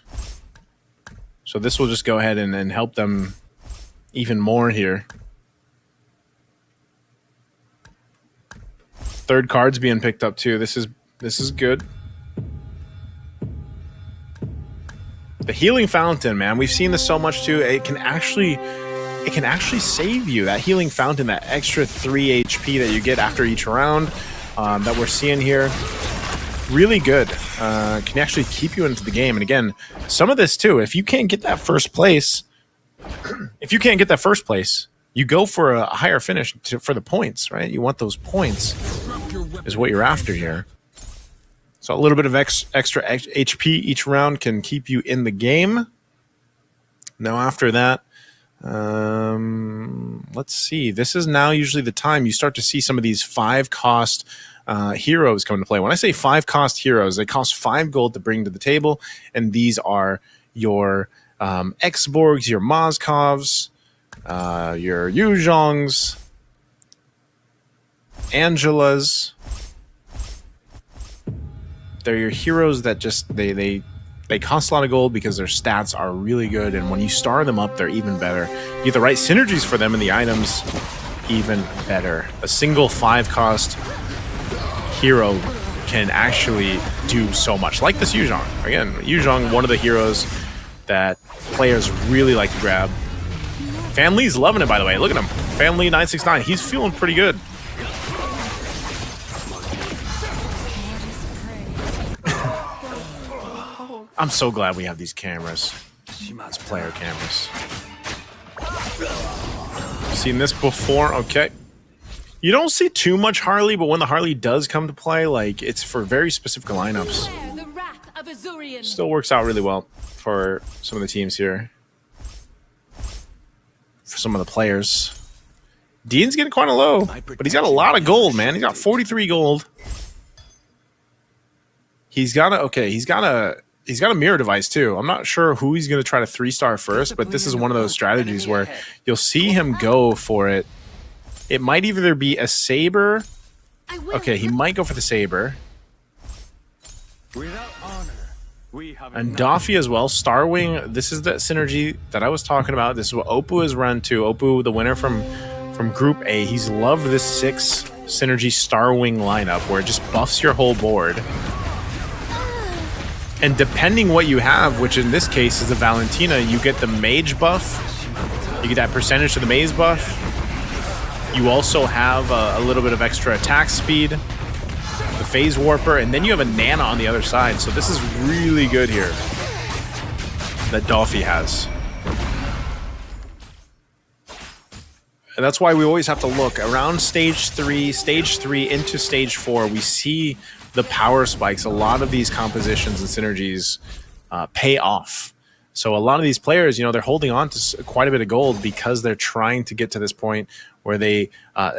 Speaker 1: So this will just go ahead and help them even more here. Third card's being picked up too. This is good. The Healing Fountain, man. We've seen this so much too. It can actually save you. That Healing Fountain, that extra 3 HP that you get after each round that we're seeing here. Really good. Can actually keep you into the game. And again, some of this too, if you can't get that first place, you go for a higher finish for the points, right? You want those points is what you're after here. So a little bit of extra HP each round can keep you in the game. Now after that, let's see. This is now usually the time you start to see some of these 5-cost heroes come into play. When I say 5-cost heroes, they cost 5 gold to bring to the table, and these are your X-Borgs, your Moskovs, your Yuzhongs, Angelas. They're your heroes that just they cost a lot of gold because their stats are really good, and when you star them up, they're even better. You get the right synergies for them and the items, even better. A single 5-cost hero can actually do so much. Like this Yuzhong. Again, Yuzhong, one of the heroes that players really like to grab. Family's loving it, by the way. Look at him. Family 969. He's feeling pretty good. I'm so glad we have these cameras. These player cameras. Seen this before? Okay. You don't see too much Harley, but when the Harley does come to play, like, it's for very specific lineups. Still works out really well. for some of the teams here. For some of the players. Dean's getting quite low, but he's got a lot of gold, man. He's got 43 gold. He's got a mirror device too. I'm not sure who he's going to try to 3-star first, but this is one of those strategies where you'll see him go for it. It might either be a saber. Okay, he might go for the saber. And Daffy as well. Starwing, this is the synergy that I was talking about. This is what Oppo has run to. Oppo, the winner from Group A, he's loved this 6 synergy Starwing lineup where it just buffs your whole board. And depending what you have, which in this case is a Valentina, you get the mage buff. You get that percentage to the maze buff. You also have a little bit of extra attack speed, the phase warper, and then you have a Nana on the other side. So this is really good here that Daffy has. And that's why we always have to look around stage 3 into stage 4. We see the power spikes. A lot of these compositions and synergies pay off. So a lot of these players, you know, they're holding on to quite a bit of gold because they're trying to get to this point where they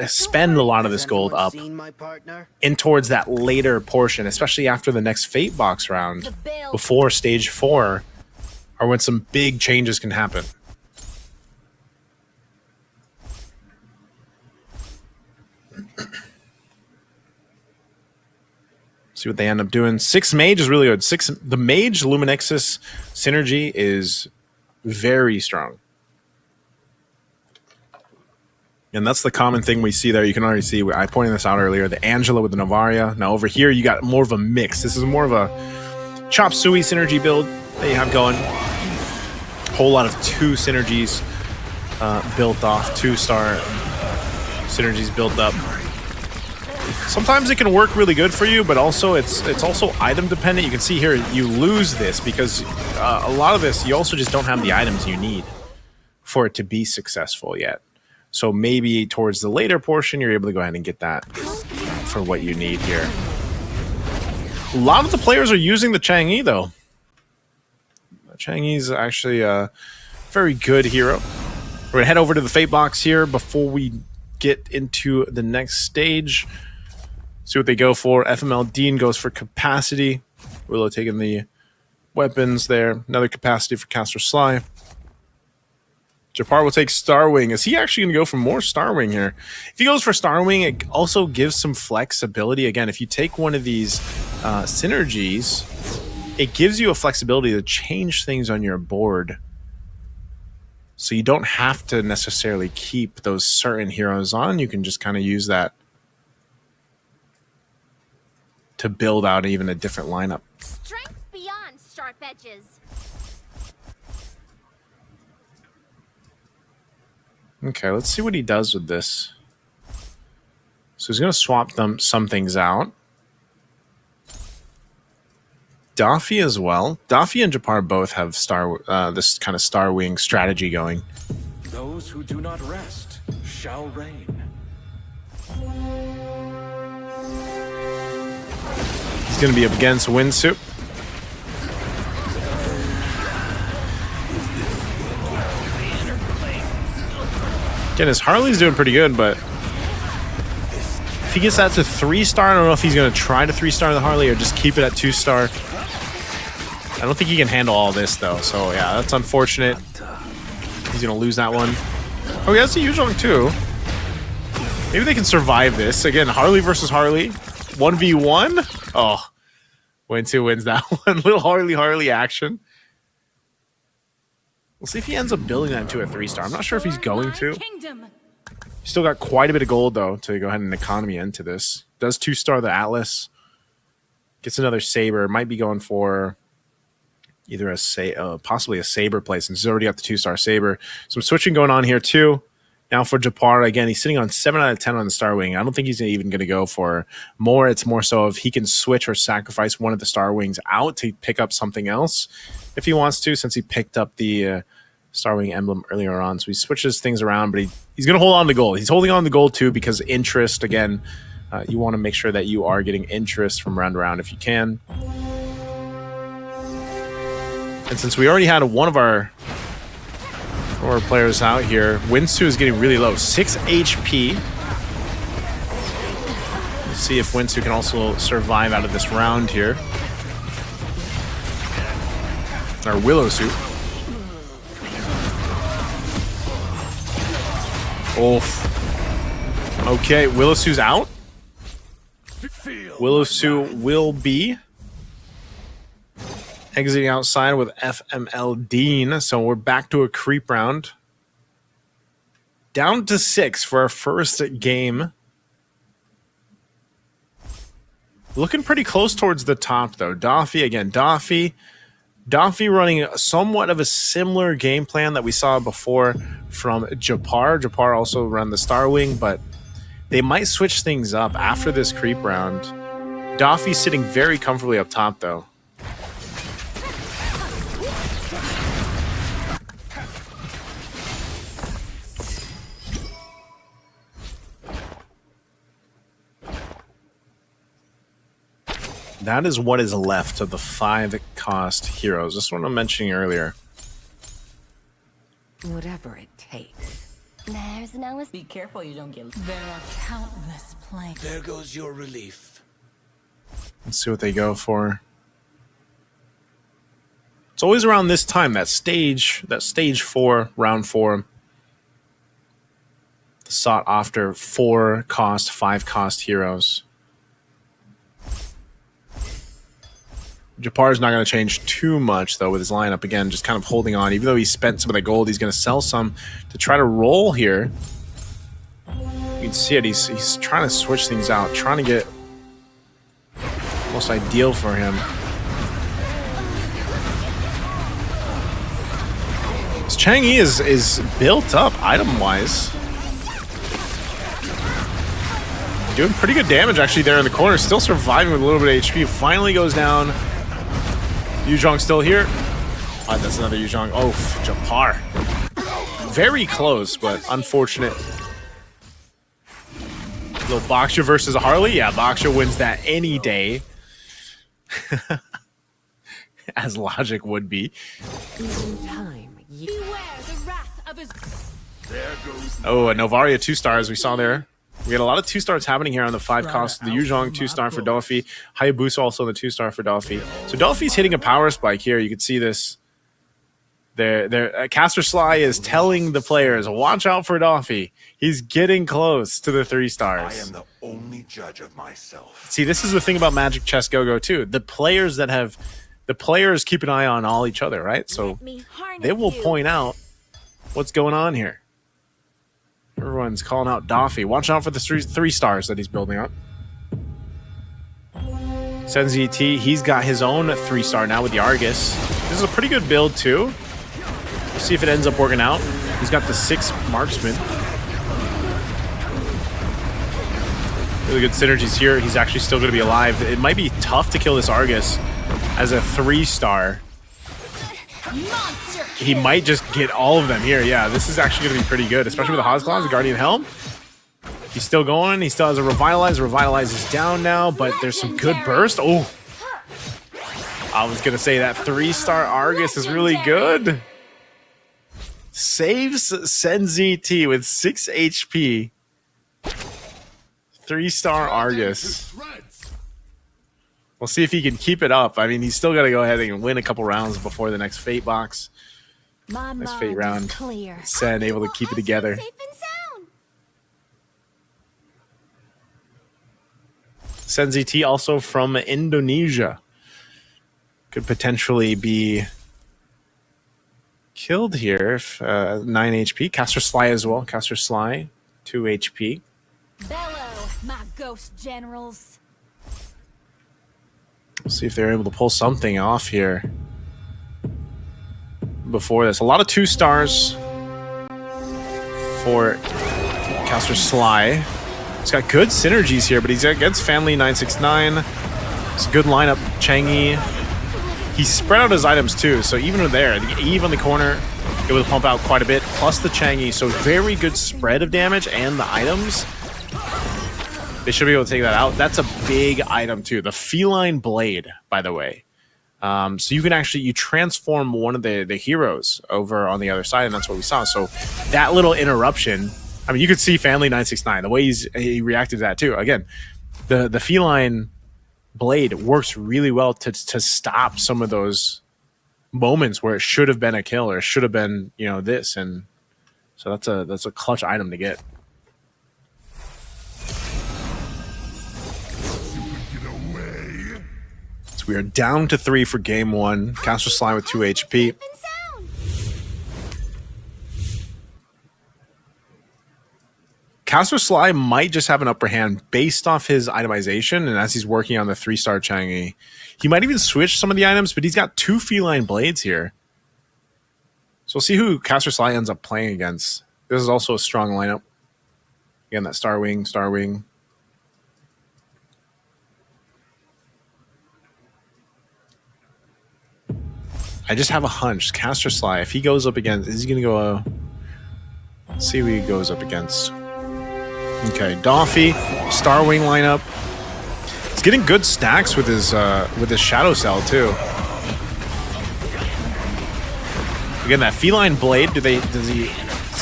Speaker 1: spend a lot of this gold up in towards that later portion, especially after the next Fate Box round, before stage 4, or when some big changes can happen. See what they end up doing. 6 mage is really good. The mage Luminexus synergy is very strong. And that's the common thing we see there. You can already see, I pointed this out earlier, the Angela with the Novaria. Now over here, you got more of a mix. This is more of a Chop Suey synergy build that you have going. Whole lot of 2 synergies built off, 2-star synergies built up. Sometimes it can work really good for you, but also it's also item dependent. You can see here you lose this because a lot of this you also just don't have the items you need for it to be successful yet. So maybe towards the later portion you're able to go ahead and get that for what you need here. A lot of the players are using the Chang'e though. Chang'e's actually a very good hero. We're gonna head over to the Fate Box here before we get into the next stage. See what they go for. FML Dean goes for capacity. Willow taking the weapons there. Another capacity for Caster Sly. Japar will take Starwing. Is he actually going to go for more Starwing here? If he goes for Starwing, it also gives some flexibility. Again, if you take one of these synergies, it gives you a flexibility to change things on your board. So you don't have to necessarily keep those certain heroes on. You can just kind of use that to build out even a different lineup.
Speaker 3: Strength beyond sharp edges.
Speaker 1: Okay, let's see what he does with this. So he's going to swap some things out. Daffy as well. Daffy and Japar both have this kind of Starwing strategy going.
Speaker 8: Those who do not rest shall reign.
Speaker 1: He's going to be up against Windsuit. Again, his Harley's doing pretty good, but if he gets that to 3-star, I don't know if he's going to try to 3-star the Harley or just keep it at 2-star. I don't think he can handle all this, though, so yeah, that's unfortunate. He's going to lose that one. Oh, he has the usual too. Maybe they can survive this. Again, Harley versus Harley. 1v1. Oh, Windsuit wins that one. Little Harley action. We'll see if he ends up building that into a 3-star. I'm not sure if he's going to. He's still got quite a bit of gold, though, to go ahead and economy into this. Does 2-star the Atlas. Gets another Saber. Might be going for either possibly a Saber play since he's already got the 2-star Saber. Some switching going on here, too. Now for Japar, again, he's sitting on 7 out of 10 on the Starwing. I don't think he's even going to go for more. It's more so if he can switch or sacrifice one of the Starwings out to pick up something else if he wants to, since he picked up the Starwing emblem earlier on. So he switches things around, but he's going to hold on to gold. He's holding on to gold, too, because interest, again, you want to make sure that you are getting interest from round to round if you can. And since we already had one of our players out here, Winsu is getting really low, 6 HP. Let's see if Winsu can also survive out of this round here. Our Willow suit. Oof. Okay, Willow Sue's out. Willow Sue will be exiting outside with FML Dean. So we're back to a creep round. Down to 6 for our first game. Looking pretty close towards the top, though. Daffy, again, Daffy running somewhat of a similar game plan that we saw before from Japar. Japar also ran the Star Wing, but they might switch things up after this creep round. Daffy sitting very comfortably up top, though. That is what is left of the 5-cost heroes. This one I'm mentioning earlier.
Speaker 5: Whatever it takes.
Speaker 6: There's no... Be careful you don't get...
Speaker 2: There are countless planks.
Speaker 8: There goes your relief.
Speaker 1: Let's see what they go for. It's always around this time, that stage 4, round 4. The sought after 4-cost, 5-cost heroes. Japar's not going to change too much, though, with his lineup. Again, just kind of holding on. Even though he spent some of the gold, he's going to sell some to try to roll here. You can see it. He's trying to switch things out, trying to get most ideal for him. This Chang'e is built up item-wise. Doing pretty good damage, actually, there in the corner. Still surviving with a little bit of HP. Finally goes down. Yuzhong still here. Oh, that's another Yuzhong. Oh, Japar. Very close, but unfortunate. Little Baksha versus a Harley. Yeah, Baksha wins that any day. As logic would be. Oh, a Novaria 2-stars we saw there. We got a lot of 2-stars happening here on the 5-cost. The Yuzhong 2-star for Daffy. Hayabusa also the 2-star for Daffy. So Daffy's hitting a power spike here. You can see this. Caster Sly is telling the players, watch out for Daffy. He's getting close to the 3-stars.
Speaker 7: I am the only judge of myself.
Speaker 1: See, this is the thing about Magic Chess Go-Go too. The players keep an eye on all each other, right? So they will point out what's going on here. Everyone's calling out Daffy. Watch out for the 3-stars that he's building up. Senzi T, he's got his own 3-star now with the Argus. This is a pretty good build too. We'll see if it ends up working out. He's got the 6 marksman. Really good synergies here. He's actually still going to be alive. It might be tough to kill this Argus as a 3-star. He might just get all of them here. Yeah, this is actually going to be pretty good, especially with the Hozclaws, the Guardian Helm. He's still going. He still has a Revitalize. Revitalize is down now, but there's some good burst. Oh, I was going to say that 3-star Argus is really good. Saves Senzi T with 6 HP. 3-star Argus. We'll see if he can keep it up. I mean, he's still got to go ahead and win a couple rounds before the next Fate box. Next Fate round. Sen able to keep it together. Senzi T also from Indonesia. Could potentially be killed here if 9 HP. Caster Sly as well. Caster Sly, 2 HP.
Speaker 2: Bellow, my ghost generals.
Speaker 1: We'll see if they're able to pull something off here before this. A lot of 2-stars for Caster Sly. He's got good synergies here, but he's against Family 969. It's a good lineup. Chang'e. He spread out his items too, so even there, the Eve on the corner, able to pump out quite a bit, plus the Chang'e. So very good spread of damage and the items. They should be able to take that out. That's a big item too. The Feline Blade, by the way. So you can actually transform one of the heroes over on the other side, and that's what we saw. So that little interruption, I mean, you could see Family 969 the way he reacted to that too. Again, the feline blade works really well to stop some of those moments where it should have been a kill or it should have been, you know, this, and so that's a clutch item to get. So we are down to 3 for game 1. Caster Sly with 2 HP. Caster Sly might just have an upper hand based off his itemization, and as he's working on the 3-star Changi, he might even switch some of the items, but he's got 2 feline blades here. So we'll see who Caster Sly ends up playing against. This is also a strong lineup. Again, that Star Wing. I just have a hunch. Caster Sly, if he goes up against, is he going to go... let's see who he goes up against. Okay, Doffy, Star Wing lineup. He's getting good stacks with his Shadow Cell too. Again, that feline blade. Does he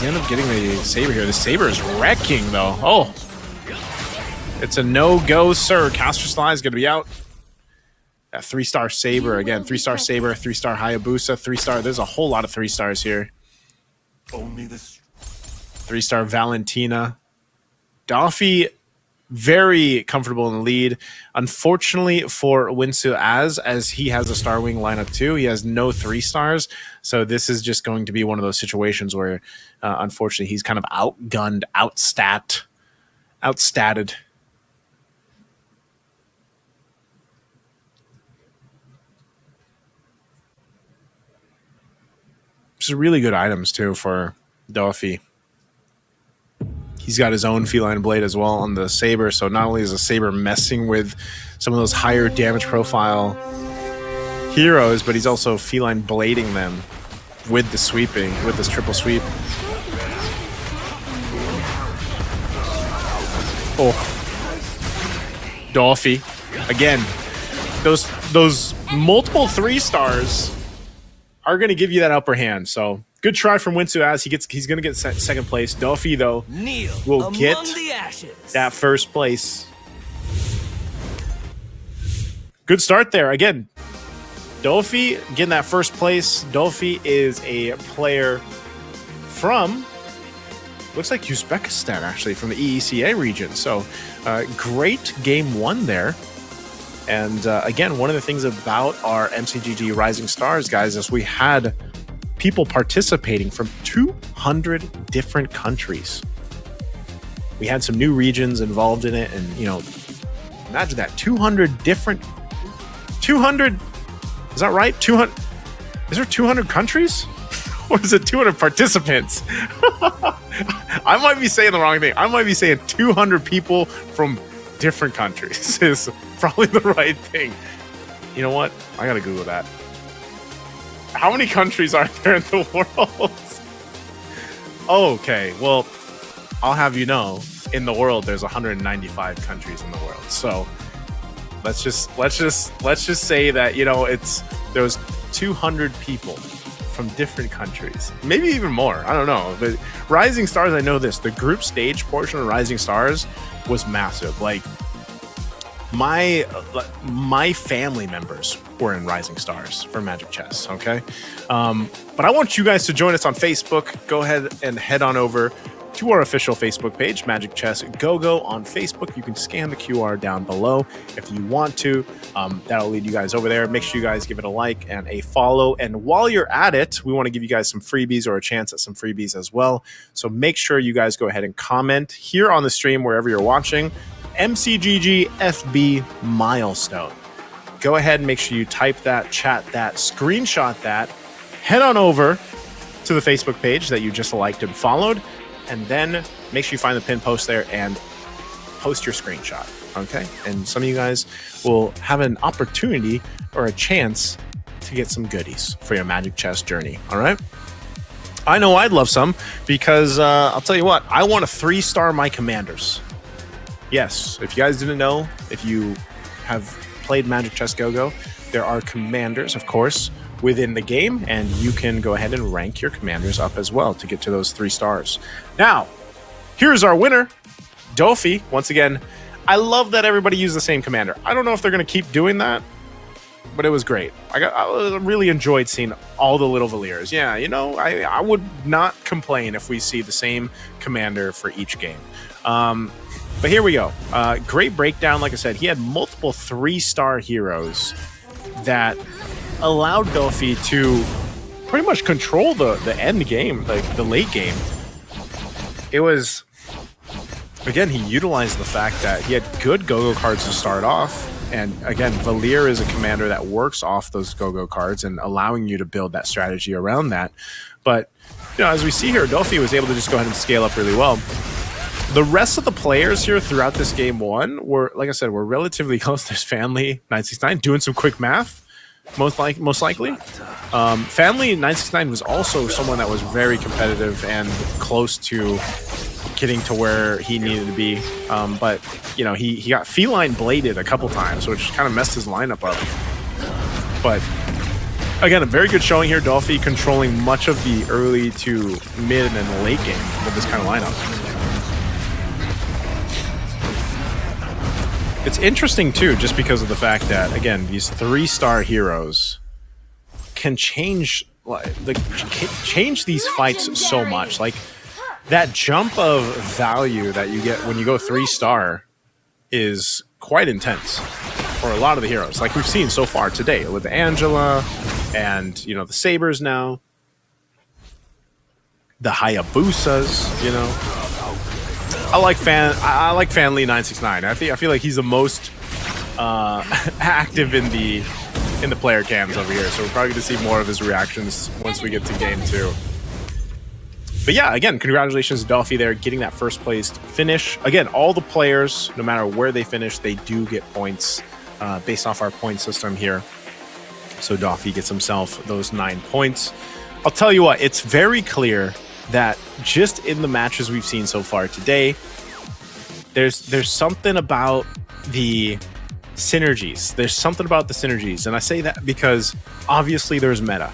Speaker 1: end up getting the saber here? The saber is wrecking though. Oh, it's a no-go, sir. Caster Sly is going to be out. That 3-star saber again. 3-star saber, 3-star Hayabusa, 3-star. There's a whole lot of 3 stars here.
Speaker 7: Only this
Speaker 1: 3-star Valentina. Doffy, very comfortable in the lead. Unfortunately for Winsu as he has a Star Wing lineup too, he has no 3 stars. So this is just going to be one of those situations where, unfortunately, he's kind of outgunned, outstatted. Just really good items too for Doffy. He's got his own feline blade as well on the saber, so not only is the saber messing with some of those higher damage profile heroes, but he's also feline blading them with the sweeping, with this triple sweep. Oh, Doffy again. Those multiple 3 stars are going to give you that upper hand. So good try from Winsu as he's going to get second place. Doffy though will get that first place. Good start there. Again, Doffy getting that first place. Doffy is a player from, looks like Uzbekistan actually, from the EECA region. So great game 1 there. And again, one of the things about our MCGG Rising Stars, guys, is we had people participating from 200 different countries. We had some new regions involved in it, and, you know, imagine that, 200 different... 200... Is that right? 200... Is there 200 countries? Or is it 200 participants? I might be saying the wrong thing. I might be saying 200 people from different countries is probably the right thing. You know what? I gotta Google that. How many countries are there in the world? Okay, well, I'll have you know, in the world there's 195 countries in the world. So let's just say that, you know, there's 200 people from different countries, maybe even more. I don't know. But Rising Stars, I know this. The group stage portion of Rising Stars was massive. Like my family members were in Rising Stars for Magic Chess. Okay, but I want you guys to join us on Facebook. Go ahead and head on over to our official Facebook page, Magic Chess Go-Go on Facebook. You can scan the QR down below if you want to. That'll lead you guys over there. Make sure you guys give it a like and a follow. And while you're at it, we want to give you guys some freebies or a chance at some freebies as well. So make sure you guys go ahead and comment here on the stream wherever you're watching. MCGG FB milestone. Go ahead and make sure you type that, chat that, screenshot that, head on over to the Facebook page that you just liked and followed, and then make sure you find the pinned post there and post your screenshot, okay? And some of you guys will have an opportunity or a chance to get some goodies for your Magic Chess journey, all right? I know I'd love some because I'll tell you what, I want to 3-star my commanders. Yes, if you guys didn't know, if you have played Magic Chess Go-Go, there are commanders, of course, within the game, and you can go ahead and rank your commanders up as well to get to those 3 stars. Now, here's our winner, Dofi. Once again, I love that everybody used the same commander. I don't know if they're going to keep doing that, but it was great. I really enjoyed seeing all the little Valiers. Yeah, you know, I would not complain if we see the same commander for each game. But here we go. Great breakdown. Like I said, he had multiple 3-star heroes that allowed Dofi to pretty much control the end game, like the late game. It was, again, he utilized the fact that he had good go-go cards to start off. And again, Valier is a commander that works off those go-go cards and allowing you to build that strategy around that. But, you know, as we see here, Dofi was able to just go ahead and scale up really well. The rest of the players here throughout this game 1 were, like I said, were relatively close. There's Family 969 doing some quick math. Most likely. Family 969 was also someone that was very competitive and close to getting to where he needed to be. But, you know, he got feline bladed a couple times, which kind of messed his lineup up. But, again, a very good showing here. Dofi controlling much of the early to mid and late game with this kind of lineup. It's interesting, too, just because of the fact that, again, these 3-star heroes can change these fights so much. Like, that jump of value that you get when you go 3-star is quite intense for a lot of the heroes. Like we've seen so far today with Angela and, you know, the Sabers now. The Hayabusas, you know. I like Fanly 969. I feel like he's the most active in the player cams over here, so we're probably going to see more of his reactions once we get to game 2. But yeah, again, congratulations to Dofi there, getting that first place finish. Again, all the players, no matter where they finish, they do get points based off our point system here. So Dofi gets himself those 9 points. I'll tell you what, it's very clear that just in the matches we've seen so far today, there's something about the synergies. There's something about the synergies. And I say that because obviously there's meta.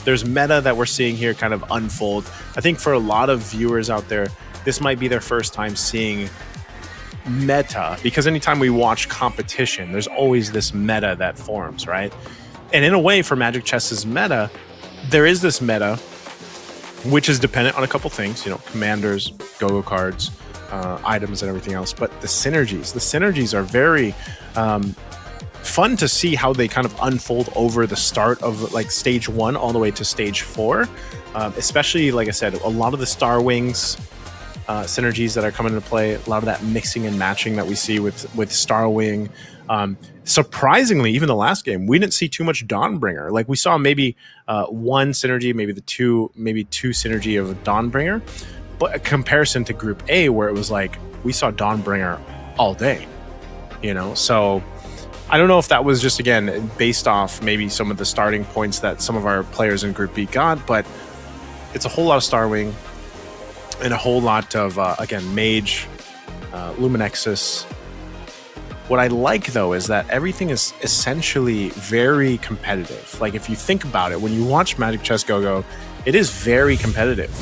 Speaker 1: There's meta that we're seeing here kind of unfold. I think for a lot of viewers out there, this might be their first time seeing meta, because anytime we watch competition, there's always this meta that forms, right? And in a way, for Magic Chess's meta, there is this meta which is dependent on a couple things, you know, commanders, go-go cards, items, and everything else. But the synergies are very fun to see how they kind of unfold over the start of like stage 1 all the way to stage 4. Especially, like I said, a lot of the Star Wings synergies that are coming into play, a lot of that mixing and matching that we see with Star Wing. Surprisingly, even the last game, we didn't see too much Dawnbringer. Like we saw maybe one synergy, maybe two synergy of Dawnbringer, but a comparison to Group A where it was like we saw Dawnbringer all day, you know. So I don't know if that was just, again, based off maybe some of the starting points that some of our players in Group B got, but it's a whole lot of Star Wing and a whole lot of again, Mage, Luminexus. What I like, though, is that everything is essentially very competitive. Like, if you think about it, when you watch Magic Chess Go-Go, it is very competitive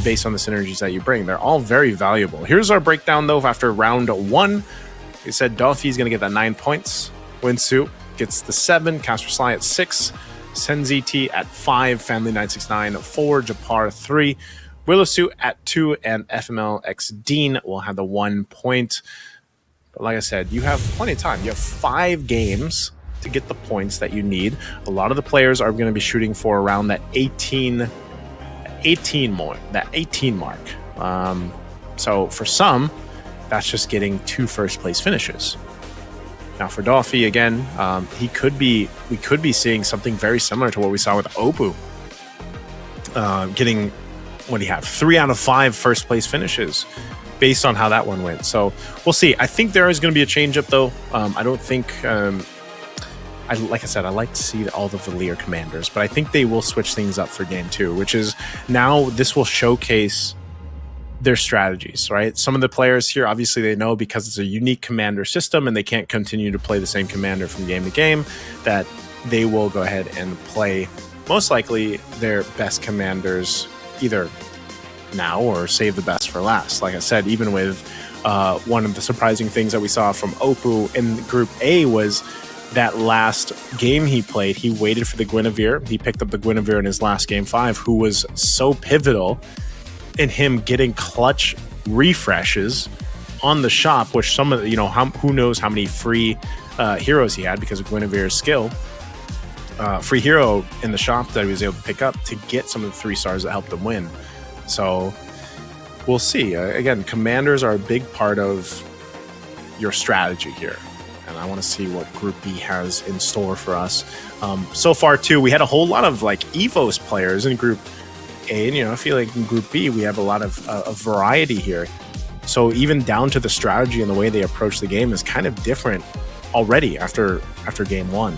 Speaker 1: based on the synergies that you bring. They're all very valuable. Here's our breakdown, though, after round 1. We said Dofi's going to get that 9 points. Winsu gets the 7, Casper Sly at 6, Senziti at 5, Family 969 at 4, Japar 3, Willowsuit at 2, and FML X Dean will have the 1 point. But like I said, you have plenty of time. You have 5 games to get the points that you need. A lot of the players are going to be shooting for around that 18 mark. So for some, that's just getting 2 first place finishes. Now for Dofi, again, we could be seeing something very similar to what we saw with Opu. Getting, what do you have? 3 out of 5 first place finishes, based on how that one went. So we'll see. I think there is going to be a change up, though. I don't think, like I said, I like to see all the Valier commanders, but I think they will switch things up for game 2, which is now this will showcase their strategies, right? Some of the players here, obviously they know because it's a unique commander system and they can't continue to play the same commander from game to game, that they will go ahead and play most likely their best commanders either now or save the best for last. Like I said, even with one of the surprising things that we saw from Oppo in Group A was that last game he played, he waited for the Guinevere. He picked up the Guinevere in his last game 5, who was so pivotal in him getting clutch refreshes on the shop, which some of the, who knows how many free heroes he had because of Guinevere's skill. Free hero in the shop that he was able to pick up to get some of the 3 stars that helped him win. So we'll see. Again, commanders are a big part of your strategy here. And I want to see what Group B has in store for us. So far, too, we had a whole lot of like EVOS players in Group A. And, I feel like in Group B, we have a lot of variety here. So even down to the strategy and the way they approach the game is kind of different already after game 1.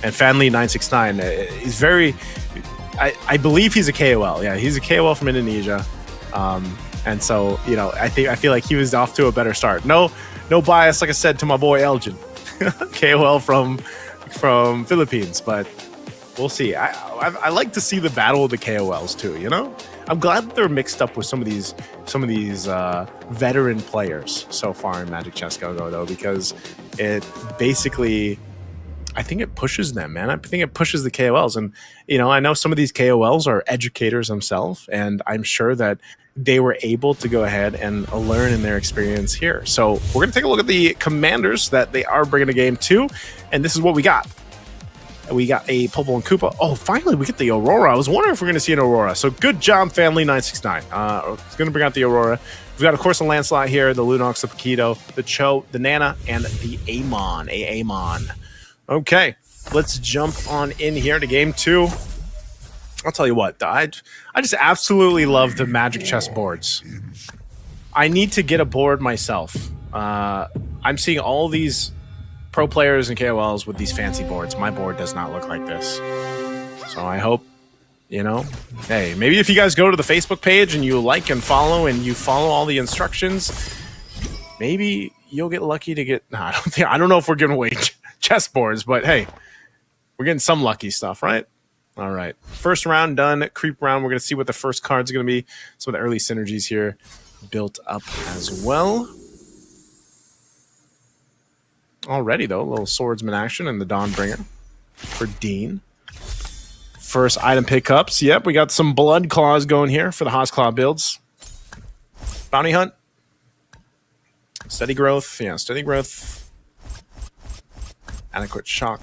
Speaker 1: And Fanly969 is very... I believe he's a KOL. Yeah, he's a KOL from Indonesia. And so, I feel like he was off to a better start. No bias, like I said, to my boy Elgin. KOL from Philippines, but we'll see. I like to see the battle of the KOLs too, I'm glad that they're mixed up with some of these veteran players so far in Magic Chess Go-Go, though, because it basically... I think it pushes them, man. I think it pushes the KOLs. And, I know some of these KOLs are educators themselves, and I'm sure that they were able to go ahead and learn in their experience here. So we're going to take a look at the commanders that they are bringing to game 2, and this is what we got. We got a Popol and Koopa. Oh, finally, we get the Aurora. I was wondering if we're going to see an Aurora. So good job, Fanly969. It's going to bring out the Aurora. We've got, of course, the Lancelot here, the Lunox, the Paquito, the Cho, the Nana, and the Amon. Okay, let's jump on in here to game 2. I'll tell you what, I just absolutely love the Magic Chess boards. I need to get a board myself. I'm seeing all these pro players and KOLs with these fancy boards. My board does not look like this. So I hope, hey, maybe if you guys go to the Facebook page and you like and follow all the instructions, maybe you'll get lucky to get... No, I don't know if we're giving away chess boards, but hey, we're getting some lucky stuff, right? All right. First round done. Creep round. We're going to see what the first card's going to be. Some of the early synergies here built up as well. Already, though, a little swordsman action in the Dawnbringer for Dean. First item pickups. Yep, we got some blood claws going here for the Haasclaw builds. Bounty hunt. Steady growth. Yeah, steady growth. Adequate shock.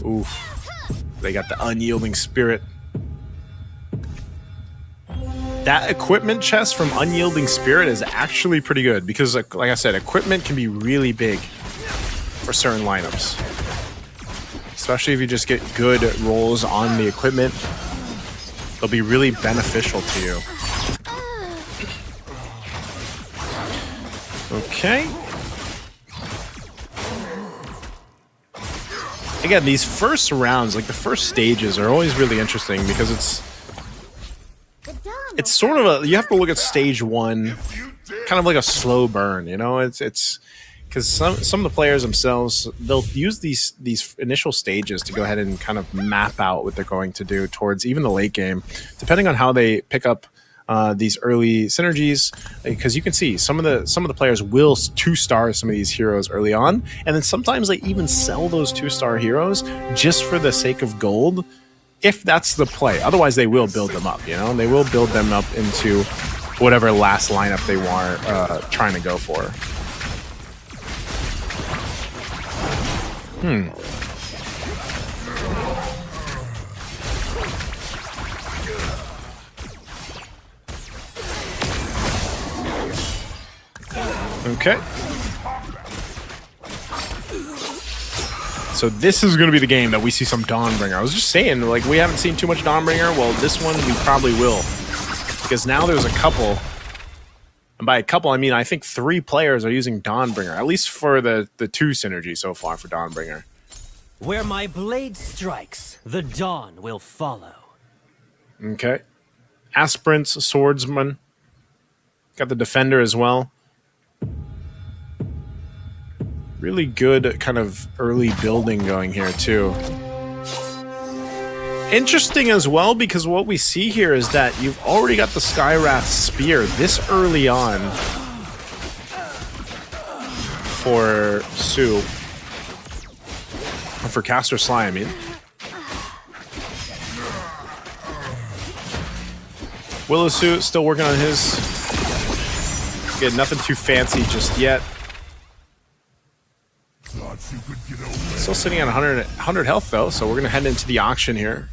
Speaker 1: Oof. They got the unyielding spirit. That equipment chest from Unyielding Spirit is actually pretty good because, like I said, equipment can be really big for certain lineups. Especially if you just get good rolls on the equipment. They'll be really beneficial to you. Okay. Again, these first rounds, like the first stages, are always really interesting because it's sort of you have to look at stage 1, kind of like a slow burn, It's because some of the players themselves, they'll use these initial stages to go ahead and kind of map out what they're going to do towards even the late game, depending on how they pick up these early synergies, because you can see some of the players will 2-star some of these heroes early on, and then sometimes they even sell those 2-star heroes just for the sake of gold, if that's the play. Otherwise, they will build them up. They will build them up into whatever last lineup they want trying to go for. Okay. So this is going to be the game that we see some Dawnbringer. I was just saying, like, we haven't seen too much Dawnbringer. Well, this one we probably will. Because now there's a couple. And by a couple, I mean, I think 3 players are using Dawnbringer. At least for the 2 synergy so far for Dawnbringer.
Speaker 17: Where my blade strikes, the dawn will follow. Okay. Aspirants, swordsman. Got the defender as well. Really good kind of early building going here too. Interesting as well, because what we see here is that you've already got the Skywrath Spear this early on for Sue. Or for Caster Sly, I mean. Willow Sue still working on his. Again, nothing too fancy just yet. Still sitting at 100 health though, so we're going to head into the auction here.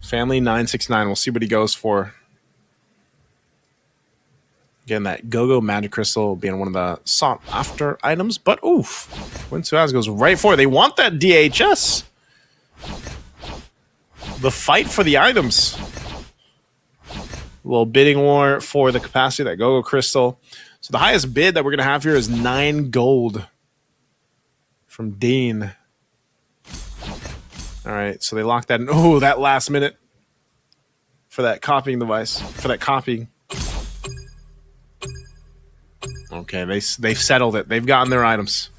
Speaker 17: Family 969, we'll see what he goes for. Again, that Go-Go Magic Crystal being one of the sought after items, but oof. Winsuaz goes right for it. They want that DHS. The fight for the items. A little bidding war for the capacity of that Go-Go Crystal. So the highest bid that we're going to have here is 9 gold from Dean. All right, so they locked that in. Oh, that last minute for that copying device, for that copying. Okay, they've settled it. They've gotten their items.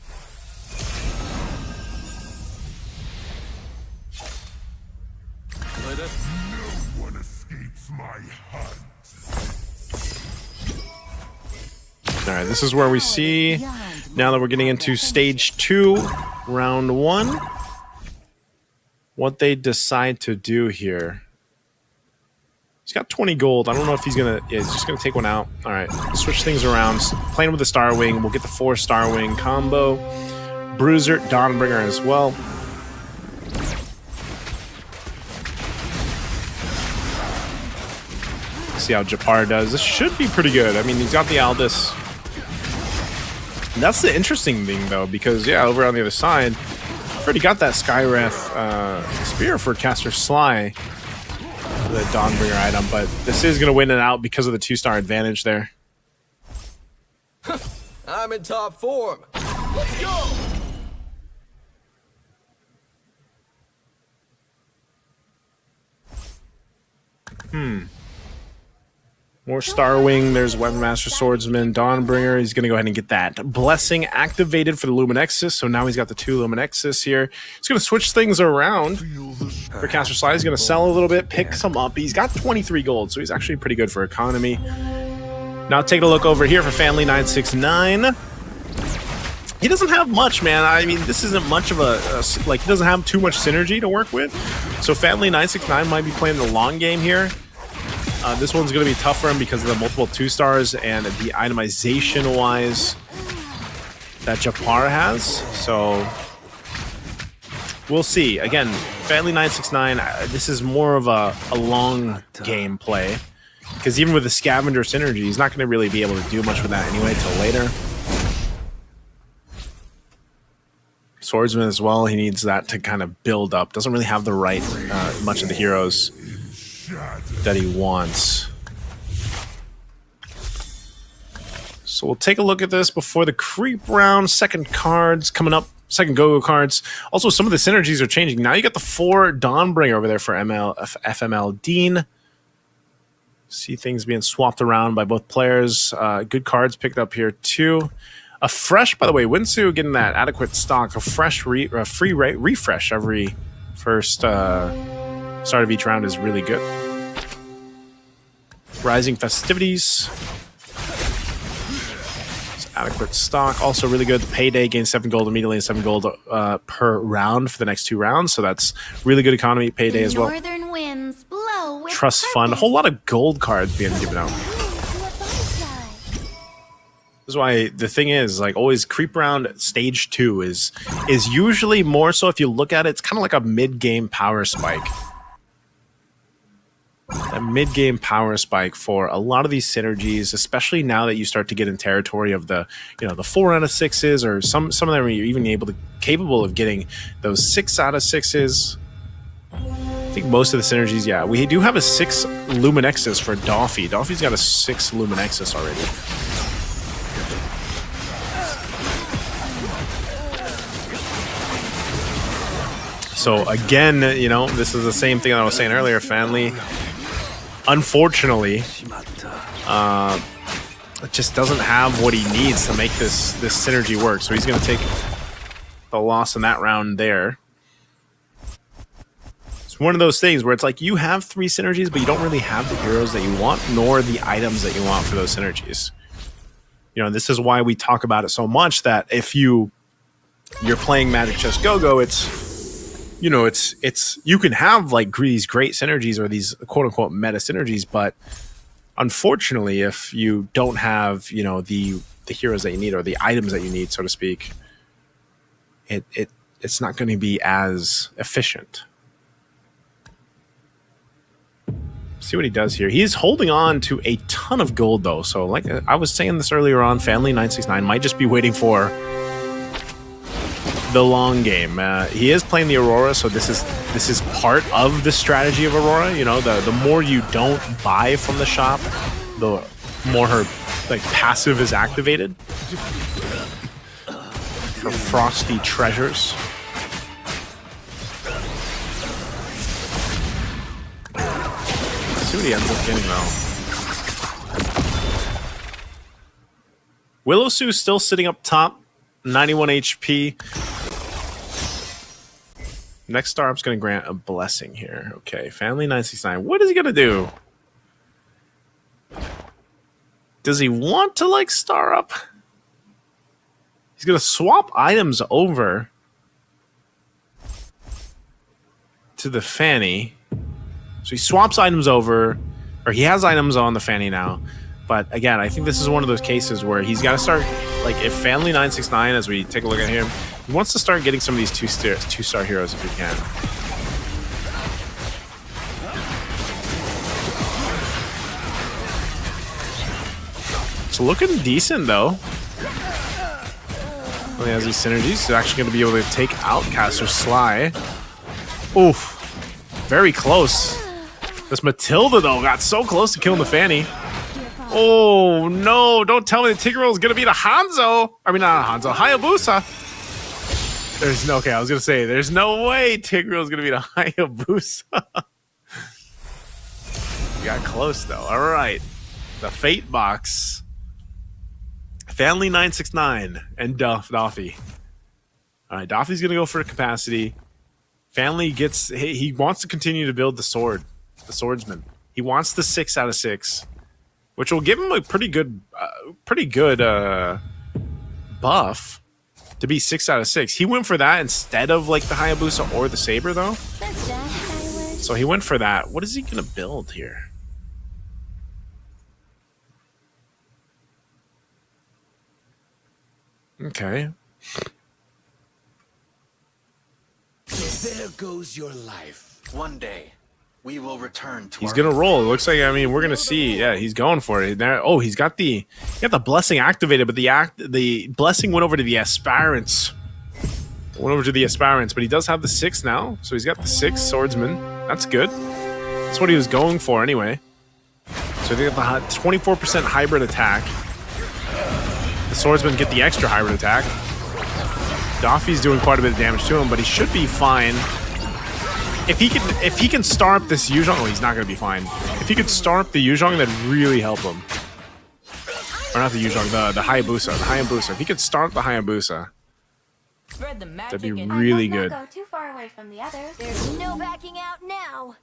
Speaker 7: No one escapes my hunt.
Speaker 17: All right, this is where we see, now that we're getting into stage 2, round 1, what they decide to do here. He's got 20 gold. I don't know if he's going to... Yeah, he's just going to take one out. All right, switch things around. Playing with the Star Wing. We'll get the 4 Star Wing combo. Bruiser, Dawnbringer as well. See how Japar does. This should be pretty good. I mean, he's got the Aldous. That's the interesting thing, though, because, yeah, over on the other side, already got that Skywrath Spear for Caster Sly, the Dawnbringer item, but this is going to win it out because of the 2-star advantage there.
Speaker 11: I'm in top form. Let's go!
Speaker 17: More Starwing. There's Weapon Master Swordsman, Dawnbringer. He's going to go ahead and get that Blessing activated for the Luminexus. So now he's got the 2 Luminexus here. He's going to switch things around for Caster Sly. He's going to sell a little bit, pick some up. He's got 23 gold, so he's actually pretty good for economy. Now take a look over here for Family 969. He doesn't have much, man. I mean, this isn't much of a like, he doesn't have too much synergy to work with. So Family 969 might be playing the long game here. This one's going to be tough for him because of the multiple 2-stars and the itemization-wise that Japar has. So we'll see. Again, Family 969, this is more of a long game play. Because even with the Scavenger synergy, he's not going to really be able to do much with that anyway till later. Swordsman as well, he needs that to kind of build up. Doesn't really have the right much of the heroes that he wants. So we'll take a look at this before the creep round. Second cards coming up. Second Go-Go cards. Also, some of the synergies are changing. Now you got the 4 Dawnbringer over there for FML Dean. See things being swapped around by both players. Good cards picked up here too. A fresh, by the way, Winsu getting that adequate stock. A fresh free refresh every first start of each round is really good. Rising Festivities. It's adequate stock. Also really good. Payday gains 7 gold immediately and 7 gold per round for the next 2 rounds. So that's really good economy. Payday as well.
Speaker 3: Northern winds blow with
Speaker 17: Trust Fund. A whole lot of gold cards being given out. This is why the thing is, like, always creep round stage 2 is usually more so, if you look at it, it's kind of like a mid-game power spike. A mid-game power spike for a lot of these synergies, especially now that you start to get in territory of the, you know, the 4 out of 6s, or some of them are even capable of getting those 6 out of 6s. I think most of the synergies, yeah. We do have a 6 Luminexus for Doffy. Doffy's got a 6 Luminexus already. So again, you know, this is the same thing that I was saying earlier. Family, unfortunately, just doesn't have what he needs to make this synergy work. So he's going to take the loss in that round there. It's one of those things where it's like you have 3 synergies, but you don't really have the heroes that you want, nor the items that you want for those synergies. You know, this is why we talk about it so much, that if you're playing Magic Chess Go-Go, it's, you know, it's you can have like these great synergies or these quote-unquote meta synergies, but unfortunately, if you don't have, you know, the heroes that you need or the items that you need, so to speak, it's not going to be as efficient. See what he does here. He's holding on to a ton of gold, though. So, like I was saying this earlier on, Family 969 might just be waiting for the long game. He is playing the Aurora, so this is part of the strategy of Aurora. You know, the more you don't buy from the shop, the more her like passive is activated. Her frosty treasures. See what he ends up getting though. Willow Sue's still sitting up top, 91 HP. Next star up's going to grant a blessing here. Okay, Family 969. What is he going to do? Does he want to like star up? He's going to swap items over to the Fanny. So he swaps items over, or he has items on the Fanny now. But again, I think this is one of those cases where he's got to start, like if Family 969, as we take a look at him, he wants to start getting some of these two-star heroes if he can. It's looking decent though. Well, he has these synergies. He's actually going to be able to take out Caster Sly. Oof. Very close. This Matilda, though, got so close to killing the Fanny. Oh, no. Don't tell me the Tigreal is going to beat a Hanzo. I mean, not a Hanzo. Hayabusa. There's no... Okay, I was going to say, there's no way Tigreal is going to beat a Hayabusa. You got close, though. All right. The Fate Box. Family 969 and Doffy. All right, Doffy's going to go for capacity. Family gets... He wants to continue to build the sword. The swordsman. He wants the 6 out of 6, which will give him a pretty good buff to be 6 out of 6. He went for that instead of like the Hayabusa or the Saber, though. So he went for that. What is he gonna build here? Okay.
Speaker 8: There goes your life. One day, we will return to.
Speaker 17: He's gonna roll. It looks like, I mean, we're gonna see. Yeah, he's going for it. There. Oh, he's got the blessing activated, but the blessing went over to the aspirants. Went over to the aspirants, but he does have the 6 now, so he's got the 6 swordsman. That's good. That's what he was going for anyway. So they got the 24% hybrid attack. The swordsman get the extra hybrid attack. Doffy's doing quite a bit of damage to him, but he should be fine. If he can star up this Yuzhong, oh, he's not going to be fine. If he could star up the Yuzhong, that'd really help him. Or not the Yuzhong, the Hayabusa. The Hayabusa. If he could start the Hayabusa, that'd be really good.
Speaker 9: Not go too far away from the others.
Speaker 3: There's no backing out now.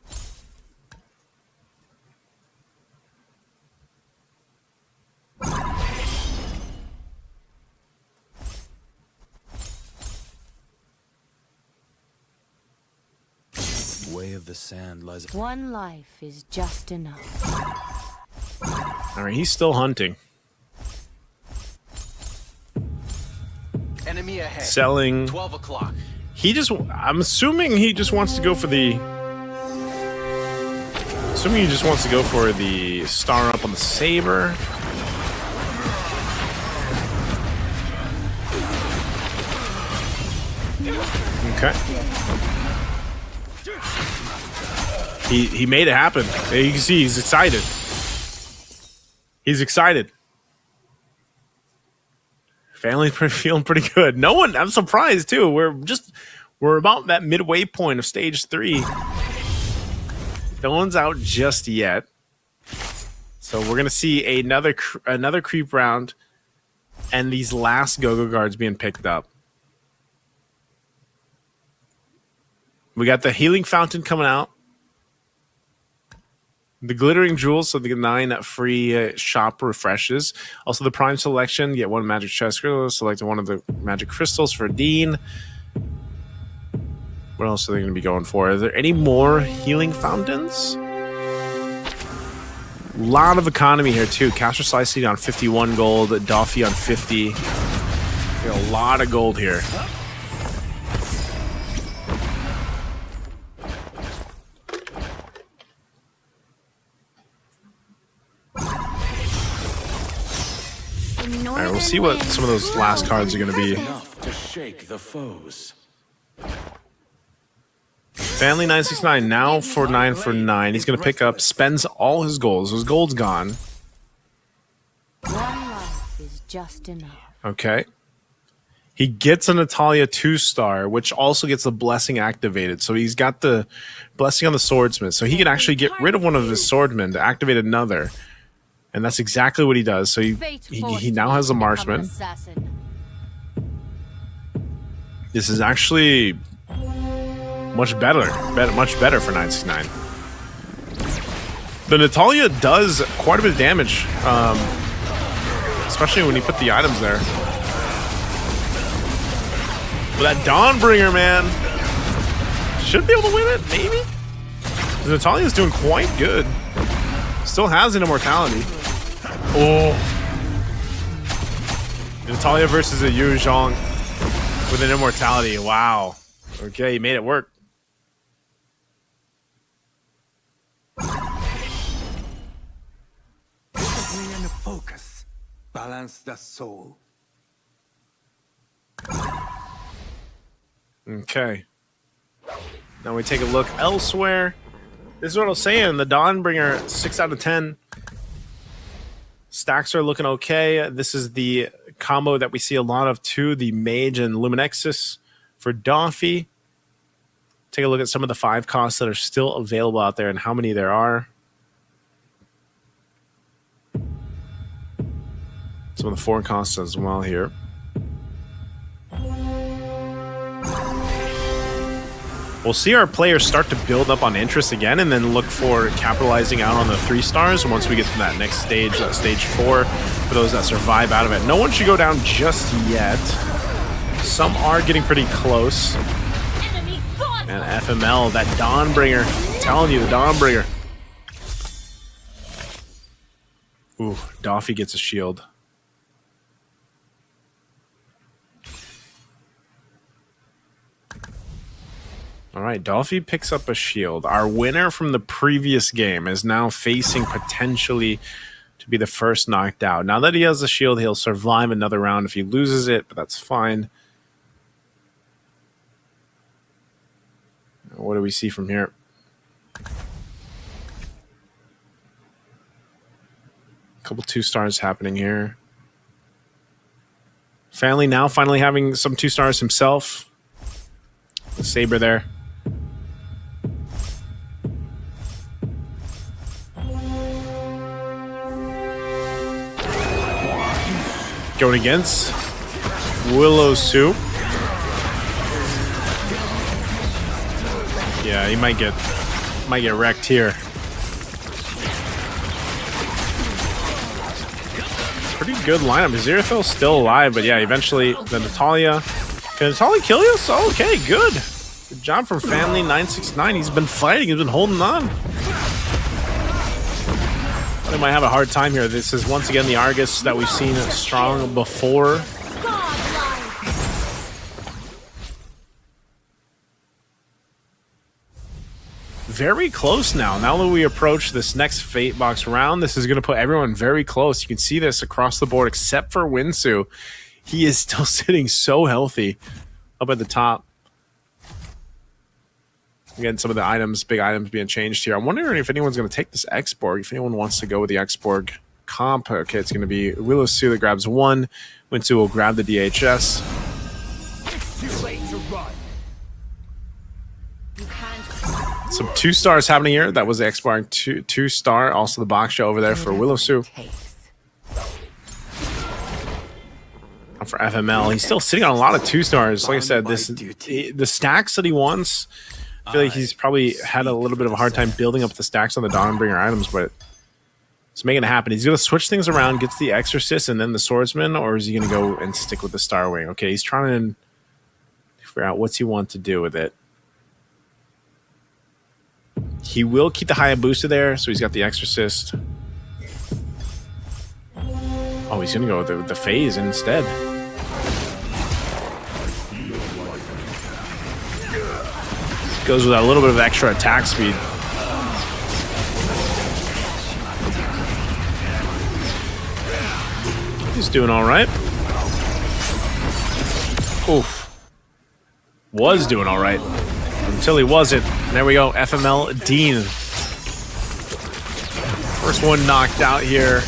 Speaker 8: Way of the sand lies.
Speaker 2: One life is just enough.
Speaker 17: All right, he's still hunting.
Speaker 8: Enemy ahead.
Speaker 17: Selling.
Speaker 8: 12 o'clock.
Speaker 17: He just... I'm assuming he just wants to go for the... Assuming he just wants to go for the star up on the Saber. Okay. He made it happen. You can see he's excited. He's excited. Family's feeling pretty good. No one... I'm surprised, too. We're We're about that midway point of stage 3. No one's out just yet. So we're going to see another creep round and these last go-go guards being picked up. We got the healing fountain coming out. The glittering jewels, so the 9 free shop refreshes. Also the prime selection, get 1 magic chest crystal, select one of the magic crystals for Dean. What else are they going to be going for? Are there any more healing fountains? A lot of economy here too. Caster Slicing on 51 gold, Doffy on 50. A lot of gold here. All right, we'll see what some of those last cards are going to be.
Speaker 8: Enough to shake the foes.
Speaker 17: Family 969 now for 9 for 9. He's going to pick up, spends all his golds. His gold's gone.
Speaker 2: One life is just enough.
Speaker 17: Okay. He gets a Natalia 2-star, which also gets the blessing activated. So he's got the blessing on the swordsman. So he can actually get rid of one of his swordmen to activate another. And that's exactly what he does. So he now has a marksman. This is actually much better for 969. The Natalia does quite a bit of damage, especially when you put the items there. But that Dawnbringer, man, should be able to win it, maybe? The Natalia is doing quite good. Still has an immortality. Oh. Natalia versus a Yu Zhong with an immortality. Wow. Okay, he made it work.
Speaker 4: Discipline and focus. Balance the soul.
Speaker 17: Okay. Now we take a look elsewhere. This is what I was saying. The Dawnbringer, 6 out of 10. Stacks are looking okay. This is the combo that we see a lot of too, the Mage and Luminexus for Doffy. Take a look at some of the 5 costs that are still available out there and how many there are. Some of the 4 costs as well here. We'll see our players start to build up on interest again and then look for capitalizing out on the 3 stars once we get to that next stage, stage 4, for those that survive out of it. No one should go down just yet. Some are getting pretty close. And FML, that Dawnbringer, I'm telling you, the Dawnbringer. Ooh, Doffy gets a shield. All right, Doffy picks up a shield. Our winner from the previous game is now facing potentially to be the first knocked out. Now that he has a shield, he'll survive another round if he loses it, but that's fine. What do we see from here? A couple 2 stars happening here. Family now finally having some 2 stars himself. The Saber there. Going against Willow Soup. Yeah, he might get wrecked here. Pretty good lineup. Aziraphale's still alive, but yeah, eventually the Natalia. Can Natalia kill you? So okay, good. Good job from Family 969. He's been fighting, he's been holding on. They might have a hard time here. This is once again the Argus that we've seen strong before. Very close now. Now that we approach this next Fate Box round, this is going to put everyone very close. You can see this across the board except for Winsu. He is still sitting so healthy up at the top. Again, some of the items, big items being changed here. I'm wondering if anyone's going to take this X-Borg, if anyone wants to go with the X-Borg comp. Okay, it's going to be Willow Sue that grabs 1. Winsu will grab the DHS.
Speaker 4: It's too late to run.
Speaker 17: Some 2-stars happening here. That was the expiring 2-star. Also the box show over there for Willow Sue. For FML, he's still sitting on a lot of 2-stars. Like I said, the stacks that he wants, I feel like he's probably had a little bit of a hard time building up the stacks on the Dawnbringer items, but it's making it happen. He's going to switch things around, gets the Exorcist and then the Swordsman, or is he going to go and stick with the Starwing? Okay, he's trying to figure out what's he want to do with it. He will keep the Hayabusa there, so he's got the Exorcist. Oh, he's going to go with the Phase instead. Goes with a little bit of extra attack speed. He's doing all right. Oof. Was doing all right until he wasn't. There we go. FML Dean. First one knocked out here.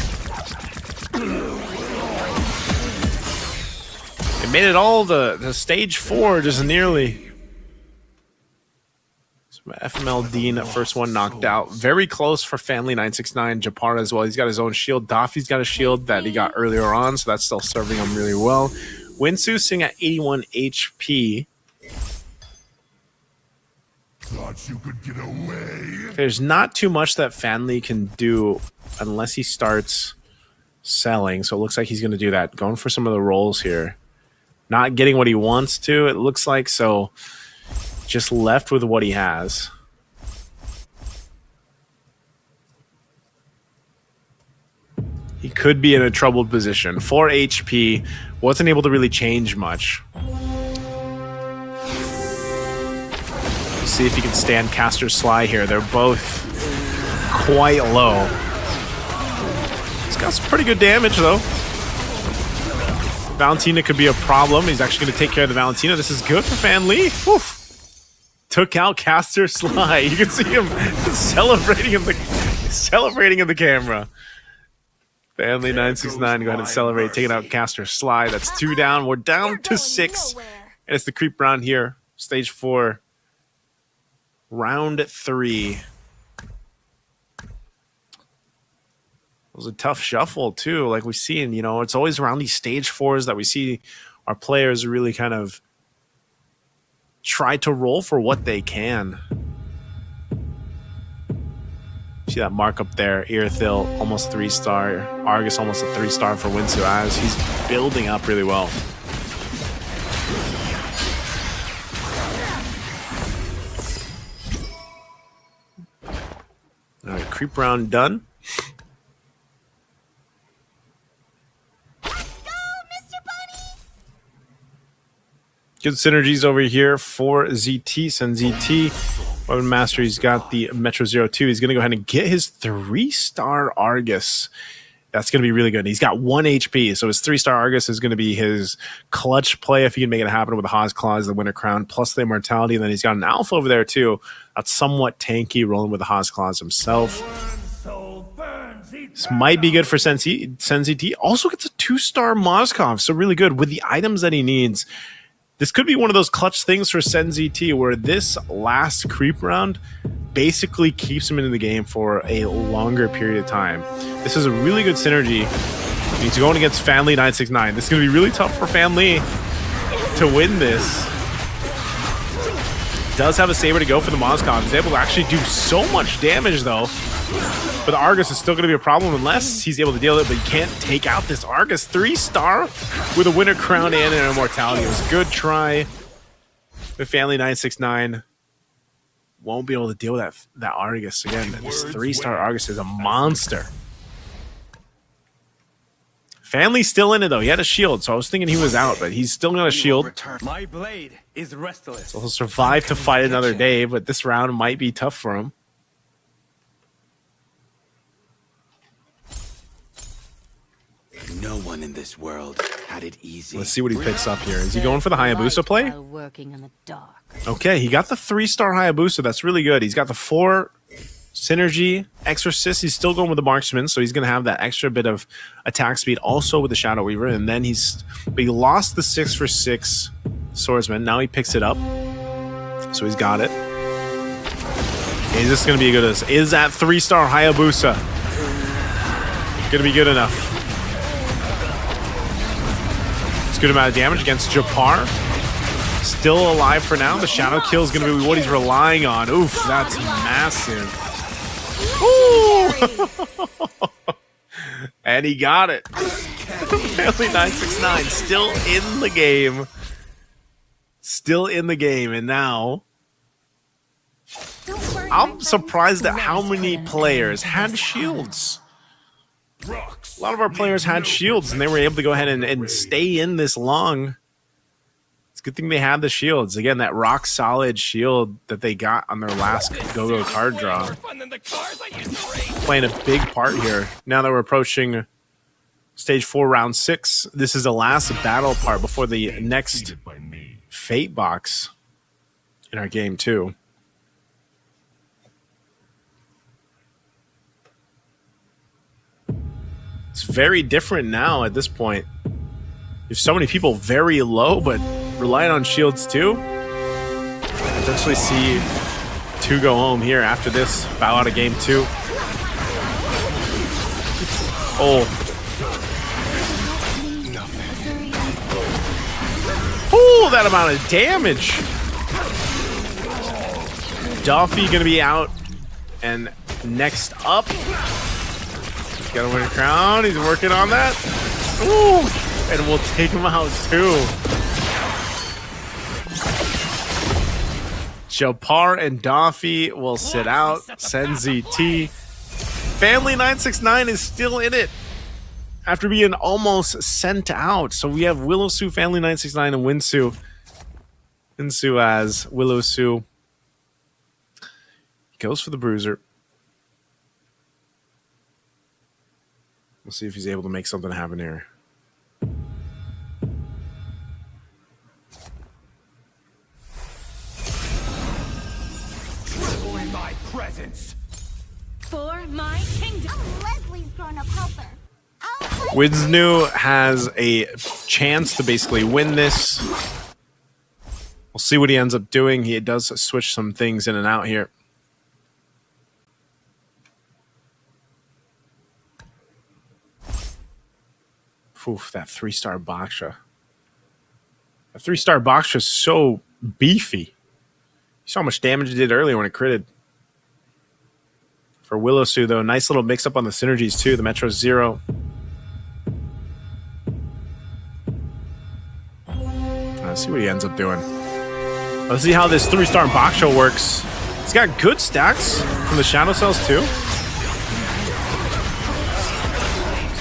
Speaker 17: It made it all the stage 4 just nearly. FML Dean, first one knocked out. Very close for Family 969. Japara as well. He's got his own shield. Daffy's got a shield that he got earlier on, so that's still serving him really well. Winsu sitting at 81 HP.
Speaker 7: Thought you could get away.
Speaker 17: There's not too much that Family can do unless he starts selling, so it looks like he's going to do that. Going for some of the rolls here. Not getting what he wants to, it looks like, so just left with what he has. He could be in a troubled position. 4 HP, wasn't able to really change much. See if he can stand Caster Sly here. They're both quite low. He's got some pretty good damage though. Valentina could be a problem. He's actually going to take care of the Valentina. This is good for Fan Lee. Woof. Took out Caster Sly. You can see him celebrating in the camera. Family 969, go ahead and celebrate, taking out Caster Sly. That's 2 down. We're down to 6. And it's the creep round here. Stage 4. Round 3. It was a tough shuffle, too. Like we've seen, you know, it's always around these stage 4s that we see our players really kind of try to roll for what they can. See that mark up there, Irithil, almost 3-star. Argus, almost a 3-star for Winsu as he's building up really well. All right, creep round done. Good synergies over here for ZT. Send ZT. Weapon Master, he's got the Metro 02. He's going to go ahead and get his 3-star Argus. That's going to be really good. He's got 1 HP, so his 3-star Argus is going to be his clutch play if he can make it happen with the Haas Claws, the Winter Crown, plus the Immortality. And then he's got an Alpha over there, too. That's somewhat tanky, rolling with the Haas Claws himself. This might be good for SenZT. Also gets a 2-star Moskov, so really good with the items that he needs. This could be one of those clutch things for SenZT where this last creep round basically keeps him in the game for a longer period of time. This is a really good synergy. He's going against Family 969. This is going to be really tough for Family to win this. Does have a Saber to go for the Moskov. He's able to actually do so much damage though. But the Argus is still going to be a problem unless he's able to deal with it, but he can't take out this Argus. 3-star with a Winter Crown and an Immortality. It was a good try. But Family 969 won't be able to deal with that Argus. Again, this 3-star Argus is a monster. Family's still in it, though. He had a shield, so I was thinking he was out, but he's still got a shield.
Speaker 4: My blade is restless.
Speaker 17: So he'll survive to fight another day, but this round might be tough for him.
Speaker 8: No one in this world had it easy.
Speaker 17: Let's see what he picks up here. Is he going for the Hayabusa play?
Speaker 2: Working in the dark.
Speaker 17: Okay, he got the 3-star Hayabusa. That's really good. He's got the 4 Synergy, Exorcist. He's still going with the Marksman, so he's going to have that extra bit of attack speed also with the Shadow Weaver. And then he lost the 6 for 6 Swordsman. Now he picks it up. So he's got it. Is this going to be good? Is that 3-star Hayabusa going to be good enough? It's a good amount of damage against Japar. Still alive for now. The shadow kill is going to be what he's relying on. Oof, that's massive. Ooh! And he got it. Family 969 still in the game. Still in the game. And now I'm surprised at how many players had shields. A lot of our players had shields, and they were able to go ahead and stay in this long. It's a good thing they had the shields. Again, that rock-solid shield that they got on their last go-go card draw. Playing a big part here. Now that we're approaching Stage 4, Round 6, this is the last battle part before the next Fate box in our game, too. It's very different now at this point. You have so many people very low, but relying on shields too. Potentially see 2 go home here after this. Bow out of game 2. Oh. Oh, that amount of damage. Duffy going to be out. And next up, got to win a crown. He's working on that. Ooh, and we'll take him out too. Japar and Daffy will sit out. Senzi T. Family 969 is still in it after being almost sent out. So we have Willow Sue, Family 969, and Winsu. Winsu as Willow Sue. Goes for the bruiser. We'll see if he's able to make something happen here.
Speaker 4: Tremble in my presence.
Speaker 3: For my kingdom. I'm Leslie's grown-up helper.
Speaker 17: Winsnu has a chance to basically win this. We'll see what he ends up doing. He does switch some things in and out here. Oof, that 3-star Baksha. That 3-star Baksha is so beefy. You saw how much damage it did earlier when it critted. For Willow Sue, though, nice little mix-up on the synergies, too. The Metro 0. Let's see what he ends up doing. Let's see how this 3-star Baksha works. He's got good stacks from the Shadow Cells, too.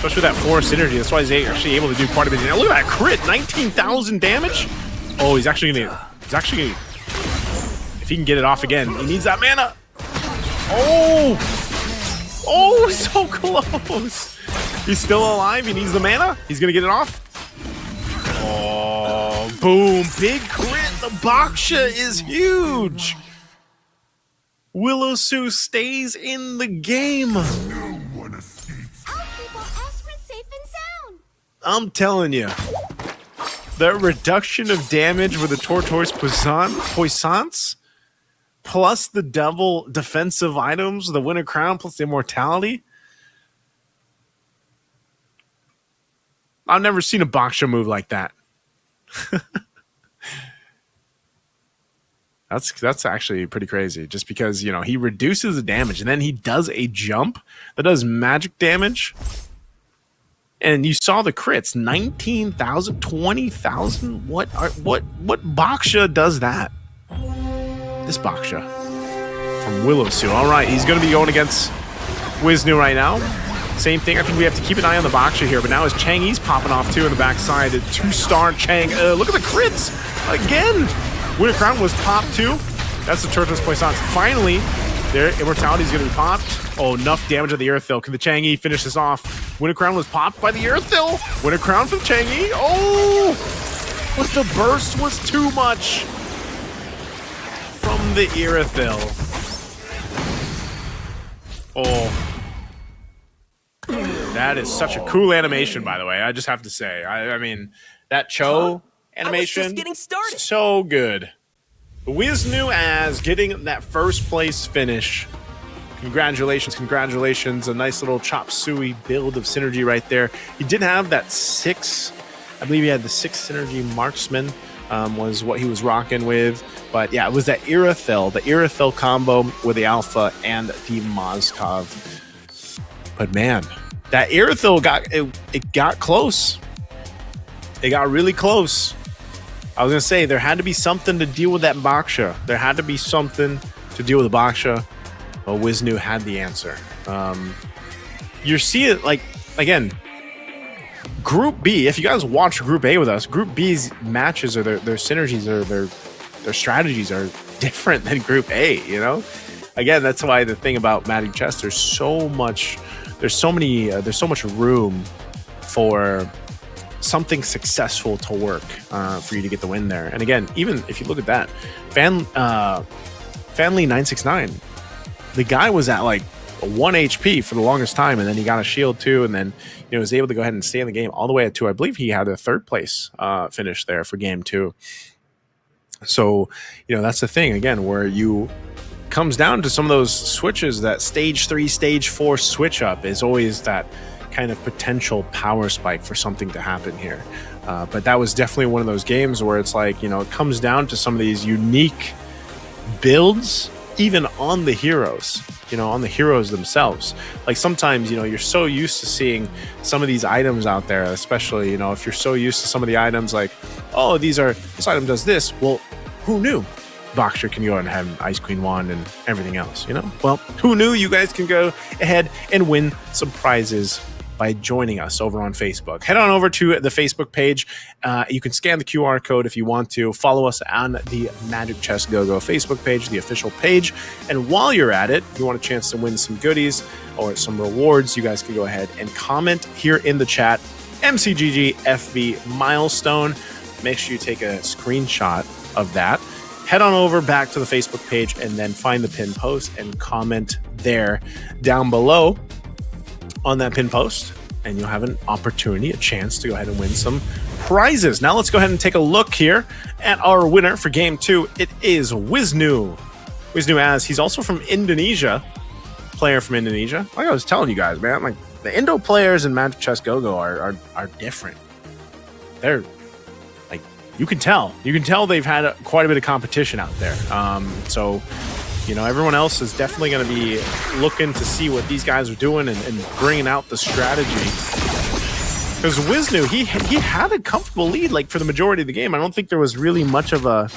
Speaker 17: Especially that 4 synergy. That's why he's actually able to do quite a bit. Now look at that crit, 19,000 damage. Oh, he's actually gonna. If he can get it off again, he needs that mana. Oh, so close. He's still alive. He needs the mana. He's gonna get it off. Oh, boom! Big crit. The Baksha is huge. Willow Sue stays in the game. I'm telling you, the reduction of damage with the Tortoise Puissance, plus the double defensive items, the Winter Crown, plus the Immortality. I've never seen a Baksha move like that. That's actually pretty crazy, just because, you know, he reduces the damage and then he does a jump that does magic damage. And you saw the crits, 19,000, 20,000. What Baksha does that? This Baksha from Willow Sue. All right, he's going to be going against Winsnu right now. Same thing. I think we have to keep an eye on the Baksha here. But now his Chang'e's popping off too in the backside. A 2-star Chang. Look at the crits again. Winter Crown was popped too. That's the Tortoise Puissance. Finally, their Immortality is going to be popped. Oh, enough damage of the Earthil. Can the Chang'e finish this off? Winter Crown was popped by the Earthil. Winter Crown from Chang'e. Oh! But the burst was too much from the Earthil. Oh. That is such a cool animation, by the way. I just have to say. I mean, that Cho animation,
Speaker 11: getting started.
Speaker 17: so good. Wisnu as getting that first place finish. Congratulations, congratulations. A nice little chop suey build of synergy right there. He did have that 6, I believe he had the 6 synergy marksman was what he was rocking with. But yeah, it was that Irithyll, the Irithyll combo with the Alpha and the Mozkov. But man, that Irithyll got close. It got really close. I was going to say, there had to be something to deal with that Baksha. There had to be something to deal with the Baksha. Well, Wisnu had the answer. You see it, like, again, Group B, if you guys watch Group A with us, Group B's matches or their synergies or their strategies are different than Group A, you know? Again, that's why the thing about Magic Chess, there's so much room for something successful to work for you to get the win there. And again, even if you look at that, Fanly 969, the guy was at like 1 HP for the longest time, and then he got a shield too, and then was able to go ahead and stay in the game all the way at 2. I believe he had a 3rd place finish there for game 2. So that's the thing again, where you comes down to some of those switches. That stage 3, stage 4 switch up is always that kind of potential power spike for something to happen here. But that was definitely one of those games where it's like it comes down to some of these unique builds, even on the heroes, on the heroes themselves. Like sometimes, you're so used to seeing some of these items out there, especially, if you're so used to some of the items like, oh, this item does this. Well, who knew Baksha can go and have an Ice Queen wand and everything else, Well, who knew you guys can go ahead and win some prizes by joining us over on Facebook. Head on over to the Facebook page. You can scan the QR code if you want to. Follow us on the Magic Chess Go-Go Facebook page, the official page. And while you're at it, if you want a chance to win some goodies or some rewards, you guys can go ahead and comment here in the chat, MCGG FB milestone. Make sure you take a screenshot of that. Head on over back to the Facebook page and then find the pinned post and comment there down below on that pin post, and you'll have an opportunity, a chance to go ahead and win some prizes. Now let's go ahead and take a look here at our winner for game 2. It is Wisnu. Wisnu as he's also from Indonesia, player from Indonesia. Like I was telling you guys, man, like the Indo players in Magic Chess Go-Go are different. They're like, you can tell they've had quite a bit of competition out there. So everyone else is definitely going to be looking to see what these guys are doing and bringing out the strategy. Because Wisnu, he had a comfortable lead like for the majority of the game. I don't think there was really much of a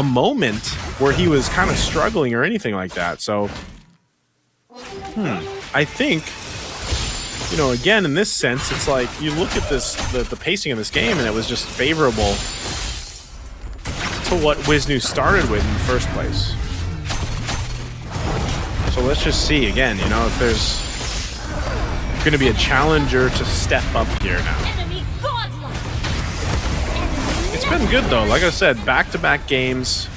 Speaker 17: moment where he was kind of struggling or anything like that. So, I think, again, in this sense, it's like you look at the pacing of this game, and it was just favorable to what Wisnu started with in the first place. So let's just see again, if there's going to be a challenger to step up here now. It's been good though. Like I said, back-to-back games,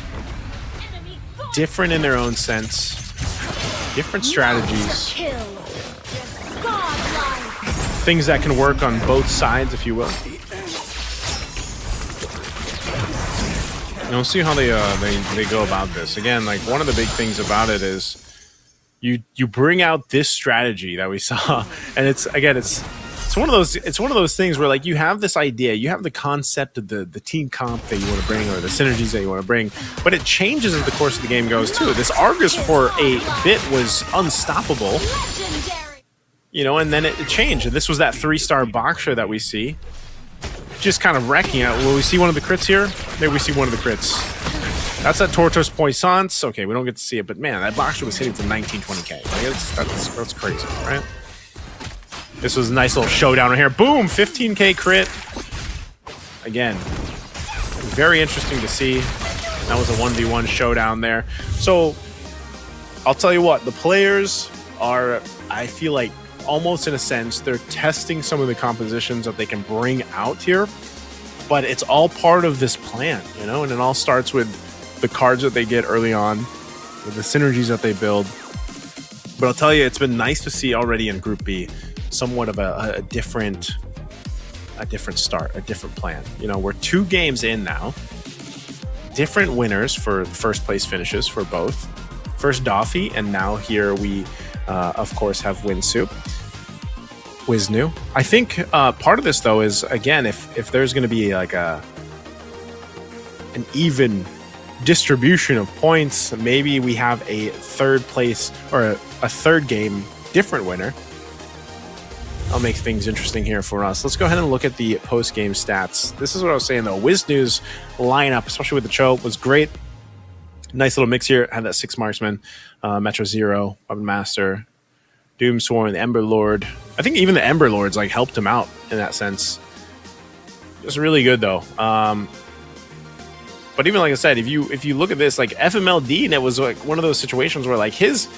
Speaker 17: different in their own sense, different strategies, things that can work on both sides, if you will. We'll see how they go about this. Again, like one of the big things about it is you bring out this strategy that we saw, and it's one of those things where like you have this idea, you have the concept of the team comp that you want to bring or the synergies that you want to bring, but it changes as the course of the game goes too. This Argus for a bit was unstoppable, and then it changed, and this was that 3-star Baksha that we see just kind of wrecking it. Will we see one of the crits here? Maybe we see one of the crits. That's that Tortoise Puissance. Okay, we don't get to see it, but man, that Baksha was hitting for 1920k. Like, that's crazy, right? This was a nice little showdown right here. Boom, 15k crit. Again, very interesting to see. That was a 1v1 showdown there. So, I'll tell you what, the players are, I feel like, almost in a sense, they're testing some of the compositions that they can bring out here, but it's all part of this plan, and it all starts with the cards that they get early on, with the synergies that they build. But I'll tell you, it's been nice to see already in Group B somewhat of a different start, a different plan. We're 2 games in now. different winners for the first place finishes for both. First Doffy, and now here we, of course, have Winsu. Wisnu. I think part of this, though, is, again, if there's going to be like an even distribution of points, maybe we have a third place or a third game different winner. I'll make things interesting here for us. Let's go ahead and look at the post-game stats. This is what I was saying, though. Wisnu's lineup, especially with the Cho, was great. Nice little mix here. Had that 6 marksman, Metro Zero, Weapon Master, Doomsworn, the Ember Lord. I think even the Ember Lords like helped him out in that sense. Just really good though. But even like I said, if you look at this, like FMLD, and it was like one of those situations where like his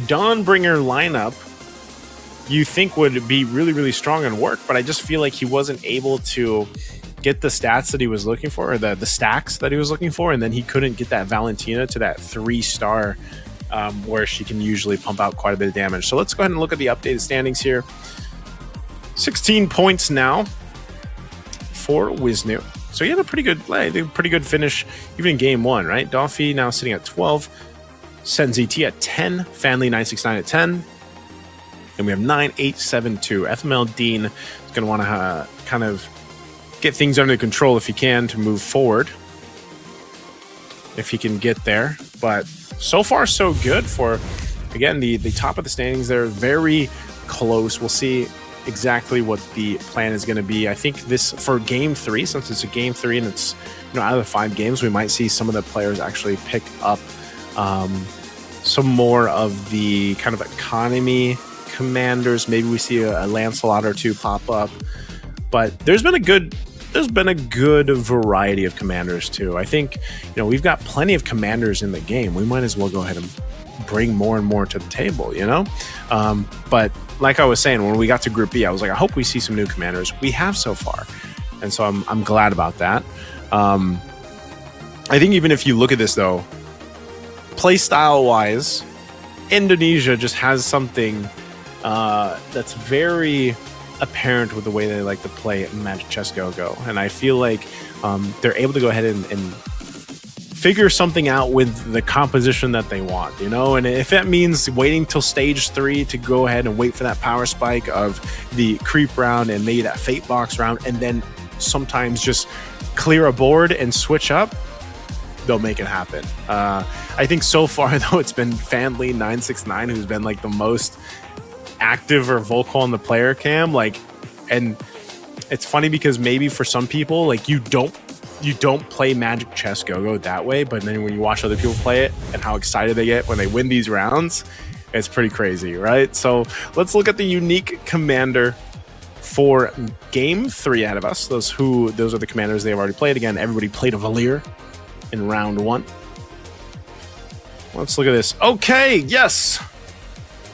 Speaker 17: Dawnbringer lineup, you think would be really, really strong and work, but I just feel like he wasn't able to get the stats that he was looking for, or the stacks that he was looking for, and then he couldn't get that Valentina to that 3-star where she can usually pump out quite a bit of damage. So let's go ahead and look at the updated standings here. 16 points now for Wisnu. So he had a pretty good finish even in game 1, right? Doffy now sitting at 12, SenZT at 10, Fanly 969 at 10, and we have 9872. FML Dean is going to want to kind of get things under control if he can to move forward, if he can get there. But so far, so good for, again, the top of the standings. They're very close. We'll see exactly what the plan is going to be. I think this, for game 3, since it's a game 3 and it's, out of the 5 games, we might see some of the players actually pick up some more of the kind of economy commanders. Maybe we see a Lancelot or 2 pop up. But there's been a good variety of commanders too. I think, we've got plenty of commanders in the game. We might as well go ahead and bring more and more to the table, But like I was saying, when we got to Group B, I was like, I hope we see some new commanders. We have so far. And so I'm glad about that. I think even if you look at this, though, play style-wise, Indonesia just has something that's very apparent with the way they like to play Magic Chess Go-Go. And I feel like they're able to go ahead and figure something out with the composition that they want, And if that means waiting till stage 3 to go ahead and wait for that power spike of the creep round and maybe that fate box round, and then sometimes just clear a board and switch up, they'll make it happen. I think so far, though, it's been Fanly 969 who's been like the most active or vocal on the player cam. And it's funny because maybe for some people, like you don't play Magic Chess Go-Go that way, but then when you watch other people play it and how excited they get when they win these rounds, it's pretty crazy, right? So let's look at the unique commander for game 3 ahead of us. Those are the commanders they've already played. Again, everybody played a Valir in round 1. Let's look at this. Okay, yes!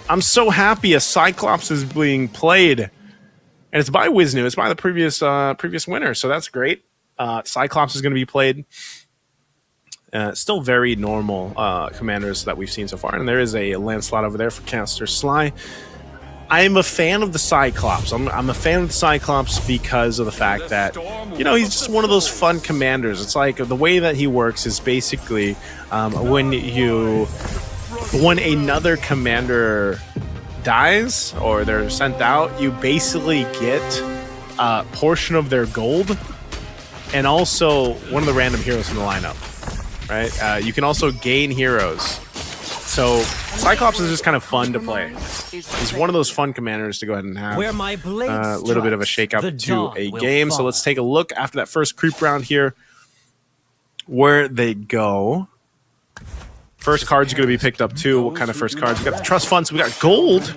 Speaker 17: I'm so happy a Cyclops is being played. And it's by Wisnu. It's by the previous winner, so that's great. Cyclops is going to be played. Still very normal commanders that we've seen so far. And there is a Lancelot over there for Caster Sly. I'm a fan of the Cyclops. I'm a fan of the Cyclops because of the fact that, he's just one of those fun commanders. It's like the way that he works is basically when another commander dies or they're sent out, you basically get a portion of their gold and also one of the random heroes in the lineup, right? You can also gain heroes. So Cyclops is just kind of fun to play. He's one of those fun commanders to go ahead and have a little bit of a shake-up to a game. So let's take a look after that first creep round here where they go. First card's going to be picked up too. What kind of first cards? We got the trust funds. We got gold.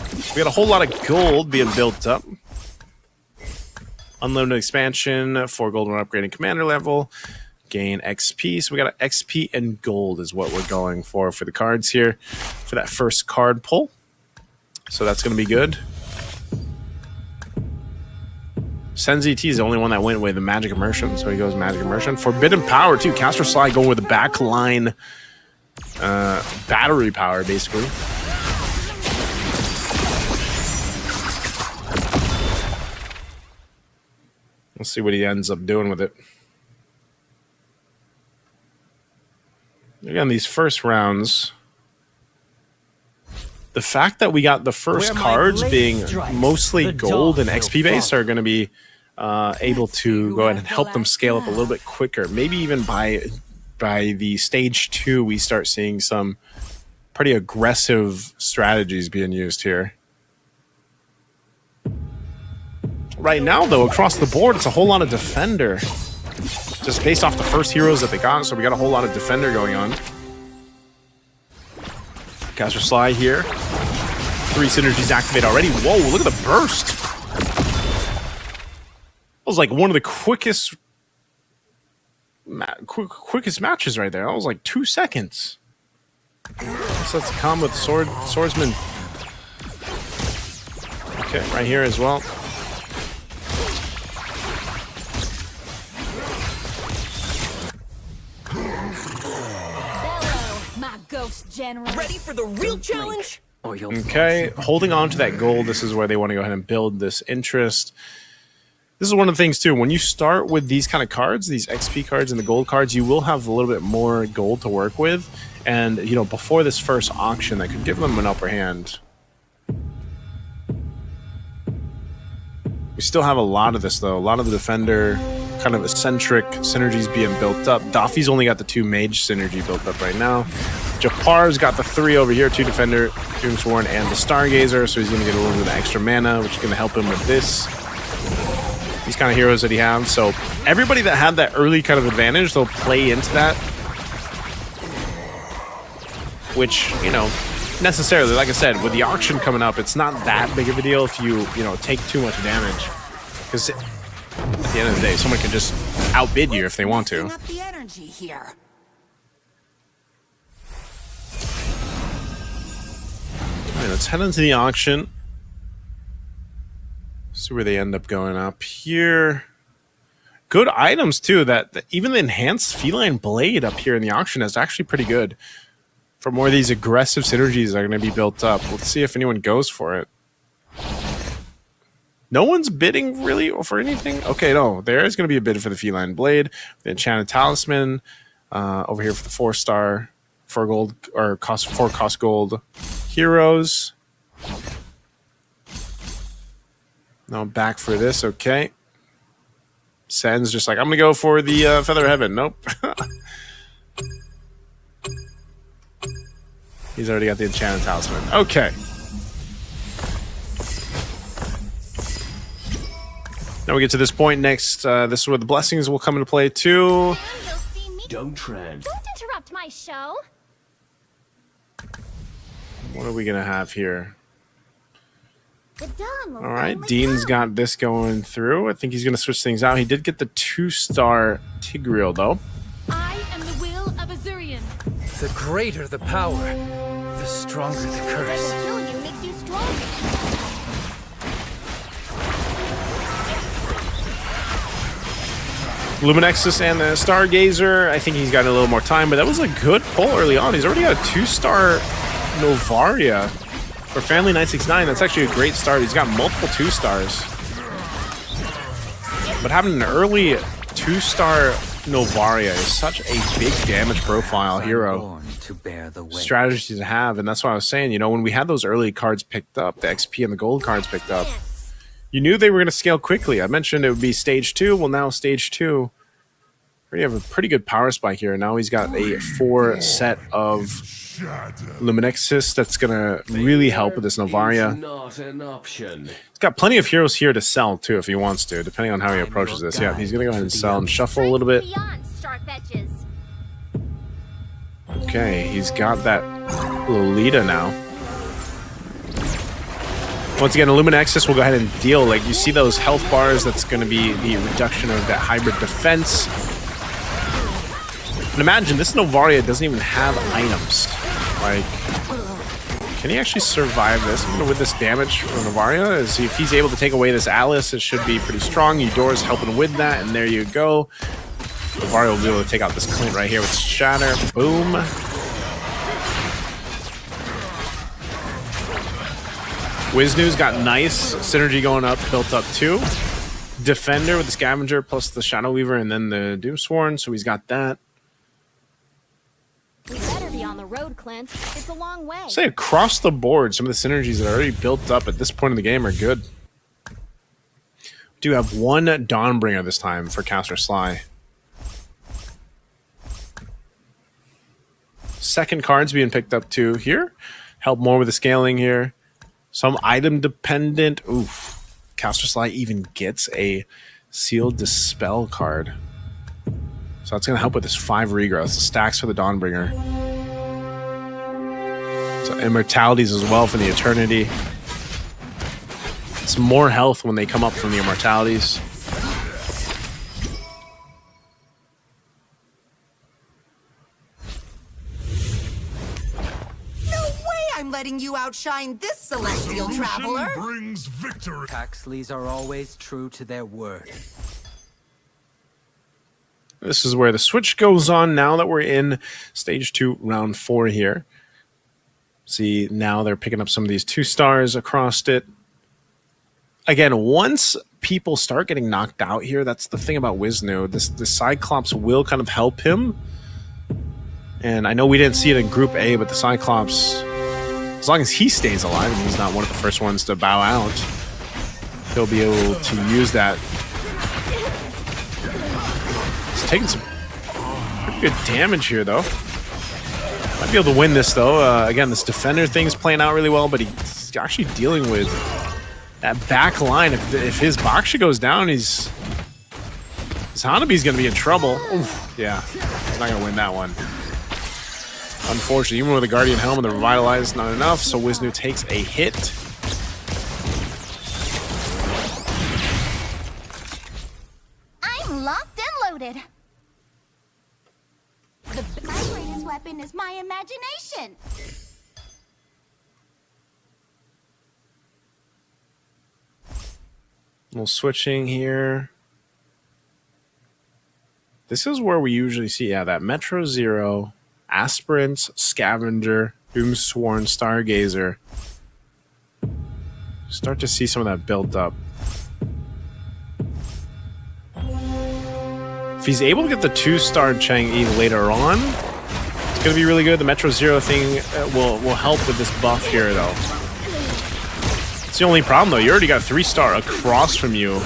Speaker 17: We got a whole lot of gold being built up. Unlimited expansion, 4 gold when upgrading commander level. Gain XP. So we got XP and gold is what we're going for the cards here for that first card pull. So that's going to be good. SenZT is the only one that went with the Magic Immersion, so he goes Magic Immersion. Forbidden Power too. Caster Sly going with the backline battery power, basically. We'll see what he ends up doing with it. Again, these first rounds, the fact that we got the first cards being mostly gold and XP based are going to be able to go ahead and help them scale up a little bit quicker. Maybe even by the stage 2, we start seeing some pretty aggressive strategies being used here. Right now, though, across the board, it's a whole lot of Defender. Just based off the first heroes that they got, so we got a whole lot of Defender going on. Caster Sly here. 3 synergies activated already. Whoa, look at the burst. That was like one of the quickest matches right there. That was like 2 seconds. So let's come with swordsman. Okay, right here as well.
Speaker 2: My ghost general.
Speaker 11: Ready for the real challenge?
Speaker 17: Okay, holding on to that gold. This is where they want to go ahead and build this interest. This is one of the things too. When you start with these kind of cards, these XP cards and the gold cards, you will have a little bit more gold to work with. And, you know, before this first auction, that could give them an upper hand. We still have a lot of this, though. A lot of the Defender kind of eccentric synergies being built up. Daffy's only got the 2 mage synergy built up right now. Japar's got the 3 over here, 2 Defender, Doomsworn, and the Stargazer, so he's going to get a little bit of extra mana, which is going to help him with this. These kind of heroes that he has. So everybody that had that early kind of advantage, they'll play into that. Which, you know, necessarily, like I said, with the auction coming up, it's not that big of a deal if you know, take too much damage. Because at the end of the day, someone can just outbid you if they want to.
Speaker 5: Up the energy here.
Speaker 17: All right, let's head into the auction. See where they end up going up here. Good items, too. That even the enhanced feline blade up here in the auction is actually pretty good. For more of these aggressive synergies that are going to be built up. Let's see if anyone goes for it. No one's bidding really for anything? Okay, no. There is going to be a bid for the Feline Blade. The Enchanted Talisman. Over here for the 4-star. 4 gold, or 4 cost gold heroes. Now back for this, okay. Sen's just like, I'm going to go for the Feather Heaven. Nope. He's already got the Enchanted Talisman. Okay. Now we get to this point next. This is where the blessings will come into play too.
Speaker 7: Don't tread.
Speaker 3: Don't interrupt my show.
Speaker 17: What are we going to have here?
Speaker 3: The dawn will
Speaker 17: All right,
Speaker 3: finally
Speaker 17: Dean's
Speaker 3: come.
Speaker 17: got this going through. I think he's going to switch things out. He did get the 2-star Tigreal, though.
Speaker 2: I am the will of Azurian.
Speaker 4: The greater the power, the stronger the curse.
Speaker 3: Kill you makes you stronger.
Speaker 17: Luminexus and the Stargazer. I think he's got a little more time, but that was a good pull early on. He's already got a 2-star Novaria for Family 969. That's actually a great start. He's got multiple 2-stars. But having an early 2-star Novaria is such a big damage profile hero strategy to have, and that's why I was saying, you know, when we had those early cards picked up, the XP and the gold cards picked up, you knew they were going to scale quickly. I mentioned it would be stage 2. Well, now stage 2, we have a pretty good power spike here. Now he's got a 4 set of Luminexus that's going to really help with this Novaria.
Speaker 7: Not an option.
Speaker 17: He's got plenty of heroes here to sell, too, if he wants to, depending on how he approaches this. Yeah, he's going to go ahead and sell and shuffle a little bit.
Speaker 3: Beyond sharp edges.
Speaker 17: Okay, he's got that Lolita now. Once again, Luminexus will go ahead and deal. Like, you see those health bars, that's going to be the reduction of that hybrid defense. And imagine, this Novaria doesn't even have items. Like, can he actually survive this with this damage from Novaria? If he's able to take away this Alice, it should be pretty strong. Eudora's helping with that, and there you go. Novaria will be able to take out this Clint right here with Shatter. Boom. Wisnu's got nice synergy going up, built up too. Defender with the Scavenger plus the Shadow Weaver and then the Doomsworn, so he's got that.
Speaker 3: on the road, Clint. It's a long way.
Speaker 17: Say across the board, some of the synergies that are already built up at this point in the game are good. We do have one Dawnbringer this time for Caster Sly. Second card's being picked up too here. Help more with the scaling here. Some item dependent. Oof. Caster Sly even gets a Sealed Dispel card. So that's going to help with this 5 regrowth. So stacks for the Dawnbringer. So immortalities as well for the Eternity. It's more health when they come up from the immortalities.
Speaker 5: I'm letting you outshine this celestial traveler.
Speaker 7: Brings victory.
Speaker 10: Paxleys are always true to their word.
Speaker 17: This is where the switch goes on now that we're in stage 2, round 4 here. See, now they're picking up some of these 2 stars across it. Again, once people start getting knocked out here, that's the thing about Wisnu. The Cyclops will kind of help him. And I know we didn't see it in Group A, but the Cyclops, as long as he stays alive and he's not one of the first ones to bow out, he'll be able to use that. He's taking some pretty good damage here, though. Might be able to win this, though. Again, this defender thing's playing out really well, but he's actually dealing with that back line. If his Baksha goes down, his Hanabi's going to be in trouble. Oof, yeah, he's not going to win that one. Unfortunately, even with the Guardian Helm and the Revitalize, not enough, so Wisnu takes a hit.
Speaker 3: I'm locked and loaded. My greatest weapon is my imagination.
Speaker 17: A little switching here. This is where we usually see, yeah, that Metro Zero, Aspirant, Scavenger, Doomsworn, Stargazer. Start to see some of that built up. If he's able to get the 2-star Chang'e later on, it's going to be really good. The Metro Zero thing will help with this buff here, though. It's the only problem, though. You already got 3-star across from you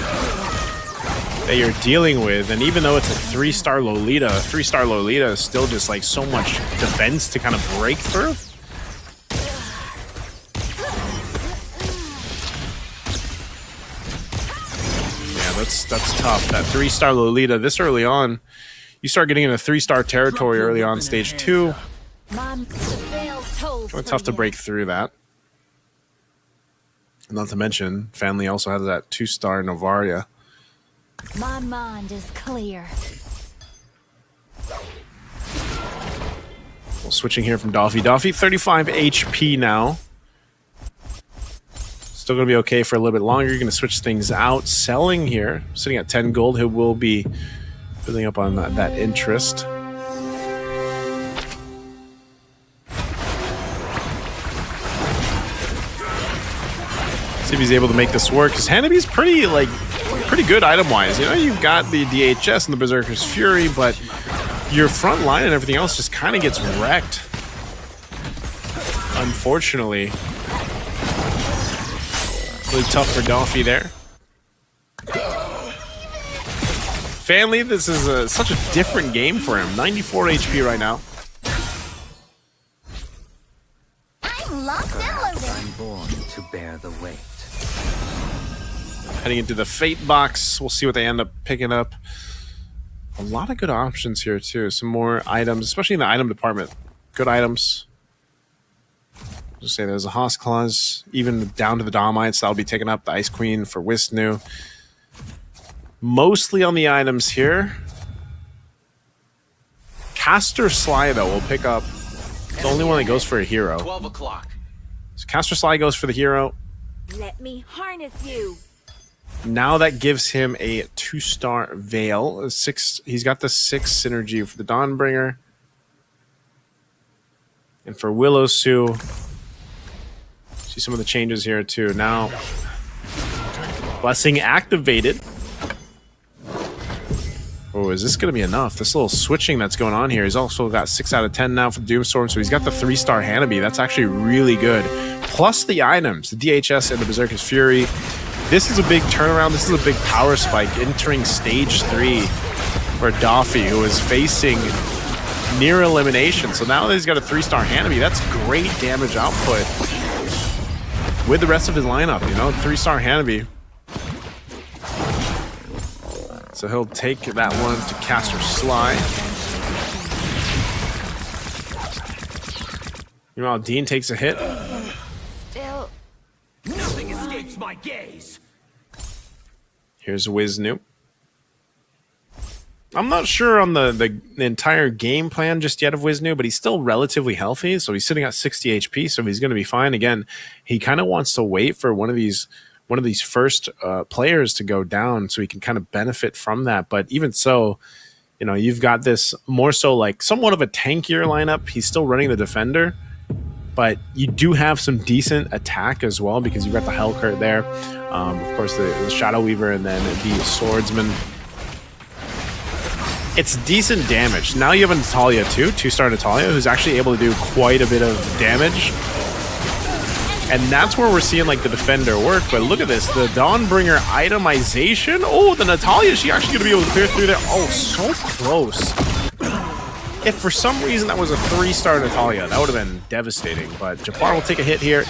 Speaker 17: that you're dealing with, and even though it's a 3-star Lolita, 3-star Lolita is still just like so much defense to kind of break through. Yeah, that's tough. That 3-star Lolita this early on, you start getting into 3-star territory early on stage 2. It's tough to break through that. Not to mention, Family also has that 2-star Novaria.
Speaker 3: My mind is clear.
Speaker 17: Well, switching here from Doffy. Doffy, 35 HP now. Still going to be okay for a little bit longer. You're going to switch things out. Selling here, sitting at 10 gold. He will be building up on that interest. See if he's able to make this work. Because Hanabi's pretty good item-wise. You know, you've got the DHS and the Berserker's Fury, but your front line and everything else just kind of gets wrecked. Unfortunately. Really tough for Doffy there. Family, this is such a different game for him. 94 HP right now.
Speaker 3: I'm locked and loaded.
Speaker 10: I'm born to bear the weight.
Speaker 17: Heading into the Fate box. We'll see what they end up picking up. A lot of good options here, too. Some more items, especially in the item department. Good items. Just say there's a Hoss Claws. Even down to the Domites, that'll be taken up. The Ice Queen for Wisnu. Mostly on the items here. Caster Sly, though, will pick up the only one that goes for a hero.
Speaker 8: 12 o'clock.
Speaker 17: So Caster Sly goes for the hero.
Speaker 9: Let me harness you.
Speaker 17: Now that gives him a 2-star Veil. He's got the 6 synergy for the Dawnbringer. And for Willow Sue, see some of the changes here too. Now, Blessing activated. Oh, is this going to be enough? This little switching that's going on here. He's also got 6 out of 10 now for Doomstorm, so he's got the 3-star Hanabi. That's actually really good. Plus the items, the DHS and the Berserker's Fury. This is a big turnaround. This is a big power spike entering stage 3 for Doffy, who is facing near elimination. So now that he's got a 3-star Hanabi, that's great damage output with the rest of his lineup, you know, 3-star Hanabi. So he'll take that one to Caster Sly. Meanwhile, Dean takes a hit.
Speaker 2: Still.
Speaker 4: Nothing escapes my gaze.
Speaker 17: Here's Wiznu. I'm not sure on the entire game plan just yet of Wiznu, but he's still relatively healthy. So he's sitting at 60 HP, so he's going to be fine. Again, he kind of wants to wait for one of these first players to go down so he can kind of benefit from that. But even so, you know, you've got this more so like somewhat of a tankier lineup. He's still running the defender, but you do have some decent attack as well because you've got the Hellcurt there. Of course, the Shadow Weaver and then the Swordsman. It's decent damage. Now you have a Natalia too, 2-star Natalia, who's actually able to do quite a bit of damage. And that's where we're seeing like the defender work. But look at this, the Dawnbringer itemization. Oh, the Natalia, she actually gonna be able to clear through there. Oh, so close. If for some reason that was a 3-star Natalia, that would have been devastating. But Jafar will take a hit here.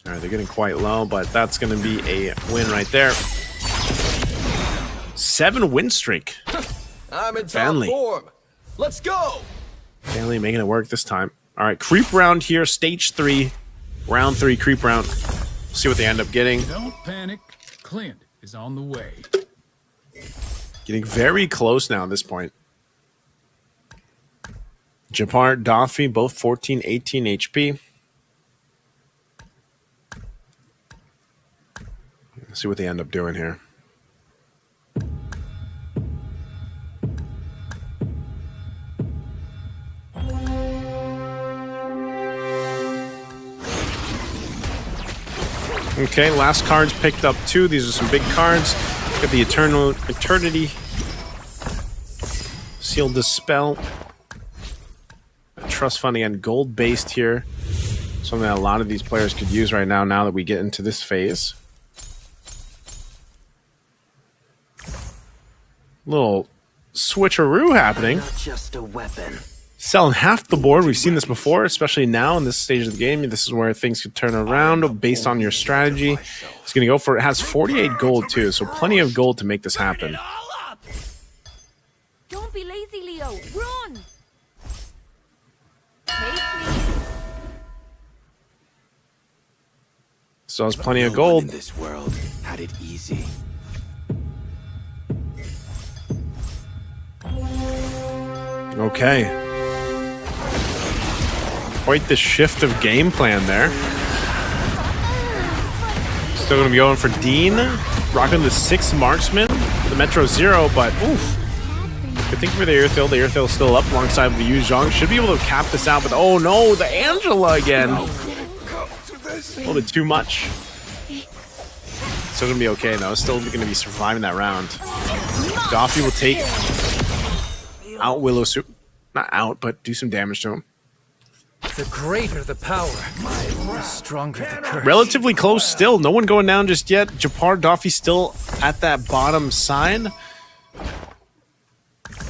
Speaker 17: All right, they're getting quite low, but that's going to be a win right there. 7 win streak.
Speaker 11: I'm in top form. Let's go.
Speaker 17: Family making it work this time. All right, creep round here, stage 3, round 3 creep round. See what they end up getting.
Speaker 12: Don't panic. Clint is on the way.
Speaker 17: Getting very close now at this point. Japar, Doffy, both 14, 18 HP. Let's see what they end up doing here. Okay, last cards picked up too. These are some big cards. Got the Eternity, Sealed Dispel, Trust Fund again, gold based here. Something that a lot of these players could use right now that we get into this phase. Little switcheroo happening.
Speaker 10: Not just a weapon.
Speaker 17: Selling half the board. We've seen this before, especially now in this stage of the game. This is where things could turn around based on your strategy. It's going to go for it. Has 48 gold too, so plenty of gold to make this happen.
Speaker 9: Don't be lazy, Leo. Run. Take me.
Speaker 17: So has plenty of gold.
Speaker 8: In this world had it easy.
Speaker 17: Okay. Quite the shift of game plan there. Still going to be going for Dean. Rocking the 6 marksman. The Metro 0, but oof. Good thing for the Airthill. The Airthill's still up alongside the Yu Zhang. Should be able to cap this out, but oh no, the Angela again. A little bit too much. Still going to be okay though. Still going to be surviving that round. Doffy will take out Willow Soup. Not out, but do some damage to him.
Speaker 4: The greater the power, the stronger the curse.
Speaker 17: Relatively close still. No one going down just yet. Japar, Doffy still at that bottom side.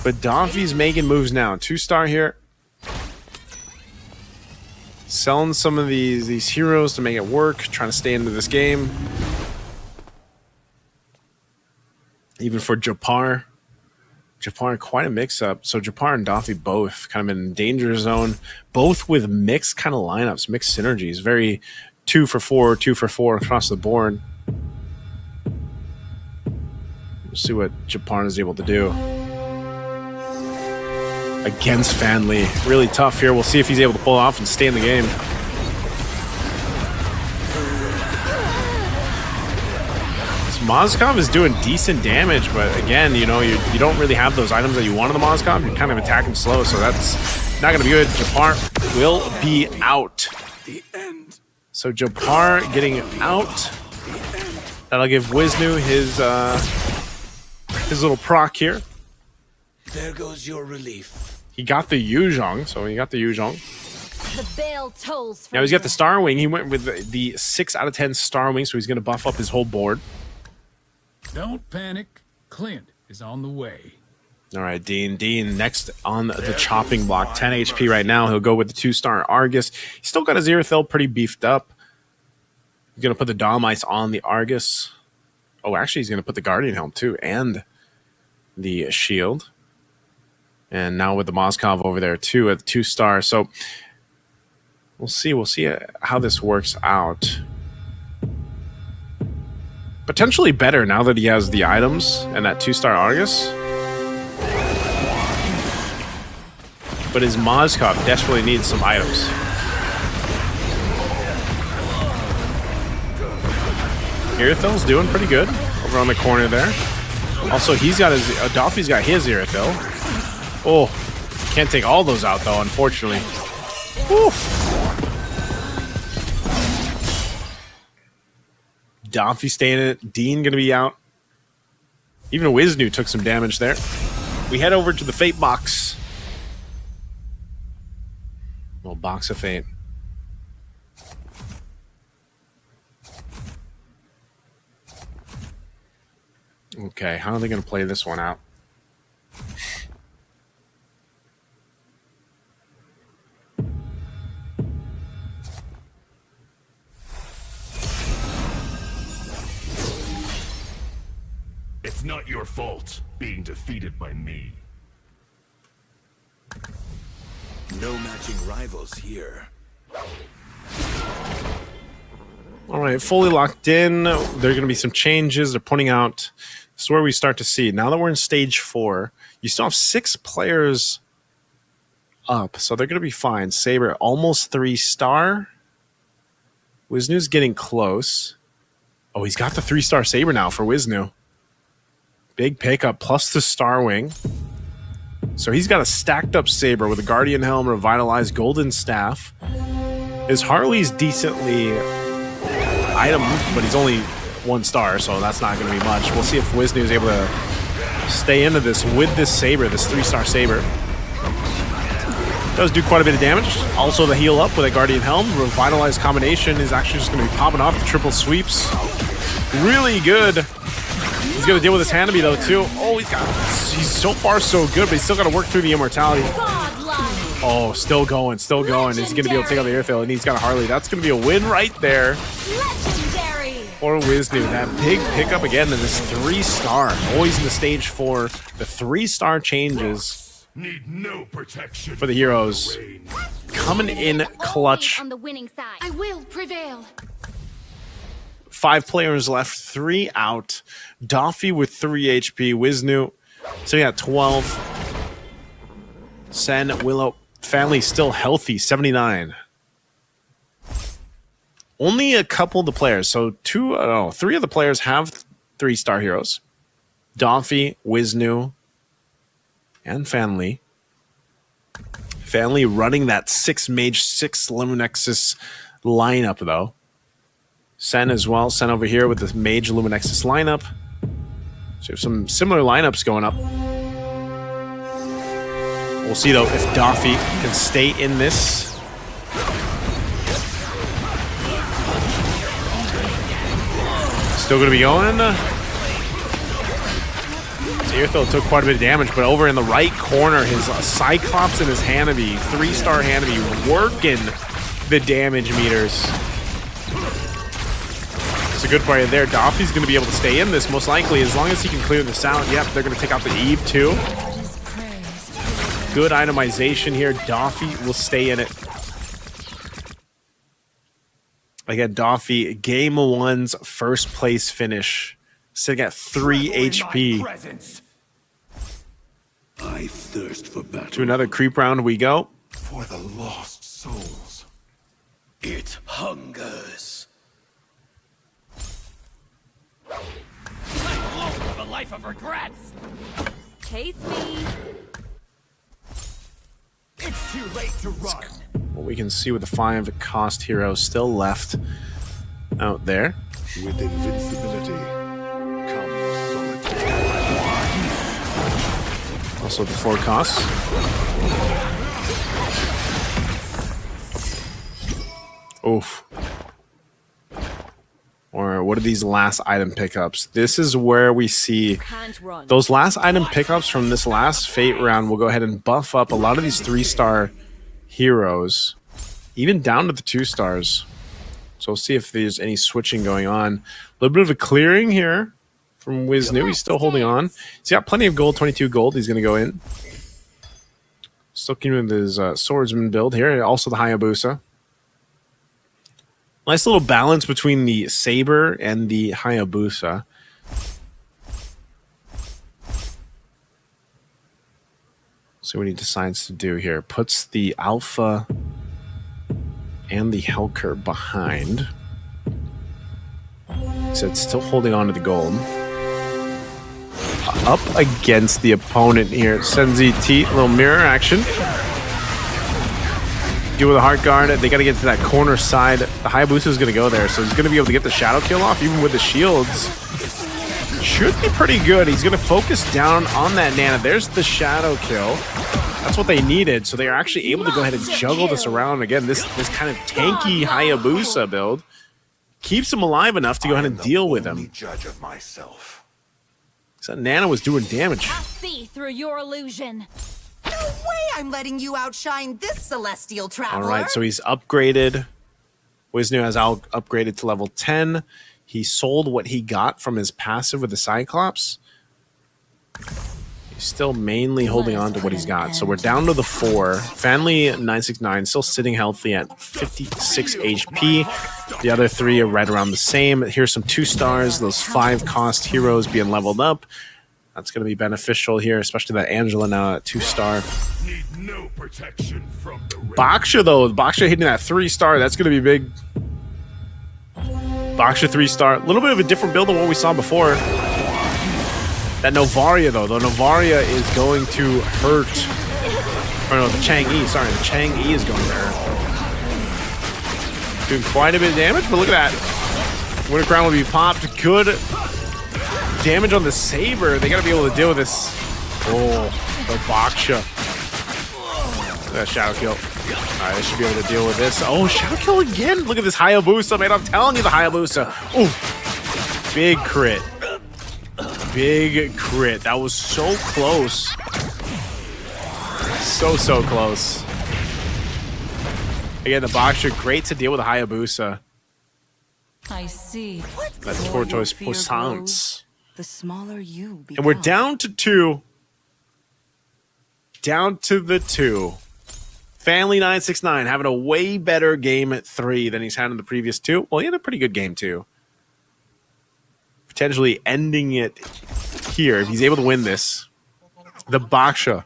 Speaker 17: But Doffy's making moves now. 2-star here. Selling some of these heroes to make it work. Trying to stay into this game. Even for Japar. Japar, quite a mix-up. So Japar and Doffy both kind of in danger zone. Both with mixed kind of lineups, mixed synergies. Very 2 for 4, 2 for 4 across the board. We'll see what Japar is able to do. Against Fanli. Really tough here. We'll see if he's able to pull off and stay in the game. Moskov is doing decent damage, but again, you know, you don't really have those items that you want on the Moskov. You're kind of attacking slow, so that's not going to be good. Japar will be out. So Japar getting out. That'll give Wisnu his little proc here.
Speaker 8: There goes your relief.
Speaker 17: He got the Yuzhong, so he got the Yuzhong.
Speaker 2: The bell tolls.
Speaker 17: Now he's got the Star Wing. He went with the 6 out of 10 Star Wing, so he's going to buff up his whole board.
Speaker 12: Don't panic. Clint is on the way.
Speaker 17: All right, Dean next on the chopping block. 10 HP right now. He'll go with the 2-star Argus. He's still got his Irithyll pretty beefed up. He's going to put the Dom Ice on the Argus. Oh, actually, he's going to put the Guardian Helm, too, and the Shield. And now with the Moskov over there, too, at the 2-star. So we'll see how this works out. Potentially better now that he has the items and that 2-star Argus. But his Moskov desperately needs some items. Irithyll's doing pretty good over on the corner there. Also, he's got his Doffy's got his Irithyll. Oh, can't take all those out though, unfortunately. Oof. Doffy staying in it. Dean gonna be out. Even Wisnu took some damage there. We head over to the Fate box. Little box of Fate. Okay, how are they going to play this one out?
Speaker 7: It's not your fault being defeated by me.
Speaker 8: No matching rivals here.
Speaker 17: All right, fully locked in. There are going to be some changes. They're pointing out. This is where we start to see. Now that we're in stage 4, you still have 6 players up, so they're going to be fine. Saber, almost 3-star. Wisnu's getting close. Oh, he's got the 3-star Saber now for Wisnu. Big pickup, plus the Star Wing. So he's got a stacked up Saber with a Guardian Helm, Revitalized Golden Staff. His Harley's decently item, but he's only 1 star, so that's not going to be much. We'll see if Wisnu is able to stay into this with this Saber, this 3-star Saber. Does do quite a bit of damage. Also the heal up with a Guardian Helm. Revitalized combination is actually just going to be popping off the triple sweeps. Really good. He's going to deal with his Hanabi though too. Oh, he's so far so good, but he's still got to work through the immortality. Oh, still going, still going. Is he going to be able to take out the Irithyll? And he's got a Harley. That's going to be a win right there. Or Wisnu. That big pickup again in this 3-star. Always in the stage 4. The 3-star changes
Speaker 7: need no protection
Speaker 17: for the heroes. Coming in clutch.
Speaker 3: On the winning side.
Speaker 2: I will prevail.
Speaker 17: 5 players left, 3 out. Doffy with 3 HP. Wisnu. So we got 12. Sen, Willow. Family still healthy, 79. Only a couple of the players. So 3 of the players have 3-star heroes. Doffy, Wisnu, and Fanli. Fanli running that 6 mage, 6 Luminexus lineup though. Sen as well. Sen over here with the mage Luminexus lineup. So you have some similar lineups going up. We'll see though if Doffy can stay in this. Still going to be going. Irithyll took quite a bit of damage, but over in the right corner, his Cyclops and his Hanabi, 3-star Hanabi, working the damage meters. It's a good part there. Doffy's going to be able to stay in this, most likely, as long as he can clear this out. Yep, they're going to take out the Eve, too. Good itemization here. Doffy will stay in it. Again, Doffy, game 1's first place finish. Sitting at 3 HP.
Speaker 7: I thirst for battle.
Speaker 17: To another creep round we go.
Speaker 7: For the lost souls.
Speaker 8: It hungers.
Speaker 4: I'm long for a life of regrets.
Speaker 9: Chase me.
Speaker 4: It's too late to run.
Speaker 17: What we can see with the 5 cost heroes still left out there.
Speaker 7: With invincibility comes solitude.
Speaker 17: Also the 4 costs. Oof. Or what are these last item pickups? This is where we see those last item pickups from this last Fate round will go ahead and buff up a lot of these 3-star heroes, even down to the 2 stars. So we'll see if there's any switching going on. A little bit of a clearing here from Wiznu. He's still holding on. He's got plenty of gold, 22 gold. He's going to go in. Still keeping with his swordsman build here. Also the Hayabusa. Nice little balance between the Saber and the Hayabusa. See what he decides to do here. Puts the Alpha and the Helker behind. So it's still holding on to the gold. Up against the opponent here. Senzi T, little mirror action. Deal with a Heart Guard. They got to get to that corner side. The Hayabusa is going to go there, so he's going to be able to get the Shadow Kill off, even with the shields. Should be pretty good. He's going to focus down on that Nana. There's the Shadow Kill. That's what they needed, so they are actually able to go ahead and juggle this around. Again, this kind of tanky Hayabusa build keeps him alive enough to go ahead and deal with him.
Speaker 7: Judge of myself.
Speaker 17: So Nana was doing damage.
Speaker 2: I'll see through your illusion.
Speaker 5: No way I'm letting you outshine this celestial traveler.
Speaker 17: All right, so he's upgraded. Wiznu has upgraded to level 10. He sold what he got from his passive with the Cyclops. He's still mainly holding on to what he's got. So we're down to the 4. Fanly 969 still sitting healthy at 56 HP. The other 3 are right around the same. Here's some 2 stars. Those 5 cost heroes being leveled up. That's going to be beneficial here, especially that Angela now at 2-star.
Speaker 7: Need no protection from the
Speaker 17: Baksha, though. Baksha hitting that 3-star. That's going to be big. Baksha 3-star. A little bit of a different build than what we saw before. That Novaria, though. The Novaria is going to hurt. Or no, the Chang'e. Sorry, the Chang'e is going to hurt. Doing quite a bit of damage, but look at that. Winter Crown will be popped. Good damage on the Saber. They got to be able to deal with this. Oh, the Baksha. That Shadow Kill. Alright, they should be able to deal with this. Oh, Shadow Kill again. Look at this Hayabusa, man. I'm telling you, the Hayabusa. Oh, big crit. Big crit. That was so close. So close. Again, the Baksha, great to deal with the Hayabusa.
Speaker 16: I see.
Speaker 17: That Tortoise Poissance.
Speaker 16: The smaller you become.
Speaker 17: And we're down to 2. Down to the 2. Fanly 969 having a way better game at 3 than he's had in the previous 2. Well, he had a pretty good game too. Potentially ending it here if he's able to win this. The Baksha.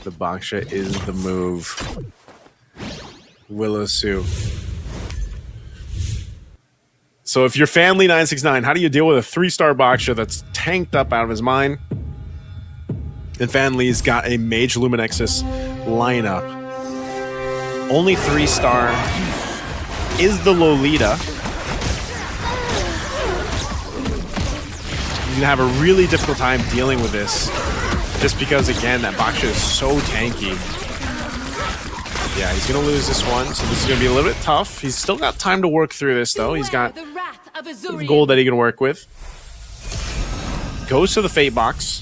Speaker 17: The Baksha is the move. Willow Sue. So if you're Fanly 969, how do you deal with a 3-star Baksha that's tanked up out of his mind? And Fanly's got a Mage Luminexus lineup. Only 3-star is the Lolita. He's going to have a really difficult time dealing with this. Just because, again, that Baksha is so tanky. Yeah, he's going to lose this one. So this is going to be a little bit tough. He's still got time to work through this, though. He's got gold that he can work with. Goes to the Fate box.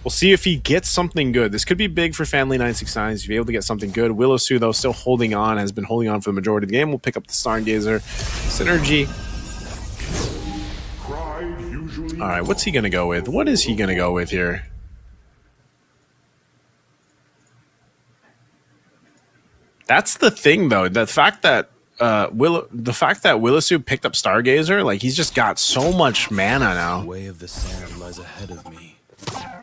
Speaker 17: We'll see if he gets something good. This could be big for Fanly 969 to be able to get something good. Willow Sue, though, still holding on, has been holding on for the majority of the game. We'll pick up the Stargazer synergy. All right, what's he going to go with? What is he going to go with here? That's the thing, though. The fact that Willow Sue picked up Stargazer, like he's just got so much mana now.
Speaker 18: The way of the sand lies ahead of me.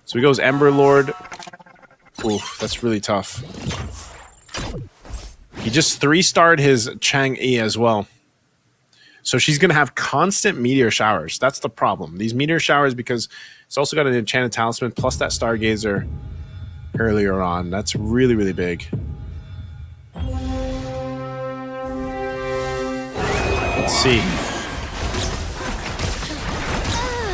Speaker 17: So he goes Ember Lord. Oof, that's really tough. He just 3-starred his Chang'e as well. So she's going to have constant meteor showers. That's the problem. These meteor showers, because it's also got an enchanted talisman plus that Stargazer earlier on. That's really, really big. Let's see.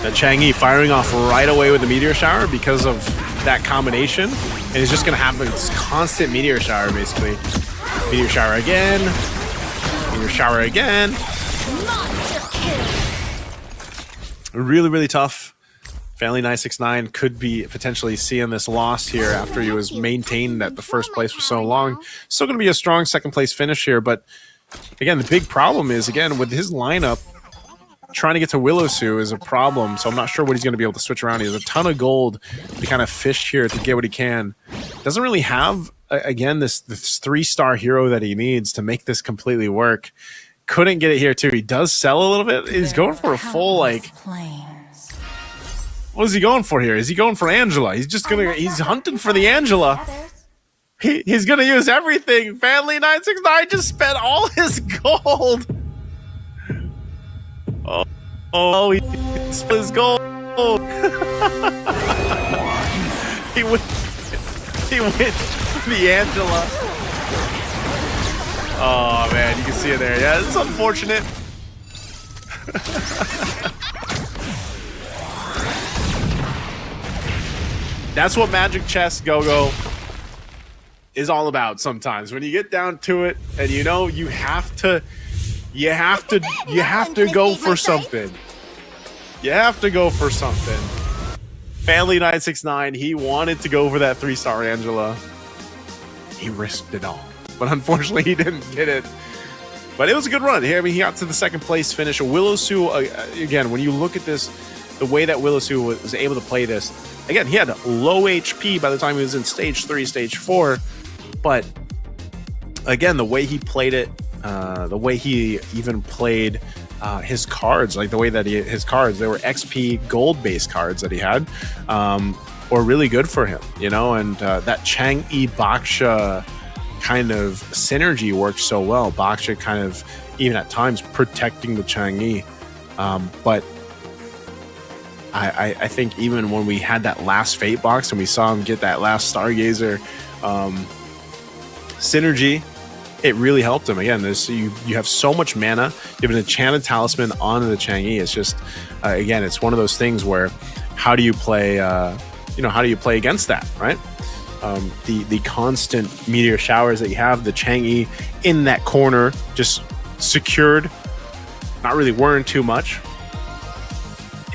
Speaker 17: That Chang'e firing off right away with the Meteor Shower because of that combination. And it's just going to happen. It's constant Meteor Shower, basically. Meteor Shower again. Meteor Shower again. Really, really tough. Family 969 could be potentially seeing this loss here after he was maintained at the first place for so long. Still going to be a strong second place finish here, but again, the big problem is, again, with his lineup, trying to get to Willowsue is a problem, so I'm not sure what he's going to be able to switch around. He has a ton of gold to kind of fish here to get what he can. Doesn't really have, again, this 3-star hero that he needs to make this completely work. Couldn't get it here, too. He does sell a little bit. He's going for a full, like... What is he going for here? Is he going for Angela? He's just going to... He's hunting for the Angela. He's going to use everything. Family 969 just spent all his gold. Oh, he split his gold. he went the Angela. Oh, man, you can see it there. Yeah, it's unfortunate. That's what Magic Chess Go-Go is all about sometimes. When you get down to it and you know you have to go for something. You have to go for something. Family 969, he wanted to go for that 3-star Angela. He risked it all. But unfortunately, he didn't get it. But it was a good run. I mean, he got to the second place finish. Willowsue, again, when you look at this, the way that Willowsue was able to play this, again, he had low HP by the time he was in stage 3, stage 4. But again, the way he played it, the way he even played his cards, like the way that his cards, they were XP gold-based cards that he had, were really good for him, you know, and that Chang'e Baksha kind of synergy worked so well. Baksha kind of, even at times, protecting the Chang'e. But I think even when we had that last Fate box and we saw him get that last Stargazer synergy, it really helped him. Again, you have so much mana. You have an enchanted talisman on the Chang'e. It's just, again, it's one of those things where how do you play, how do you play against that, right? The constant meteor showers that you have, the Chang'e in that corner, just secured, not really worrying too much.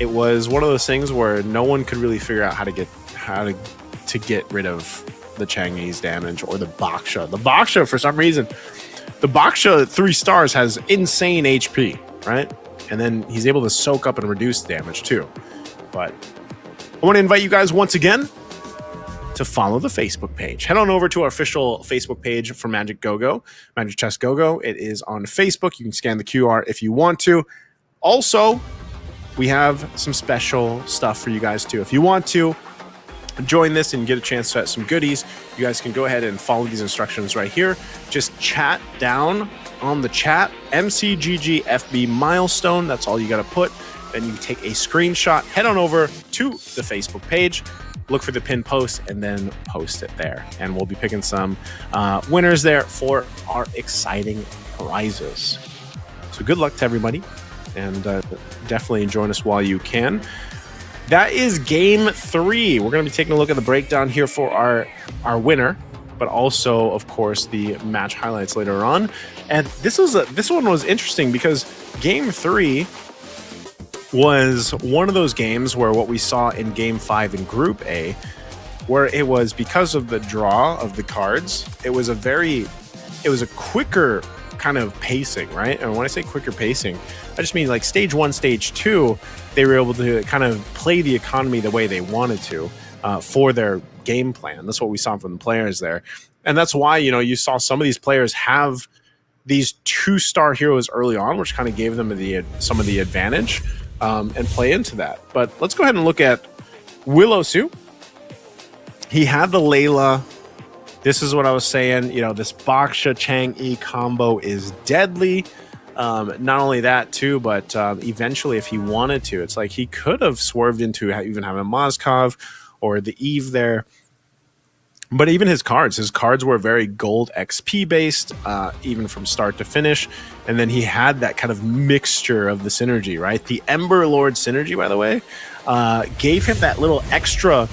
Speaker 17: It was one of those things where no one could really figure out how to get rid of the Chang'e's damage or the Baksha. The Baksha, for some reason, the Baksha 3 stars has insane HP, right? And then he's able to soak up and reduce damage too. But I want to invite you guys once again to follow the Facebook page. Head on over to our official Facebook page for Magic Go-Go, Magic Chess Go-Go. It is on Facebook. You can scan the QR if you want to. Also, we have some special stuff for you guys too. If you want to join this and get a chance to get some goodies, you guys can go ahead and follow these instructions right here. Just chat down on the chat, MCGGFB milestone. That's all you got to put. Then you take a screenshot, head on over to the Facebook page, look for the pinned post, and then post it there. And we'll be picking some winners there for our exciting prizes. So good luck to everybody, and definitely join us while you can. That is game 3. We're going to be taking a look at the breakdown here for our winner, but also, of course, the match highlights later on. And this one was interesting because game 3 was one of those games where what we saw in game 5 in Group A, where it was because of the draw of the cards, it was a quicker kind of pacing, right? And when I say quicker pacing, I just mean like stage 1, stage 2, they were able to kind of play the economy the way they wanted to for their game plan. That's what we saw from the players there. And that's why, you saw some of these players have these 2-star heroes early on, which kind of gave them some of the advantage and play into that. But let's go ahead and look at Willowsue. He had the Layla. This is what I was saying. This Baksha Chang'e combo is deadly. Not only that too, but eventually if he wanted to, it's like he could have swerved into even having a Moskov or the Eve there. But even his cards were very gold XP based, even from start to finish. And then he had that kind of mixture of the synergy, right? The Ember Lord synergy, by the way, gave him that little extra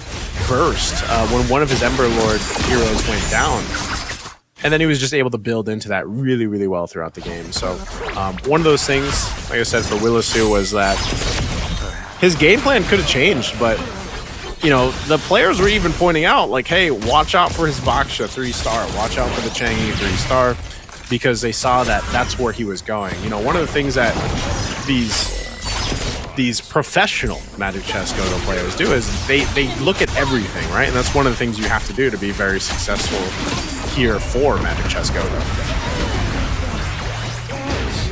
Speaker 17: burst when one of his Ember Lord heroes went down. And then he was just able to build into that really, really well throughout the game. So one of those things, like I said, for Willisu was that his game plan could have changed, but you know, the players were even pointing out, like, hey, watch out for his Baksha 3-star, watch out for the Changi 3-star, because they saw that that's where he was going. You know, one of the things that these professional Magic Chess Go-Go players do is they look at everything, right? And that's one of the things you have to do to be very successful here for Magic Chess Go-Go.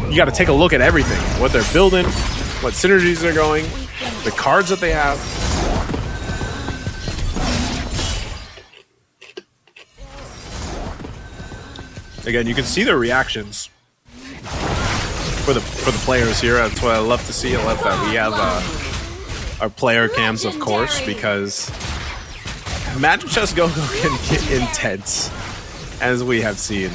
Speaker 17: You got to take a look at everything, what they're building, what synergies they're going, the cards that they have. Again, you can see their reactions for the players here. That's what I love to see. I love that we have our player cams, of course, because Magic Chess Go-Go can get intense, as we have seen.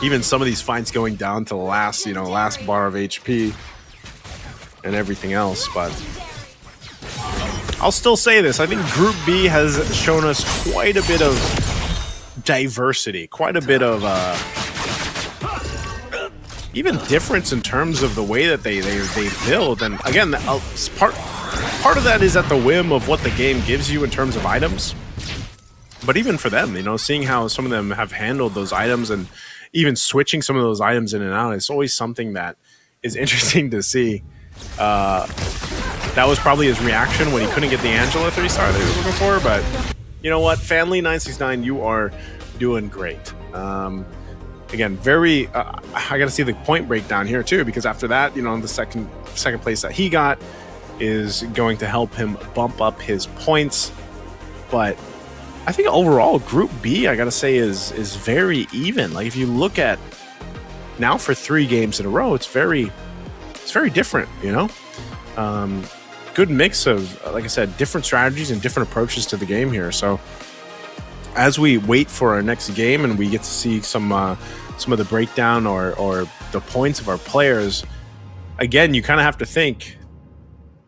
Speaker 17: Even some of these fights going down to the last, last bar of HP and everything else. But I'll still say this: I think Group B has shown us quite a bit of diversity, quite a bit of even difference in terms of the way that they build. And again, part of that is at the whim of what the game gives you in terms of items. But even for them, seeing how some of them have handled those items and even switching some of those items in and out, it's always something that is interesting to see. That was probably his reaction when he couldn't get the Angela 3-star that he was looking for, but you know what, Family 969, you are doing great. Again, very. I got to see the point breakdown here too, because after that, the second place that he got is going to help him bump up his points. But I think overall, Group B, I got to say, is very even. Like if you look at now for 3 games in a row, it's very different. Good mix of, like I said, different strategies and different approaches to the game here. So as we wait for our next game and we get to see some of the breakdown or the points of our players, again, you kind of have to think,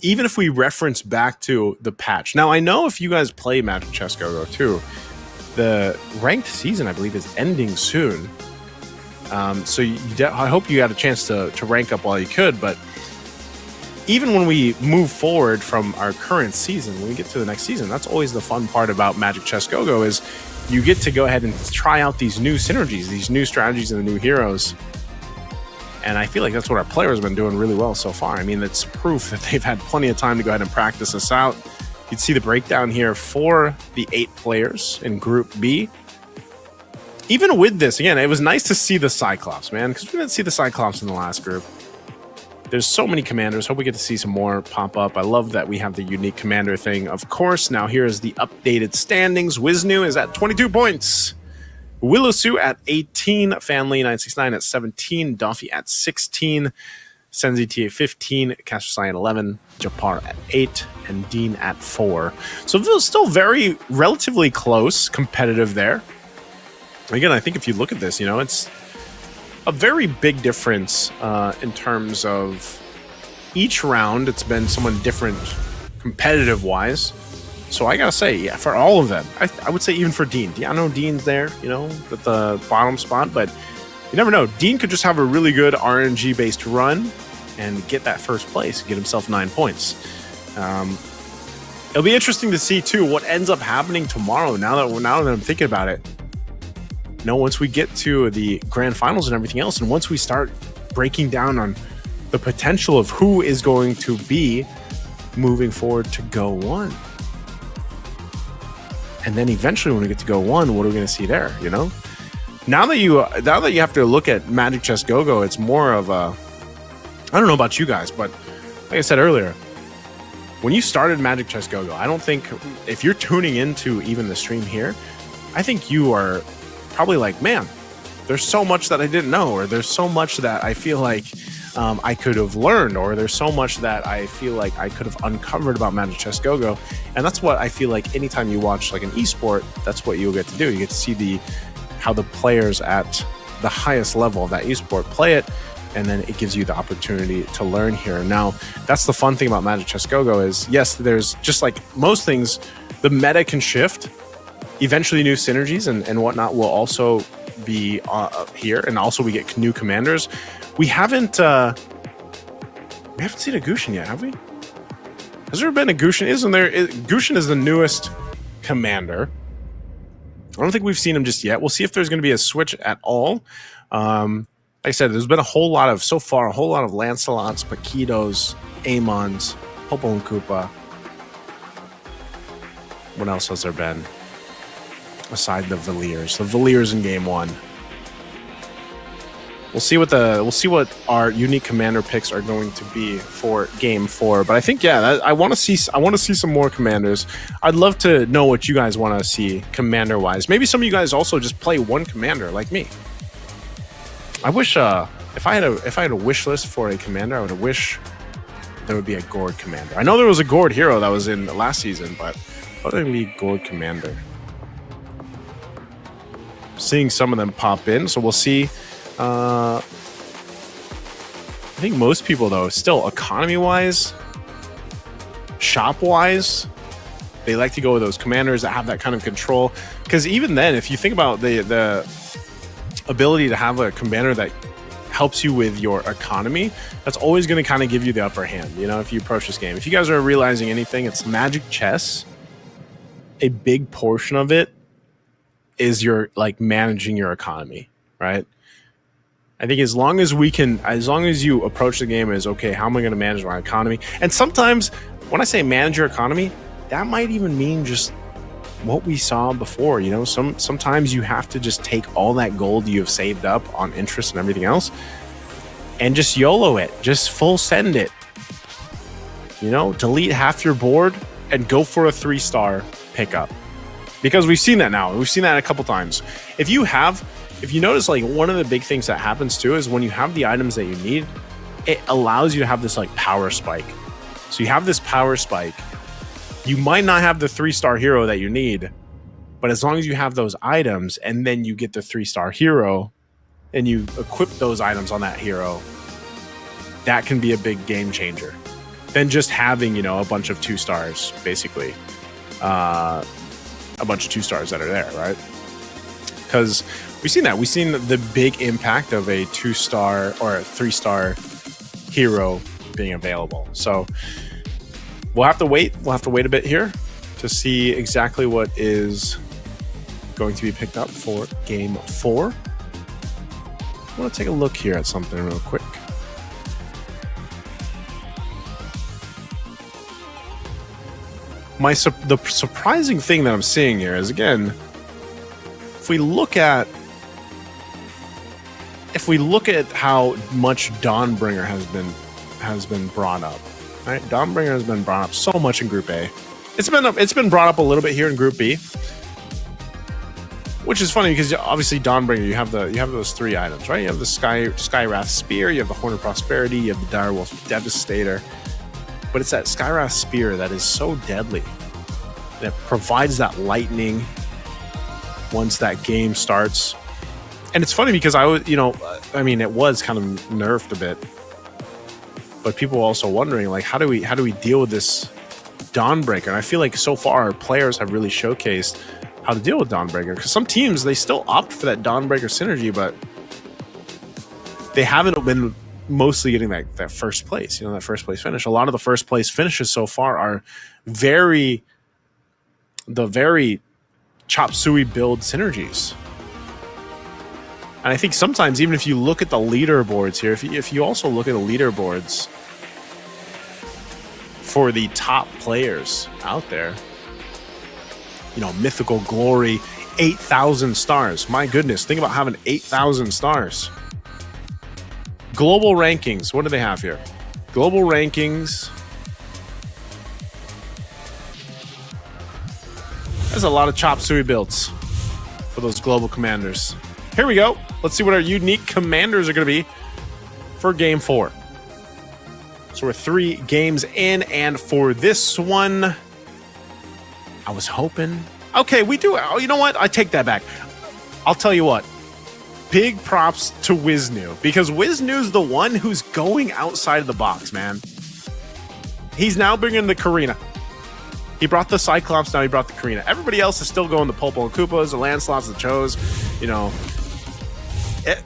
Speaker 17: even if we reference back to the patch. Now, I know if you guys play Magic Chess Go-Go too, the ranked season, I believe, is ending soon. So I hope you got a chance to rank up while you could, but even when we move forward from our current season, when we get to the next season, that's always the fun part about Magic Chess Go-Go is you get to go ahead and try out these new synergies, these new strategies and the new heroes. And I feel like that's what our players have been doing really well so far. I mean, it's proof that they've had plenty of time to go ahead and practice this out. You'd see the breakdown here for the 8 players in Group B. Even with this, again, it was nice to see the Cyclops, man, because we didn't see the Cyclops in the last group. There's so many commanders. Hope we get to see some more pop up. I love that we have the unique commander thing. Of course, now here is the updated standings. Wisnu is at 22 points. Willisu at 18. Family 969 at 17. Duffy at 16. Senzi T at 15. Castrosai at 11. Japar at 8. And Dean at 4. So it was still very relatively close, competitive there. Again, I think if you look at this, it's a very big difference in terms of each round. It's been someone different competitive-wise. So I gotta say, yeah, for all of them, I would say even for Dean. I know Dean's there, at the bottom spot, but you never know. Dean could just have a really good RNG-based run and get that first place, get himself 9 points. It'll be interesting to see, too, what ends up happening tomorrow, now that I'm thinking about it. Once we get to the grand finals and everything else, and once we start breaking down on the potential of who is going to be moving forward to Go 1. And then eventually when we get to Go 1, what are we going to see there, Now that you have to look at Magic Chess Go-Go, it's more of a, I don't know about you guys, but like I said earlier, when you started Magic Chess Go-Go, I don't think, if you're tuning into even the stream here, I think you are probably like, man, there's so much that I didn't know, or there's so much that I feel like I could have learned, or there's so much that I feel like I could have uncovered about Magic Chess Go-Go. And that's what I feel like anytime you watch like an esport, that's what you'll get to do. You get to see how the players at the highest level of that esport play it, and then it gives you the opportunity to learn here. Now, that's the fun thing about Magic Chess Go-Go is, yes, there's just like most things, the meta can shift. Eventually new synergies and whatnot will also be here, and also we get new commanders. We haven't seen a Gushin yet, have we? Has there been a Gushin? Isn't there? Gushin is the newest commander. I don't think we've seen him just yet. We'll see if there's going to be a switch at all. Like I said, there's been a whole lot of Lancelots, Paquitos, Amons, Popo and Koopa. What else has there been? Aside the Valiers. The Valiers in game 1. We'll see what our unique commander picks are going to be for game 4. But I think, yeah, I want to see some more commanders. I'd love to know what you guys want to see commander wise. Maybe some of you guys also just play one commander like me. I wish if I had a wish list for a commander, I would wish there would be a Gord commander. I know there was a Gord hero that was in last season, but other than be Gord commander. Seeing some of them pop in, so we'll see. I think most people, though, still economy-wise, shop-wise, they like to go with those commanders that have that kind of control. Because even then, if you think about the ability to have a commander that helps you with your economy, that's always going to kind of give you the upper hand, you know, if you approach this game. If you guys are realizing anything, it's Magic Chess. A big portion of it is your managing your economy, right? I think as long as you approach the game as, okay, how am I going to manage my economy? And sometimes when I say manage your economy, that might even mean just what we saw before. You know, sometimes you have to just take all that gold you have saved up on interest and everything else and just YOLO it, just full send it. You know, delete half your board and go for a 3-star pickup. Because we've seen that now. We've seen that a couple times. If you notice, like, one of the big things that happens too is when you have the items that you need, it allows you to have this like power spike. So you have this power spike. You might not have the 3-star hero that you need, but as long as you have those items and then you get the 3-star hero and you equip those items on that hero, that can be a big game changer. Than just having, you know, a bunch of 2-stars, basically. A bunch of 2-stars that are there, right? Because we've seen that. We've seen the big impact of a 2-star or a 3-star hero being available. So we'll have to wait. We'll have to wait a bit here to see exactly what is going to be picked up for game 4. I want to take a look here at something real quick. The surprising thing that I'm seeing here is, again, if we look at how much Dawnbringer has been brought up, right? Dawnbringer has been brought up so much in Group A. It's been brought up a little bit here in Group B, which is funny because obviously Dawnbringer, you have those 3 items, right? You have the Skywrath Spear, you have the Horn of Prosperity, you have the Direwolf Devastator. But it's that Skywrath Spear that is so deadly. That provides that lightning once that game starts. And it's funny because it was kind of nerfed a bit. But people were also wondering, like, how do we deal with this Dawnbreaker? And I feel like so far our players have really showcased how to deal with Dawnbreaker. Because some teams, they still opt for that Dawnbreaker synergy, but they haven't been mostly getting that first place, that first place finish. A lot of the first place finishes so far are very chop suey build synergies. And I think sometimes even if you look at the leaderboards here, if you also look at the leaderboards for the top players out there, Mythical Glory, 8,000 stars. My goodness, think about having 8,000 stars. Global rankings, what do they have here? Global rankings. There's a lot of chop suey builds for those global commanders. Here we go. Let's see what our unique commanders are going to be for game 4. So we're 3 games in, and for this one, I was hoping. Okay, we do. Oh, you know what? I take that back. I'll tell you what. Big props to Wiznu, because Wiznu's the one who's going outside of the box, man. He's now bringing the Karina. He brought the Cyclops, now he brought the Karina. Everybody else is still going the Popo and Koopas, the Lancelots, the Chos, you know.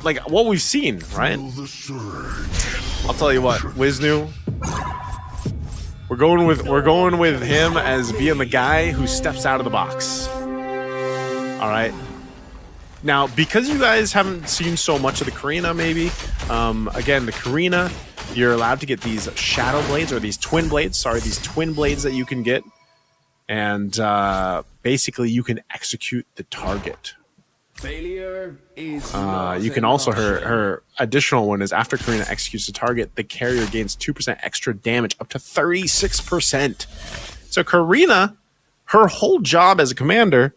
Speaker 17: Like what we've seen, right? I'll tell you what, Wiznu, we're going with him as being the guy who steps out of the box. All right. Now, because you guys haven't seen so much of the Karina, maybe, again, the Karina, you're allowed to get these Shadow Blades, or these Twin Blades. Sorry, these Twin Blades that you can get. And basically, you can execute the target.
Speaker 11: Failure is
Speaker 17: you can also, her additional one is after Karina executes the target, the carrier gains 2% extra damage, up to 36%. So Karina, her whole job as a commander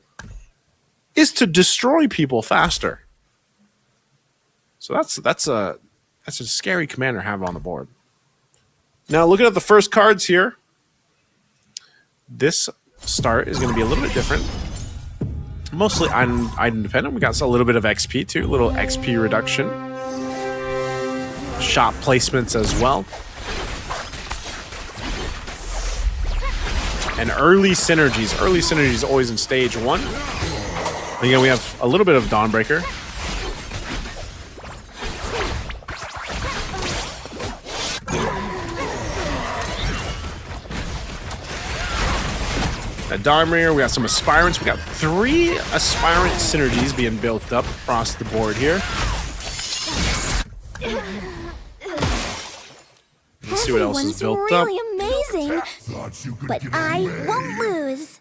Speaker 17: is to destroy people faster. So that's a scary commander to have on the board. Now looking at the first cards here, this start is going to be a little bit different. Mostly item dependent. We got a little bit of XP too, a little XP reduction. Shop placements as well. And early synergies. Early synergies always in stage 1. Again, we have a little bit of Dawnbreaker. A Dawnbringer, we got some Aspirants. We got 3 Aspirant synergies being built up across the board here. Let's see what else is built up.
Speaker 3: Really amazing, but I won't lose.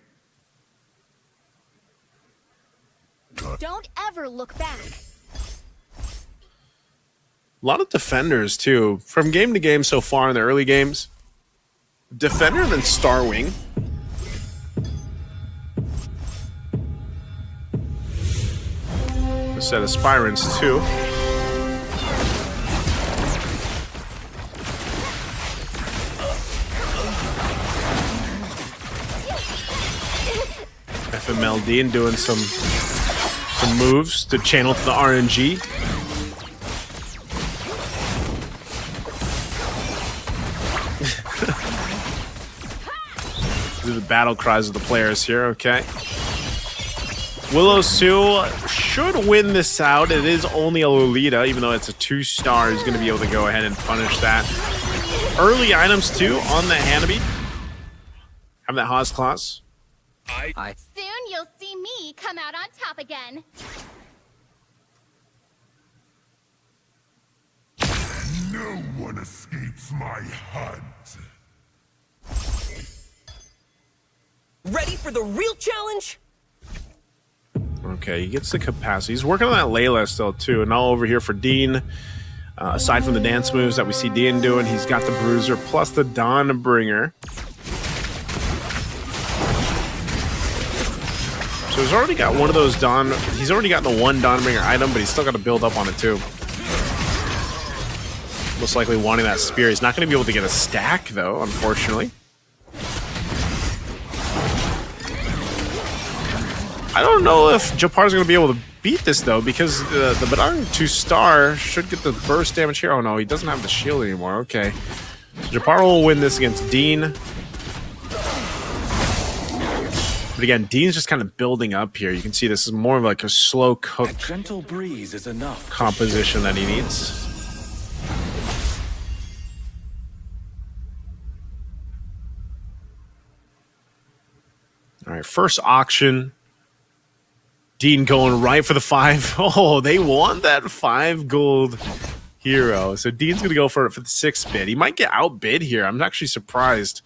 Speaker 3: Don't ever look back.
Speaker 17: A lot of defenders too. From game to game so far in the early games. Defender than Starwing. A set of Aspirants too. FMLD and doing some moves to channel to the RNG. These are the battle cries of the players here, okay. Willow Sue should win this out. It is only a Lolita, even though it's a 2-star. He's going to be able to go ahead and punish that. Early items, too, on the Hanabi. Have that Haas class.
Speaker 3: Soon you'll see me come out on top again.
Speaker 7: No one escapes my hunt.
Speaker 11: Ready for the real challenge?
Speaker 17: Okay, he gets the capacity. He's working on that Layla still, too. And all over here for Dean. Aside from the dance moves that we see Dean doing, he's got the Bruiser plus the Dawnbringer. So he's already got one of those he's already got the one Dawnbringer item, but he's still got to build up on it too. Most likely wanting that spear. He's not going to be able to get a stack though, unfortunately. I don't know if Japar's going to be able to beat this though, because the Badang 2-star should get the burst damage here. Oh no, he doesn't have the shield anymore. Okay. So Japar will win this against Dean. But again, Dean's just kind of building up here. You can see this is more of like a slow cooked
Speaker 18: gentle breeze is enough
Speaker 17: composition that he needs. All right, first auction. Dean going right for the 5. Oh, they want that 5 gold hero. So Dean's going to go for it for the 6 bid. He might get outbid here. I'm actually surprised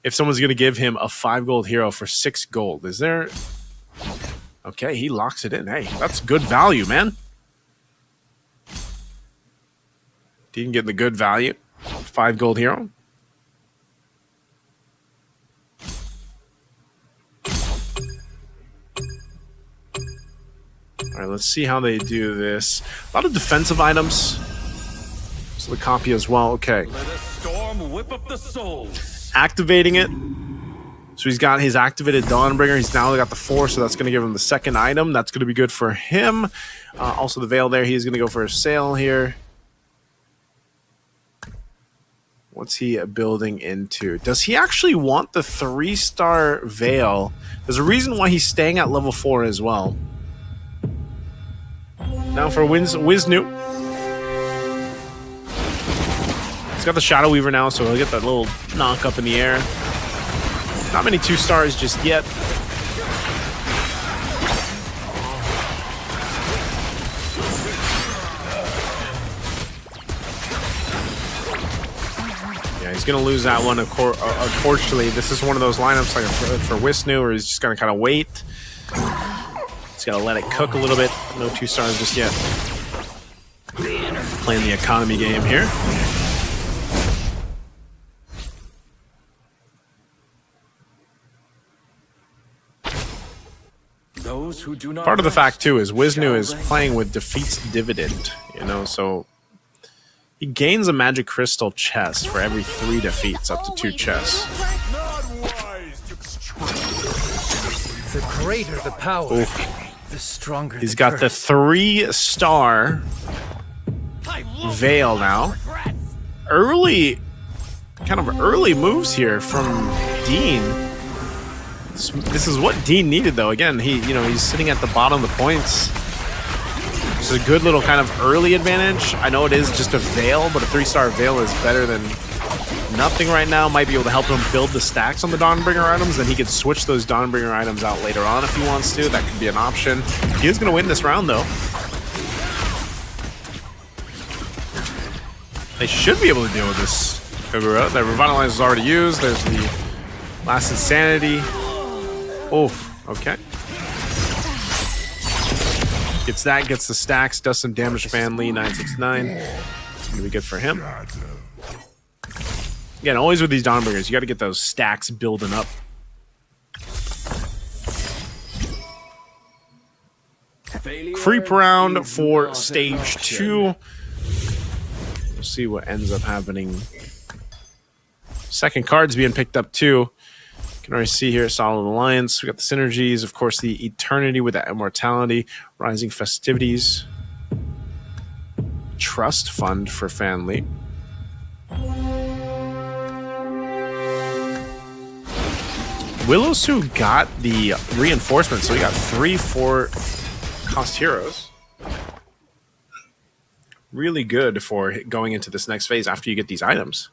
Speaker 17: if someone's going to give him a 5 gold hero for 6 gold. Is there... Okay, he locks it in. Hey, that's good value, man. Dean getting the good value. 5 gold hero. All right, let's see how they do this. A lot of defensive items. So the copy as well. Okay.
Speaker 7: Let a storm
Speaker 18: Come whip up the souls.
Speaker 17: Activating it. So he's got his activated Dawnbringer. He's now got the 4, so that's going to give him the second item. That's going to be good for him. Also the Veil there. He's going to go for a Sail here. What's he building into? Does he actually want the 3-star Veil? There's a reason why he's staying at level 4 as well. Now for Wisnu. He's got the Shadow Weaver now, so he'll get that little knock up in the air. Not many 2-stars just yet. Yeah, he's going to lose that one. Unfortunately, this is one of those lineups like for Wisnu where he's just going to kind of wait. He's got to let it cook a little bit. No 2-stars just yet. Playing the economy game here.
Speaker 18: Those who do not
Speaker 17: Part of the fact too is Wisnu is playing with Defeat's Dividend, you know, so he gains a magic crystal chest for every 3 defeats, up to 2 chests.
Speaker 11: The greater the power, the stronger.
Speaker 17: He's got the 3-star Veil now. Kind of early moves here from Dean. This is what Dean needed, though. Again, he's sitting at the bottom of the points. It's a good little kind of early advantage. I know it is just a Veil, but a 3-star Veil is better than nothing right now. Might be able to help him build the stacks on the Dawnbringer items. Then he could switch those Dawnbringer items out later on if he wants to. That could be an option. He is going to win this round, though. They should be able to deal with this Kogura. The Revitalize is already used. There's the Last Insanity. Oh, okay. Gets that, gets the stacks, does some damage to Fan Lee, 969. It's gonna be good for him. Again, always with these Dawnbringers, you gotta get those stacks building up. Creep round for stage 2. We'll see what ends up happening. Second card's being picked up too. Can already see here, Solid Alliance. We got the synergies, of course, the Eternity with that Immortality, Rising Festivities, Trust Fund for Fanly. Willowsu got the reinforcement, so we got 3 4-cost heroes. Really good for going into this next phase after you get these items.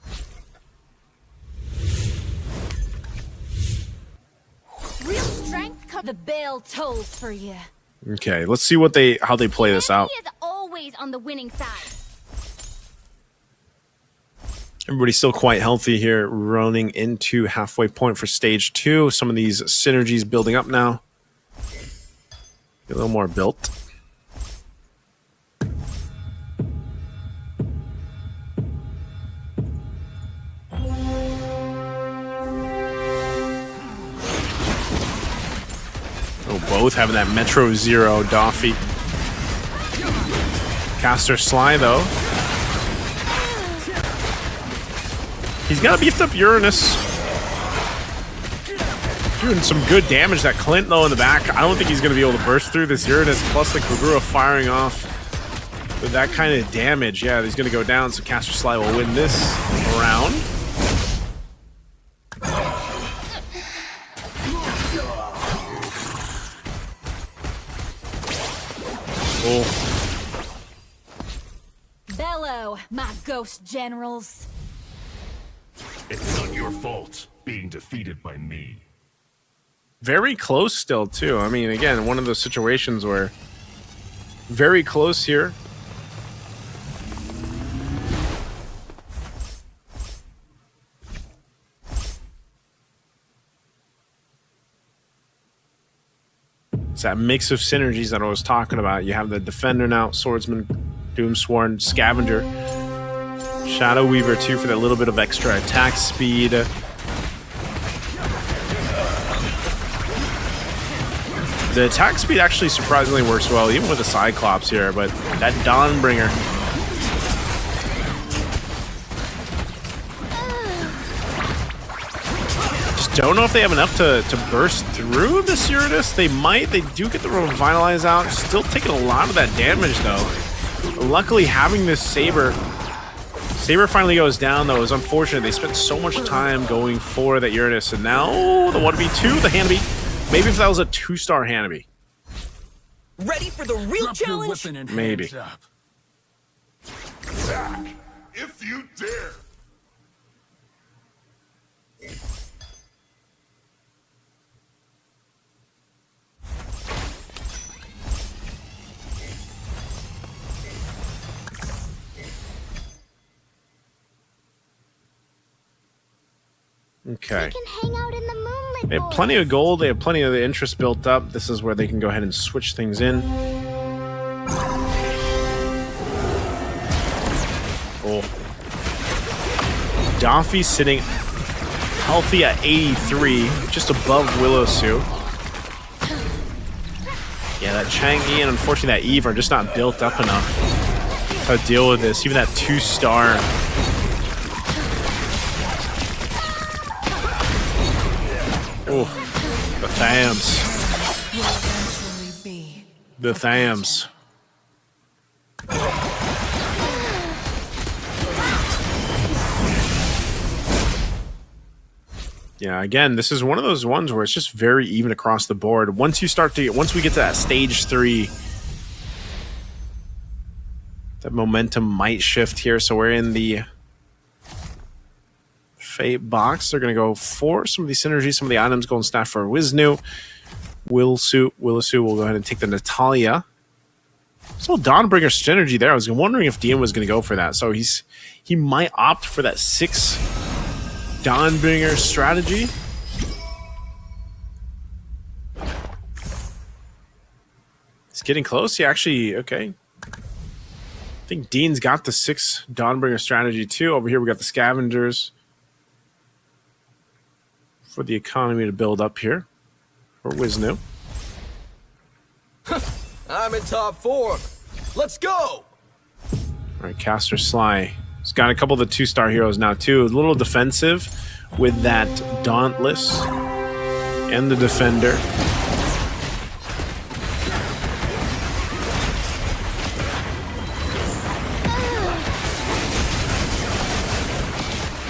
Speaker 2: Real strength, the bell tolls for you.
Speaker 17: Okay, let's see how they play this out.
Speaker 3: He is always on the winning side.
Speaker 17: Everybody's still quite healthy here, running into halfway point for stage 2. Some of these synergies building up now. Get a little more built. Both having that Metro Zero Doffy. Caster Sly, though. He's got a beefed up Uranus. Doing some good damage. That Clint, though, in the back. I don't think he's going to be able to burst through this Uranus. Plus the Kogura firing off with that kind of damage. Yeah, he's going to go down, so Caster Sly will win this round.
Speaker 2: Bellow, my ghost generals.
Speaker 7: It's not your fault being defeated by me.
Speaker 17: Very close still, too. I mean, again, one of those situations where very close here. It's that mix of synergies that I was talking about. You have the Defender now, Swordsman, Doomsworn, Scavenger, Shadow Weaver too for that little bit of extra attack speed. The attack speed actually surprisingly works well, even with the Cyclops here, but that Dawnbringer. Don't know if they have enough to burst through the Uranus. They might. They do get the Revitalize out. Still taking a lot of that damage, though. Luckily, having this Saber finally goes down, though. It's unfortunate. They spent so much time going for that Uranus, and now the 1v2, the Hanabi. Maybe if that was a 2-star Hanabi.
Speaker 11: Ready for the real challenge?
Speaker 17: Maybe.
Speaker 7: Back, if you dare.
Speaker 17: Okay.
Speaker 3: We can hang out in the moonlit.
Speaker 17: They have plenty of gold. They have plenty of the interest built up. This is where they can go ahead and switch things in. Oh. Doffy sitting healthy at 83, just above Willowsue. Yeah, that Chang'e and unfortunately that Eve are just not built up enough to deal with this. Even that 2-star. Oh, the Thams. The Thams. Yeah, again, this is one of those ones where it's just very even across the board. Once we get to that stage 3, that momentum might shift here. So we're in the Fate box. They're going to go for some of these synergies, some of the items. Golden Staff for Wisnu. Willowsue will go ahead and take the Natalia. So Dawnbringer synergy there. I was wondering if DM was going to go for that. So he might opt for that 6 Dawnbringer strategy. It's getting close. He actually, okay. I think Dean's got the 6 Dawnbringer strategy too. Over here we got the Scavengers for the economy to build up here for Wisnu.
Speaker 11: I'm in top 4. Let's go!
Speaker 17: All right, Caster Sly. He's got a couple of the 2-star heroes now too. A little defensive with that Dauntless and the Defender.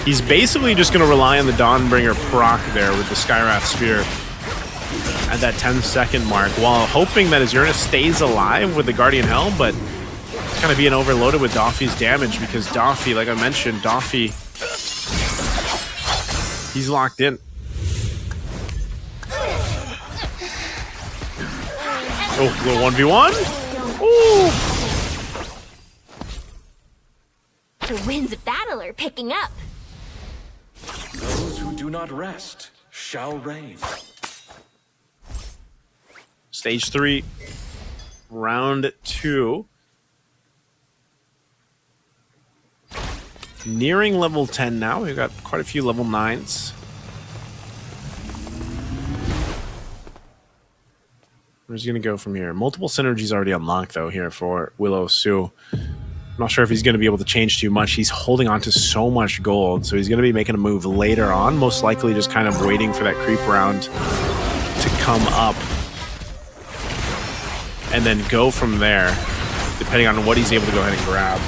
Speaker 17: He's basically just going to rely on the Dawnbringer proc there with the Skywrath Spear at that 10-second mark while hoping that his Uranus stays alive with the Guardian Helm, but it's kind of being overloaded with Doffy's damage because Doffy, like I mentioned, he's locked in. Oh, little 1v1. Ooh.
Speaker 3: The winds of battle are picking up.
Speaker 18: Those who do not rest shall reign.
Speaker 17: Stage 3, round 2. Nearing level 10 now. We've got quite a few level 9s. Where's he going to go from here? Multiple synergies already unlocked, though, here for Willowsue. I'm not sure if he's going to be able to change too much. He's holding on to so much gold, so he's going to be making a move later on, most likely just kind of waiting for that creep round to come up and then go from there, depending on what he's able to go ahead and grab.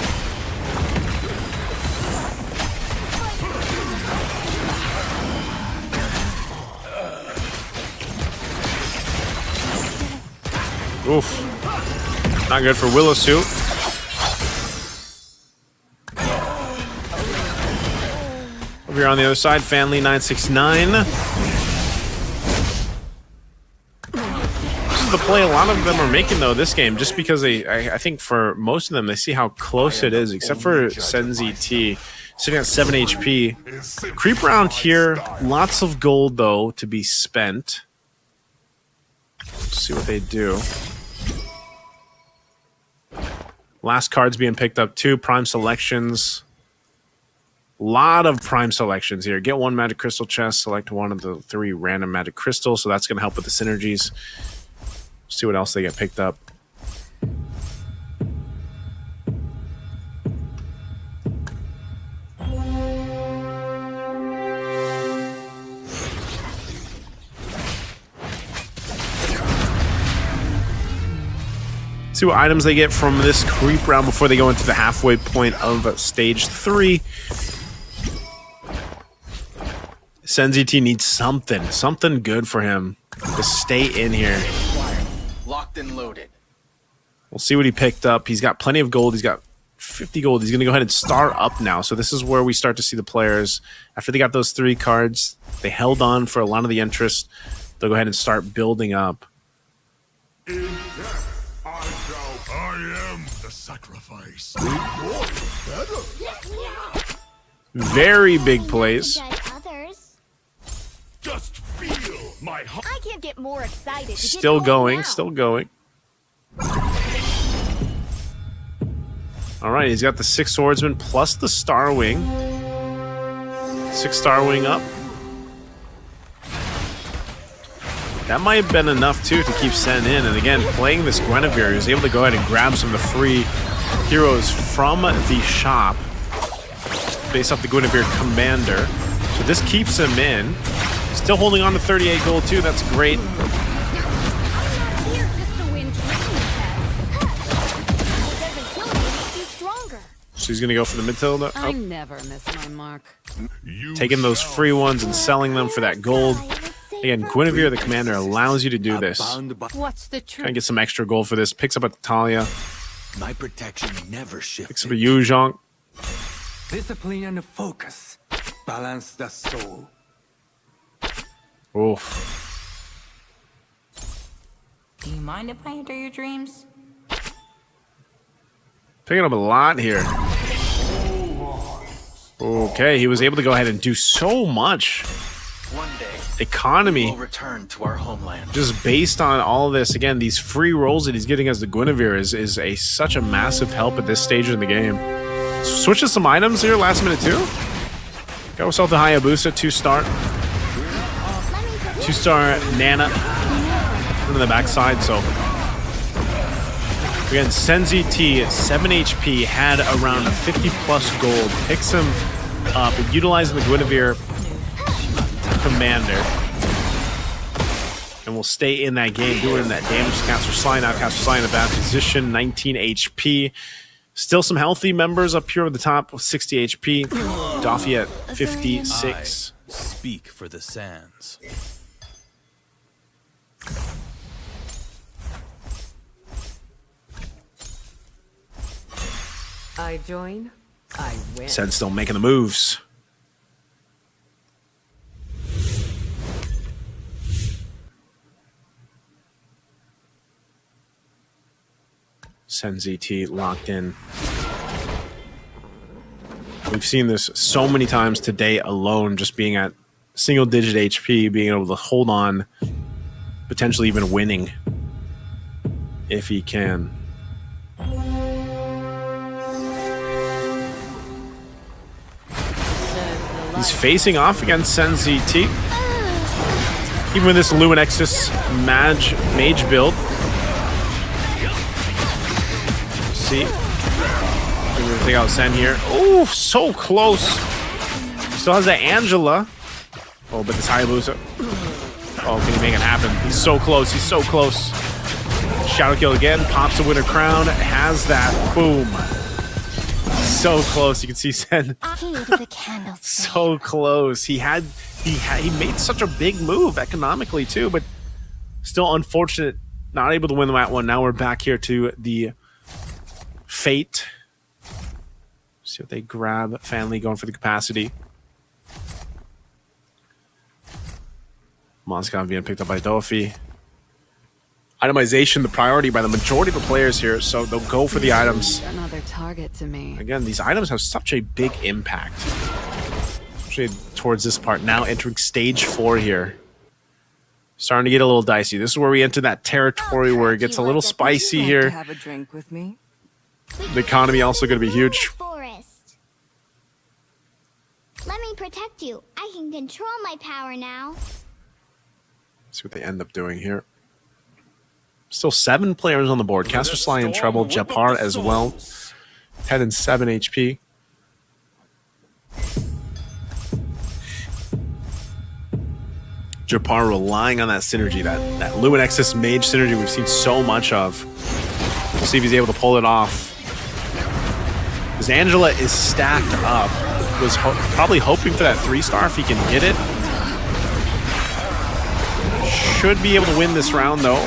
Speaker 17: Oof. Not good for Willowsue. Over here on the other side, Fanly969. This is the play a lot of them are making, though, this game, just because I think for most of them, they see how close it is, except for Senzi T, sitting at 7 HP. Creep round here, lots of gold, though, to be spent. Let's see what they do. Last card's being picked up, too. Prime selections. Lot of prime selections here. Get 1 magic crystal chest, select 1 of the 3 random magic crystals, so that's going to help with the synergies. See what else they get picked up. See what items they get from this creep round before they go into the halfway point of stage 3. SenZT needs something good for him to stay in here.
Speaker 8: Locked and loaded.
Speaker 17: We'll see what he picked up. He's got plenty of gold. He's got 50 gold. He's going to go ahead and star up now. So this is where we start to see the players. After they got those 3 cards, they held on for a lot of the interest. They'll go ahead and start building up.
Speaker 7: In death, I am the sacrifice.
Speaker 17: Very big plays.
Speaker 7: Just feel my heart.
Speaker 3: I can't get more excited.
Speaker 17: Still going, still going. All right, he's got the 6 swordsman plus the star wing. 6 star wing up. That might have been enough too to keep Sen in. And again, playing this Guinevere, he was able to go ahead and grab some of the free heroes from the shop based off the Guinevere commander. So this keeps him in. Still holding on to 38 gold too. That's great. So he's going to go for the mid-tilt. Oh.
Speaker 16: I never miss my mark.
Speaker 17: Taking those free ones and selling them for that gold. Again, Guinevere, the commander, allows you to do this.
Speaker 2: What's the truth?
Speaker 17: Kind of get some extra gold for this. Picks up a Talia.
Speaker 4: My protection never shifts.
Speaker 17: Picks up a Yuzhong.
Speaker 4: Discipline and focus. Balance the soul.
Speaker 17: Oof.
Speaker 6: Do you mind if I enter your dreams?
Speaker 17: Picking up a lot here. Okay, he was able to go ahead and do so much.
Speaker 8: One day,
Speaker 17: economy
Speaker 8: we will return to our homeland.
Speaker 17: Just based on all of this. Again, these free rolls that he's getting as the Guinevere is such a massive help at this stage in the game. Switches some items here, last minute too. Got himself the Hayabusa, 2-star. 2-star Nana on the backside, so again, SenZT, 7 HP, had around 50 plus gold. Picks him up, utilizing the Guinevere commander. And will stay in that game, doing that damage to Caster Sly. Now Caster Sly in a bad position, 19 HP. Still some healthy members up here at the top with 60 HP. Doffy at 56.
Speaker 19: I speak for the sands.
Speaker 16: I join, I win.
Speaker 17: Sen still making the moves. SenZT locked in. We've seen this so many times today alone, just being at single digit HP, being able to hold on, potentially even winning if he can. He's facing off against SenZT. Even with this Luminexus mage build. See? We're gonna take out Sen here. Oh, so close. Still has that Angela. Oh, but this Hayabusa. Oh, can he make it happen? He's so close. He's so close. Shadow kill again. Pops the winner crown. Has that. Boom. So close. You can see Sen. So close. He made such a big move economically too, but still unfortunate. Not able to win that one. Now we're back here to the Fate. See what they grab. Family going for the capacity. Moscow being picked up by Dofi. Itemization, the priority by the majority of the players here, so they'll go for the items.
Speaker 16: Another target to me.
Speaker 17: Again, these items have such a big impact, especially towards this part. Now entering stage 4 here. Starting to get a little dicey. This is where we enter that territory where it gets a little spicy here.
Speaker 16: Have a drink with me?
Speaker 17: The economy also going to be huge.
Speaker 3: Forest. Let me protect you. I can control my power now.
Speaker 17: See what they end up doing here. Still 7 players on the board. Caster Sly in trouble. Japar as well. 10 and 7 HP. Japar relying on that synergy, that Luminexus mage synergy we've seen so much of. We'll see if he's able to pull it off. Because Angela is stacked up. Was probably hoping for that 3-star if he can get it. Should be able to win this round though.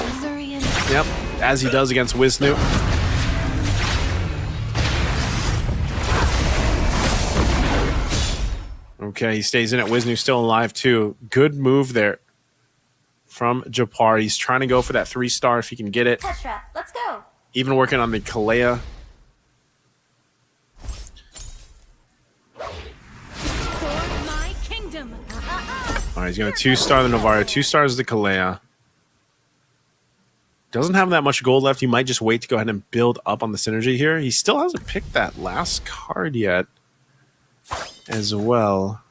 Speaker 17: Yep, as he does against Wisnu. Okay, he stays in it. Wisnu still alive too. Good move there from Japar. He's trying to go for that 3-star if he can get it.
Speaker 3: Tetra, let's go.
Speaker 17: Even working on the Kalea.
Speaker 2: My kingdom.
Speaker 17: All right, he's going to 2-star the Navarro. 2 stars the Kalea. Doesn't have that much gold left. He might just wait to go ahead and build up on the synergy here. He still hasn't picked that last card yet as well.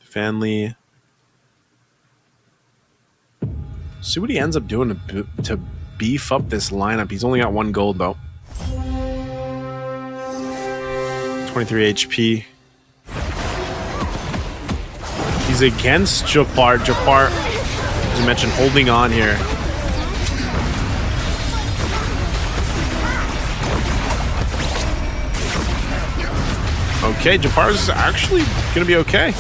Speaker 17: Fanley. See what he ends up doing to beef up this lineup. He's only got 1 gold though. 23 HP. He's against Japar. Japar, as you mentioned, holding on here. Okay, Japar's actually going to be okay.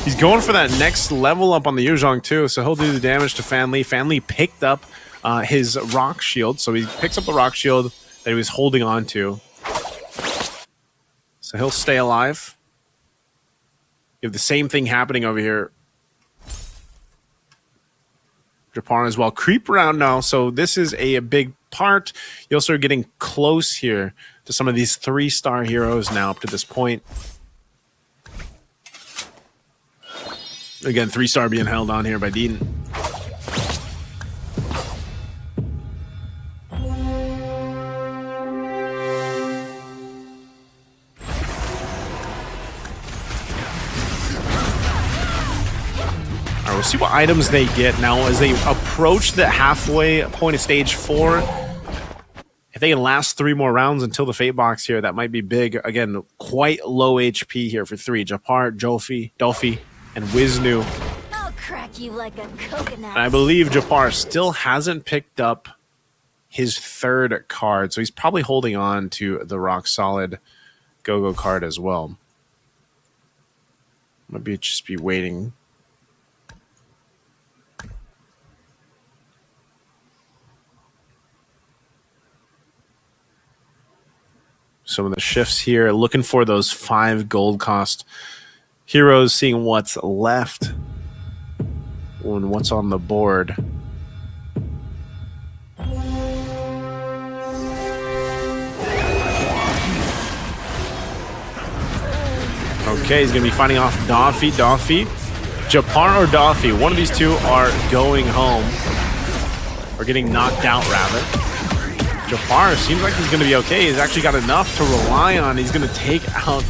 Speaker 17: He's going for that next level up on the Yuzhong too, so he'll do the damage to Fanli. Fanli picked up his rock shield, so he picks up the rock shield that he was holding on to. So he'll stay alive. You have the same thing happening over here. Japar as well. Creep around now, so this is a big part. You're also getting close here to some of these 3-star heroes now up to this point. Again, 3-star being held on here by Dean. We'll see what items they get now as they approach the halfway point of stage 4. If they can last 3 more rounds until the Fate Box here, that might be big. Again, quite low HP here for 3. Japar, Dolphy, and Wisnu.
Speaker 3: I'll crack you like a coconut.
Speaker 17: And I believe Japar still hasn't picked up his 3rd card, so he's probably holding on to the rock solid Go-Go card as well. Maybe just be waiting. Some of the shifts here, looking for those 5 gold cost heroes, seeing what's left and what's on the board. Okay, he's going to be fighting off Dolphy. Japar or Dolphy, one of these two are going home. Or getting knocked out, rather. Japar seems like he's going to be okay. He's actually got enough to rely on. He's going to take out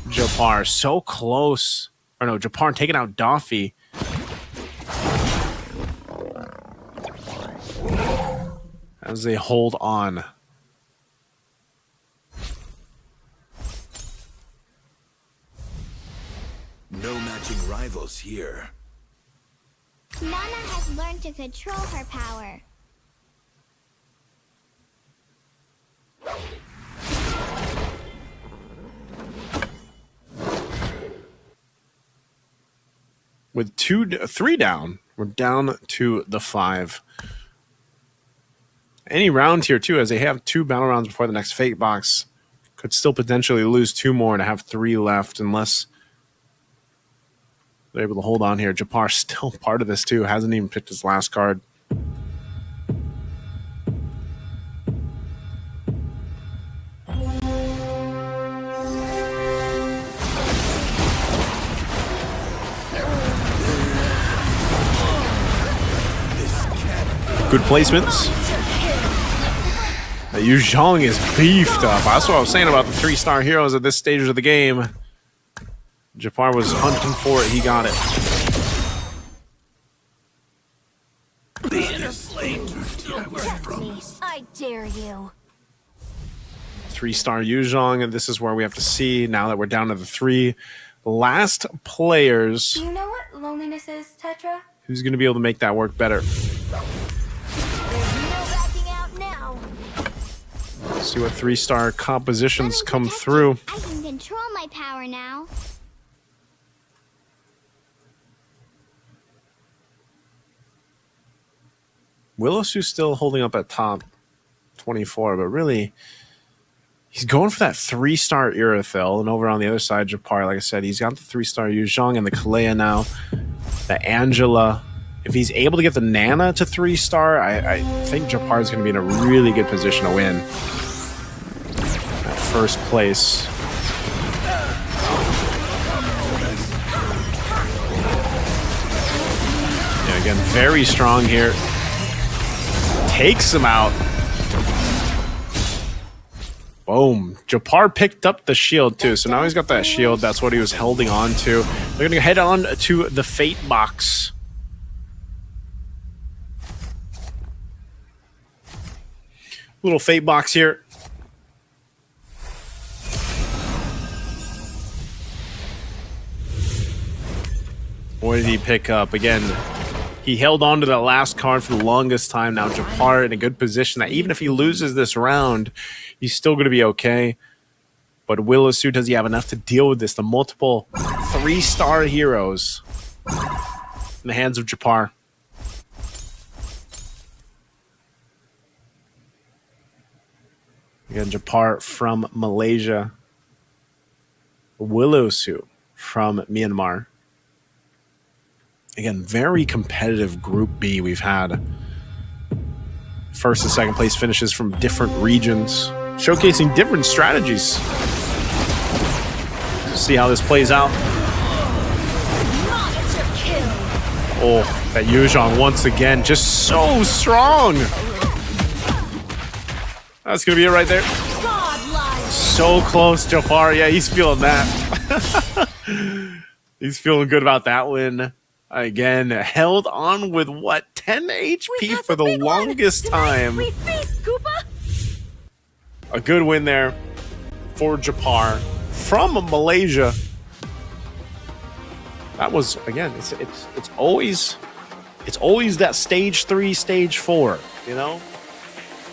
Speaker 17: Japar. So close. Or no, Japar taking out Dolphy. As they hold on.
Speaker 8: No matching rivals here.
Speaker 3: Nana has learned to control her power.
Speaker 17: With 3 down, we're down to the 5. Any round here too, as they have 2 battle rounds before the next Fate Box, could still potentially lose 2 more to have 3 left, unless they're able to hold on here. Japar still part of this too, hasn't even picked his last card. Good placements. Yu Zhang is beefed up. That's what I was saying about the 3-star heroes at this stage of the game. Japar was hunting for it. He got it.
Speaker 3: I dare you.
Speaker 17: 3-star Yuzhong, and this is where we have to see, now that we're down to the 3 last players.
Speaker 3: Do you know what loneliness is, Tetra?
Speaker 17: Who's going to be able to make that work better?
Speaker 3: There's no backing out now.
Speaker 17: Let's see what 3-star compositions come through.
Speaker 3: I can control my power now.
Speaker 17: Willowsu's still holding up at top 24, but really, he's going for that 3-star Irithyll. And over on the other side, Japar, like I said, he's got the 3-star Yuzhong and the Kalea now. The Angela. If he's able to get the Nana to 3-star, I think Japar is going to be in a really good position to win. At first place. Yeah, again, very strong here. Takes him out. Boom. Japar picked up the shield too, so now he's got that shield. That's what he was holding on to. We're going to head on to the Fate box. Little Fate box here. What did he pick up? Again, he held on to that last card for the longest time. Now Japar in a good position that even if he loses this round, he's still going to be okay. But Willowsu, does he have enough to deal with this? The multiple 3-star heroes in the hands of Japar. Again, Japar from Malaysia. Willowsu from Myanmar. Again, very competitive Group B we've had. First and second place finishes from different regions, showcasing different strategies. See how this plays out. Oh, that Yuzhong once again, just so strong. That's going to be it right there. So close, Japar. Yeah, he's feeling that. He's feeling good about that win. Again, held on with what, 10 HP for the longest time. A good win there for Japar from Malaysia. That was, again, it's always that stage 3, stage 4, you know?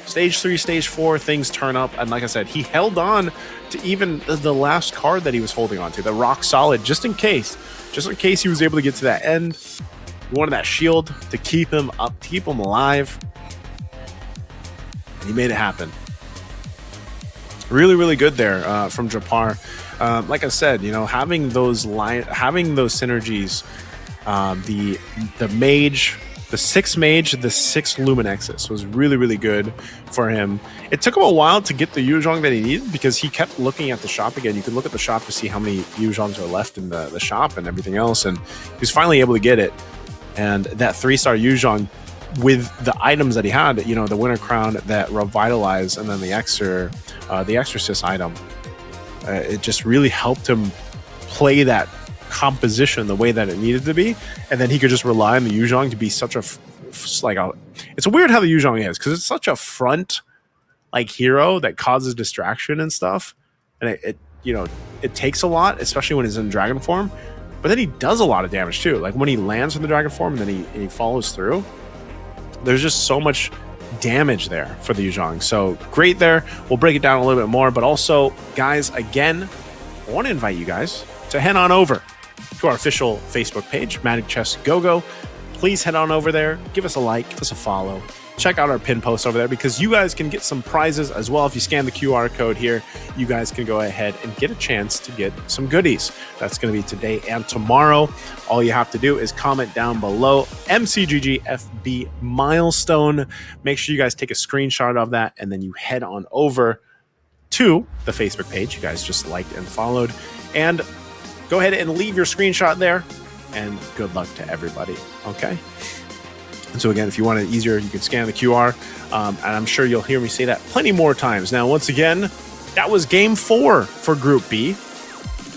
Speaker 17: Stage 3, stage 4, things turn up, and like I said, he held on to even the last card that he was holding on to, the rock solid, just in case he was able to get to that end. He wanted that shield to keep him up, to keep him alive. And he made it happen. Really, really good there from Japar. Like I said, you know, having those synergies, the mage, the 6 mage, the 6 Luminexus was really, really good for him. It took him a while to get the Yuzhong that he needed because he kept looking at the shop again. You can look at the shop to see how many Yuzhongs are left in the shop and everything else, and he was finally able to get it. And that 3-star Yuzhong with the items that he had, you know, the Winter Crown, that Revitalize, and then the Exorcist item, it just really helped him play that composition the way that it needed to be, and then he could just rely on the Yuzhong to be such a it's weird how the Yuzhong is, because it's such a front like hero that causes distraction and stuff, and it you know, it takes a lot, especially when he's in dragon form, but then he does a lot of damage too. Like when he lands from the dragon form and then he follows through, there's just so much damage there for the Yuzhong. So great there. We'll break it down a little bit more, but also, guys, again, I want to invite you guys to head on over to our official Facebook page, Magic Chess Go-Go. Please head on over there, give us a like, give us a follow, check out our pin post over there, because you guys can get some prizes as well. If you scan the QR code here, you guys can go ahead and get a chance to get some goodies. That's going to be today and tomorrow. All you have to do is comment down below MCGGFB milestone. Make sure you guys take a screenshot of that, and then you head on over to the Facebook page you guys just liked and followed, and go ahead and leave your screenshot there, and good luck to everybody, okay? And so again, if you want it easier, you can scan the QR, and I'm sure you'll hear me say that plenty more times. Now, once again, that was Game 4 for Group B.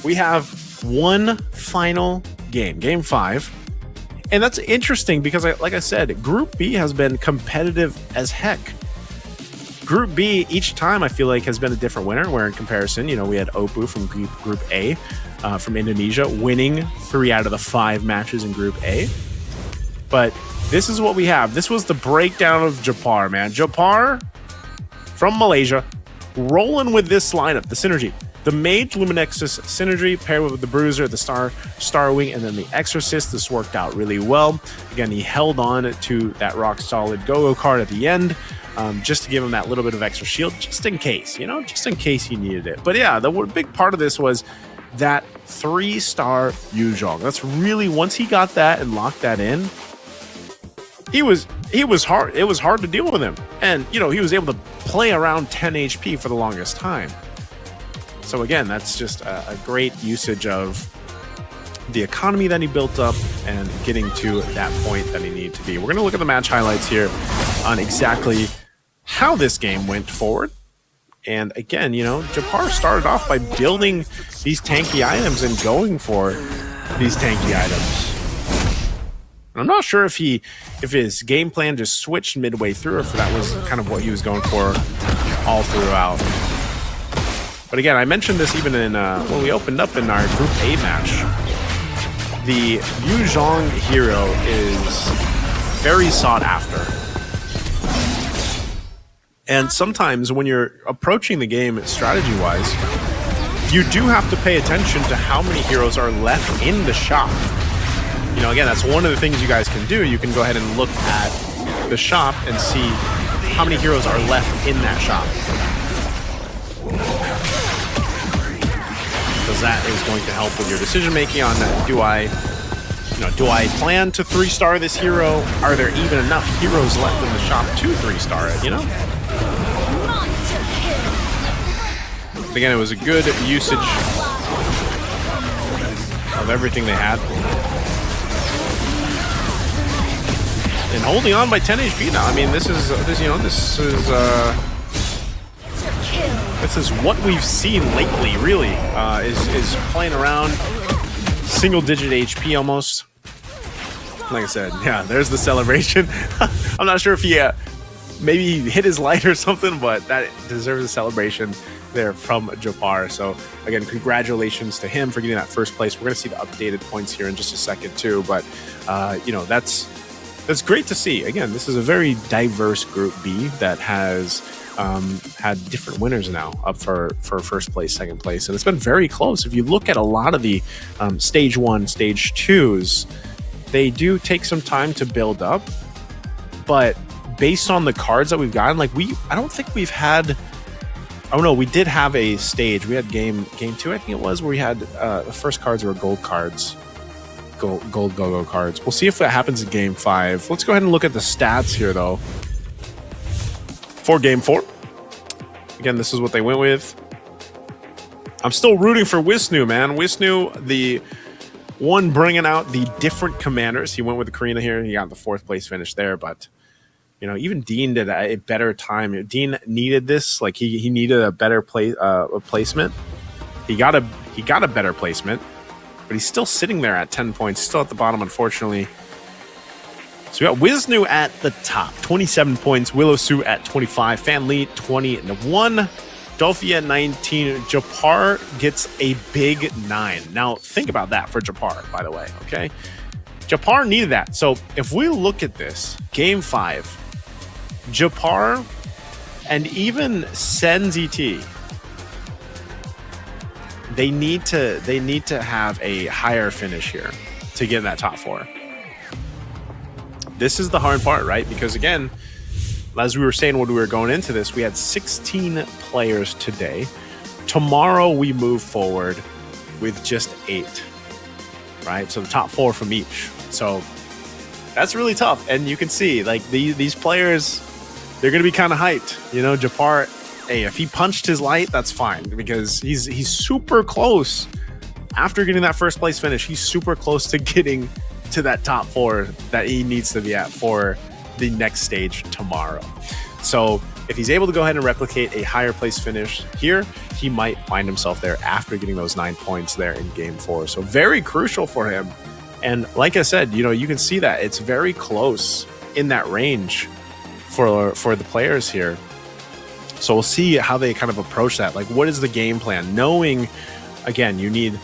Speaker 17: We have one final game, Game 5, and that's interesting because, like I said, Group B has been competitive as heck. Group B, each time I feel like has been a different winner, where in comparison, you know, we had Oppo from Group A from Indonesia winning 3 out of the 5 matches in Group A. But this is what we have. This was the breakdown of Japar, man. Japar from Malaysia rolling with this lineup, the synergy. The Mage Luminexus synergy paired with the Bruiser, the Star Wing, and then the Exorcist. This worked out really well. Again, he held on to that rock solid go-go card at the end, just to give him that little bit of extra shield, just in case, you know, just in case he needed it. But yeah, the big part of this was that 3-star Yuzhong. That's really, once he got that and locked that in, he was hard. It was hard to deal with him. And, you know, he was able to play around 10 HP for the longest time. So again, that's just a great usage of the economy that he built up and getting to that point that he needed to be. We're going to look at the match highlights here on exactly how this game went forward. And again, you know, Japar started off by building these tanky items and going for these tanky items. I'm not sure if his game plan just switched midway through, or if that was kind of what he was going for all throughout. But again, I mentioned this even in when we opened up in our Group A match. The Yuzhong hero is very sought after. And sometimes when you're approaching the game strategy-wise, you do have to pay attention to how many heroes are left in the shop. You know, again, that's one of the things you guys can do. You can go ahead and look at the shop and see how many heroes are left in that shop. Because that is going to help with your decision making on do I plan to 3-star this hero? Are there even enough heroes left in the shop to 3-star it, you know? But again, it was a good usage of everything they had. And holding on by 10 HP now. I mean, this is what we've seen lately, really, is playing around single-digit HP almost. Like I said, yeah, there's the celebration. I'm not sure if he maybe hit his light or something, but that deserves a celebration there from Japar. So again, congratulations to him for getting that first place. We're going to see the updated points here in just a second too, but you know, that's great to see. Again, this is a very diverse Group B that has had different winners now up for first place, second place, and it's been very close. If you look at a lot of the stage 1, stage 2s, they do take some time to build up, but based on the cards that we've gotten, like I don't think we've had. Oh no, we did have a stage. We had game 2, I think it was, where we had the first cards were gold cards, gold go-go cards. We'll see if that happens in game 5. Let's go ahead and look at the stats here, though. For game 4, again, this is what they went with. I'm still rooting for Wisnu, man. Wisnu, the one bringing out the different commanders. He went with the Karina here. He got the 4th place finish there, but you know, even Dean did a better time. Dean needed this, like he needed a better placement. He got a better placement, but he's still sitting there at 10 points, still at the bottom, unfortunately. So we got Wisnu at the top, 27 points. Willow Sue at 25. Fan Lee 20-1. Dolphy at 19. Japar gets a big 9. Now think about that for Japar, by the way. Okay, Japar needed that. So if we look at this game 5. Japar and even Sen ZT, they need to have a higher finish here to get in that top 4. This is the hard part, right? Because again, as we were saying when we were going into this, we had 16 players today. Tomorrow we move forward with just 8, right? So the top 4 from each. So that's really tough. And you can see, like, these players, they're going to be kind of hyped. You know, Japar, hey, if he punched his light, that's fine, because he's super close. After getting that first place finish, he's super close to getting to that top 4 that he needs to be at for the next stage tomorrow. So if he's able to go ahead and replicate a higher place finish here, he might find himself there after getting those 9 points there in game 4. So very crucial for him. And like I said, you know, you can see that it's very close in that range for the players here. So we'll see how they kind of approach that. Like, what is the game plan? Knowing, again, you need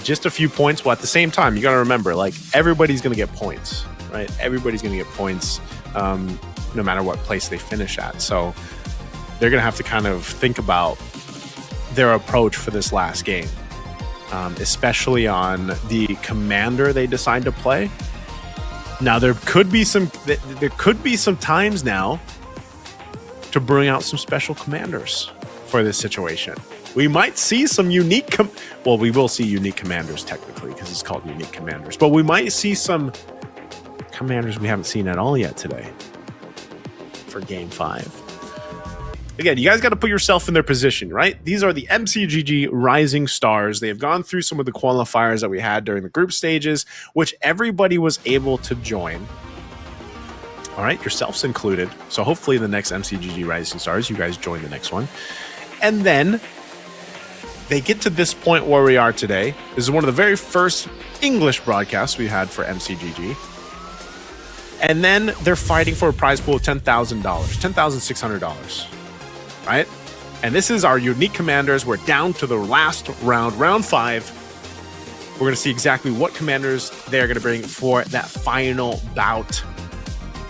Speaker 17: just a few points. Well, at the same time, you got to remember, like, everybody's going to get points, right? Everybody's going to get points no matter what place they finish at. So they're going to have to kind of think about their approach for this last game, especially on the commander they decide to play. Now, there could be some times now to bring out some special commanders for this situation. We might see some unique, well, we will see unique commanders technically because it's called unique commanders, but we might see some commanders we haven't seen at all yet today for Game 5. Again, you guys got to put yourself in their position, right? These are the MCGG Rising Stars. They have gone through some of the qualifiers that we had during the group stages, which everybody was able to join. All right, yourselves included. So hopefully the next MCGG Rising Stars, you guys join the next one. And then they get to this point where we are today. This is one of the very first English broadcasts we had for MCGG. And then they're fighting for a prize pool of $10,000, $10,600, right? And this is our unique commanders. We're down to the last round, round 5. We're going to see exactly what commanders they're going to bring for that final bout.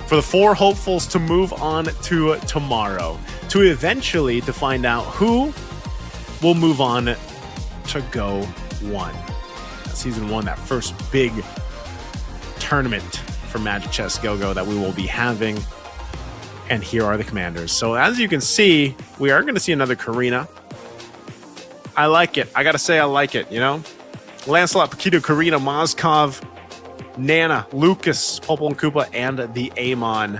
Speaker 17: For the 4 hopefuls to move on to tomorrow, to eventually to find out who will move on to Go 1. Season 1, that first big tournament for Magic Chess Go-Go that we will be having. And here are the commanders. So as you can see, we are going to see another Karina. I like it. I got to say I like it, you know? Lancelot, Paquito, Karina, Mozkov, Nana, Lucas, Popol and Koopa, and the Amon.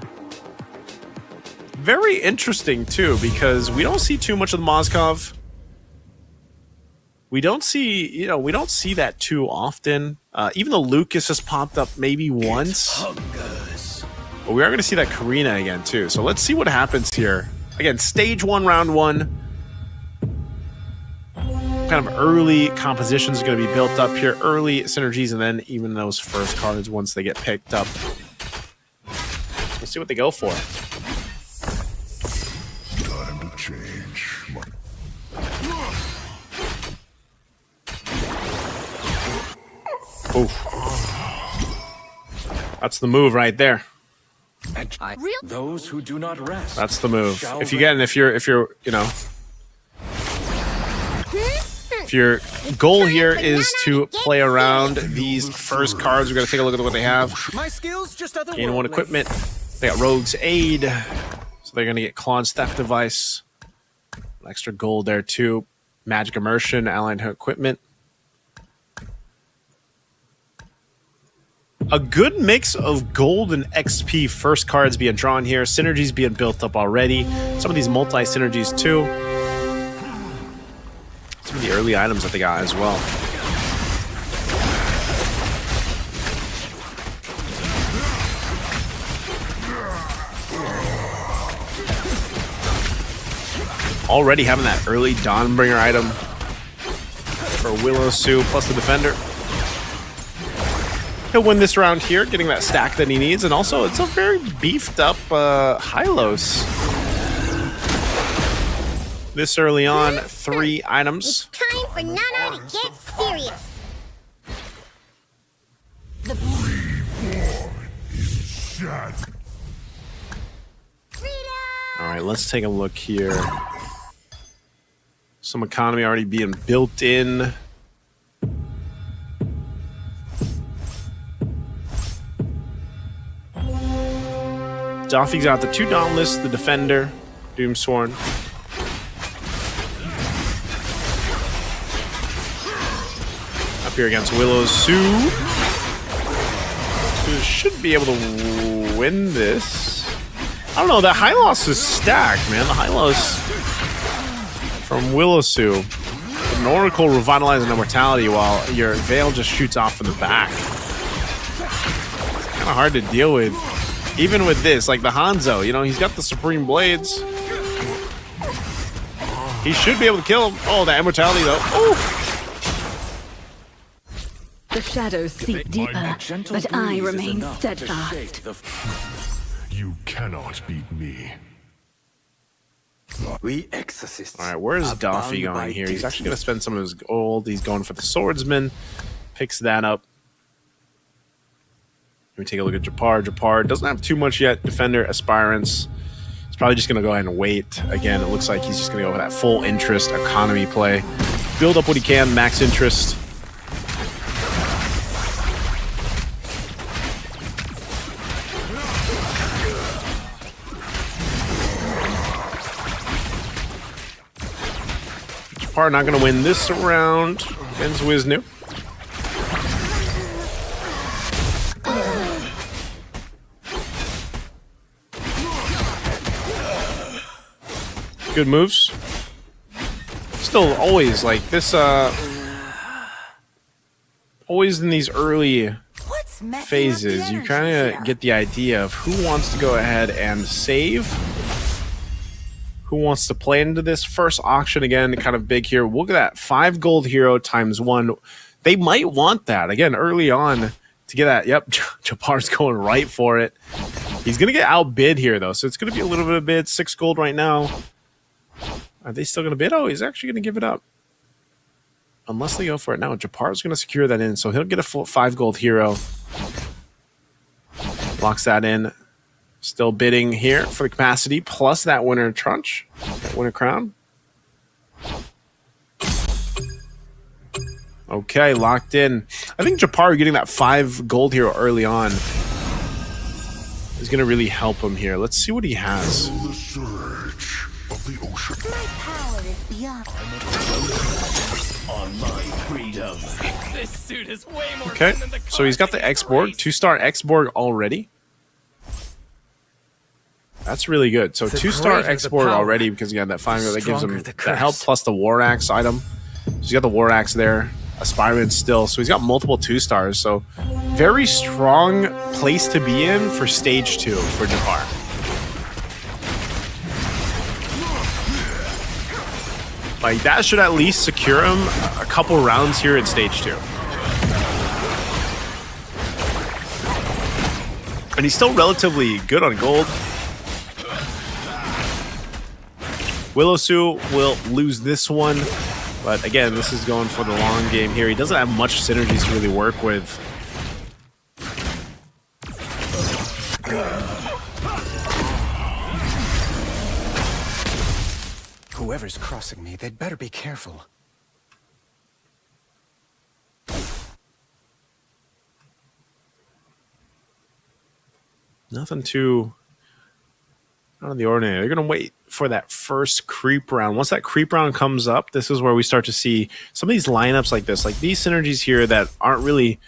Speaker 17: Very interesting, too, because we don't see too much of the Mozkov. We don't see, we don't see that too often. Even though Lucas has popped up maybe once. But we are going to see that Karina again, too. So let's see what happens here. Again, stage 1, round 1. Kind of early compositions are going to be built up here. Early synergies, and then even those first cards once they get picked up. We'll see what they go for.
Speaker 7: Time to change.
Speaker 17: Oof. That's the move right there.
Speaker 18: Those who do not rest.
Speaker 17: That's the move. If your goal here is to play around these first cards, we're going to take a look at what they have.
Speaker 4: My skills just
Speaker 17: Gain 1 equipment. They got Rogue's Aid. So they're going to get Claude's Theft Device. Extra gold there too. Magic Immersion, Allied Equipment. A good mix of gold and XP first cards being drawn here. Synergies being built up already. Some of these multi-synergies too. Some of the early items that they got as well. Already having that early Dawnbringer item for Willow Sue plus the Defender. He'll win this round here, getting that stack that he needs, and also it's a very beefed up Hylos. This early on, 3 items.
Speaker 3: It's time for Nana to get serious.
Speaker 17: All right, let's take a look here. Some economy already being built in. Doffy's got the 2 Dauntless, the Defender, Doomsworn. Up here against Willow Sue. Who should be able to win this. I don't know, that Hylos is stacked, man. The Hylos from Willow Sue. An Oracle revitalizing Immortality while your Veil just shoots off in the back. Kind of hard to deal with. Even with this, like the Hanzo, he's got the Supreme Blades. He should be able to kill him. Oh, that Immortality, though. Ooh.
Speaker 16: The shadows seep deeper, but I remain steadfast.
Speaker 7: You cannot beat me.
Speaker 8: We exorcists.
Speaker 17: All right, where's Daffy going here? He's actually going to spend some of his gold. He's going for the swordsman. Picks that up. Let me take a look at Japar. Japar doesn't have too much yet. Defender, Aspirants. He's probably just going to go ahead and wait. Again, it looks like he's just going to go with that full interest economy play. Build up what he can, max interest. Japar not going to win this round against Wisnu. Good moves. Still always like this, always in these early phases, you kind of get the idea of who wants to go ahead and save, who wants to play into this first auction. Again, kind of big here. Look at that, 5 gold hero times 1. They might want that again early on to get that. Yep, Japar's going right for it. He's gonna get outbid here though, so it's gonna be a little bit of bid. 6 gold right now. Are they still gonna bid? Oh, he's actually gonna give it up. Unless they go for it now. Japar's going to secure that in, so he'll get a full 5 gold hero. Locks that in. Still bidding here for the capacity, plus that winner trunch, that winner crown. Okay, locked in. I think Japar getting that 5 gold hero early on is going to really help him here. Let's see what he has.
Speaker 7: The surge of the ocean.
Speaker 3: My power is beyond.
Speaker 11: On my freedom. This suit is way more
Speaker 17: Okay,
Speaker 11: fun than the
Speaker 17: so he's got the X-Borg, 2-star X-Borg already. That's really good. So 2-star X-Borg already because again that 5 that gives him that help plus the War Axe item. So he's got the War Axe there, Aspirant still. So he's got multiple 2-stars. So very strong place to be in for stage 2 for Japar. Like, that should at least secure him a couple rounds here at stage 2. And he's still relatively good on gold. Willowsue will lose this one. But again, this is going for the long game here. He doesn't have much synergies to really work with.
Speaker 8: Whoever's crossing me, they'd better be careful.
Speaker 17: Nothing too out of the ordinary. They're going to wait for that first creep round. Once that creep round comes up, this is where we start to see some of these lineups like this, like these synergies here that aren't really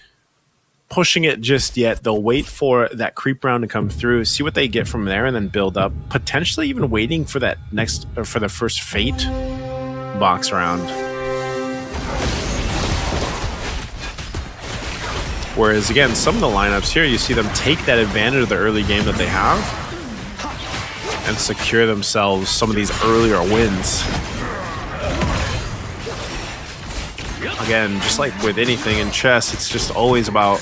Speaker 17: pushing it just yet. They'll wait for that creep round to come through, see what they get from there, and then build up. Potentially even waiting for that next, or for the first Fate box round. Whereas again, some of the lineups here, you see them take that advantage of the early game that they have and secure themselves some of these earlier wins. Again, just like with anything in chess, it's just always about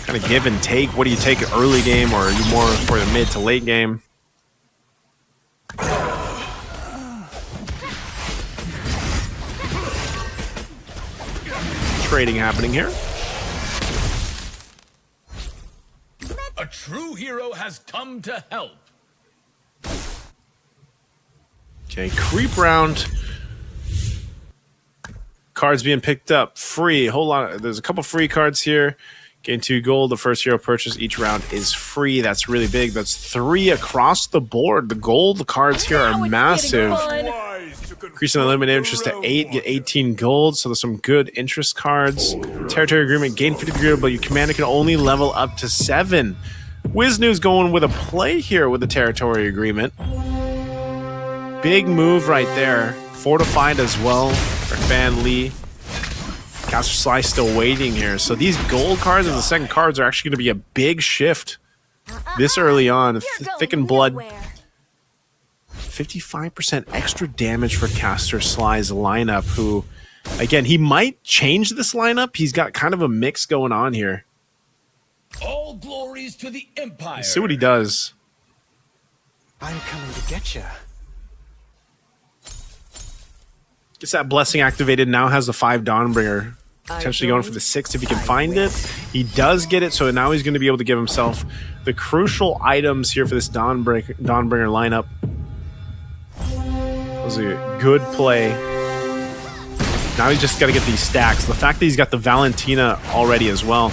Speaker 17: kind of give and take. What do you take early game, or are you more for the mid to late game? Trading happening here.
Speaker 12: A true hero has come to help.
Speaker 17: Okay, creep round. Cards being picked up. Free. Whole lot. There's a couple free cards here. Gain 2 gold. The first hero purchase each round is free. That's really big. That's 3 across the board. The gold cards here are massive. Increasing the limit interest to 8. Get 18 gold. So there's some good interest cards. Territory agreement. Gain 50 gold, but your commander can only level up to 7. Wisnu's going with a play here with the territory agreement. Big move right there. Fortified as well for Fan Lee. Caster Sly still waiting here. So these gold cards and the second cards are actually going to be a big shift this early on. Thicken Blood. 55% extra damage for Caster Sly's lineup, who, again, he might change this lineup. He's got kind of a mix going on here.
Speaker 12: All glories to the Empire.
Speaker 17: Let's see what he does.
Speaker 4: I'm coming to get you.
Speaker 17: Gets that blessing activated. Now has the 5 Dawnbringer. Potentially going for the 6 if he can find it. He does get it, so now he's going to be able to give himself the crucial items here for this Dawnbringer lineup. That was a good play. Now he's just got to get these stacks. The fact that he's got the Valentina already as well.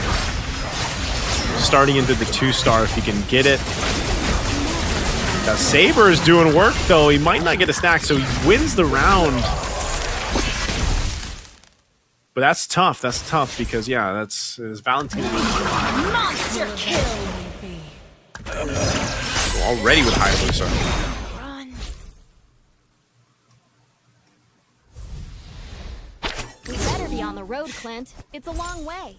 Speaker 17: Starting into the 2-star if he can get it. That Saber is doing work, though. He might not get a stack, so he wins the round. But that's tough. That's tough because, yeah, that's Valentina.
Speaker 3: Monster kill.
Speaker 17: Already with Hayabusa.
Speaker 2: We better be on the road, Clint. It's a long way.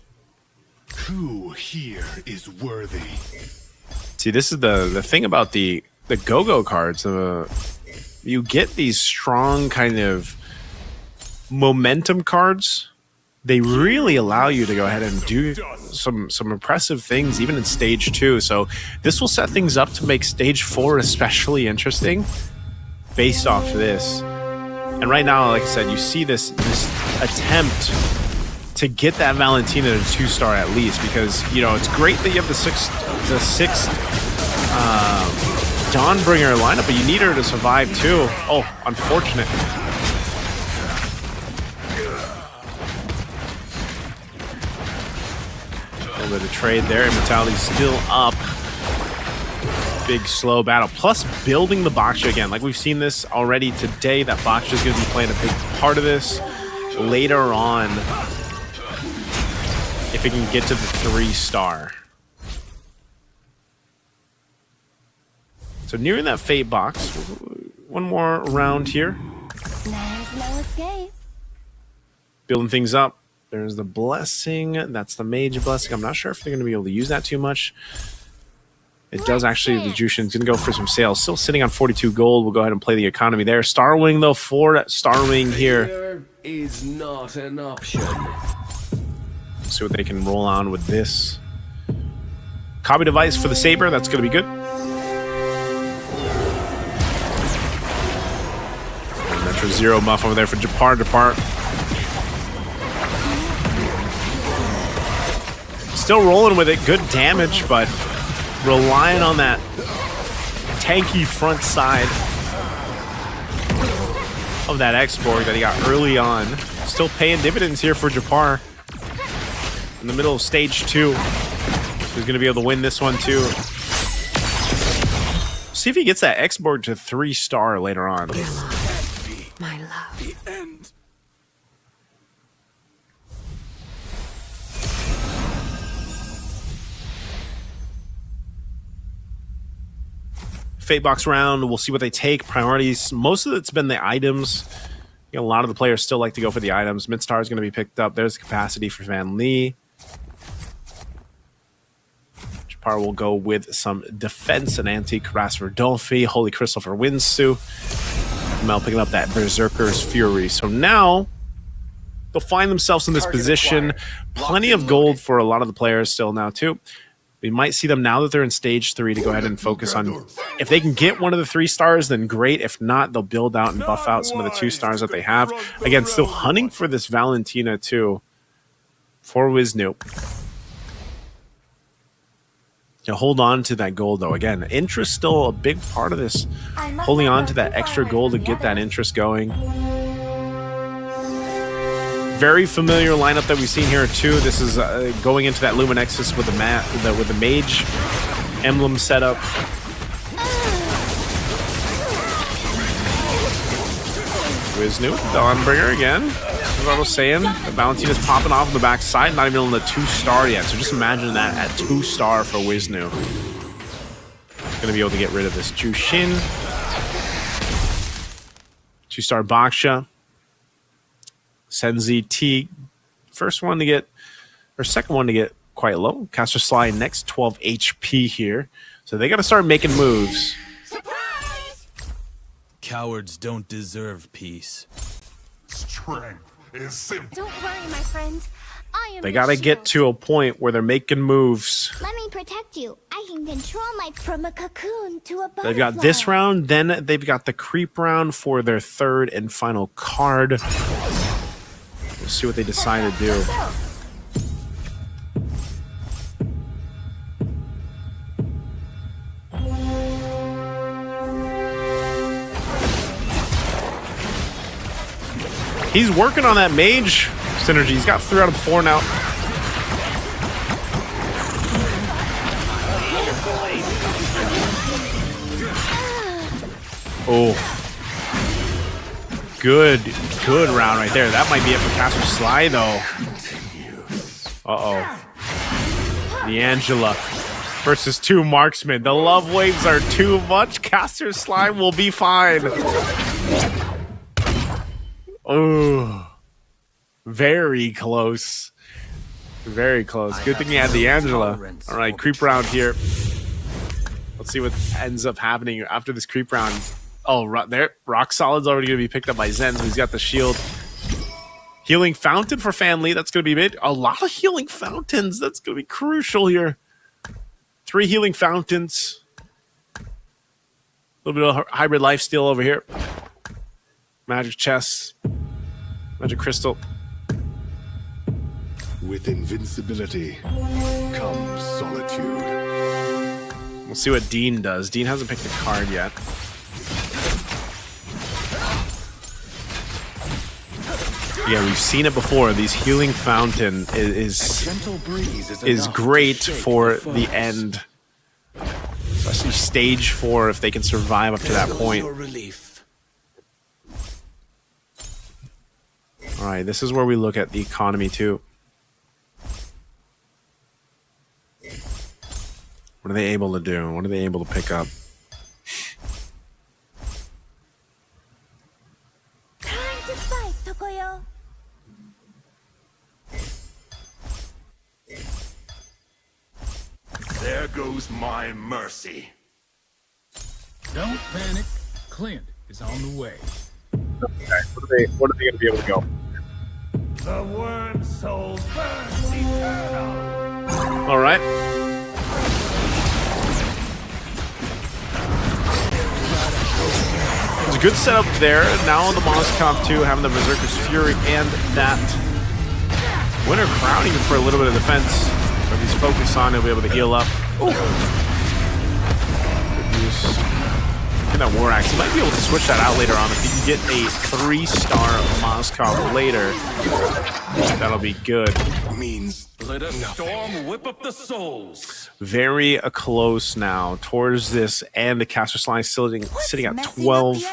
Speaker 7: Who here is worthy?
Speaker 17: See, this is the thing about the go-go cards. You get these strong kind of momentum cards. They really allow you to go ahead and do some impressive things, even in stage 2. So this will set things up to make stage 4 especially interesting based off this. And right now, like I said, you see this attempt to get that Valentina to 2-star at least, because, you know, it's great that you have the sixth Dawnbringer lineup, but you need her to survive too. Oh, unfortunate. A little bit of trade there. Immortality's still up. Big slow battle. Plus building the Baksha again. Like we've seen this already today, that Baksha is going to be playing a big part of this later on if it can get to the 3-star. So nearing that Fate box. One more round here.
Speaker 3: There's no escape.
Speaker 17: Building things up. There's the blessing. That's the mage blessing. I'm not sure if they're going to be able to use that too much. It does actually. The Jushin's going to go for some sales. Still sitting on 42 gold. We'll go ahead and play the economy there. Starwing, though, 4 Starwing here.
Speaker 11: Is not an option.
Speaker 17: See what they can roll on with this. Copy device for the Saber. That's going to be good. Metro Zero buff over there for Japar. Still rolling with it. Good damage, but relying on that tanky front side of that X-Borg that he got early on. Still paying dividends here for Japar. In the middle of stage 2. He's going to be able to win this one too. See if he gets that X-Borg to 3-star later on.
Speaker 16: My love.
Speaker 11: The end.
Speaker 17: Fate box round. We'll see what they take. Priorities. Most of it's been the items. You know, a lot of the players still like to go for the items. Midstar is going to be picked up. There's the capacity for Van Lee. Japar will go with some defense and antique Ras for Dolphy. Holy Crystal for Winsu. Mel picking up that Berserker's Fury. So now they'll find themselves in this position. Plenty of gold for a lot of the players still now too. We might see them now that they're in stage 3 to go ahead and focus on, if they can get one of the 3-stars, then great. If not, they'll build out and buff out some of the 2-stars that they have. Again, still hunting for this Valentina too for Wisnu. You know, hold on to that gold though. Again, interest still a big part of this. Holding on to that extra gold to get that interest going. Very familiar lineup that we've seen here too. This is going into that Luminexus with the mage emblem setup. Wisnu, Dawnbringer again. As I was saying, the Valentina's popping off on the backside, not even on the 2-star yet. So just imagine that at 2-star for Wisnu. Gonna be able to get rid of this Jushin. 2-star Baksha. Senzi T, first one to get, or second one to get quite low. Caster Sly next, 12 HP here. So they got to start making moves.
Speaker 19: Surprise! Cowards don't deserve peace.
Speaker 7: Strength is simple.
Speaker 3: Don't worry, my friend.
Speaker 17: They got to get to a point where they're making moves.
Speaker 3: Let me protect you. I can control my from a cocoon to a butterfly.
Speaker 17: They've got this round, then they've got the creep round for their third and final card. We'll see what they decide to do. He's working on that mage synergy. He's got 3 out of 4 now. Oh. Good round right there. That might be it for Caster Sly, though. Uh-oh. The Angela versus 2 marksmen. The love waves are too much. Caster Sly will be fine. Oh, very close. Very close. Good thing you had the Angela. All right, creep round here. Let's see what ends up happening after this creep round. Oh, there. Rock Solid's already going to be picked up by Zen, so he's got the shield. Healing Fountain for Family. That's going to be big. A lot of Healing Fountains. That's going to be crucial here. 3 Healing Fountains. A little bit of Hybrid Lifesteal over here. Magic Chest. Magic Crystal.
Speaker 7: With invincibility comes solitude.
Speaker 17: We'll see what Dean does. Dean hasn't picked a card yet. Yeah, we've seen it before. These Healing Fountain is great for the end. Especially stage 4 if they can survive up to that point. All right, this is where we look at the economy too. What are they able to do? What are they able to pick up?
Speaker 3: Time to fight, Tokoyo.
Speaker 7: There goes my mercy.
Speaker 12: Don't panic. Clint is on the way.
Speaker 17: Okay, what are they going to be able to go?
Speaker 7: The worm soul burns eternal.
Speaker 17: All right. It's a good setup there. Now the Moskov 2 having the Berserker's Fury and that Winter Crown even for a little bit of defense. If he's focused on, he'll be able to heal up. Ooh. Good use. And that War Axe. He might be able to switch that out later on if he can get a 3-star Moskov later. That'll be good.
Speaker 18: Means let a storm whip up the souls.
Speaker 17: Very close now towards this, and the Caster Sly sitting at 12.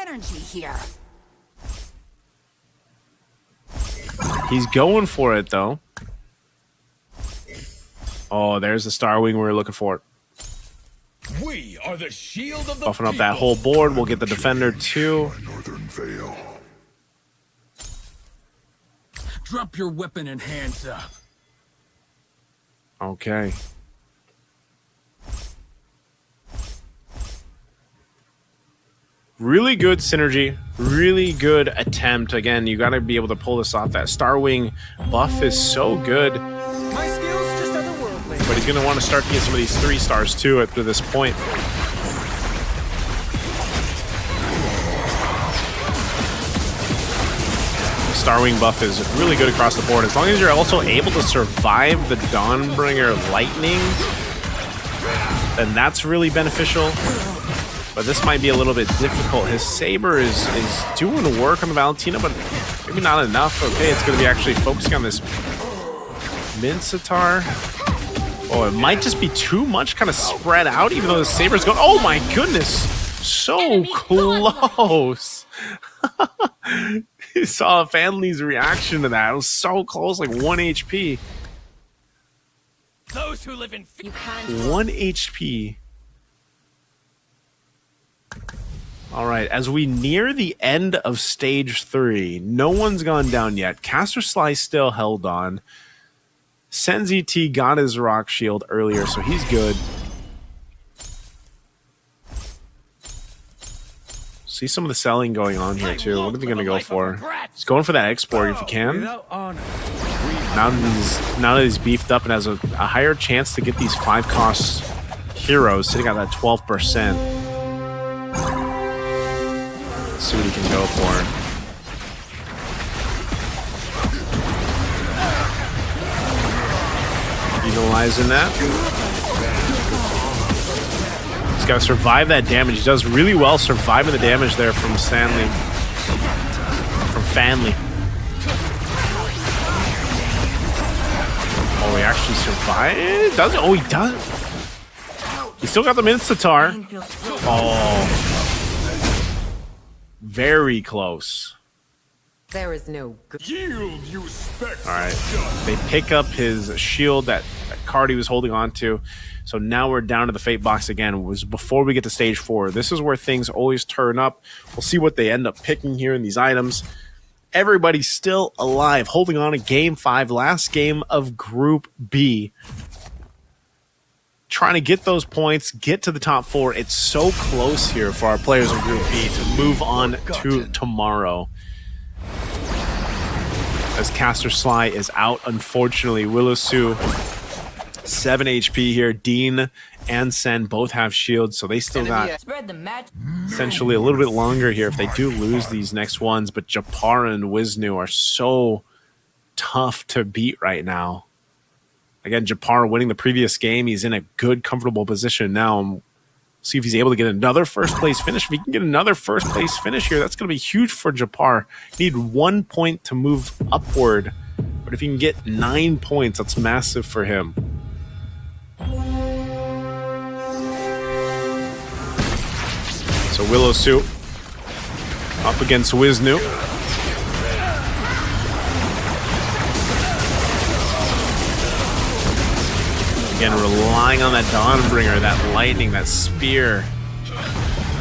Speaker 17: He's going for it though. Oh, there's the Star Wing we were looking for.
Speaker 12: We are the shield of the
Speaker 17: Buffing up that whole board. We'll get the Defender too.
Speaker 12: Drop your weapon and hands up.
Speaker 17: Okay. Really good synergy. Really good attempt. Again, you got to be able to pull this off. That Star Wing buff is so good.
Speaker 4: My skills just otherworldly.
Speaker 17: But he's going to want to start to get some of these 3-stars too up to this point. Starwing buff is really good across the board. As long as you're also able to survive the Dawnbringer Lightning, then that's really beneficial. But this might be a little bit difficult. His Saber is doing work on the Valentina, but maybe not enough. Okay, it's going to be actually focusing on this Mincetar. Oh, it might just be too much kind of spread out, even though the Saber's going... Oh my goodness! So close! You saw Family's reaction to that. It was so close, like 1 HP.
Speaker 12: Those who live in
Speaker 17: 1 HP. All right, as we near the end of stage 3, no one's gone down yet. Caster Sly still held on. Senzi T got his rock shield earlier, so he's good. See some of the selling going on here too. What are they going to go for? He's going for that export if you can. Now that he's beefed up and has a higher chance to get these 5-cost heroes, sitting at that 12%. Let's see what he can go for. Utilizing that. He's got to survive that damage. He does really well surviving the damage there from Stanley. From Fanley. Oh, he actually survived? Does it? Oh, he does. He still got the Minstatar. Oh. Very close.
Speaker 6: There is no
Speaker 7: yield, you spectre.
Speaker 17: All right. They pick up his shield that card he was holding on to. So now we're down to the Fate box again. It was before we get to stage 4. This is where things always turn up. We'll see what they end up picking here in these items. Everybody's still alive, holding on to Game 5, last game of Group B. Trying to get those points, get to the top 4. It's so close here for our players in Group B to move on to tomorrow. As Caster Sly is out, unfortunately. Willow Sue, 7 HP here. Dean and Sen both have shields, so they still got essentially a little bit longer here if they do lose these next ones. But Japara and Wisnu are so tough to beat right now. Again, Japara winning the previous game. He's in a good, comfortable position now. And see if he's able to get another first-place finish. If he can get another first-place finish here, that's going to be huge for Japara. Need 1 point to move upward. But if he can get 9 points, that's massive for him. So Willow Sue up against Wisnu. Again, relying on that Dawnbringer, that lightning, that spear.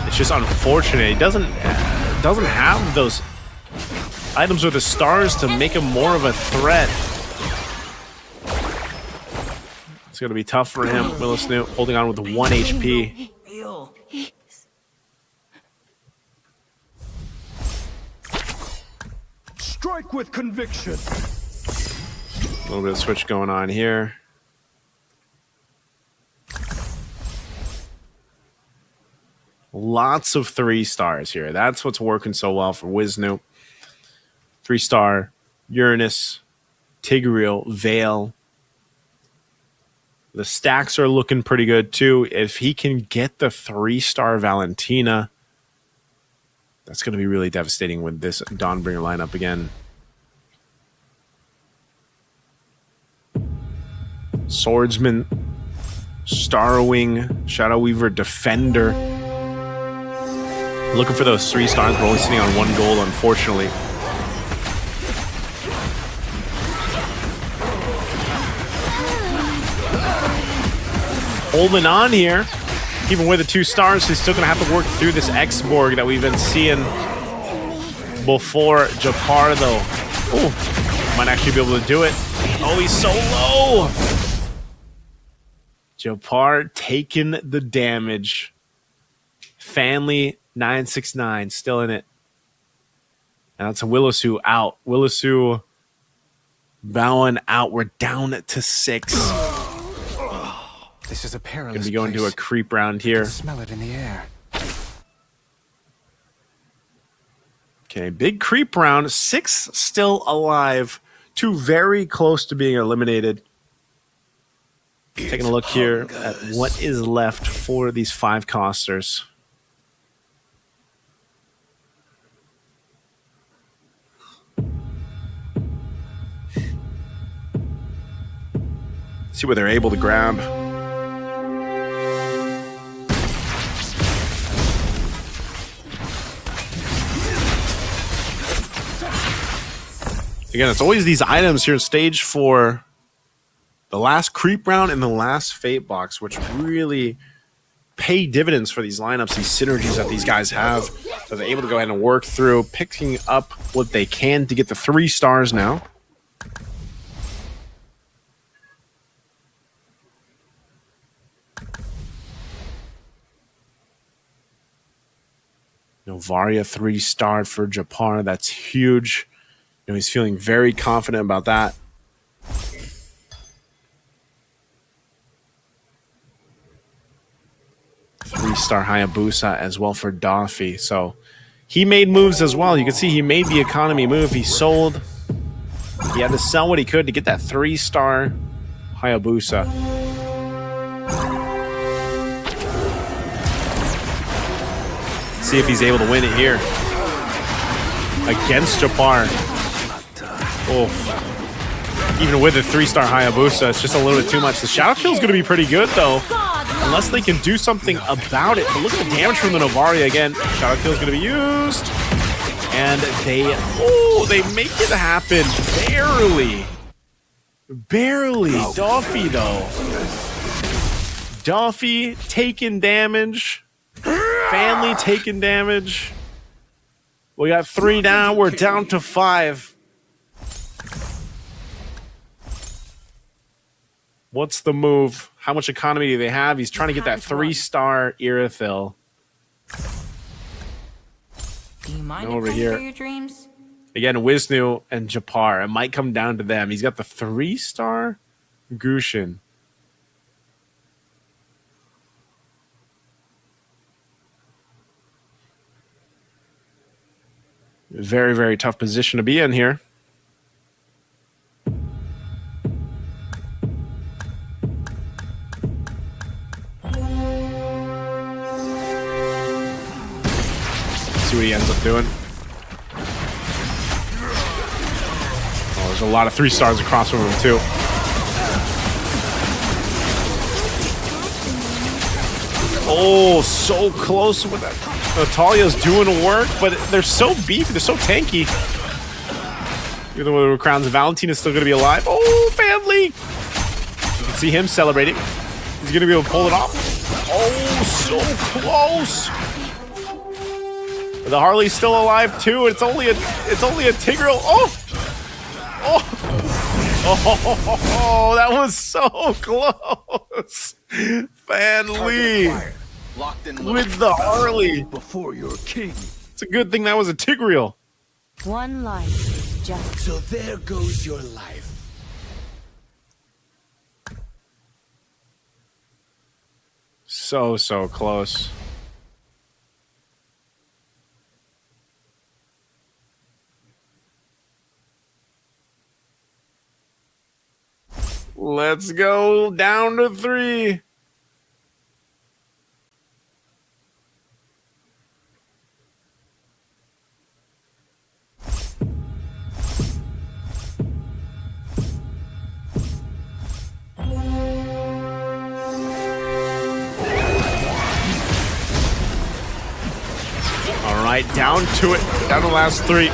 Speaker 17: It's just unfortunate. He doesn't have those items with the stars to make him more of a threat. It's going to be tough for him. Willow Snoot holding on with 1 HP.
Speaker 11: Strike with conviction.
Speaker 17: A little bit of switch going on here. Lots of 3 stars here. That's what's working so well for Wisnu. 3-star, Uranus, Tigreal, Veil. The stacks are looking pretty good too. If he can get the 3-star Valentina, that's going to be really devastating with this Dawnbringer lineup again. Swordsman, Starwing, Shadow Weaver, Defender. Looking for those 3 stars. We're only sitting on 1 gold, unfortunately. Holding on here. Even with the 2 stars, he's still going to have to work through this X-Borg that we've been seeing before. Japar, though. Oh, might actually be able to do it. Oh, he's so low. Japar taking the damage. Fanley 969 still in it. And that's a Willow Sue out. Willow Sue bowing out. We're down to 6.
Speaker 4: This is a perilous
Speaker 17: Gonna be going to a creep round here.
Speaker 4: Smell it in the air.
Speaker 17: Okay, big creep round. 6 still alive. 2 very close to being eliminated. Taking a look here at what is left for these 5-costers. See what they're able to grab. Again, it's always these items here in stage 4. The last creep round and the last fate box, which really pay dividends for these lineups, these synergies that these guys have. So they're able to go ahead and work through, picking up what they can to get the 3 stars now. Novaria 3-star for Japar. That's huge. You know, he's feeling very confident about that. 3-star Hayabusa as well for Doffy. So he made moves as well. You can see he made the economy move. He sold. He had to sell what he could to get that 3-star Hayabusa. See if he's able to win it here against Japar. Oh, even with a 3-star Hayabusa, it's just a little bit too much. The Shadow Kill is going to be pretty good though, unless they can do something about it. But look at the damage from the Novaria again. Shadow Kill is going to be used, and they make it happen barely. Doffy though. Doffy taking damage. Family taking damage. We got 3 down. We're down to 5. What's the move? How much economy do they have? He's trying to get that 3-star Irithyll.
Speaker 6: Do you mind
Speaker 17: over
Speaker 6: if I
Speaker 17: here.
Speaker 6: share your dreams?
Speaker 17: Again, Wisnu and Japar. It might come down to them. He's got the 3-star Gushin. Very, very tough position to be in here. See what he ends up doing. Oh, there's a lot of 3-stars across from him too. Oh, so close with that. Natalia's doing work, but they're so beefy. They're so tanky. Even though the Crowns, Valentina is still going to be alive. Oh, family! You can see him celebrating. He's going to be able to pull it off. Oh, so close! The Harley's still alive too. It's only a Tigreal. Oh, that was so close. Fan Lee with the Harley
Speaker 8: before your king.
Speaker 17: It's a good thing that was a Tigreal.
Speaker 16: One life is just.
Speaker 8: So there goes your life.
Speaker 17: So close. Let's go down to 3. All right, down to it. Down to the last 3.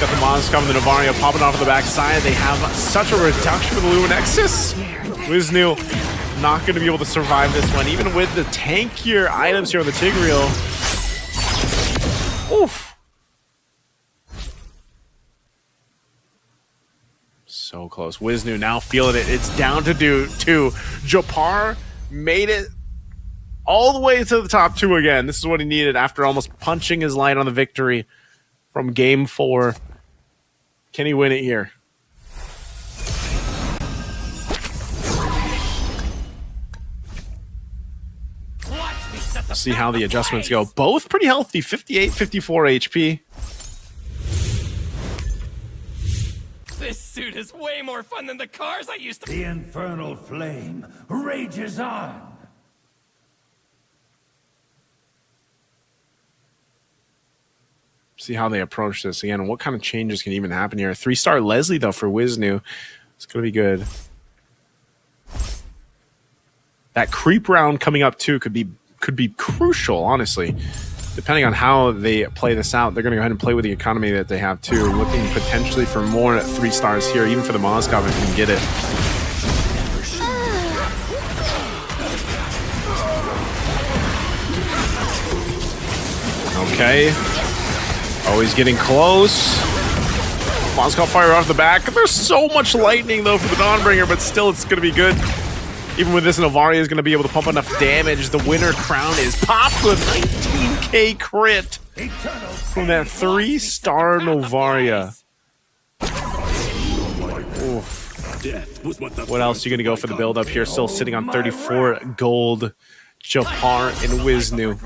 Speaker 17: Got the Monster coming, the Novaria popping off of the backside. They have such a reduction for the Luminexus. Wisnu not going to be able to survive this one, even with the tankier items here on the Tigreal. Oof. So close. Wisnu now feeling it. It's down to 2. Japar made it all the way to the top 2 again. This is what he needed after almost punching his light on the victory from game 4. Can he win it here? Let's see how the adjustments go. Both pretty healthy, 58, 54 HP.
Speaker 11: This suit is way more fun than the cars I used to.
Speaker 20: The infernal flame rages on.
Speaker 17: See how they approach this again. What kind of changes can even happen here? 3-star Leslie though for Wisnu. It's gonna be good. That creep round coming up too could be crucial, honestly. Depending on how they play this out, they're gonna go ahead and play with the economy that they have too. Looking potentially for more 3-stars here, even for the Moskov if you can get it. Okay. Always getting close. Moskov fire off the back. There's so much lightning though for the Dawnbringer, but still it's gonna be good. Even with this, Novaria is gonna be able to pump enough damage. The winner crown is popped with 19k crit from that 3-star Novaria. Oof. What else are you gonna go for the build up here? Still sitting on 34 gold. Japar and Wisnu.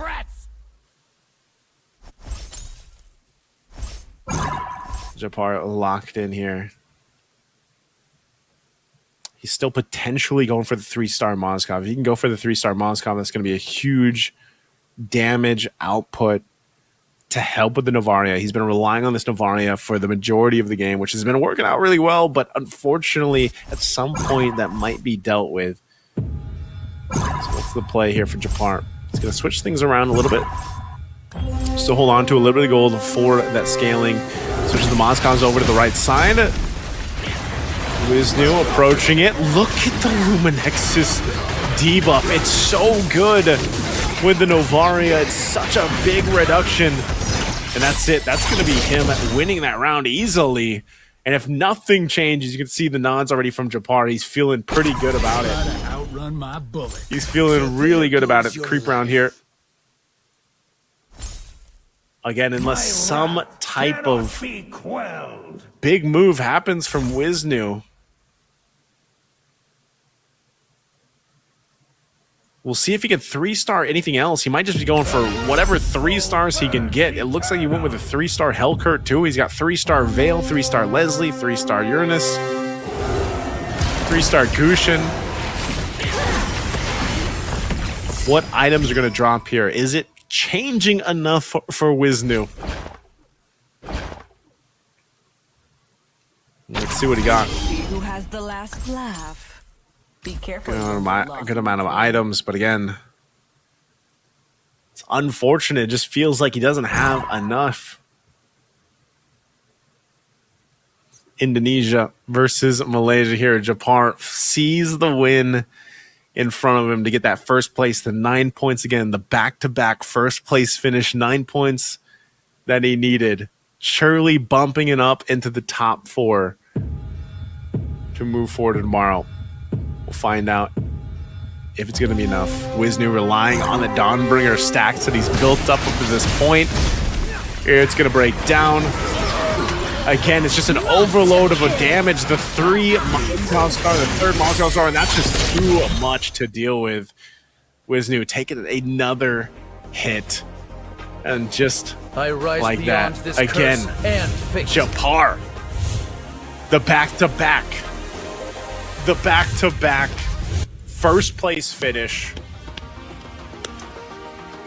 Speaker 17: Japar locked in here. He's still potentially going for the 3-star Moskov. If he can go for the 3-star Moskov, that's going to be a huge damage output to help with the Novaria. He's been relying on this Novaria for the majority of the game, which has been working out really well, but unfortunately, at some point, that might be dealt with. So what's the play here for Japar? He's going to switch things around a little bit. Still hold on to a little bit of gold for that scaling. Switches the Moskovs over to the right side. Wisnu approaching it. Look at the Luminexus debuff. It's so good with the Novaria. It's such a big reduction. And that's it. That's going to be him winning that round easily. And if nothing changes, you can see the nods already from Japar. He's feeling pretty good about it.
Speaker 12: Outrun my bullet.
Speaker 17: He's feeling really good about it. The creep round here. Again, unless some type of big move happens from Wisnu. We'll see if he can 3-star anything else. He might just be going for whatever 3 stars he can get. It looks like he went with a 3-star Hellcurt too. He's got 3-star Veil, 3-star Leslie, 3-star Uranus, 3-star Gushin. What items are going to drop here? Is it changing enough for Wisnu? Let's see what he got.
Speaker 16: Who has the last laugh?
Speaker 6: Be careful.
Speaker 17: Good amount of items, but again, it's unfortunate. It just feels like he doesn't have enough. Indonesia versus Malaysia here. Japar sees the win in front of him to get that first place, the 9 points again, the back-to-back first place finish, 9 points that he needed. Surely bumping it up into the top 4 to move forward tomorrow. We'll find out if it's going to be enough. Wisnu relying on the Dawnbringer stacks that he's built up to this point. Here it's going to break down. Again, it's just an overload of a damage. The 3 Moskov star, the 3rd Moskov star, and that's just too much to deal with. Wisnu taking another hit. And just like that, again, Japar. The back-to-back. The back-to-back first place finish.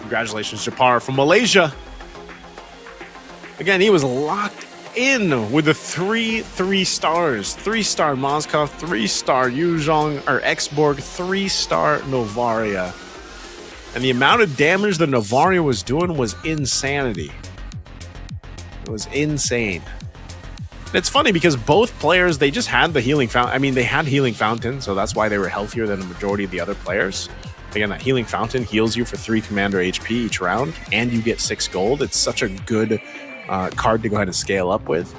Speaker 17: Congratulations, Japar from Malaysia. Again, he was locked in with the 3 stars. 3-star Moskov, 3-star Yuzhong or Xborg, 3-star Novaria. And the amount of damage the Novaria was doing was insanity. It was insane. And it's funny because both players, they just had the healing fountain. I mean, they had healing fountain, so that's why they were healthier than the majority of the other players. Again, that healing fountain heals you for 3 commander HP each round, and you get 6 gold. It's such a good card to go ahead and scale up with.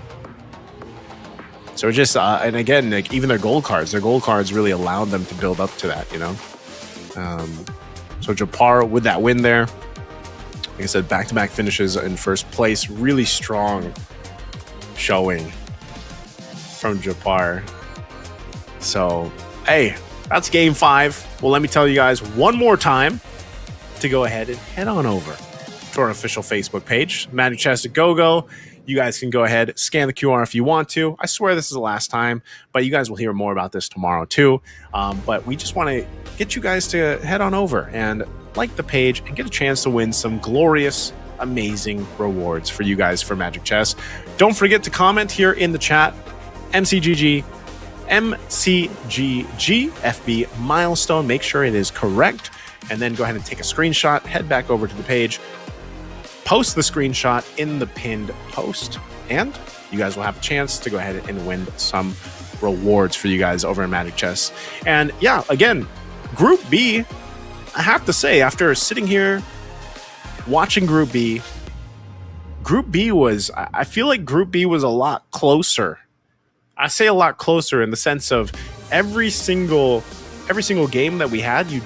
Speaker 17: So just, and again, like even their gold cards really allowed them to build up to that, you know? So Japar with that win there. Like I said, back-to-back finishes in first place. Really strong showing from Japar. So, hey, that's game 5. Well, let me tell you guys one more time to go ahead and head on over to our official Facebook page, Magic Chess at GoGo. You guys can go ahead, scan the QR if you want to. I swear this is the last time, but you guys will hear more about this tomorrow too. But we just want to get you guys to head on over and like the page and get a chance to win some glorious, amazing rewards for you guys for Magic Chess. Don't forget to comment here in the chat, MCGG, FB milestone. Make sure it is correct, and then go ahead and take a screenshot, head back over to the page, post the screenshot in the pinned post, and you guys will have a chance to go ahead and win some rewards for you guys over in Magic Chess. And yeah, again, Group B, I have to say, after sitting here watching Group B was, I feel like Group B was a lot closer. I say a lot closer in the sense of every single game that we had, you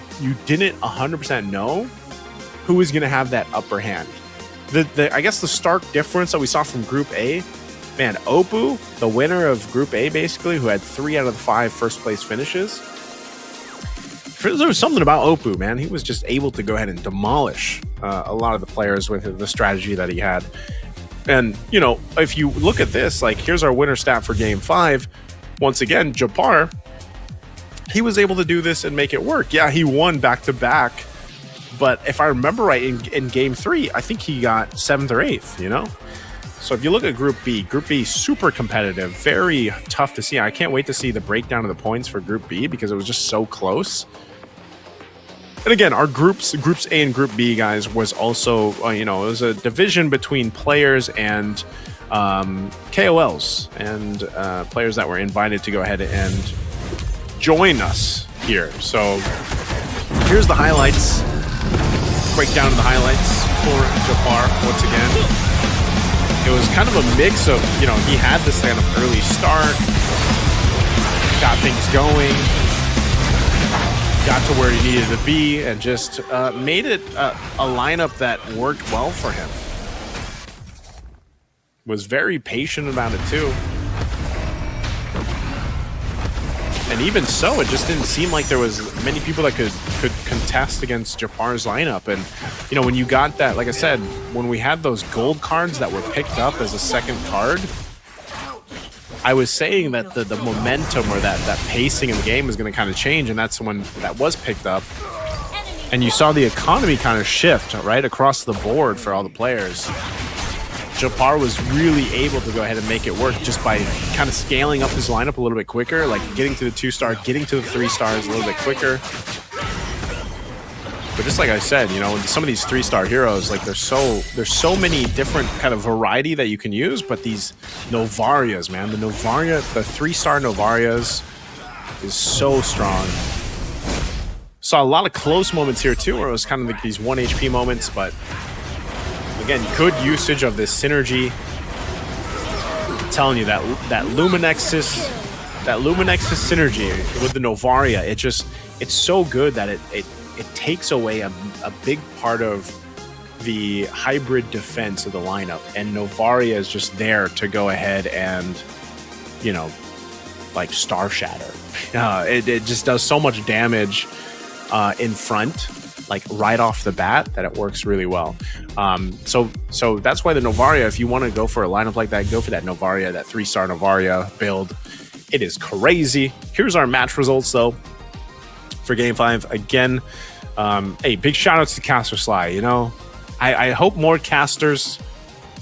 Speaker 17: didn't 100% know who was going to have that upper hand. I guess the stark difference that we saw from Group A, man, Oppo, the winner of Group A basically, who had 3 out of the 5 first place finishes, there was something about Oppo, man. He was just able to go ahead and demolish a lot of the players with the strategy that he had. And, you know, if you look at this, like, here's our winner stat for Game 5. Once again, Japar, he was able to do this and make it work. Yeah, he won back-to-back. But if I remember right, in Game 3, I think he got 7th or 8th, you know? So if you look at Group B, super competitive, very tough to see. I can't wait to see the breakdown of the points for Group B because it was just so close. And again, our groups A and Group B, guys, was also, you know, it was a division between players and KOLs and players that were invited to go ahead and join us here. So here's the highlights. Breakdown of the highlights for Japar once again. It was kind of a mix of, you know, he had this kind of early start, got things going, got to where he needed to be, and just made it a lineup that worked well for him. Was very patient about it too. And even so, it just didn't seem like there was many people that could contest against Japar's lineup. And, you know, when you got that, like I said, when we had those gold cards that were picked up as a second card, I was saying that the momentum or that pacing in the game was going to kind of change, and that's when that was picked up. And you saw the economy kind of shift, right, across the board for all the players. Japar was really able to go ahead and make it work just by kind of scaling up his lineup a little bit quicker, like getting to the 2-star, getting to the 3 stars a little bit quicker. But just like I said, you know, some of these 3-star heroes, like there's so many different kind of variety that you can use, but these Novarias, man, the 3-star Novarias is so strong. Saw a lot of close moments here too, where it was kind of like these 1 HP moments, but again, good usage of this synergy. I'm telling you, that Luminexus synergy with the Novaria, it's so good that it takes away a big part of the hybrid defense of the lineup, and Novaria is just there to go ahead and, you know, like Star Shatter. It just does so much damage in front, like right off the bat, that it works really well. So that's why the Novaria, if you want to go for a lineup like that, go for that Novaria, that 3-star Novaria build. It is crazy. Here's our match results though for Game 5. Again, hey, big shout outs to Caster Sly. You know, I hope more casters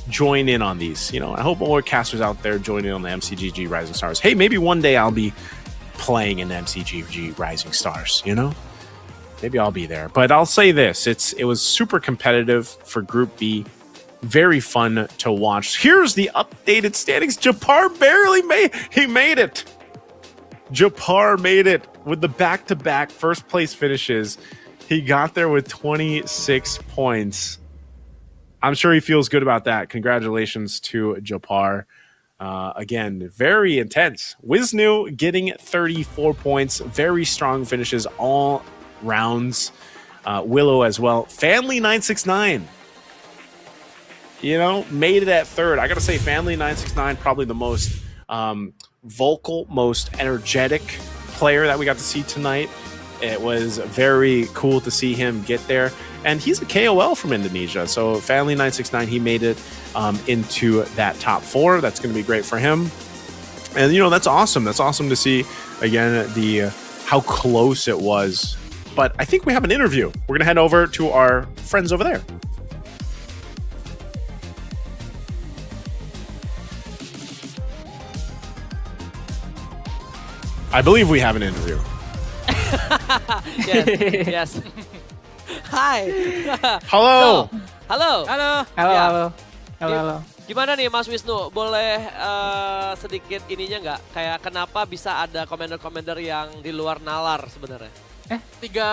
Speaker 17: join in on these. You know, I hope more casters out there join in on the MCGG Rising Stars. Hey, maybe one day I'll be playing in MCGG Rising Stars, you know? Maybe I'll be there. But I'll say this, it was super competitive for Group B. Very fun to watch. Here's the updated standings. Japar barely made it. Japar made it with the back-to-back first place finishes. He got there with 26 points. I'm sure he feels good about that. Congratulations to Japar. Again, very intense. Wisnu getting 34 points. Very strong finishes all rounds. Willow as well. Family 969, you know, made it at third. I gotta say, Family 969 probably the most vocal, most energetic player that we got to see tonight. It was very cool to see him get there, and he's a KOL from Indonesia. So Family 969, he made it into that top 4. That's going to be great for him, and you know, that's awesome. That's awesome to see again how close it was. But I think we have an interview. We're going to head over to our friends over there. I believe we have an interview.
Speaker 14: Yes. Hi.
Speaker 17: Halo.
Speaker 14: So, halo.
Speaker 15: Halo.
Speaker 14: Gimana nih Mas Wisnu? Boleh sedikit ininya nggak? Kayak kenapa bisa ada komentar-komentar yang di luar nalar sebenarnya?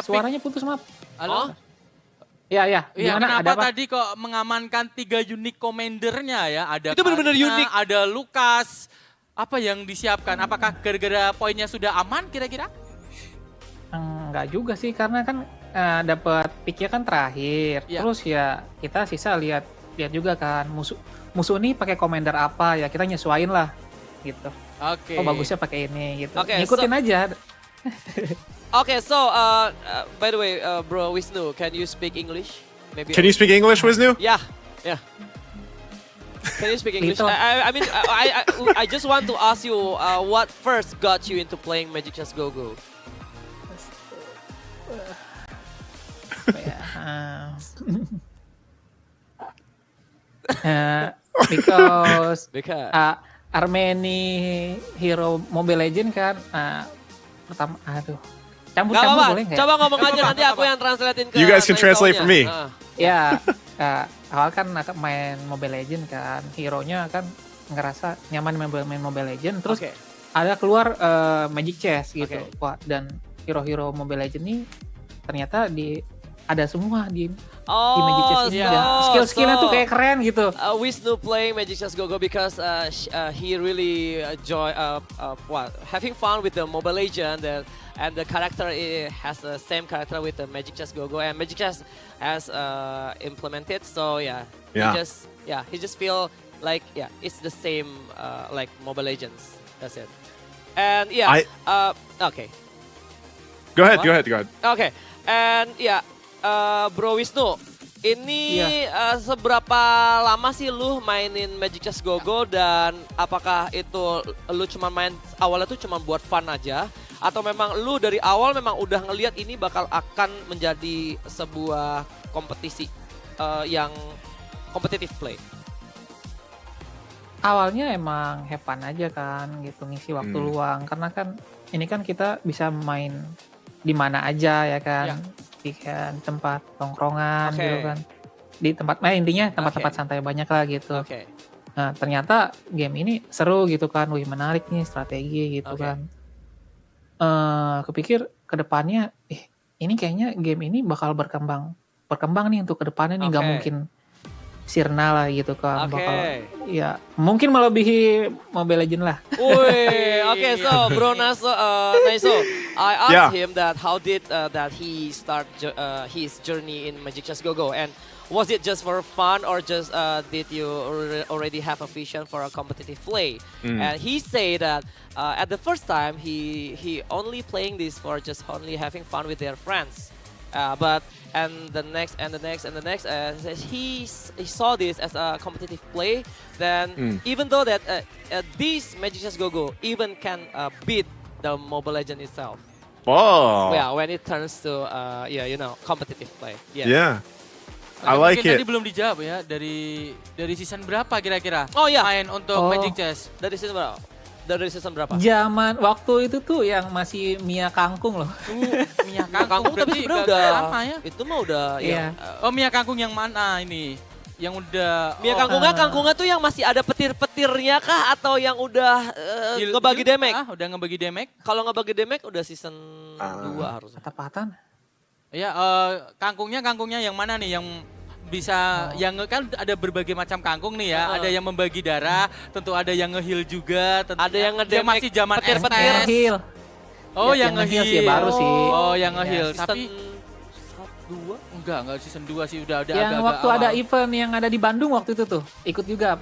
Speaker 15: Suaranya putus, maaf.
Speaker 13: Halo?
Speaker 15: Iya.
Speaker 13: Iya, kenapa tadi kok mengamankan 3 unique commandernya ya? Ada
Speaker 14: itu benar-benar unik.
Speaker 13: Ada Lukas. Apa yang disiapkan? Apakah gara-gara poinnya sudah aman kira-kira?
Speaker 15: Enggak juga sih, karena kan dapat picknya kan terakhir. Ya. Terus ya kita sisa lihat juga kan musuh ini pakai commander apa ya, kita nyesuain lah gitu.
Speaker 13: Oke.
Speaker 15: Oh bagusnya pakai ini gitu.
Speaker 14: Okay,
Speaker 15: ngikutin aja.
Speaker 14: Okay, so by the way, bro Wisnu, can you speak English? Maybe.
Speaker 17: Can you speak English, Wisnu?
Speaker 14: Yeah. Can you speak English? I mean, I just want to ask you, what first got you into playing Magic Chess Go-Go?
Speaker 15: Because Armeni Hero Mobile Legend kan pertama, campur-campur boleh nggak?
Speaker 14: Coba ngomong aja nanti aku yang translatein ke.
Speaker 17: You guys can translate for me.
Speaker 15: Ya, awal kan main Mobile Legend kan, hero-nya kan ngerasa nyaman main Mobile Legend, terus ada keluar Magic Chess gitu. Wah, dan hero-hero Mobile Legend ini ternyata ada semua di Magic Chess ini. Dan skill-skillnya tuh kayak keren gitu.
Speaker 14: Wisnu playing Magic Chess Go-Go because he really enjoy having fun with the Mobile Legend and the character has the same character with the Magic Chess Go-Go, and Magic Chess has implemented. So he just feel like it's the same like Mobile Legends. That's it. And okay.
Speaker 17: Go ahead.
Speaker 14: Okay, and Bro Wisnu, ini seberapa lama sih lu mainin Magic Chess Go-Go, dan apakah itu lu cuma main awalnya tuh cuma buat fun aja, atau memang lu dari awal memang udah ngelihat ini bakal akan menjadi sebuah kompetisi yang competitive play?
Speaker 15: Awalnya emang have fun aja kan gitu, ngisi waktu luang, karena kan ini kan kita bisa main di mana aja ya kan. Di kan tempat tongkrongan gitu kan, di tempat intinya tempat-tempat santai banyak lah gitu. Nah ternyata game ini seru gitu kan, wih menarik nih, strategi gitu kan. Kepikir kedepannya ini kayaknya game ini bakal berkembang nih untuk kedepannya nih, nggak mungkin sirna lah gitu kan, bakal mungkin melebihi Mobile Legend lah.
Speaker 14: Okay, so Bro Naiso, I asked him that how did that he start his journey in Magic Chess Go-Go, and was it just for fun, or just did you already have a vision for a competitive play? And he said that at the first time he only playing this for just only having fun with their friends. But the next, he saw this as a competitive play. Then even though that this Magic Chess Go-Go even can beat the Mobile Legend itself.
Speaker 17: Oh.
Speaker 14: Yeah, when it turns to competitive play.
Speaker 17: Yeah. I like it.
Speaker 13: Tadi belum dijawab ya, dari season berapa kira-kira? Main untuk Magic Chess.
Speaker 14: Dari season berapa?
Speaker 15: Zaman waktu itu tuh yang masih Mia Kangkung loh.
Speaker 13: Mia Kangkung
Speaker 14: tapi sebenarnya udah lama ya. Itu mah udah
Speaker 13: Oh, Mia Kangkung yang mana ini? Yang udah
Speaker 14: Mia Kangkungnya tuh yang masih ada petir-petirnya kah, atau yang udah ngebagi damage?
Speaker 13: Udah ngebagi damage.
Speaker 14: Kalau ngebagi damage udah season 2 harusnya.
Speaker 15: Patah-patan.
Speaker 13: Ya, kangkungnya yang mana nih, yang bisa yang kan ada berbagai macam kangkung nih ya. Ada yang membagi darah, tentu ada yang nge-heal juga,
Speaker 14: ada yang nge-damage
Speaker 13: masih zaman
Speaker 14: petir-petir.
Speaker 13: Oh, yang nge-heal
Speaker 15: sih baru sih.
Speaker 13: Oh, yang nge-heal. Tapi
Speaker 14: 2?
Speaker 13: Enggak season 2 sih, udah
Speaker 15: yang
Speaker 13: agak-agak
Speaker 15: waktu
Speaker 13: awal.
Speaker 15: ada event yang ada di Bandung waktu itu tuh, ikut juga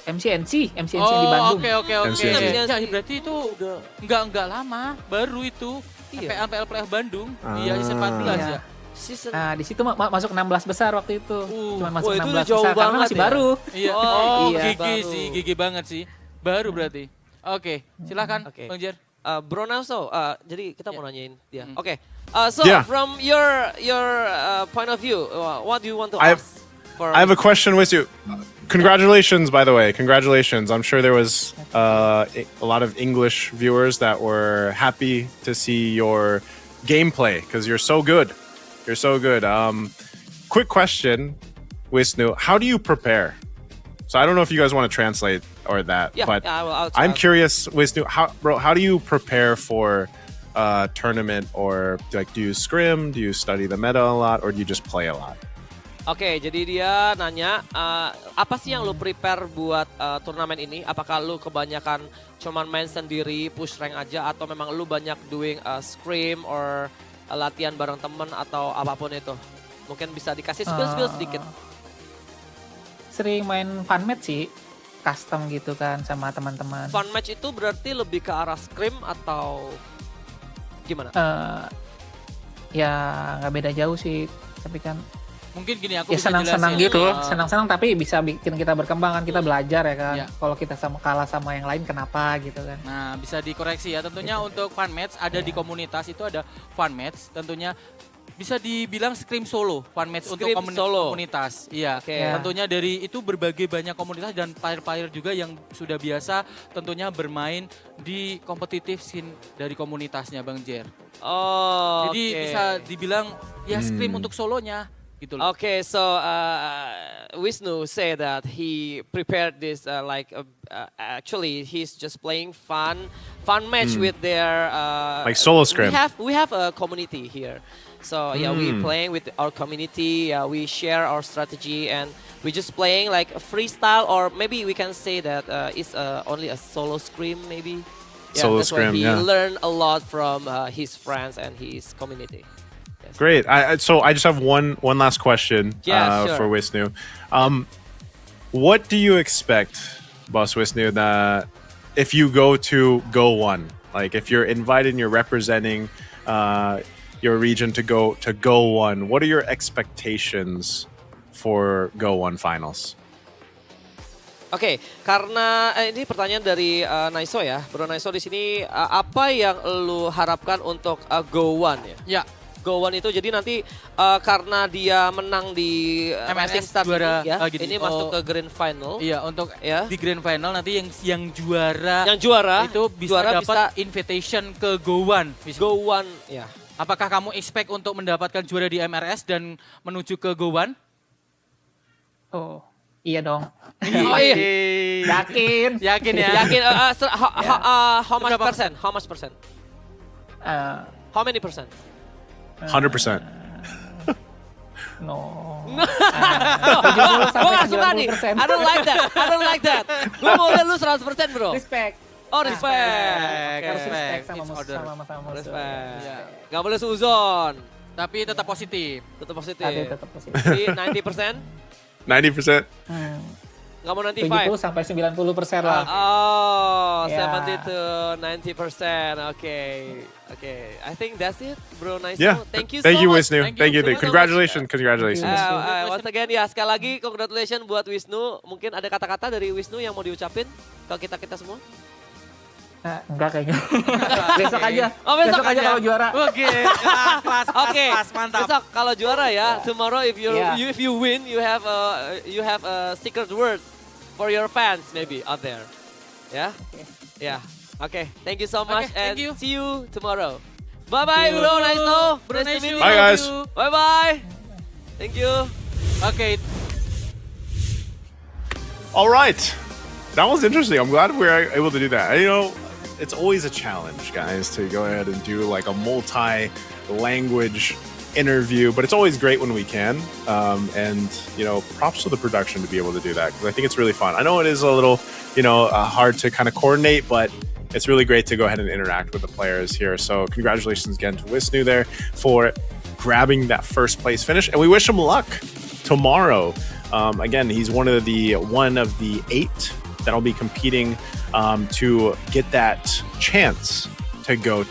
Speaker 15: MCNC di Bandung.
Speaker 13: Oke. Ya, berarti itu udah enggak lama, baru itu. PLPF Bandung, season 14 ya.
Speaker 15: Di situ masuk 16 besar waktu itu. Cuma masuk 16
Speaker 14: jauh
Speaker 15: besar karena
Speaker 14: banget
Speaker 15: masih
Speaker 14: ya?
Speaker 15: baru.
Speaker 13: Gigi banget sih. Baru berarti. Oke, silakan Bang Jer.
Speaker 14: Bro Naiso, jadi kita mau nanyain dia. Oke. From your point of view, what do you want to ask?
Speaker 17: I have a question with you. Congratulations, by the way. Congratulations. I'm sure there was a lot of English viewers that were happy to see your gameplay because you're so good. You're so good. Quick question, Wisnu. How do you prepare? So I don't know if you guys want to translate or that, but I'm curious, Wisnu. How do you prepare for a tournament, or like do you scrim? Do you study the meta a lot, or do you just play a lot?
Speaker 14: Oke, jadi dia nanya, apa sih yang lu prepare buat turnamen ini? Apakah lu kebanyakan cuman main sendiri, push rank aja, atau memang lu banyak doing scrim or latihan bareng temen atau apapun itu? Mungkin bisa dikasih spill sedikit.
Speaker 15: Sering main fun match sih. custom gitu kan sama teman-teman.
Speaker 14: Fun match itu berarti lebih ke arah scrim atau gimana?
Speaker 15: Ya nggak beda jauh sih, tapi kan
Speaker 13: mungkin gini aku
Speaker 15: ya
Speaker 13: bisa
Speaker 15: senang-senang
Speaker 13: jelasin.
Speaker 15: gitu, senang-senang tapi bisa bikin kita berkembang kan, kita belajar ya kan.
Speaker 13: Ya.
Speaker 15: Kalau kita kalah sama yang lain kenapa gitu kan.
Speaker 13: Nah, bisa dikoreksi ya. Tentunya untuk fun match ada di komunitas itu ada fun match. Tentunya bisa dibilang scrim solo, fun match untuk komunitas. Iya. Tentunya dari itu berbagai banyak komunitas dan player-player juga yang sudah biasa tentunya bermain di kompetitif scene dari komunitasnya Bang Jer.
Speaker 14: Oh,
Speaker 13: jadi bisa dibilang ya scrim untuk solonya. Gitu loh.
Speaker 14: Okay, so Wisnu say that he prepared this actually he's just playing fun match with their
Speaker 17: like solo scrim.
Speaker 14: We have a community here, so yeah, we playing with our community. We share our strategy and we just playing like a freestyle, or maybe we can say that it's only a solo scrim maybe. Yeah,
Speaker 17: solo
Speaker 14: that's
Speaker 17: scrim.
Speaker 14: why he
Speaker 17: Yeah.
Speaker 14: learned a lot from his friends and his community.
Speaker 17: Great. So I just have one last question
Speaker 14: sure.
Speaker 17: for Wisnu. What do you expect, Boss Wisnu, that if you go to Go One, like if you're invited and you're representing your region to go One, what are your expectations for Go One finals?
Speaker 14: Oke, karena ini pertanyaan dari Naiso ya, Bro Naiso di sini apa yang lu harapkan untuk Go One ya?
Speaker 13: Ya.
Speaker 14: Go One itu jadi nanti karena dia menang di
Speaker 13: MSS
Speaker 14: start
Speaker 13: juara
Speaker 14: ini, ya,
Speaker 13: gini,
Speaker 14: ini masuk ke grand final.
Speaker 13: Iya, untuk
Speaker 14: ya.
Speaker 13: di grand final nanti yang juara itu bisa dapat invitation ke Go One.
Speaker 14: Go One, ya.
Speaker 13: Apakah kamu expect untuk mendapatkan juara di MRS dan menuju ke Go One?
Speaker 15: Oh, iya dong.
Speaker 14: Oh iya.
Speaker 15: Yakin
Speaker 13: ya?
Speaker 14: Yakin. How much percent? How much percent? How many percent?
Speaker 17: 100%.
Speaker 15: No.
Speaker 14: Gue gak suka nih. I don't like that. Gue mau lihat lu 100% bro.
Speaker 15: Respect.
Speaker 14: Oh respect.
Speaker 15: Respect sama musuh.
Speaker 14: Respect. Gak boleh suzon.
Speaker 13: Tapi tetap positif.
Speaker 14: Tetap positif.
Speaker 15: Tetap positif.
Speaker 14: Jadi 90%?
Speaker 17: 90%?
Speaker 14: Gak mau 95?
Speaker 15: 70 sampai 90% lah.
Speaker 14: Oh,
Speaker 15: Yeah.
Speaker 14: 70 to 90%. Okay. I think that's it, Bro Naiso.
Speaker 17: Yeah.
Speaker 14: Thank you
Speaker 17: Thank
Speaker 14: so
Speaker 17: you,
Speaker 14: much.
Speaker 17: Wisnu. Thank you. Congratulations.
Speaker 14: Once again ya, sekali lagi congratulations buat Wisnu. Mungkin ada kata-kata dari Wisnu yang mau diucapin ke kita semua?
Speaker 15: Enggak kayaknya. Besok aja.
Speaker 14: Oh, besok
Speaker 15: aja kalau juara.
Speaker 13: Oke. Kelas, mantap.
Speaker 14: Besok kalau juara ya. Tomorrow if you win, you have a secret word for your fans maybe out there. Ya? Yeah. Okay. Thank you so much and see you tomorrow. Bye-bye, Bro Naiso.
Speaker 13: Bro Naiso.
Speaker 17: Bye, guys.
Speaker 14: Bye-bye. Thank you.
Speaker 13: Okay.
Speaker 17: All right. That was interesting. I'm glad we were able to do that. You know, it's always a challenge, guys, to go ahead and do like a multi-language interview, but it's always great when we can. And, you know, props to the production to be able to do that because I think it's really fun. I know it is a little, hard to kind of coordinate, but it's really great to go ahead and interact with the players here. So congratulations again to Wisnu there for grabbing that first place finish. And we wish him luck tomorrow. Again, he's one of the 8 that'll be competing to get that chance to go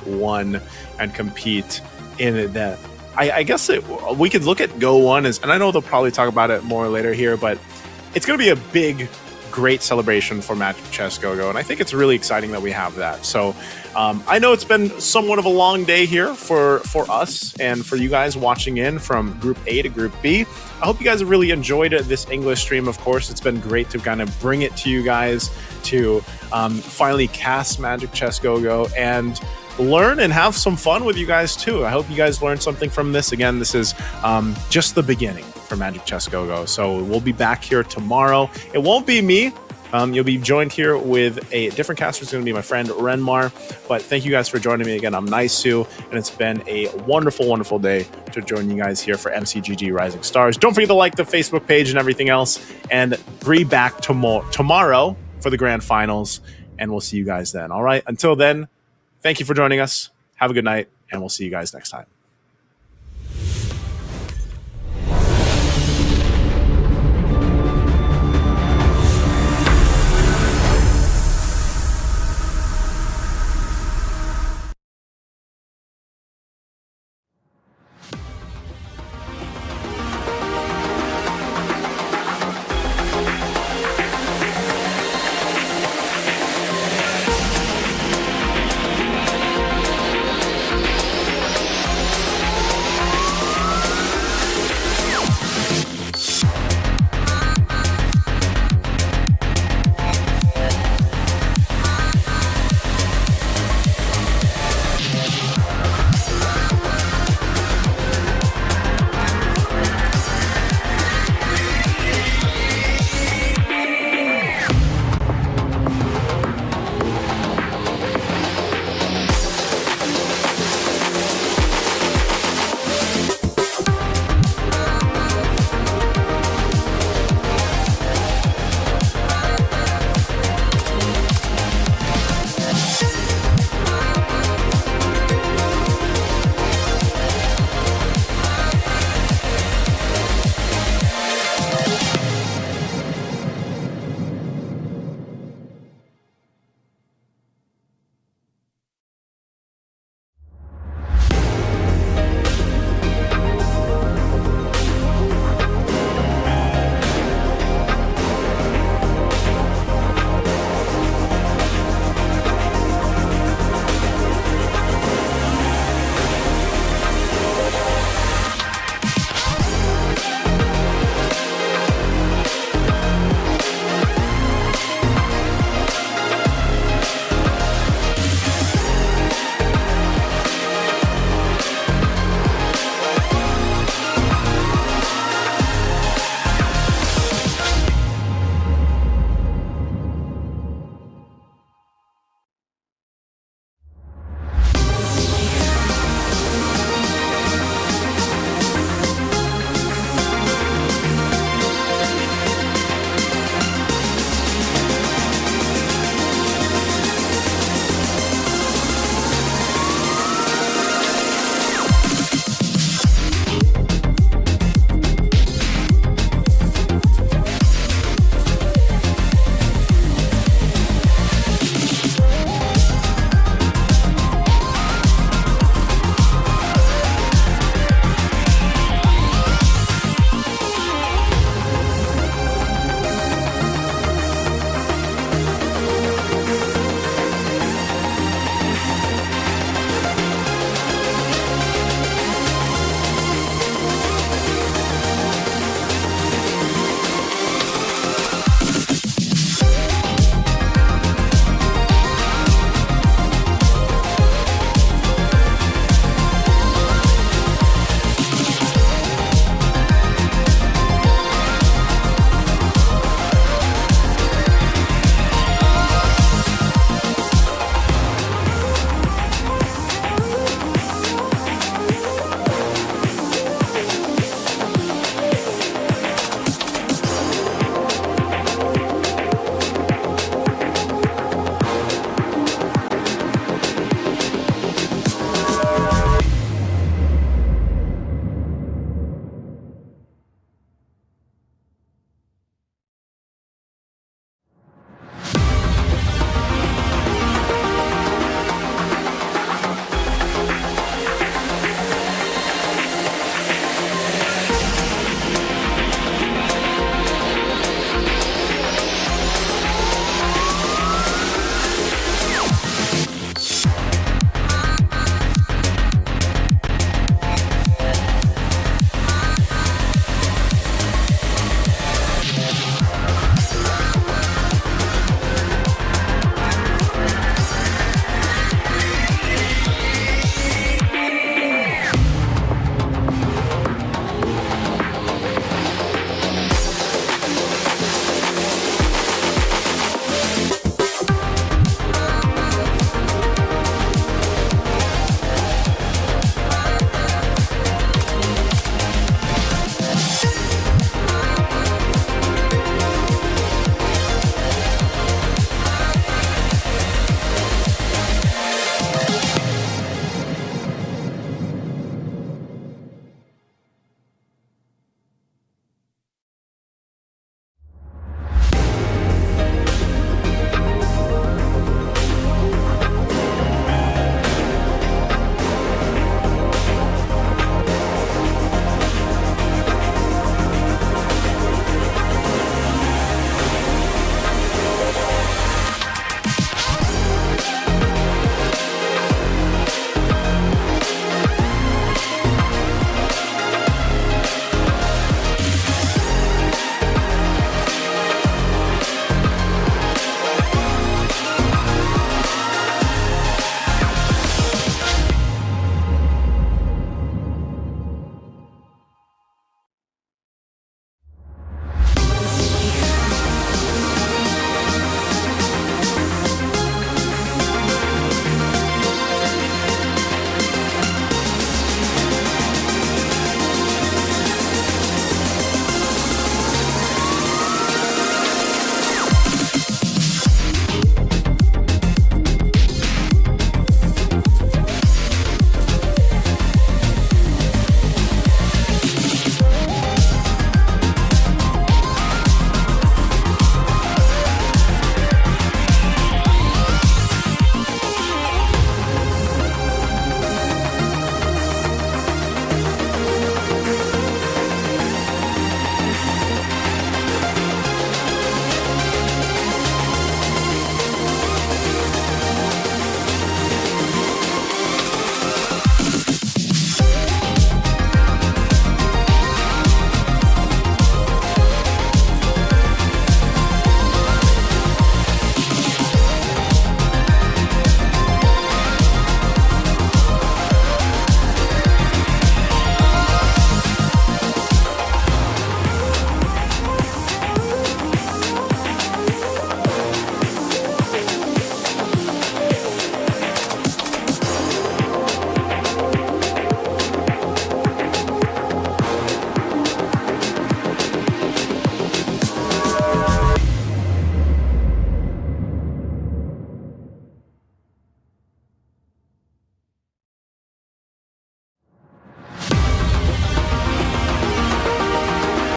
Speaker 17: One and compete in that. I guess we could look at Go One as, and I know they'll probably talk about it more later here, but it's going to be a big, great celebration for Magic Chess Go-Go, and I think it's really exciting that we have that. So I know it's been somewhat of a long day here for us and for you guys watching in from Group A to Group B. I hope you guys have really enjoyed this English stream. Of course, it's been great to kind of bring it to you guys to finally cast Magic Chess Go-Go and learn and have some fun with you guys too. I hope you guys learned something from this. Again, this is just the beginning for Magic Chess Go-Go. So we'll be back here tomorrow. It won't be me. You'll be joined here with a different caster. It's going to be my friend Renmar. But thank you guys for joining me again. I'm Naisu, and it's been a wonderful, wonderful day to join you guys here for MCGG Rising Stars. Don't forget to like the Facebook page and everything else. And be back tomorrow for the grand finals. And we'll see you guys then. All right. Until then, thank you for joining us. Have a good night, and we'll see you guys next time.